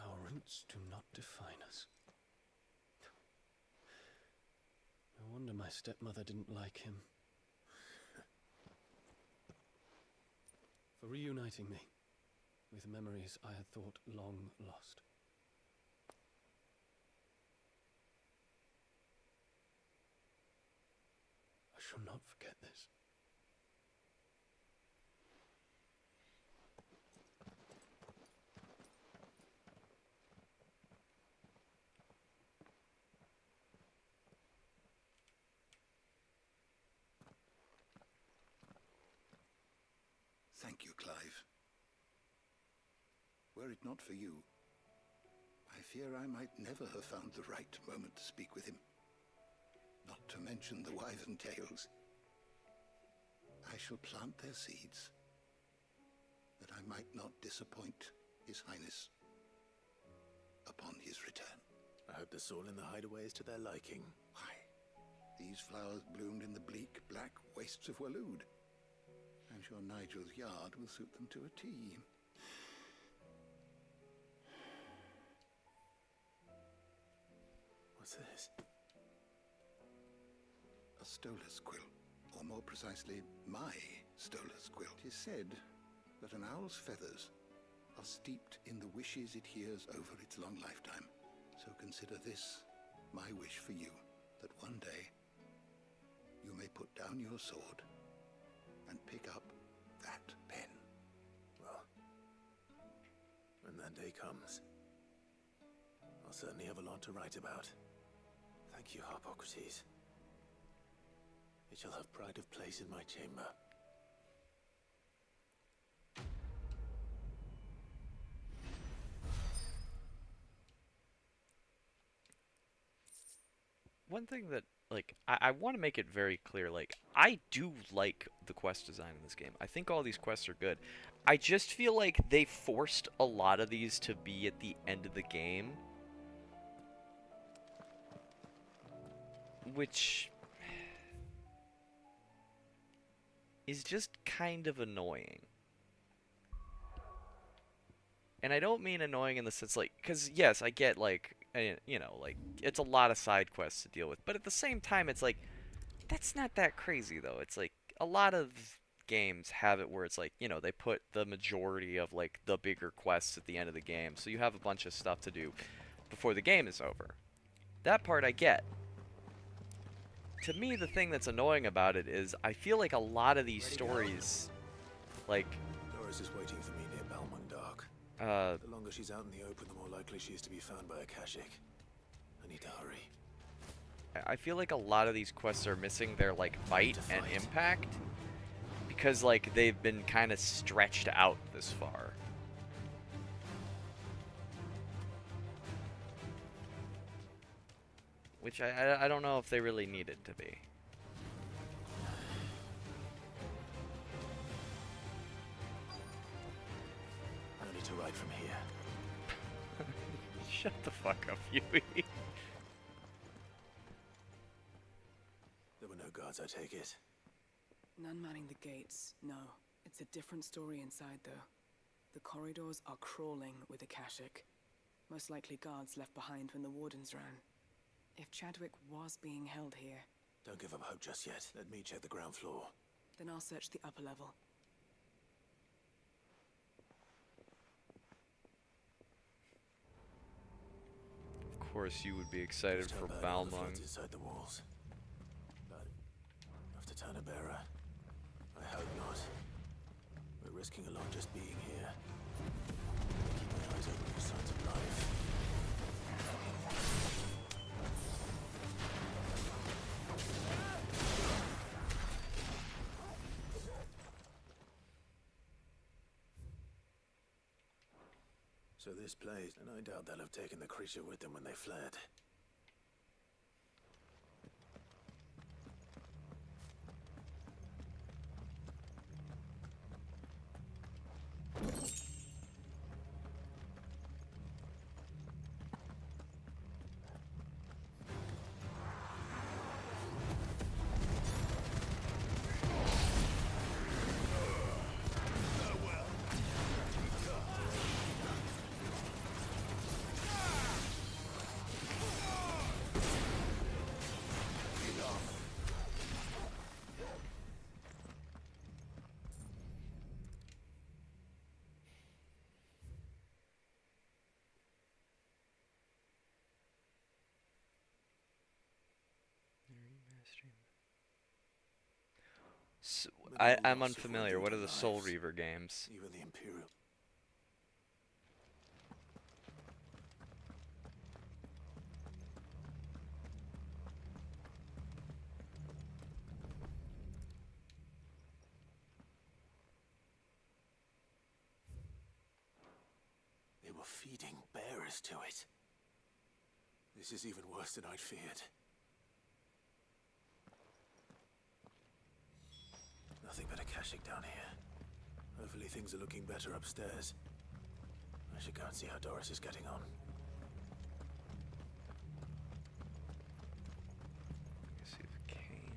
Our roots do not define us. No wonder my stepmother didn't like him. For reuniting me with memories I had thought long lost. I shall not forget this. Thank you, Clive. Were it not for you, I fear I might never have found the right moment to speak with him. Not to mention the wyvern tales. I shall plant their seeds, that I might not disappoint His Highness upon his return. I hope the soul in the hideaway is to their liking. Why, these flowers bloomed in the bleak, black wastes of Waloed. I'm sure Nigel's yard will suit them to a T. What's this? A Stolas quill, or more precisely, my Stolas quill. It is said that an owl's feathers are steeped in the wishes it hears over its long lifetime. So consider this my wish for you, that one day you may put down your sword and pick up that pen. Well, when that day comes, I'll certainly have a lot to write about. Thank you, Harpocrates. It shall have pride of place in my chamber. One thing that, like, I want to make it very clear, like, I do like the quest design in this game. I think all these quests are good. I just feel like they forced a lot of these to be at the end of the game. Which is just kind of annoying. And I don't mean annoying in the sense, like, because, yes, I get, like, you know, like, it's a lot of side quests to deal with. But at the same time, it's like, that's not that crazy, though. It's like, a lot of games have it where it's like, you know, they put the majority of, like, the bigger quests at the end of the game. So you have a bunch of stuff to do before the game is over. That part I get. To me, the thing that's annoying about it is I feel like a lot of these stories, like... Doris is waiting for me near Balmung. The longer she's out in the open, the more likely she is to be found by Akashic. I need to hurry. I feel like a lot of these quests are missing their, like, bite and impact. Because, like, they've been kind of stretched out this far. Which I don't know if they really needed to be. I need to ride from here. Shut the fuck up, Yui. There were no guards, I take it. None manning the gates, no. It's a different story inside, though. The corridors are crawling with Akashic. Most likely guards left behind when the Wardens ran. If Chadwick was being held here... Don't give up hope just yet. Let me check the ground floor. Then I'll search the upper level. Of course you would be excited for Balmung. Inside the walls. But have to turn a bearer. I hope not. We're risking a lot just being here. Keep my eyes open for signs of life. So this place, and I doubt they'll have taken the creature with them when they fled. So, I'm unfamiliar. What are the Soul Reaver games? Even the Imperial. They were feeding bearers to it. This is even worse than I'd feared. Nothing but Akashic down here. Hopefully things are looking better upstairs. I should go and see how Doris is getting on. See if Cain.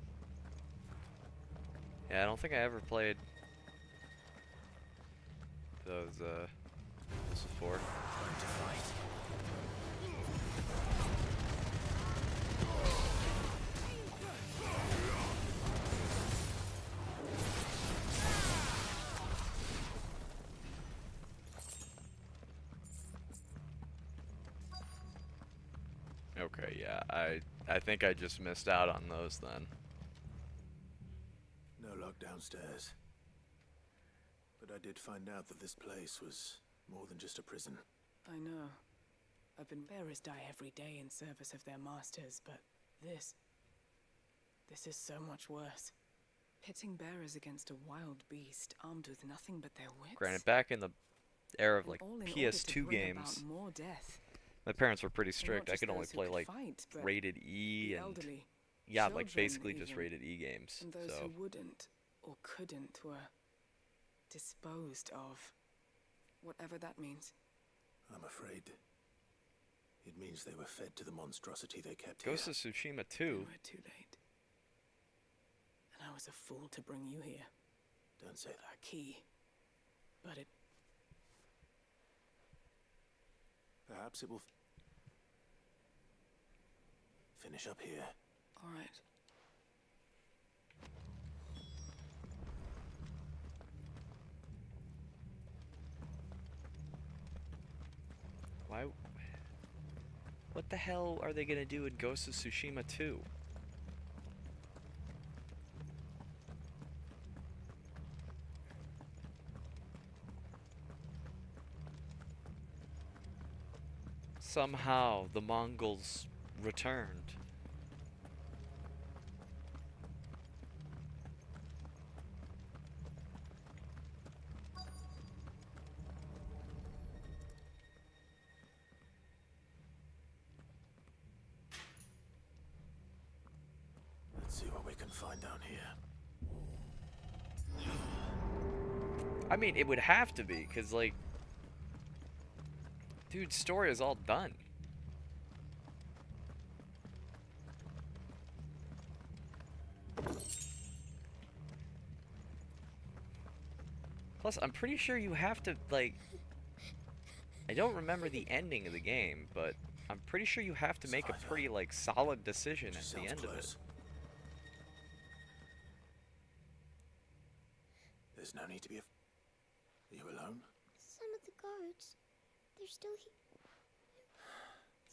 Yeah, I don't think I ever played those before. Time to fight. Okay, yeah, I think I just missed out on those then. No lock downstairs. But I did find out that this place was more than just a prison. I know. Bearers die every day in service of their masters, but This is so much worse. Pitting bearers against a wild beast armed with nothing but their wits. Granted, back in the era of like All in order to PS2 bring games, about more death. my parents were pretty And not strict. I just could only those who play could like fight, but rated E the and elderly, yeah, like children basically just even, rated E games. And those So who wouldn't or couldn't were disposed of. Whatever that means. I'm afraid it means they were fed to the monstrosity they kept Ghost here. of Tsushima We 2. were too late. And I was a fool to bring you here. Don't say that. A key. But it... Perhaps it will finish up here. All right. Why? What the hell are they gonna do in Ghost of Tsushima 2? Somehow the Mongols returned. Let's see what we can find down here. I mean, it would have to be, because, like, dude, story is all done. Plus, I'm pretty sure you have to, like, I don't remember the ending of the game, but I'm pretty sure you have to make a pretty, like, solid decision at the end of it. There's no need to be Are you alone? Some of the guards, they're still here.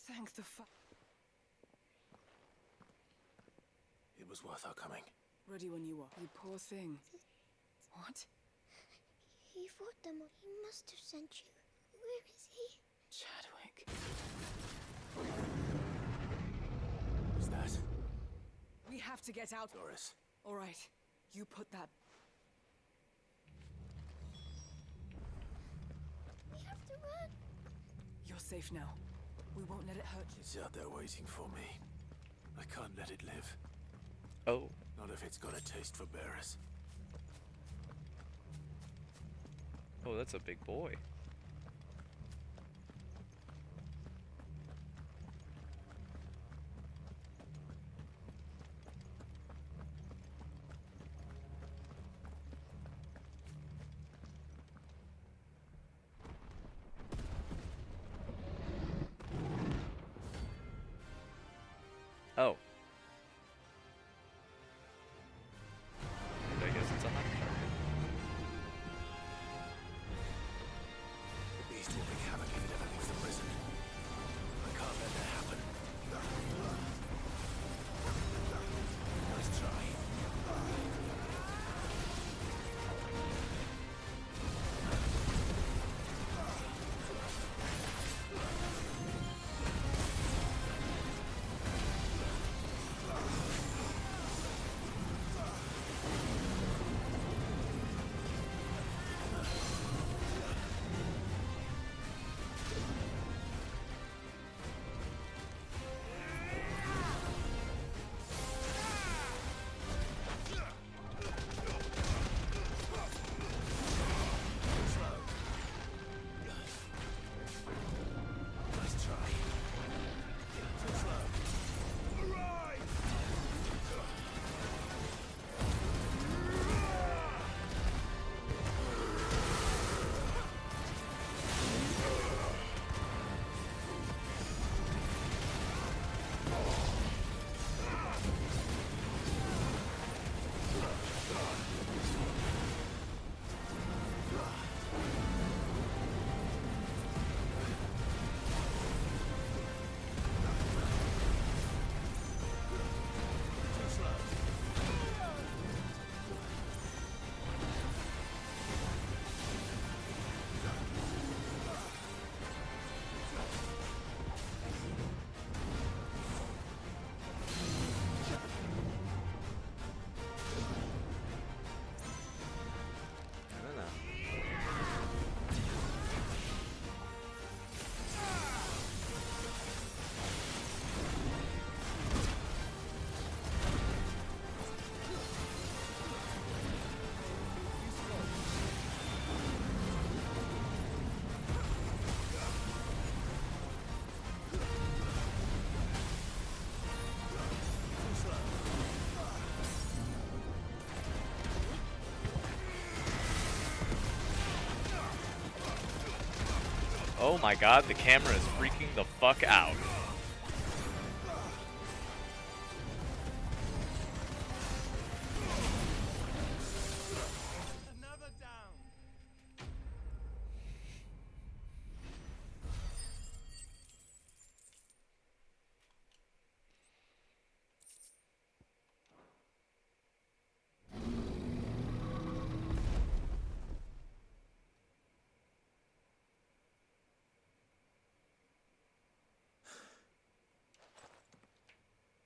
Thank the fuck. It was worth our coming. Ready when you are. You poor thing. What? He fought them. He must have sent you. Where is he? Chadwick. Is that? We have to get out. Doris. All right. You put that... We have to run. You're safe now. We won't let it hurt you. It's out there waiting for me. I can't let it live. Oh. Not if it's got a taste for bearers. Oh, that's a big boy. Oh. I guess it's a hunter. Oh my god, the camera is freaking the fuck out. Another down.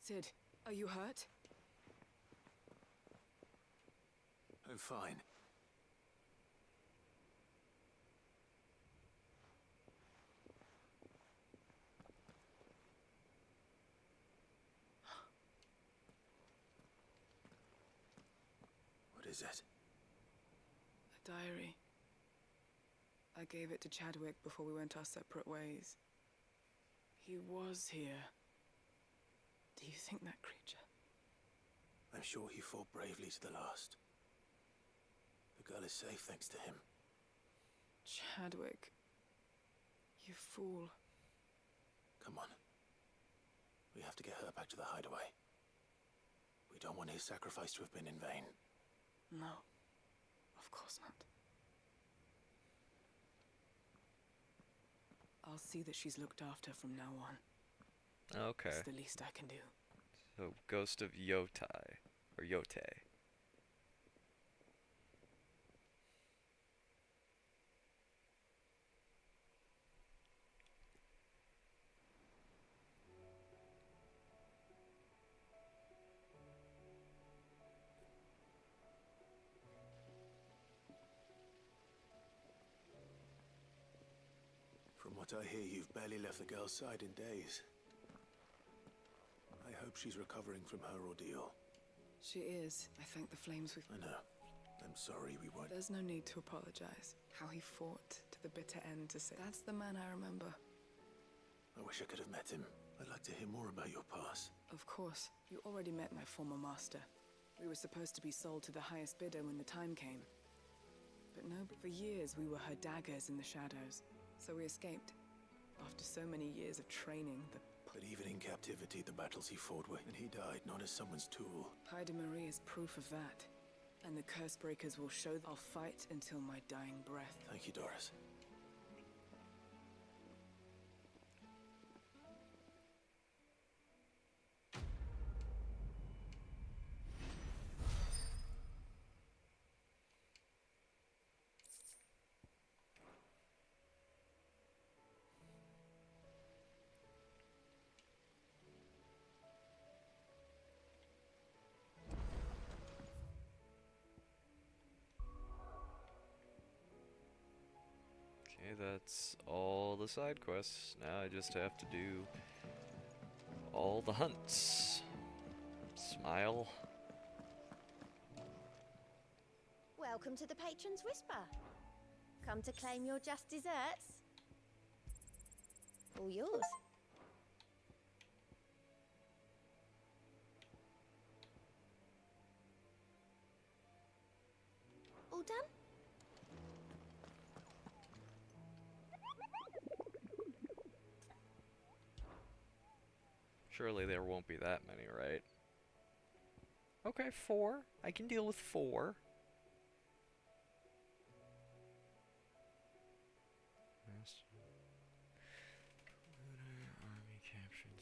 Cid, are you hurt? I'm fine. What is it? A diary. I gave it to Chadwick before we went our separate ways. He was here. Do you think that creature? I'm sure he fought bravely to the last. The girl is safe thanks to him. Chadwick. You fool. Come on. We have to get her back to the hideaway. We don't want his sacrifice to have been in vain. No. Of course not. I'll see that she's looked after from now on. Okay. It's the least I can do. So, Ghost of Yotai. Or Yote. From what I hear, you've barely left the girl's side in days. I hope she's recovering from her ordeal. She is. I thank the flames we've... I know. I'm sorry we weren't... There's no need to apologize. How he fought to the bitter end to say... That's the man I remember. I wish I could have met him. I'd like to hear more about your past. Of course. You already met my former master. We were supposed to be sold to the highest bidder when the time came. But no, for years we were her daggers in the shadows. So we escaped. After so many years of training, But even in captivity, the battles he fought were, and he died not as someone's tool. Hyde Marie is proof of that. And the Cursebreakers will show I'll fight until my dying breath. Thank you, Doris. Okay, that's all the side quests. Now I just have to do all the hunts. Smile. Welcome to the Patron's Whisper. Come to claim your just desserts? All yours. All done? Surely there won't be that many, right? Okay, 4. I can deal with 4. Army captured.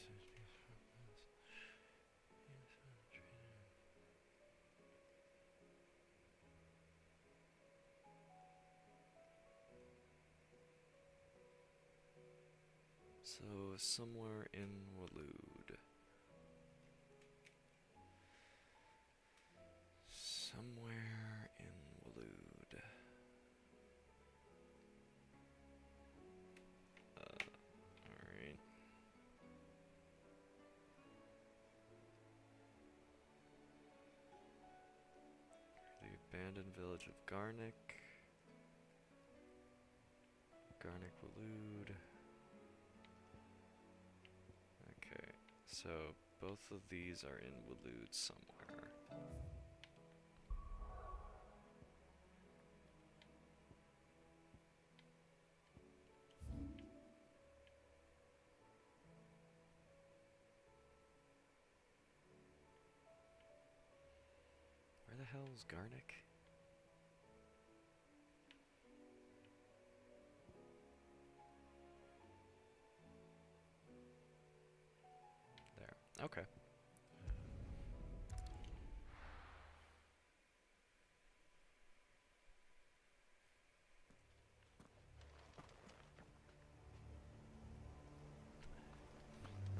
So, somewhere in Waloed. Somewhere in Waloed. Alright. The abandoned village of Garnick. Garnick Waloed. Okay, so both of these are in Waloed somewhere. hell's Garnick? There. Okay.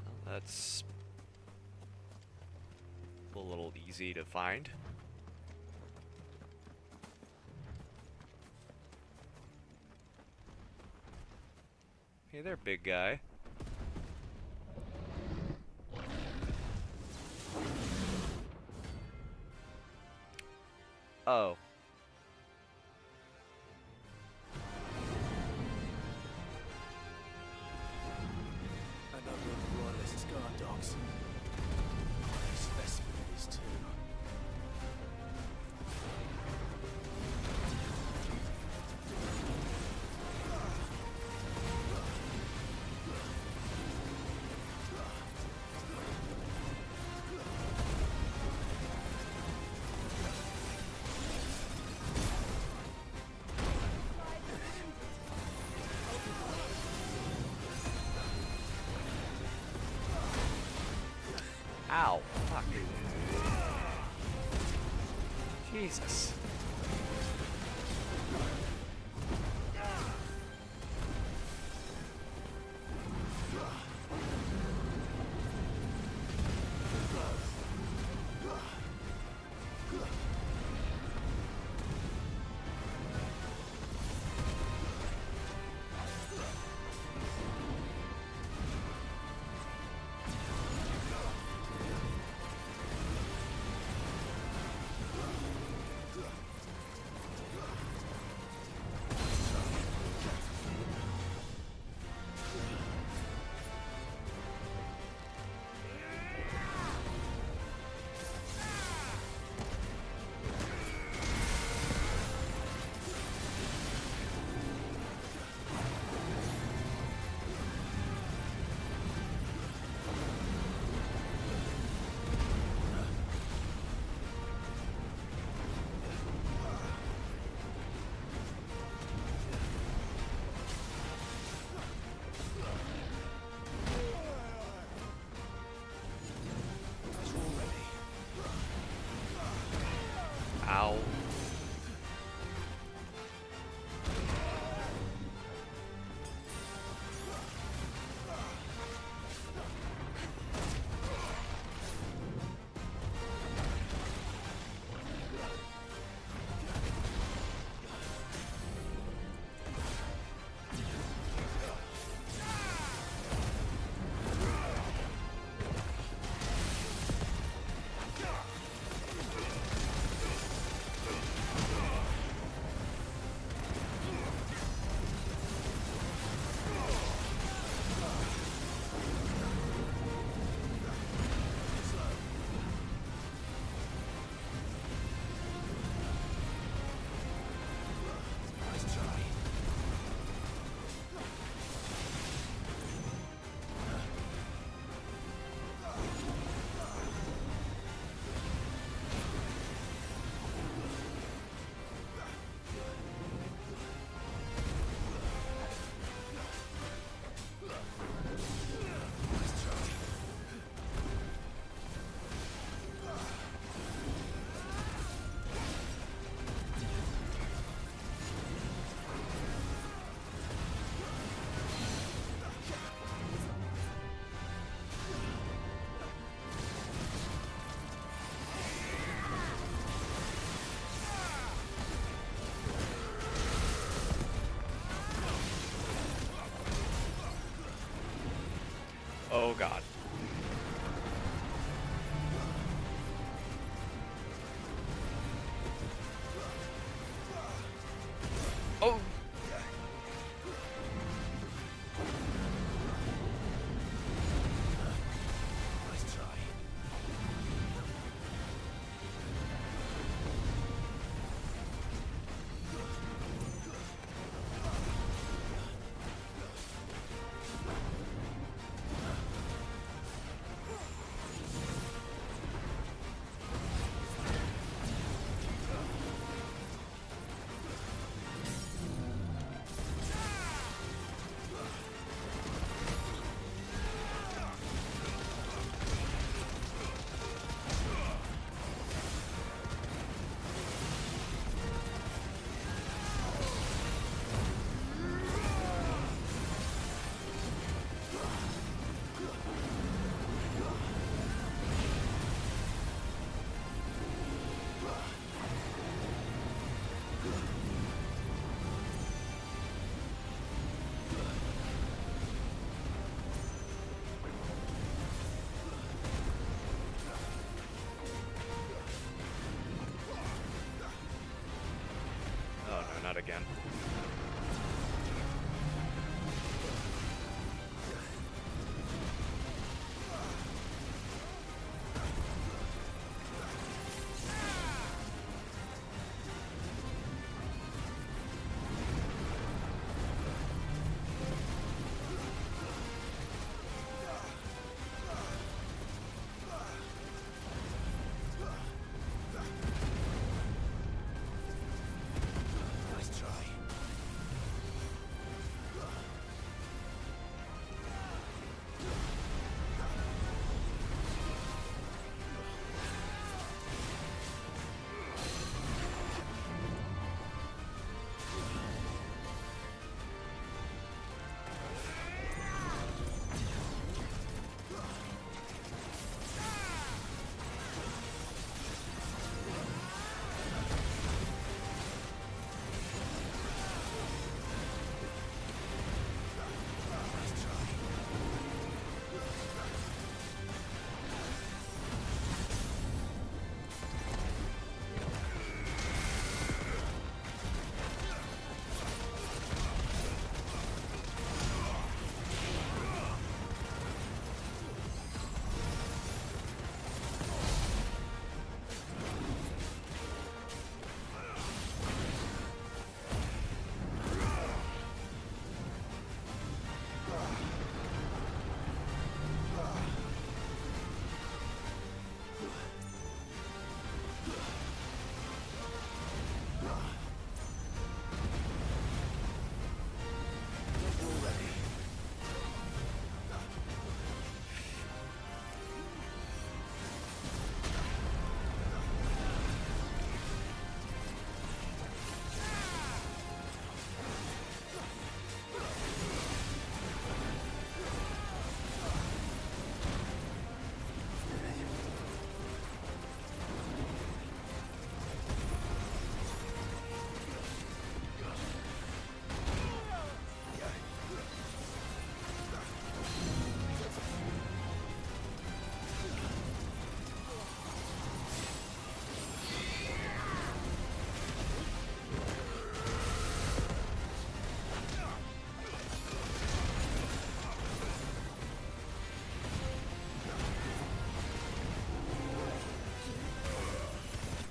Well, that's a little easy to find. Hey there, big guy. Oh. Another royalist guard dogs. Specimen it is too. Ow. Fuck. Jesus. Ow. Oh god. Oh. Nice try. again. Nice try.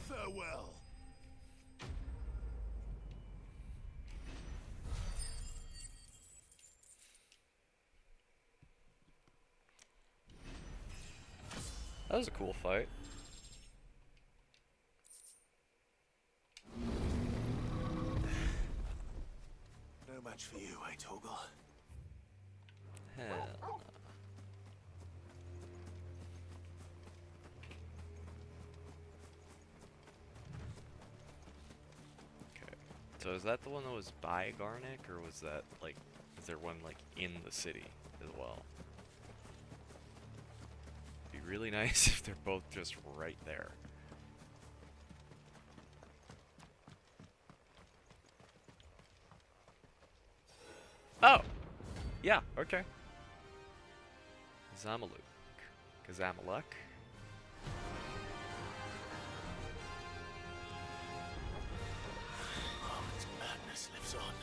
Farewell. That was a cool fight. No match for you, eh, Torgal? Hell no. Okay. So is that the one that was by Garnick, or was that like, is there one like in the city as well? Be really nice if they're both just right there. Oh! Yeah, okay. Zamaluk. Kazamaluk. Armin's madness lives on.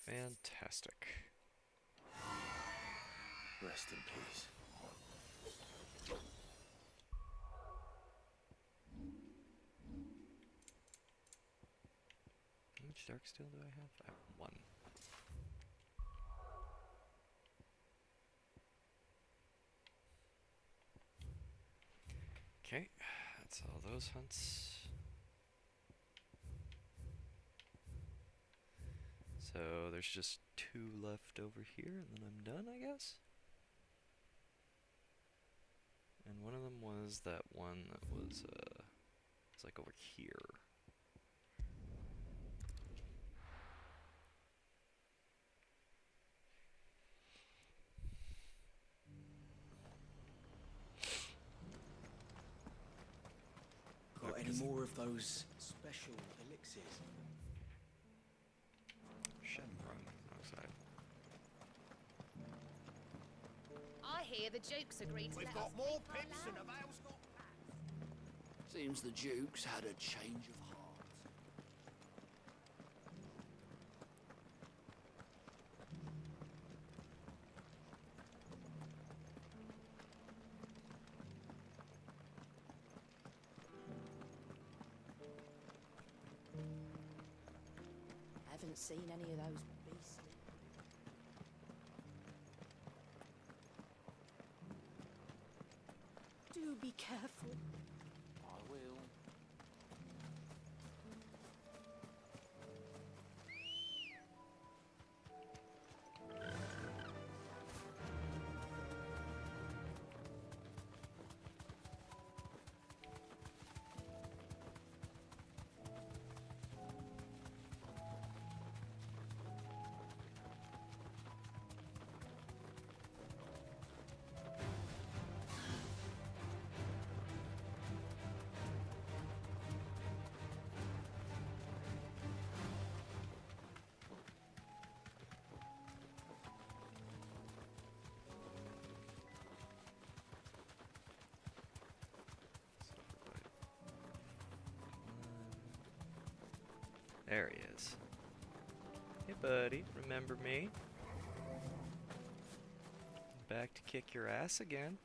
Fantastic. Rest in peace. How much dark steel do I have? I have 1. Okay, that's all those hunts. So there's just 2 left over here, and then I'm done, I guess? And one of them was that one that was, it's like over here. Got any more of those special elixirs? Shenron outside. I hear the Duke's agreed to We've let got us more keep our pips than land. a Vale's got pats. Seems the Duke's had a change of heart. Haven't seen any of those beasts. Do be careful. I will. There he is. Hey buddy, remember me? Back to kick your ass again.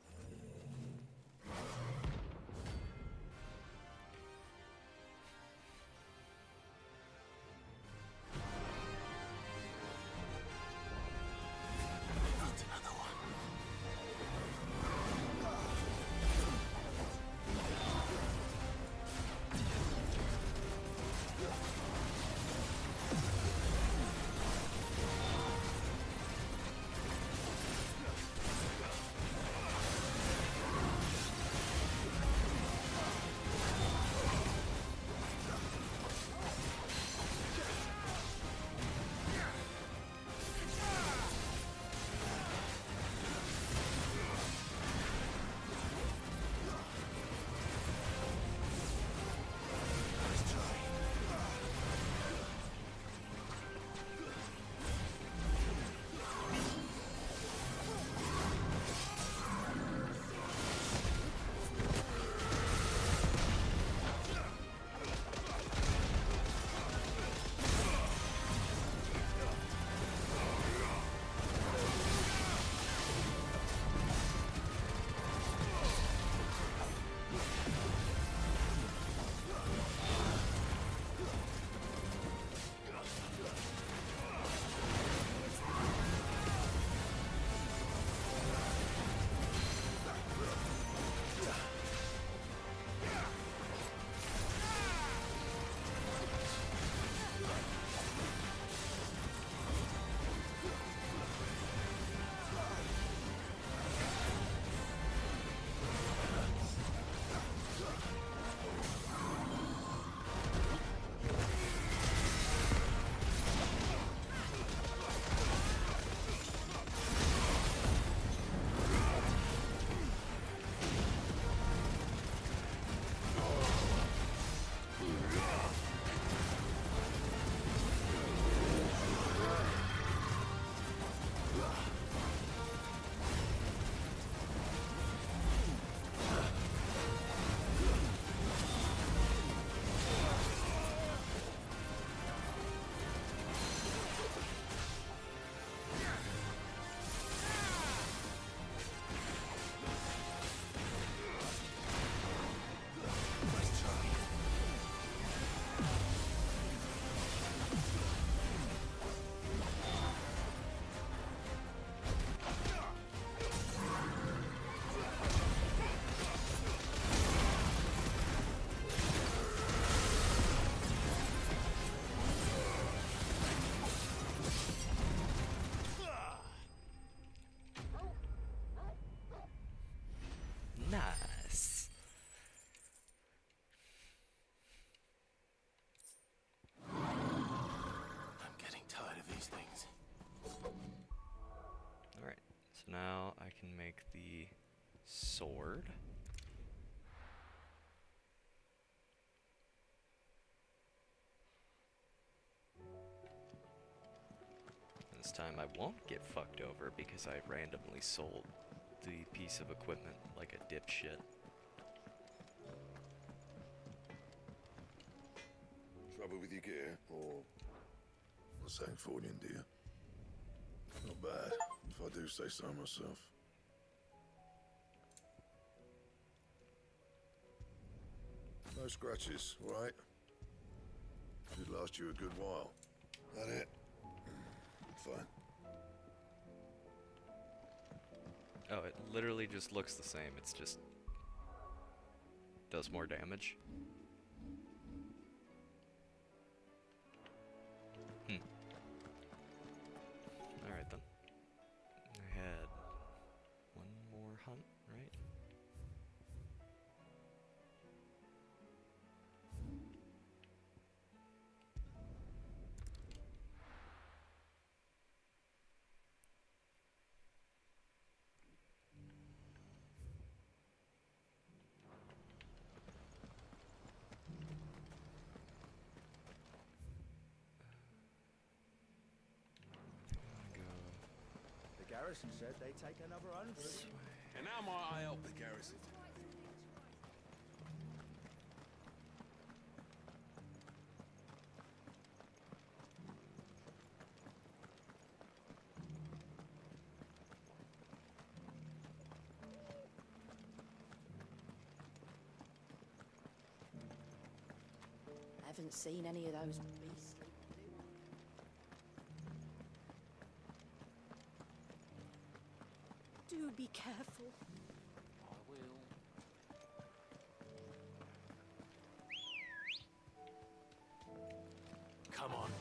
now I can make the sword. This time I won't get fucked over because I randomly sold the piece of equipment like a dipshit. Trouble with your gear, or What's Sancfordian, dear? Not bad, if I do say so myself. No scratches, all right? Should last you a good while. that it? Fine. Oh, it literally just looks the same. It's just does more damage. Alright then. I had one more hunt, right? The garrison said they'd take another 100. And how might I help the garrison? I haven't seen any of those beastly... Do be careful. I will. Come on.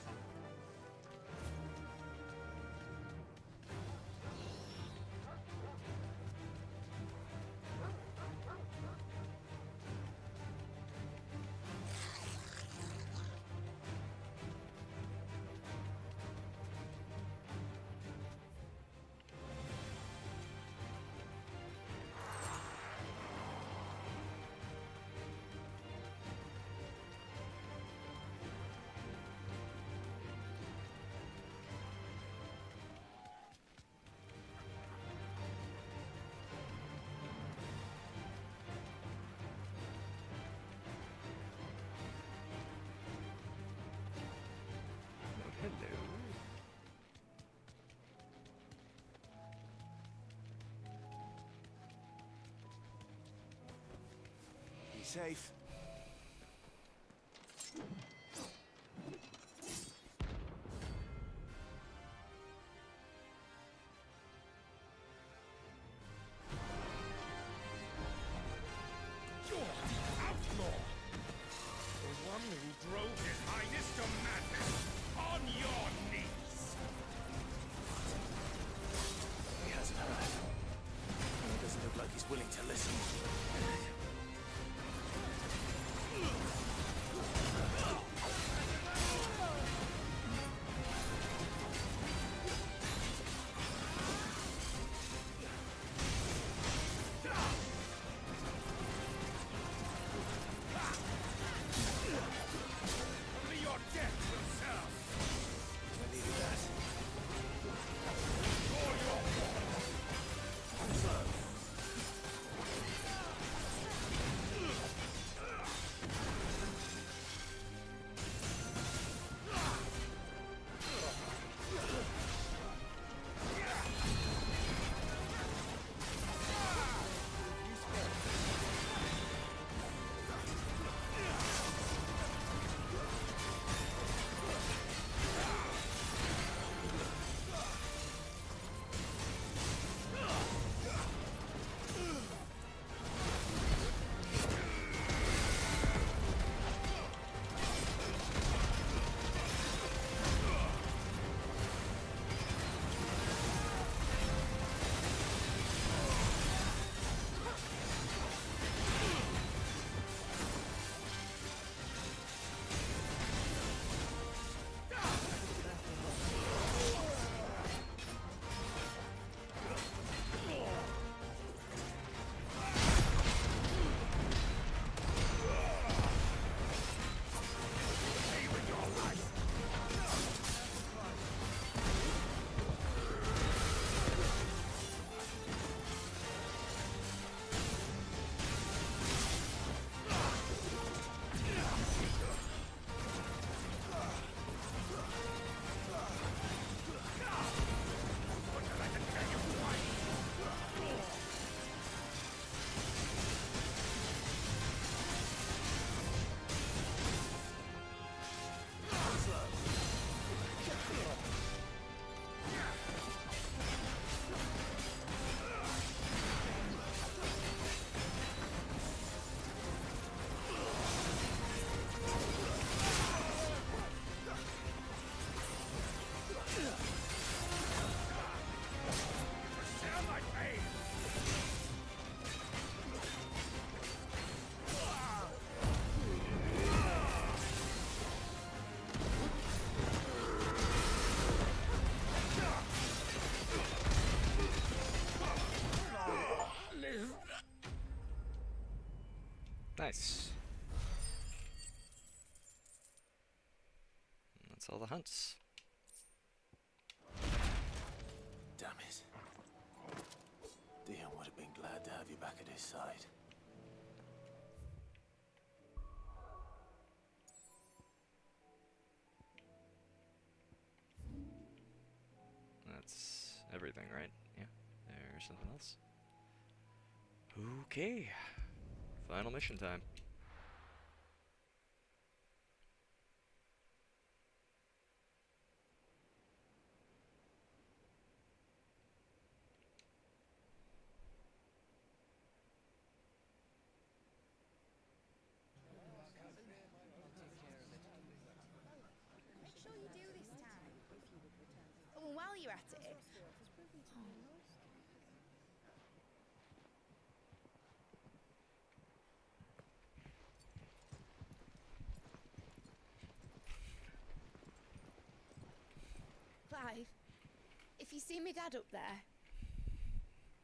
Hello. Be safe. You're the outlaw! The one who drove His Highness to madness! On your knees! He hasn't heard. He doesn't look like he's willing to listen. Only your death will Nice. That's all the hunts. Damn it. Dion would have been glad to have you back at his side. That's everything, right? Yeah. There's something else. Okay. Final mission time. Make sure you do this time. Oh, and while you're at it. Clive, if you see my dad up there,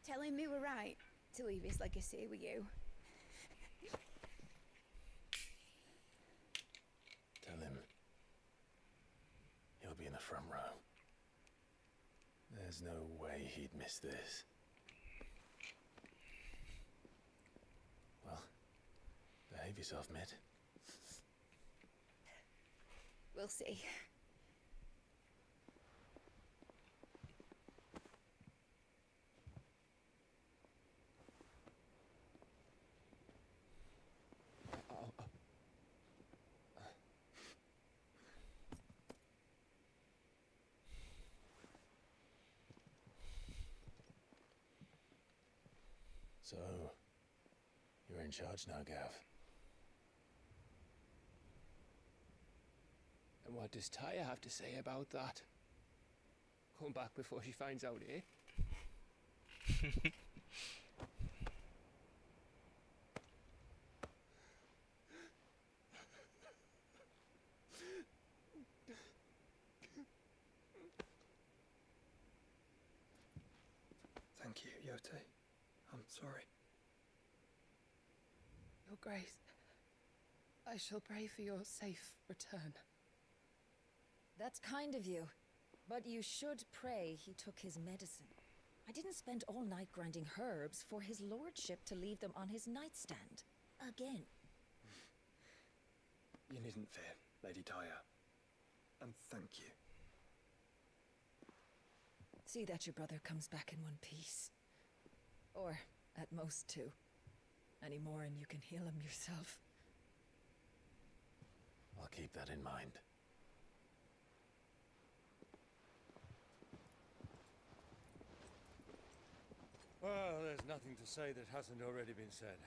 tell him we were right to leave his legacy with you. Tell him he'll be in the front row. There's no way he'd miss this. Well, behave yourself, Mitt. We'll see. So, you're in charge now, Gav. And what does Tyre have to say about that? Come back before she finds out, eh? Thank you, Yote. I'm sorry. Your Grace, I shall pray for your safe return. That's kind of you. But you should pray he took his medicine. I didn't spend all night grinding herbs for his lordship to leave them on his nightstand. Again. You needn't fear, Lady Tyre. And thank you. See that your brother comes back in one piece. Or, at most, two. Any more and you can heal him yourself. I'll keep that in mind. Well, there's nothing to say that hasn't already been said.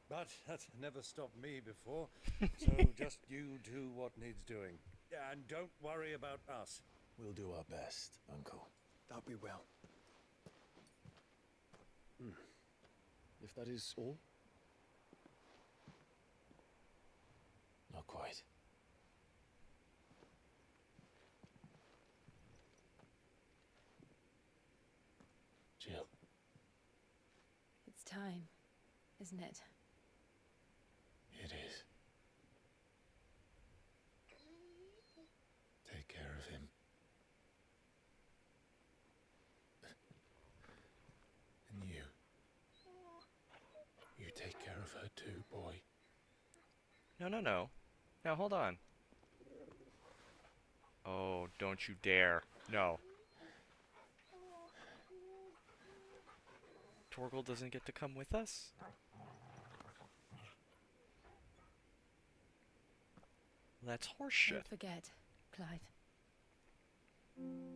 But that's never stopped me before. So just you do what needs doing. And don't worry about us. We'll do our best, Uncle. That we will. If that is all? Not quite. Jill. It's time, isn't it? It is. Take care of him. And you. You take care of her too, boy. No, no, no. Now, hold on. Oh, don't you dare. No. Torgal doesn't get to come with us? That's horseshit. Don't forget, Clive.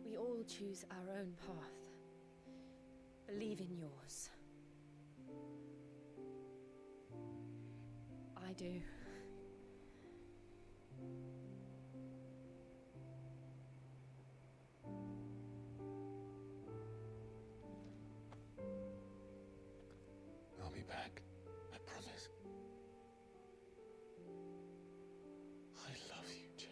We all choose our own path. Believe in yours. I do. I'll be back. I promise. I love you, Jill.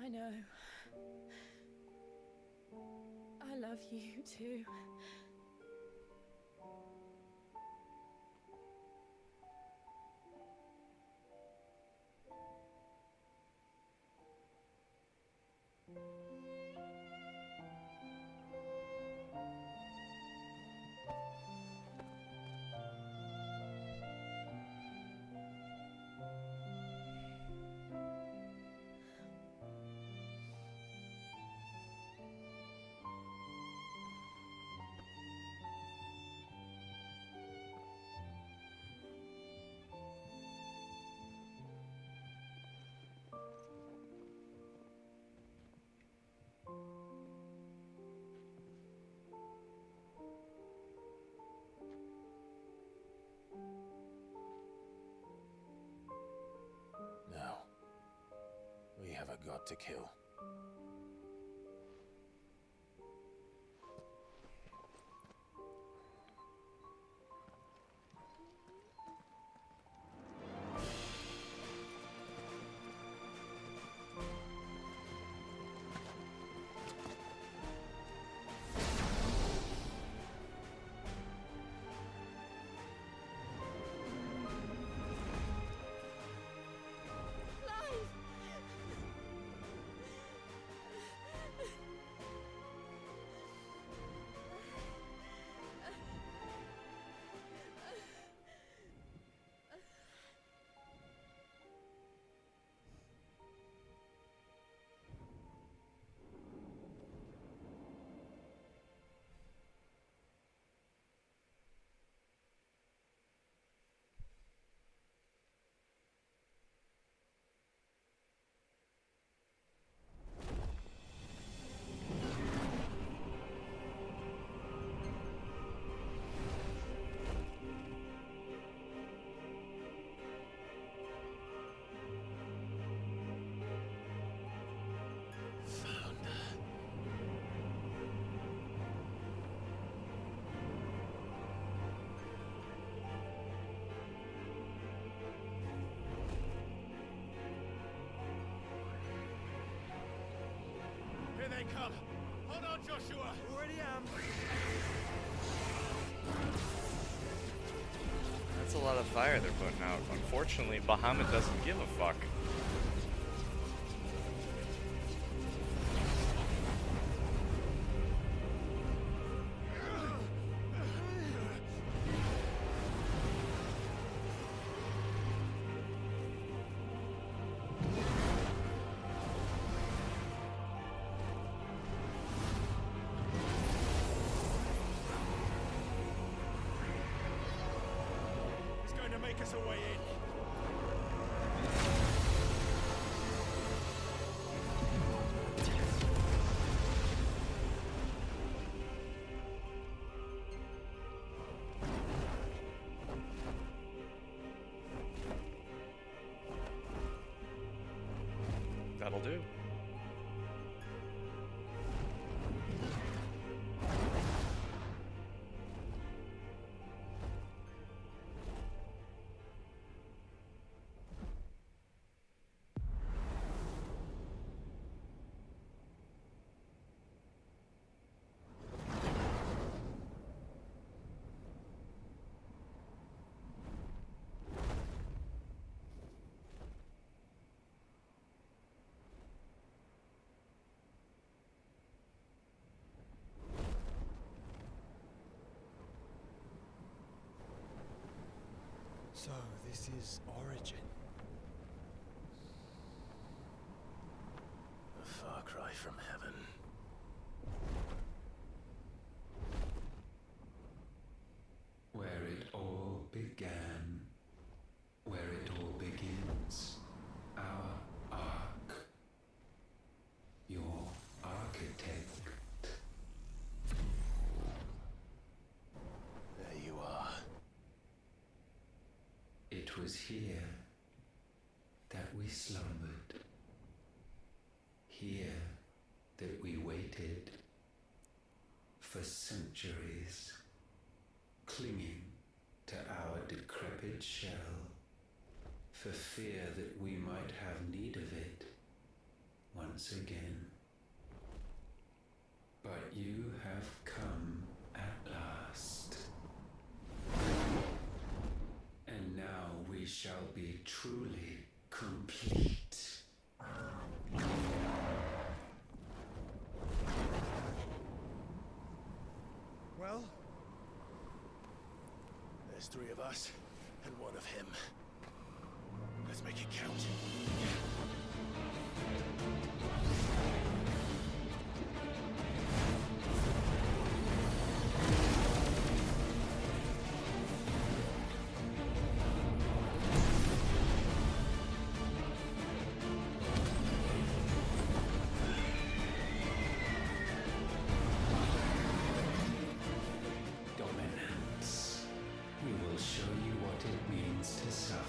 I know. I love you too. Now, we have a god to kill. Here they come! Hold on, Joshua! Already am! That's a lot of fire they're putting out. Unfortunately, Bahamut doesn't give a fuck. He's going to make us a way in. That'll do. So, this is Origin. A far cry from heaven. Where it all began, where it all begins, our ark, your architect. There you are. It was here that we slumbered, here that we waited for centuries, clinging to our decrepit shell, for fear that we might have need of it once again. But you have come at last. And now we shall be truly complete. Well, there's 3 of us and 1 of him. Let's make it count. Dominance. We will show you what it means to suffer.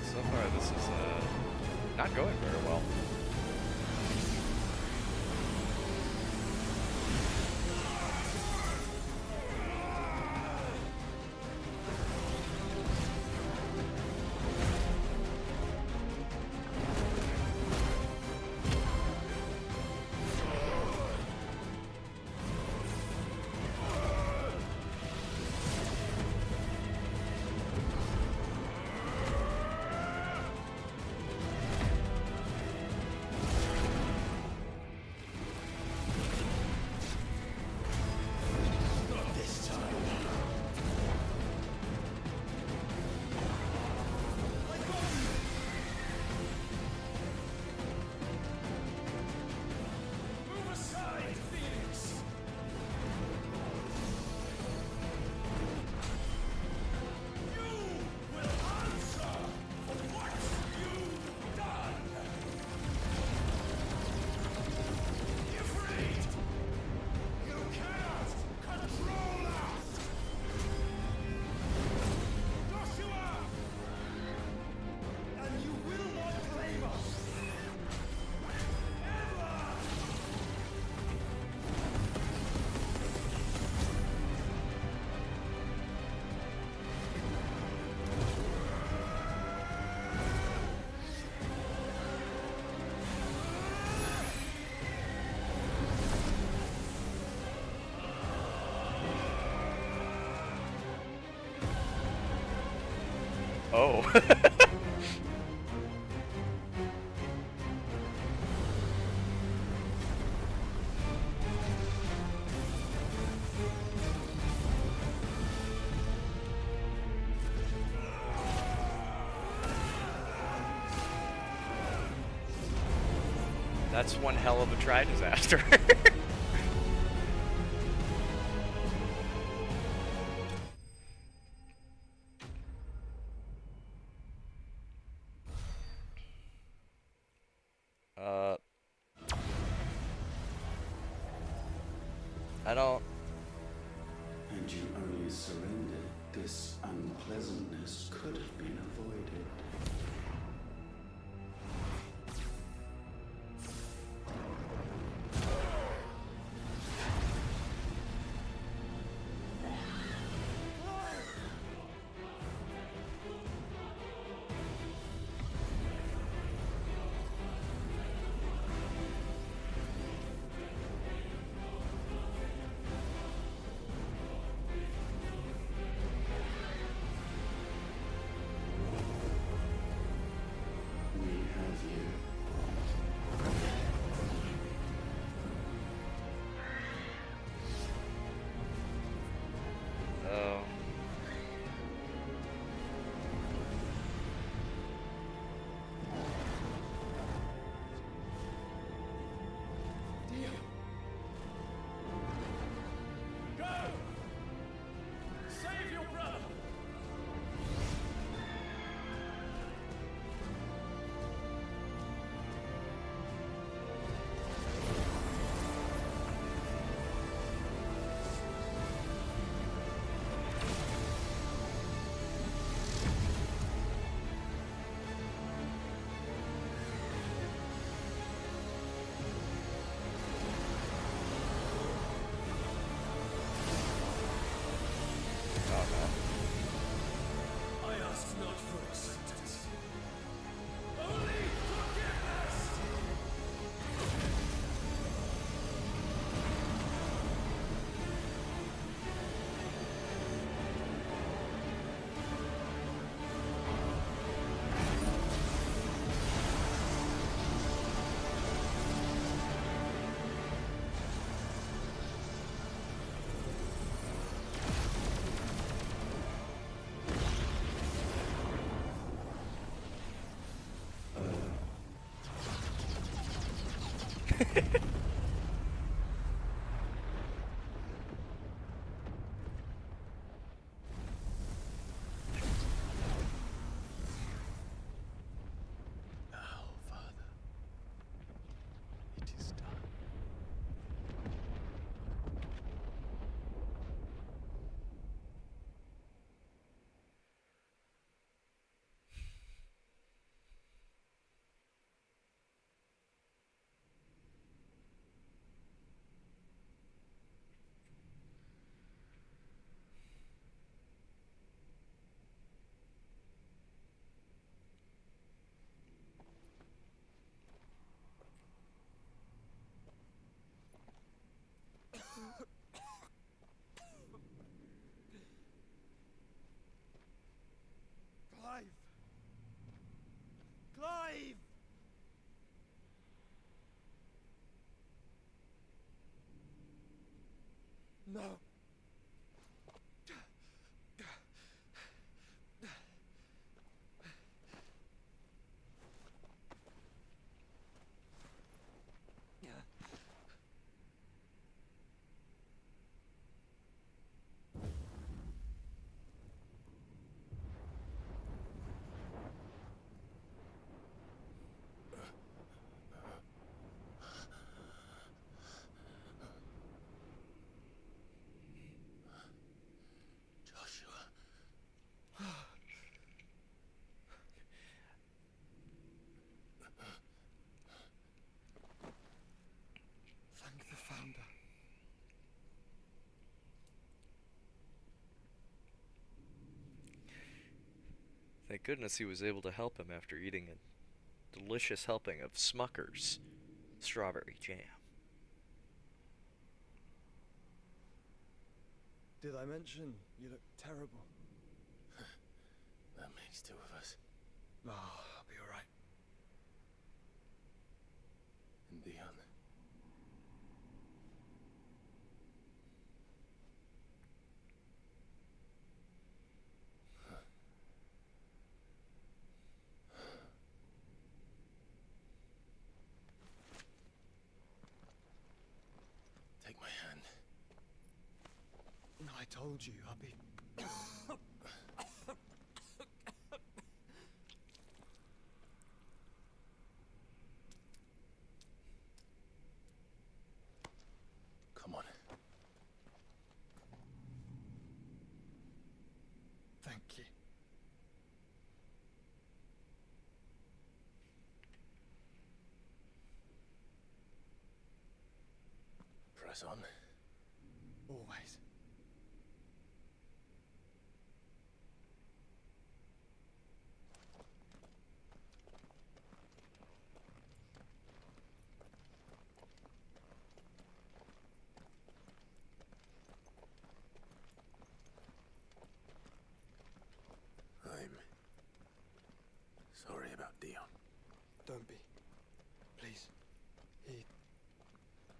So far, this is not going very well. Oh. That's one hell of a try disaster. I don't... And you only surrendered This unpleasantness could have been avoided. Clive! Clive! No. Thank the Founder. Thank goodness he was able to help him after eating a delicious helping of Smucker's strawberry jam. Did I mention you look terrible? That makes two of us. Oh, I'll be alright. And Dion. Take my hand. I told you, I'll be... Come on. press on. Always. I'm sorry about Dion. Don't be. Please. He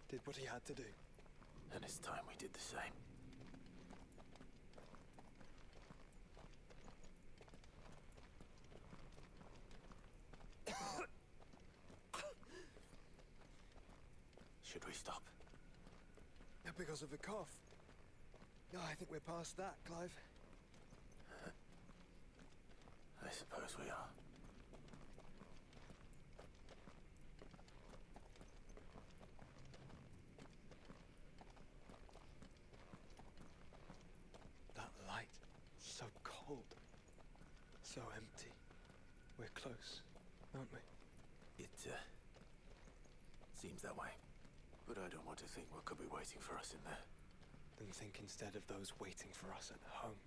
did what he had to do. And it's time we did the same. Should we stop? Because of the cough. No, I think we're past that, Clive. I suppose we are. That light, so cold, so empty. We're close, aren't we? It seems that way. But I don't want to think what could be waiting for us in there. Then think instead of those waiting for us at home.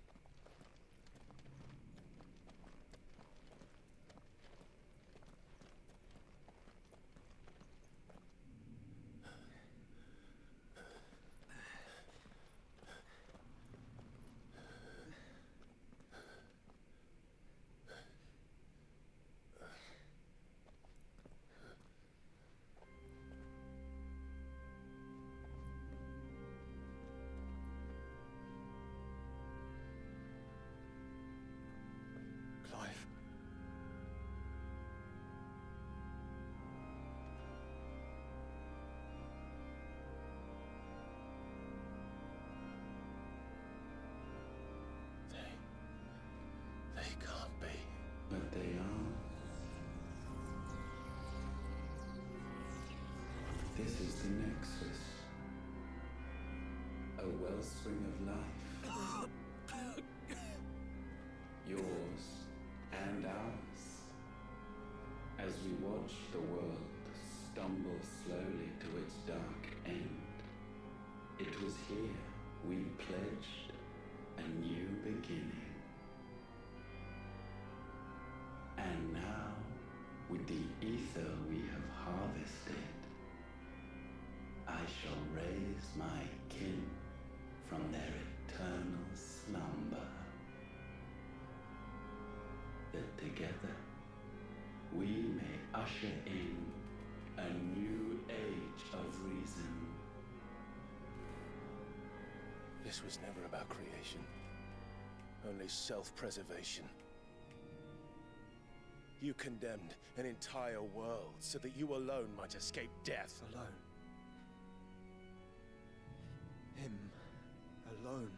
Clive. They can't be. But they are. This is the Nexus. A wellspring of life. Yours and ours. As we watch the world stumble slowly to its dark end, it was here we pledged a new beginning. And now, with the ether we have harvested, I shall raise my kin from their eternal slumber. That together we may usher in a new age of reason. This was never about creation. Only self-preservation. You condemned an entire world so that you alone might escape death. Alone. Him. Alone.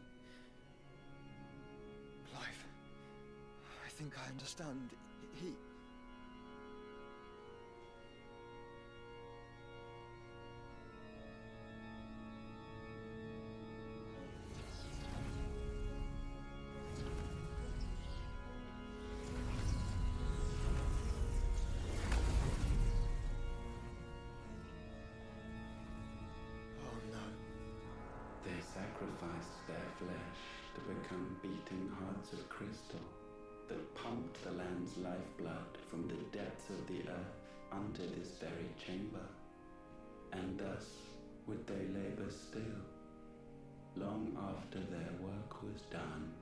Clive. I think I understand. He... They sacrificed their flesh to become beating hearts of crystal that pumped the land's lifeblood from the depths of the earth unto this very chamber. And thus would they labor still, long after their work was done,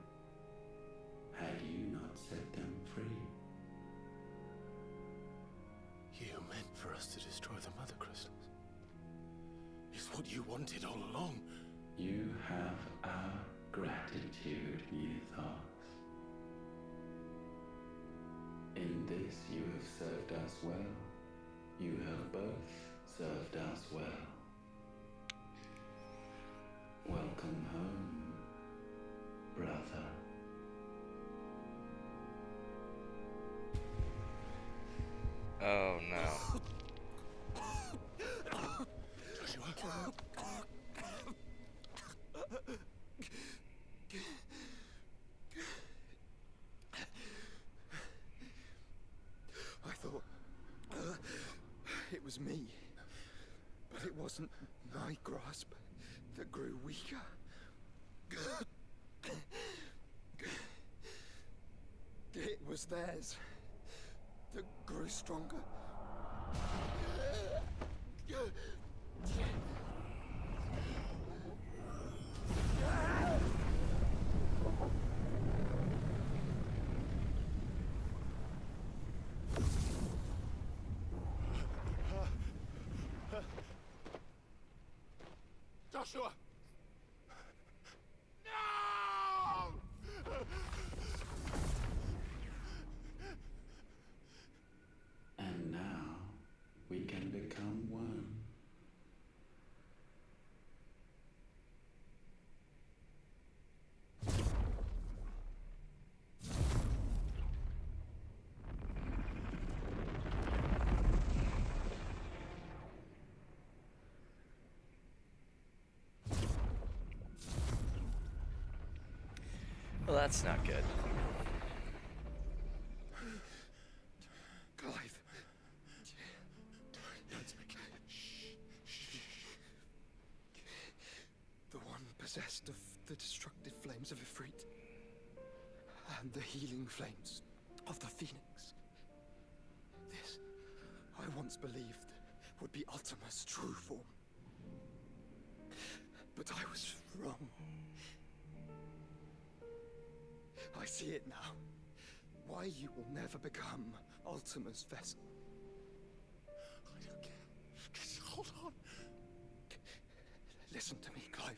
had you not set them free. You meant for us to destroy the Mother Crystals. It's what you wanted all along. You have our gratitude, Mythos. In this you have served us well. You have both served us well. Welcome home, brother. Oh no. I thought it was me, but it wasn't my grasp. that grew weaker. It was theirs that grew stronger. Joshua! And now we can become one. Well, that's not good. Clive. The one possessed of the destructive flames of Ifrit and the healing flames of the Phoenix. This, I once believed, would be Ultima's true form. But I was wrong. I see it now. Why you will never become Ultima's vessel. I don't care. Just hold on. Listen to me, Clive.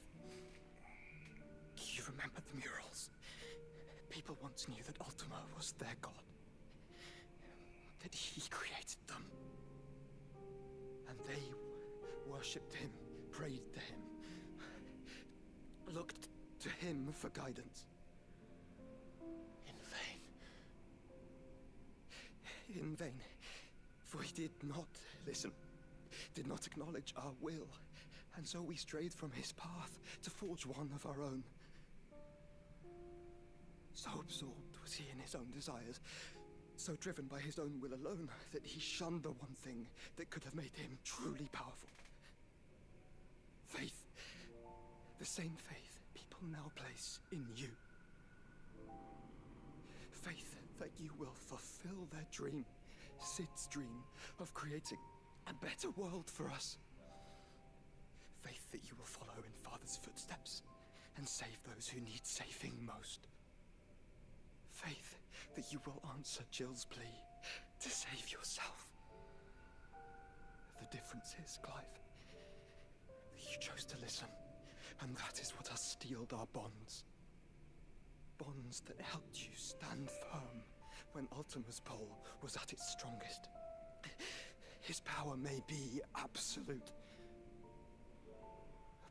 You remember the murals? People once knew that Ultima was their god. That he created them. And they worshipped him, prayed to him, looked to him for guidance. In vain, for he did not listen, did not acknowledge our will, and so we strayed from his path to forge one of our own. So absorbed was he in his own desires, so driven by his own will alone, that he shunned the one thing that could have made him truly powerful. Faith. The same faith people now place in you. Faith that you will fulfill their dream, Sid's dream, of creating a better world for us. Faith that you will follow in Father's footsteps and save those who need saving most. Faith that you will answer Jill's plea to save yourself. The difference is, Clive, that you chose to listen, and that is what has steeled our bonds. Bonds that helped you stand firm when Ultima's pull was at its strongest. His power may be absolute,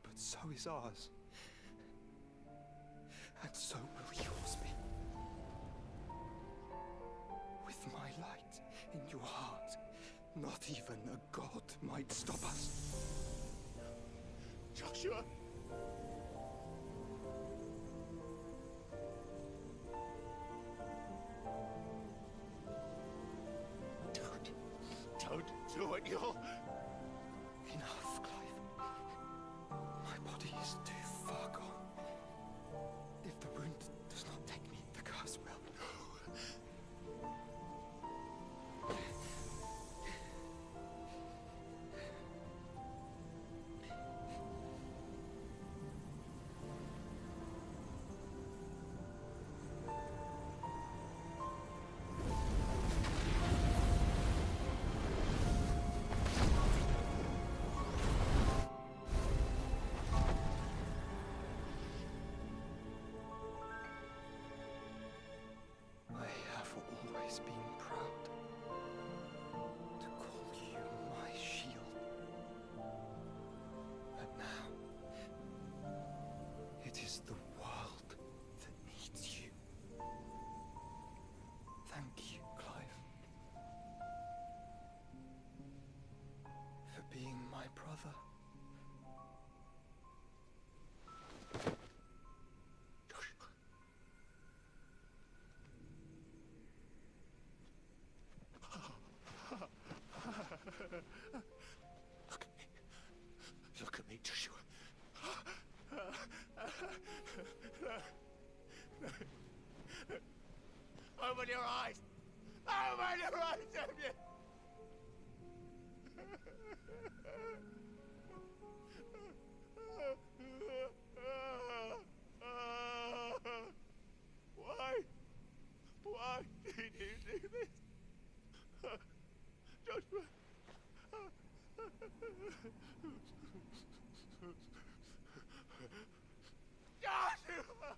but so is ours. And so will yours be. With my light in your heart, not even a god might stop us. Joshua! Don't do it, you'll... Enough, Clive. My body is too far gone. If the wound does not take me, the curse will. Open your eyes! Open your eyes, Damien! Why did you do this? Joshua! Joshua!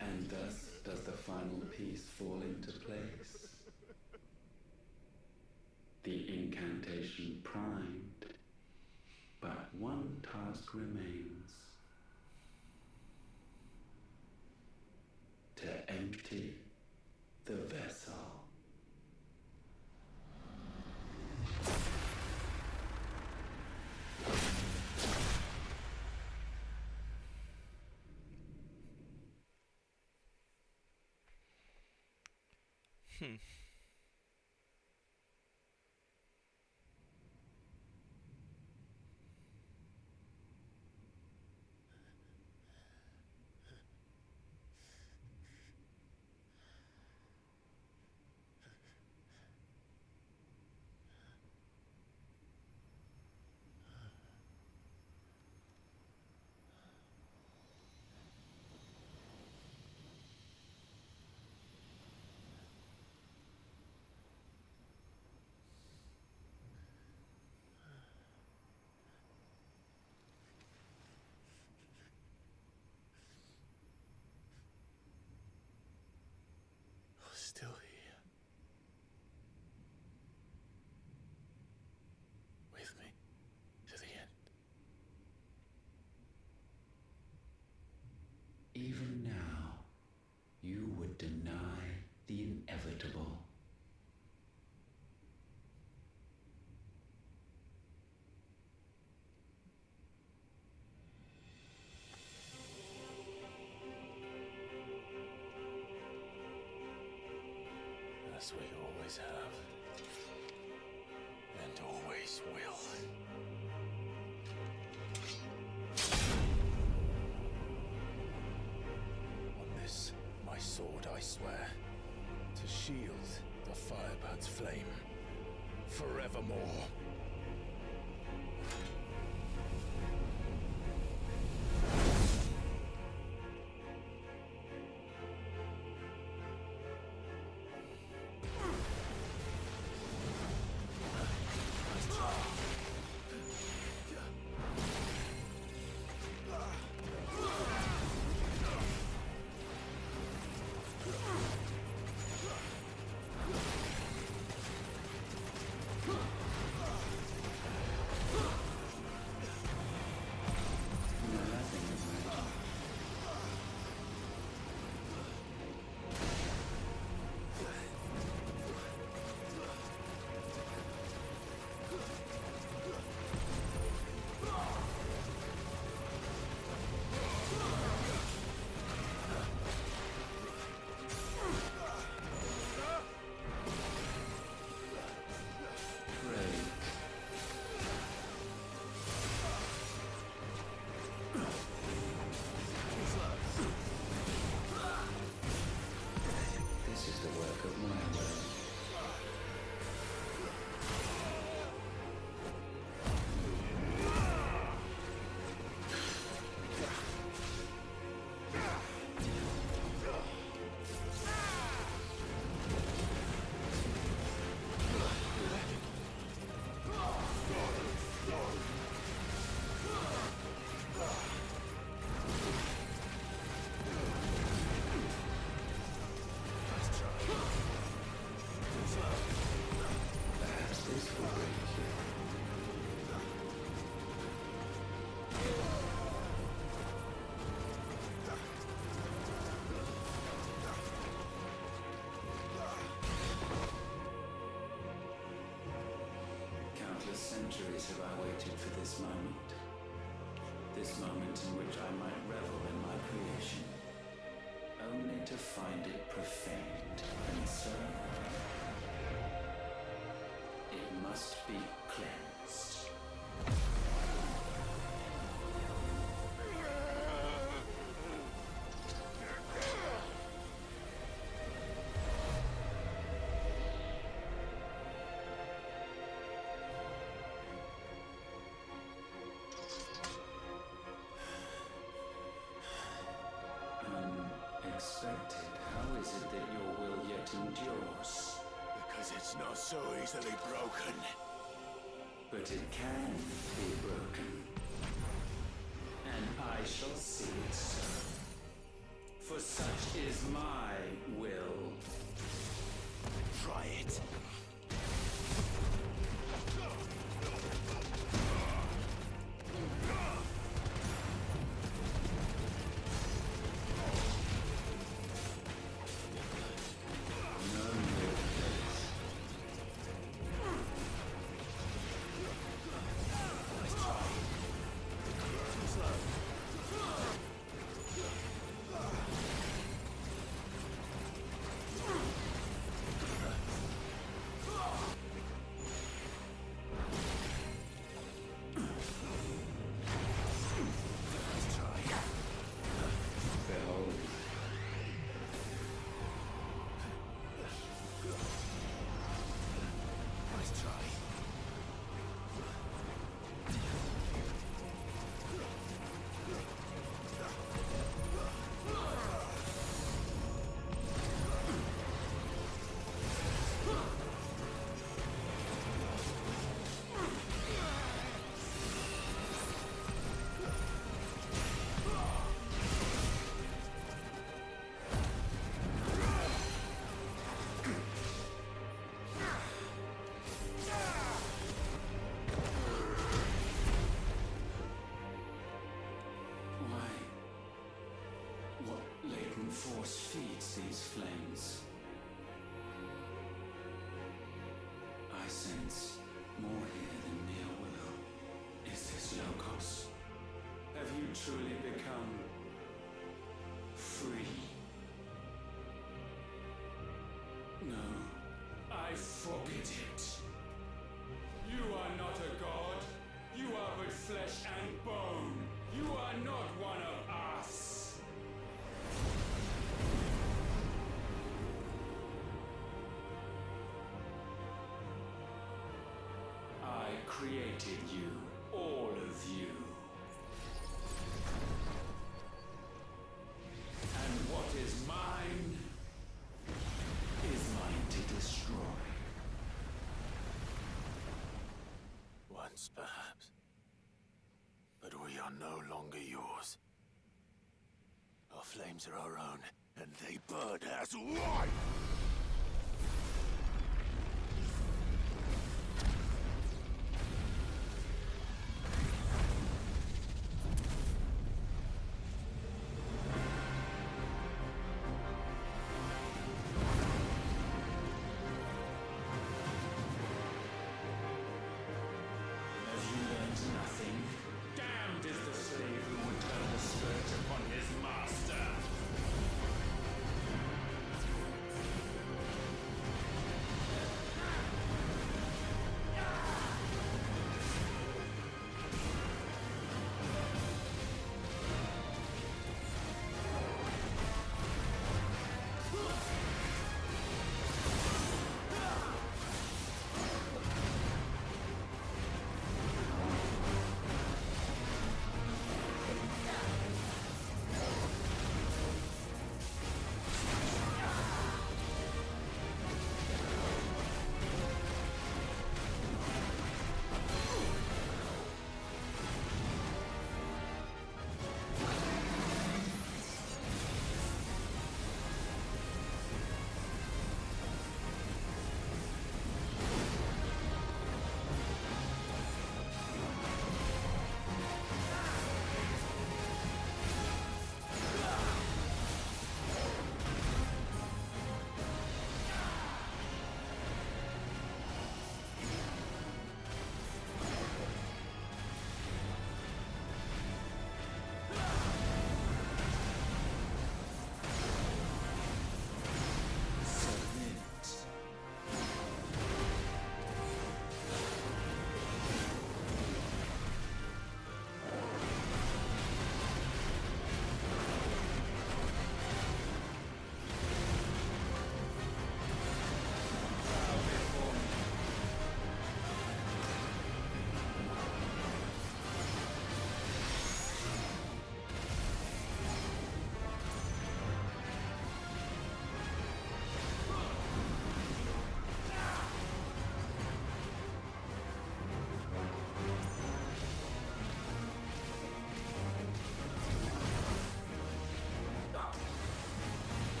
And thus does the final piece fall into place. The incantation primed, but one task remains. To empty the vessel. Still here. With me to the end. Even now, you would deny the inevitable. As we always have. And always will. On this, my sword, I swear, to shield the Firebird's flame forevermore. Centuries have I waited for this moment. This moment in which I might revel in my creation, only to find it profaned and so must be cleansed. Unexpected. How is it that your will yet endures? Because it's not so easily broken. But it can be broken. And I shall see it so. For such is my will. Try it. Force feeds these flames. I sense more here than mere will. Is this Logos? Have you truly become free? No, I forbid it. You are not a god. You are but flesh and bone. You are not one of us. Created you, all of you. And what is mine is mine to destroy. Once, perhaps. But we are no longer yours. Our flames are our own, and they burn as one!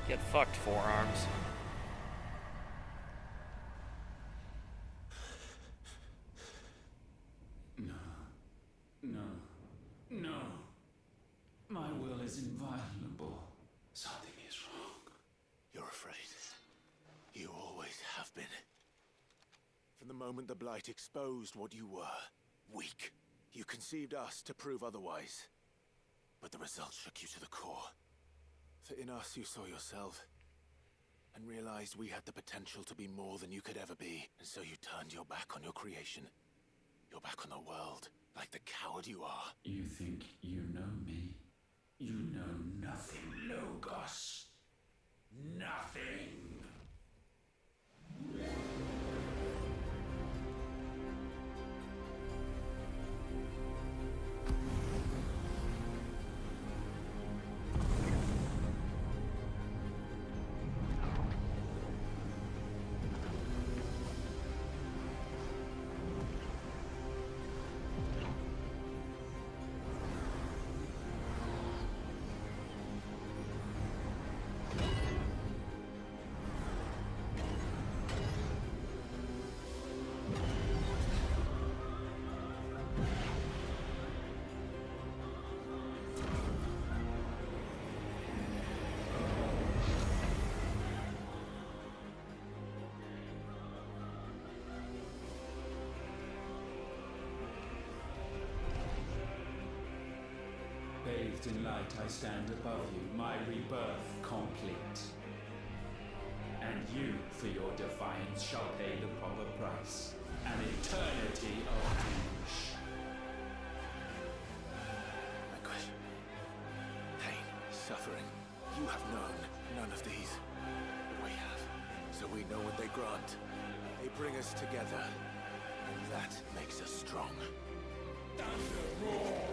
Get fucked, forearms. No. No. No. My will is inviolable. Something is wrong. You're afraid. You always have been. From the moment the Blight exposed what you were, weak, you conceived us to prove otherwise. But the result shook you to the core. For in us you saw yourself, and realized we had the potential to be more than you could ever be. And so you turned your back on your creation. Your back on the world, like the coward you are. You think you know me? You know nothing, Logos. Nothing. Bathed in light, I stand above you, my rebirth complete. And you, for your defiance, shall pay the proper price. An eternity of anguish. Anguish. Pain. Suffering. You have known none of these. But we have. So we know what they grant. They bring us together. And that makes us strong. Thunder roar!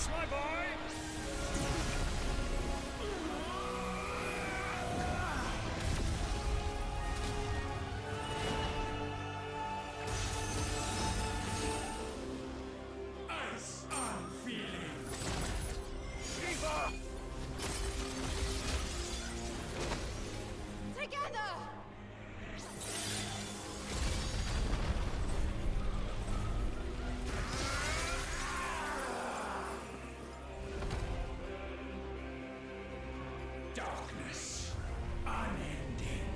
chance, my boy! Ice on feeling. Shiva! Together! Darkness unending.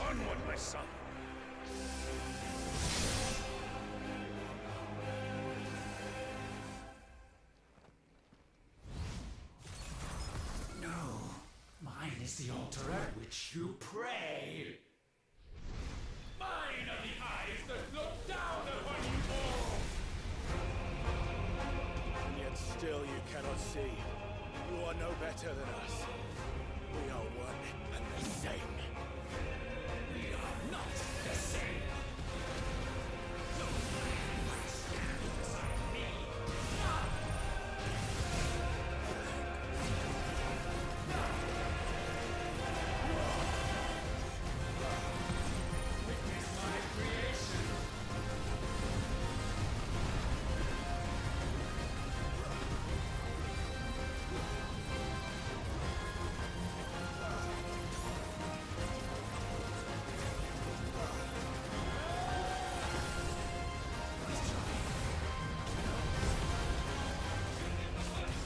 Onward, my son. No, mine is the altar at which you pray. Mine are the eyes that look down upon you all. And yet still you cannot see. You are no better than us. We are one and the same. We are not the same. Stand beside me. Witness my creation.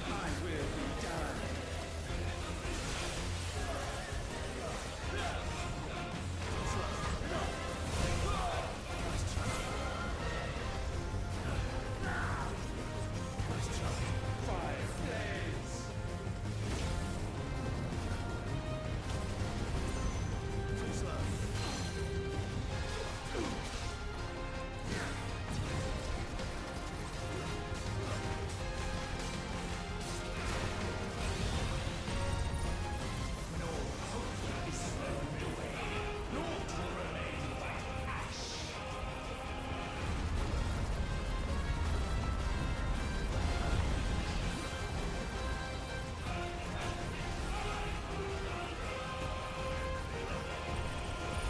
My will be done. Fire flames. No hope is burned away. Naught will remain but ash.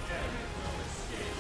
There is no escape.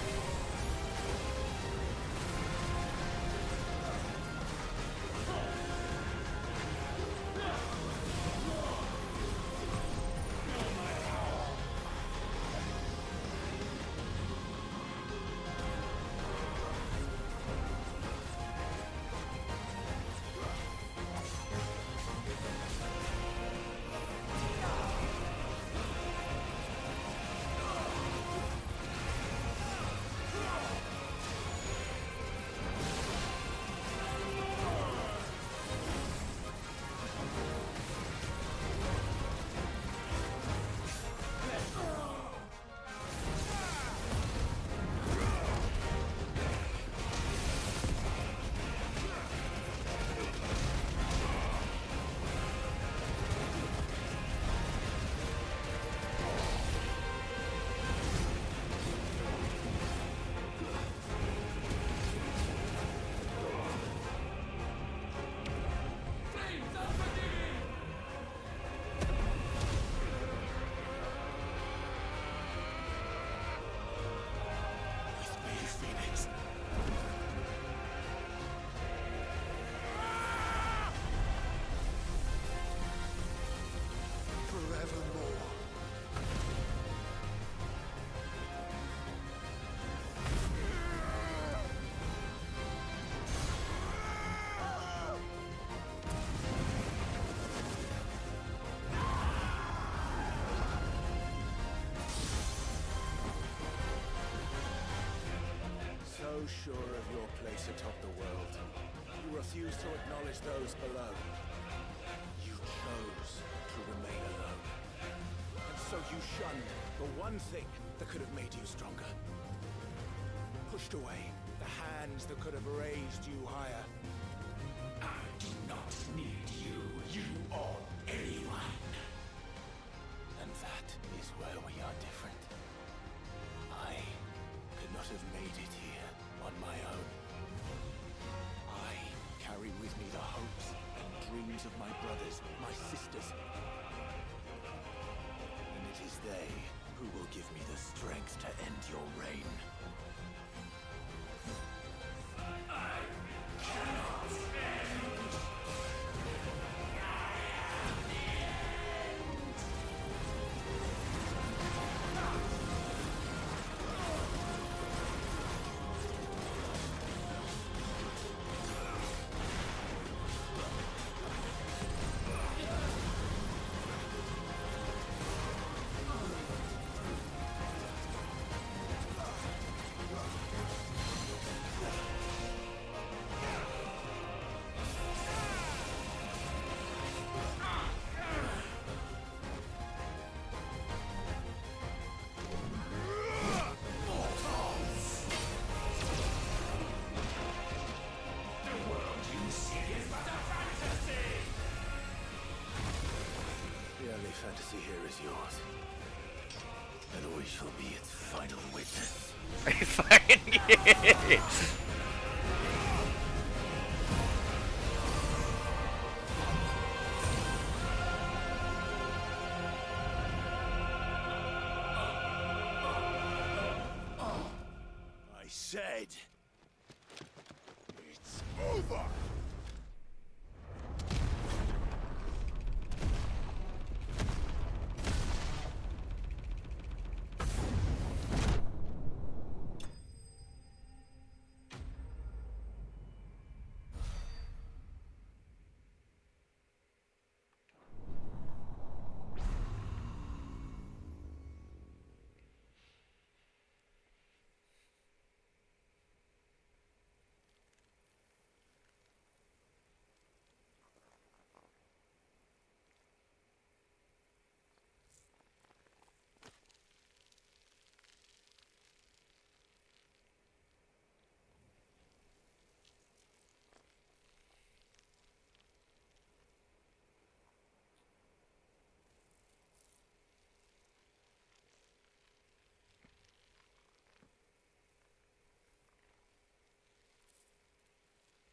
Flames unforgiving! With me, Phoenix. Forevermore. So sure of your place atop the world, you refuse to acknowledge those below. You chose to remain alone. And so you shunned the one thing that could have made you stronger. Pushed away the hands that could have raised you higher. I do not need you. brothers, my sisters. And it is they who will give me the strength to end your reign. I cannot end. Fantasy here is yours, and we shall be its final witness. I said, it's over.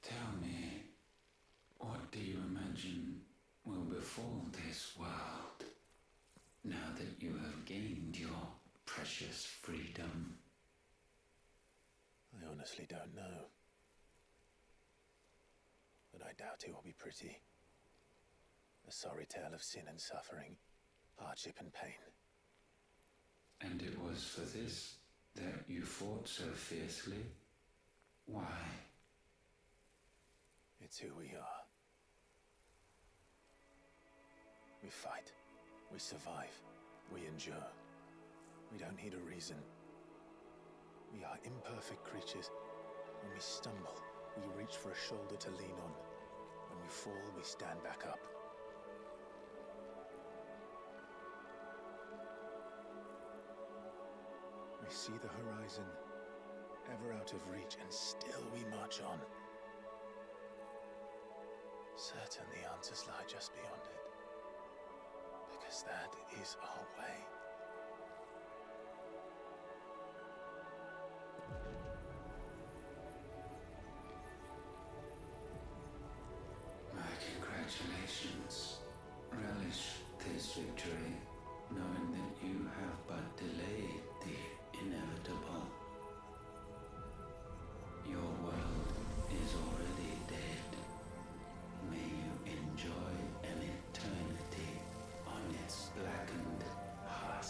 Tell me, what do you imagine will befall this world now that you have gained your precious freedom? I honestly don't know. But I doubt it will be pretty. A sorry tale of sin and suffering, hardship and pain. And it was for this that you fought so fiercely? Why? It's who we are. We fight. We survive. We endure. We don't need a reason. We are imperfect creatures. When we stumble, we reach for a shoulder to lean on. When we fall, we stand back up. We see the horizon, ever out of reach, and still we march on. Certain the answers lie just beyond it, because that is our way. My congratulations. Relish this victory, knowing that you have but delayed the inevitable. Your world is already dead. May you enjoy an eternity on its blackened hearth.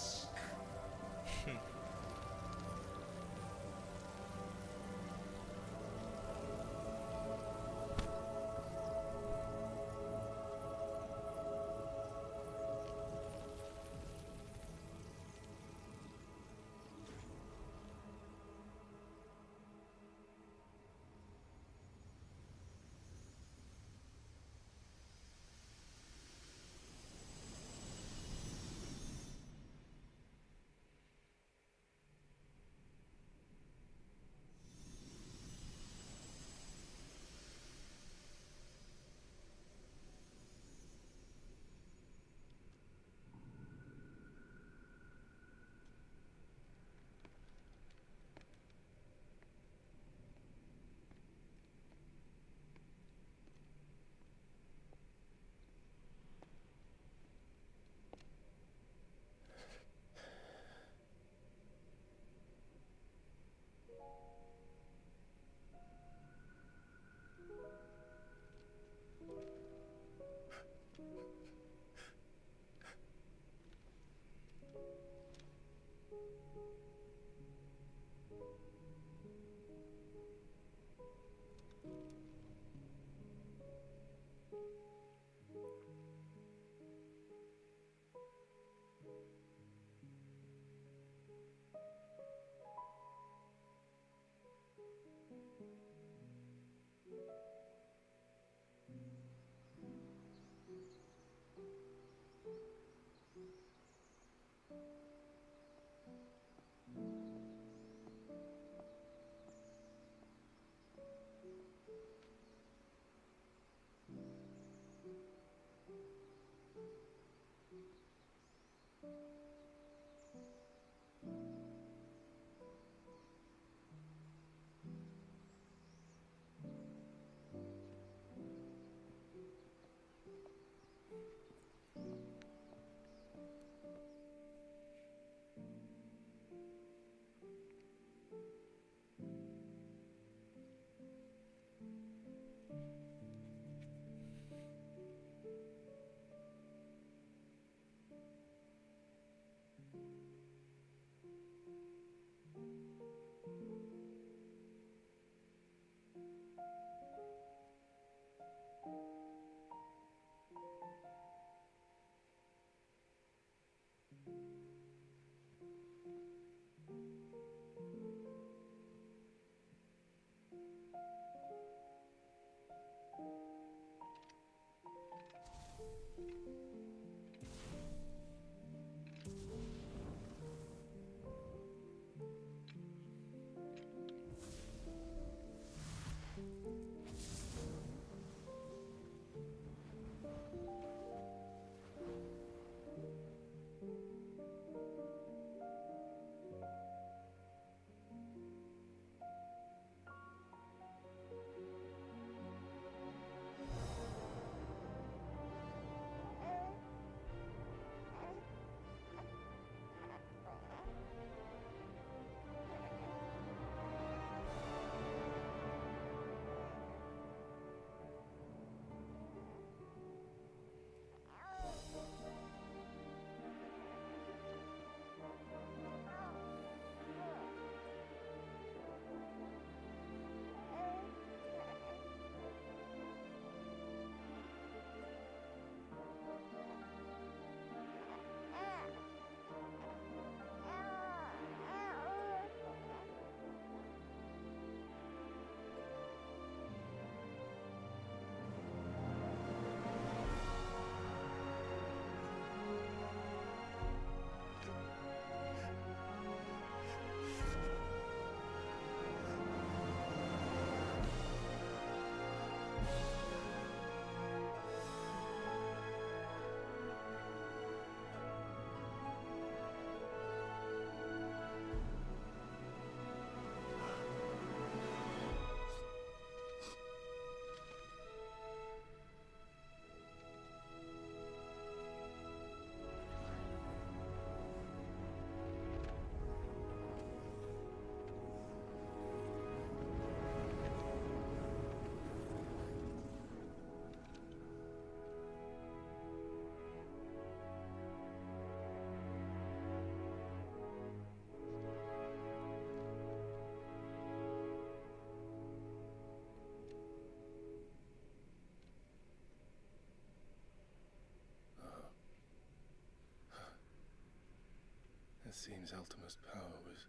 It seems Ultima's power was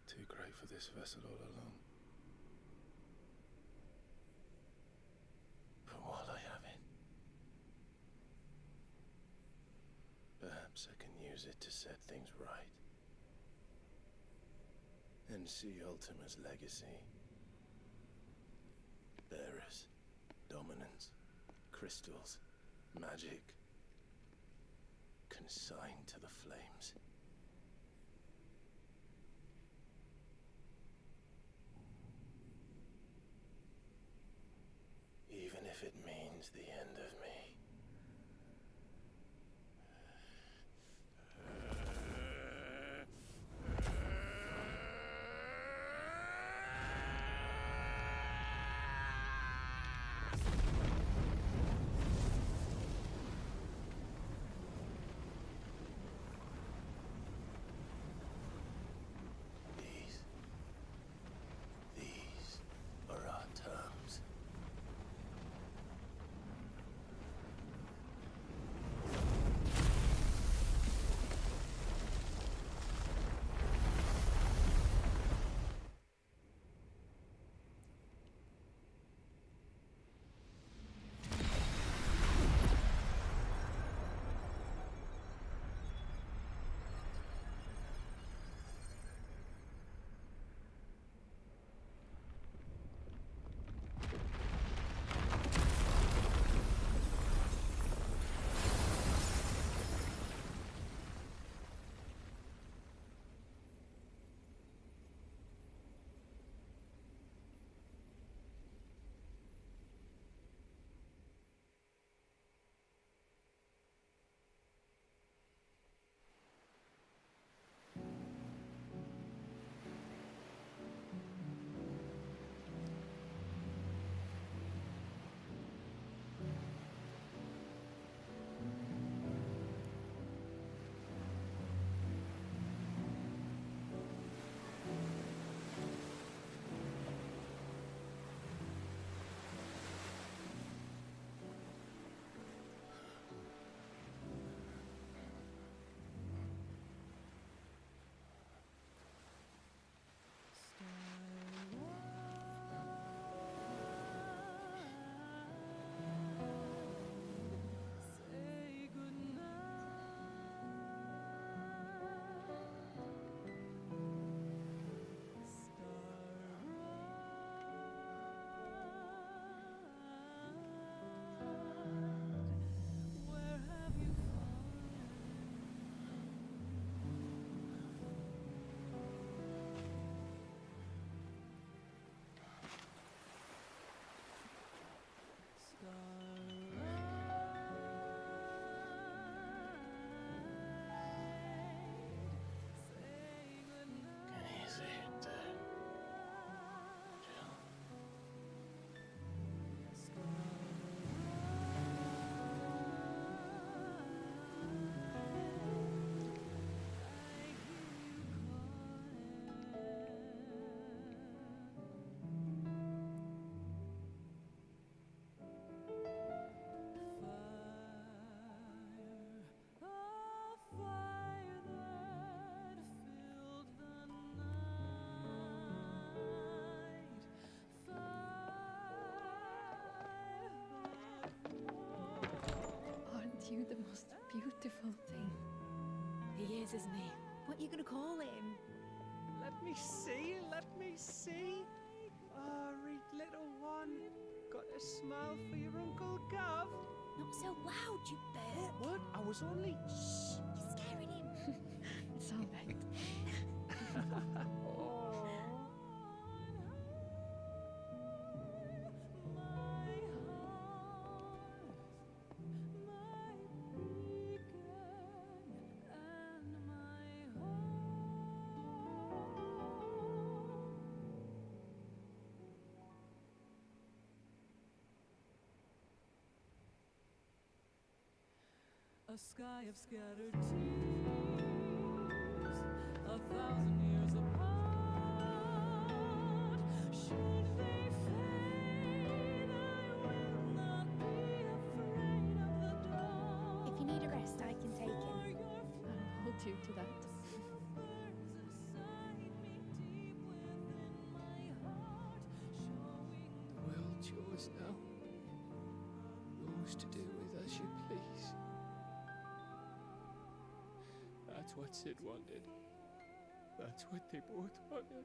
too great for this vessel all along. But while I have it, perhaps I can use it to set things right. And see Ultima's legacy. Bearers, dominance, crystals, magic, consigned to the flames. Even if it means the end of me. These are our terms. you the most beautiful thing. He is, isn't he? What are you gonna call him? Let me see, let me see. Oh, read little one. Got a smile for your Uncle Gov. Not so loud, you bird. What? I was only... Shh, you're scaring him. It's all right. A sky of scattered tears, 1,000 years apart. Should they fade, I will not be afraid of the dark. If you need a rest, I can take him. I'll hold you to that. The world's yours now. Yours to do with as you please. That's what Sid wanted. That's what they both wanted.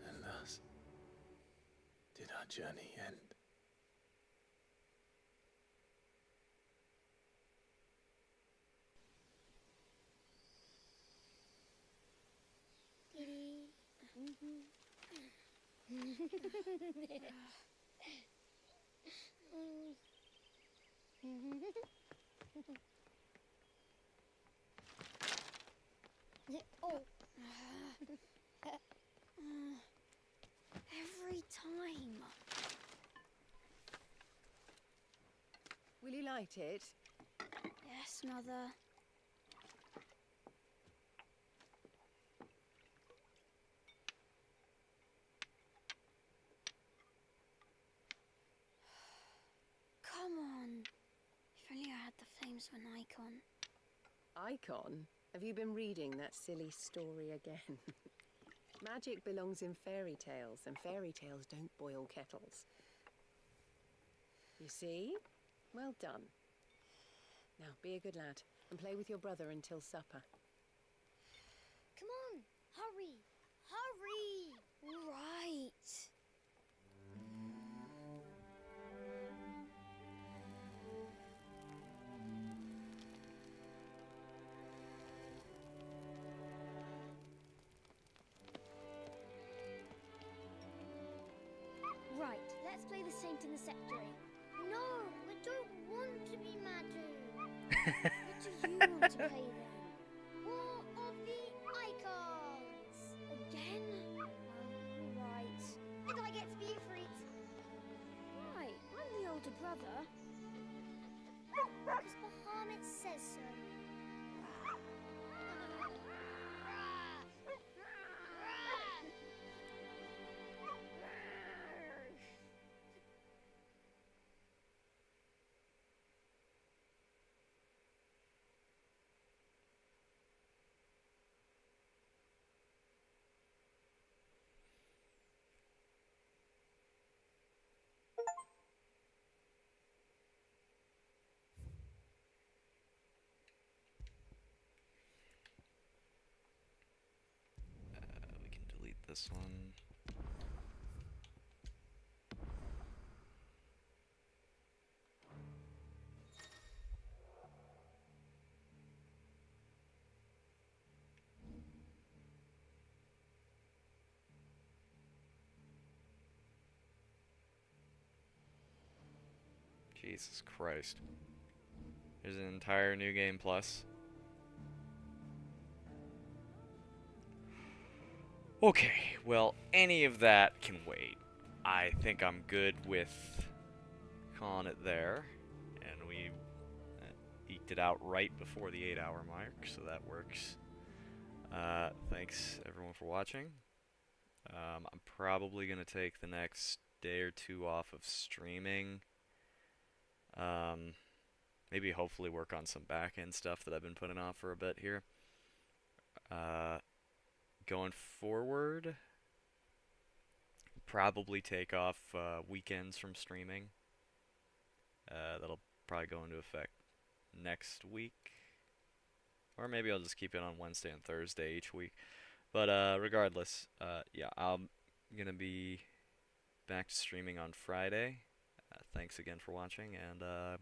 And thus did our journey end. Oh. Every time. Will you light it? Yes, Mother. Come on. If only I had the flames of an icon. Icon? Have you been reading that silly story again? Magic belongs in fairy tales, and fairy tales don't boil kettles. You see? Well done. Now, be a good lad, and play with your brother until supper. Come on, hurry! Hurry! All right. Right, let's play the saint in the secretary. No, I don't want to be Madu. What do you want to play then? War of the Icons! Again? Right. And I get to be Ifrit. Right, I'm the older brother. Because Bahamut says so. this one. Jesus Christ. There's an entire new game plus. Okay, well, any of that can wait. I think I'm good with calling it there. And we eked it out right before the 8-hour mark, so that works. Thanks, everyone, for watching. I'm probably going to take the next day or two off of streaming. Maybe hopefully work on some back-end stuff that I've been putting off for a bit here. Going forward, probably take off weekends from streaming. That'll probably go into effect next week. Or maybe I'll just keep it on Wednesday and Thursday each week. But regardless, yeah, I'm going to be back to streaming on Friday. Thanks again for watching, and bye.